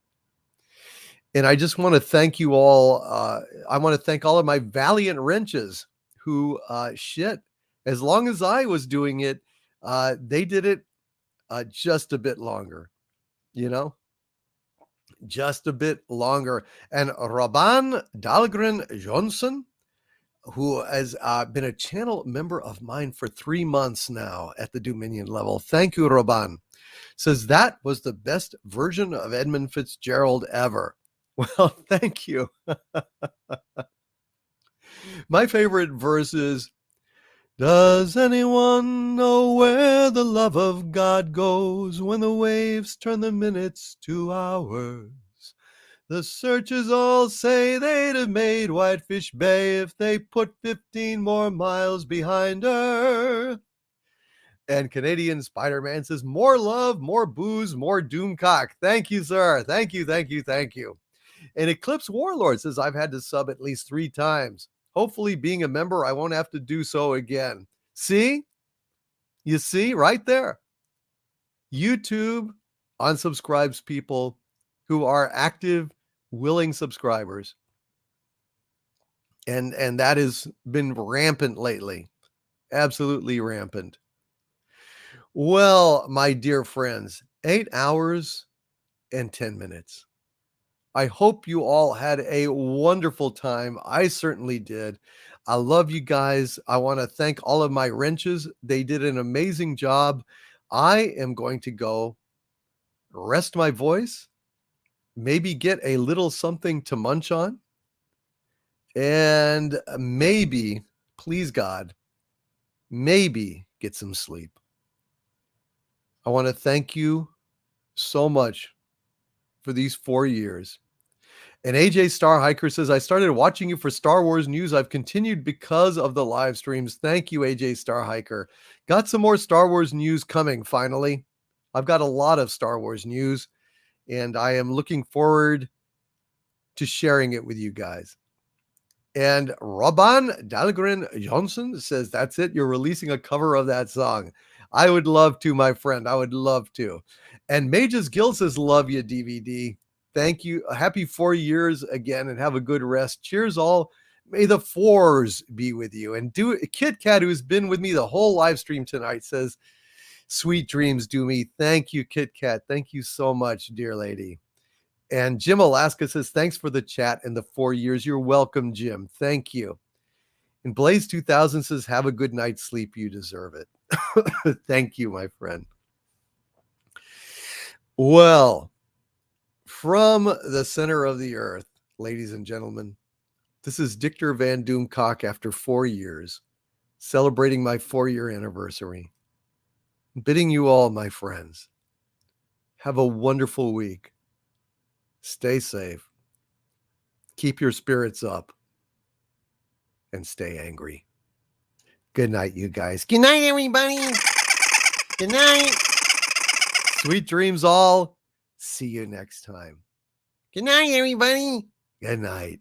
And I just want to thank you all. I want to thank all of my valiant wrenches who, as long as I was doing it, they did it just a bit longer, just a bit longer. And Robban Dahlgren Johnson, who has been a channel member of mine for 3 months now at the Dominion level. Thank you, Robban. Says that was the best version of Edmund Fitzgerald ever. Well, thank you. My favorite verse is, does anyone know where the love of God goes when the waves turn the minutes to hours? The searchers all say they'd have made Whitefish Bay if they put 15 more miles behind her. And Canadian Spider-Man says, more love, more booze, more Doomcock. Thank you, sir. Thank you, thank you, thank you. And Eclipse Warlord says, I've had to sub at least 3 times. Hopefully, being a member, I won't have to do so again. See? You see right there. YouTube unsubscribes people who are active, willing subscribers. And that has been rampant lately. Absolutely rampant. Well, my dear friends, 8 hours and 10 minutes. I hope you all had a wonderful time. I certainly did. I love you guys. I want to thank all of my wrenches. They did an amazing job. I am going to go rest my voice, maybe get a little something to munch on, and maybe, please God, maybe get some sleep. I want to thank you so much for these 4 years. And AJ Star Hiker says, I started watching you for Star Wars news. I've continued because of the live streams. Thank you, AJ Star Hiker. Got some more Star Wars news coming, finally. I've got a lot of Star Wars news, and I am looking forward to sharing it with you guys. And Robban Dahlgren Johnson says, that's it. You're releasing a cover of that song. I would love to, my friend. I would love to. And Mages Gill says, love you, DVD. Thank you. Happy 4 years again, and have a good rest. Cheers all. May the fours be with you. And Kit Kat, who's been with me the whole live stream tonight, says, sweet dreams do me. Thank you, Kit Kat. Thank you so much, dear lady. And Jim Alaska says, thanks for the chat and the 4 years. You're welcome, Jim. Thank you. And Blaze 2000 says, have a good night's sleep. You deserve it. Thank you, my friend. Well, from the center of the earth, ladies and gentlemen, this is Dictor Van Doomcock after 4 years, celebrating my 4-year anniversary. Bidding you all, my friends, have a wonderful week. Stay safe. Keep your spirits up. And stay angry. Good night, you guys. Good night, everybody. Good night. Sweet dreams all. See you next time. Good night, everybody. Good night.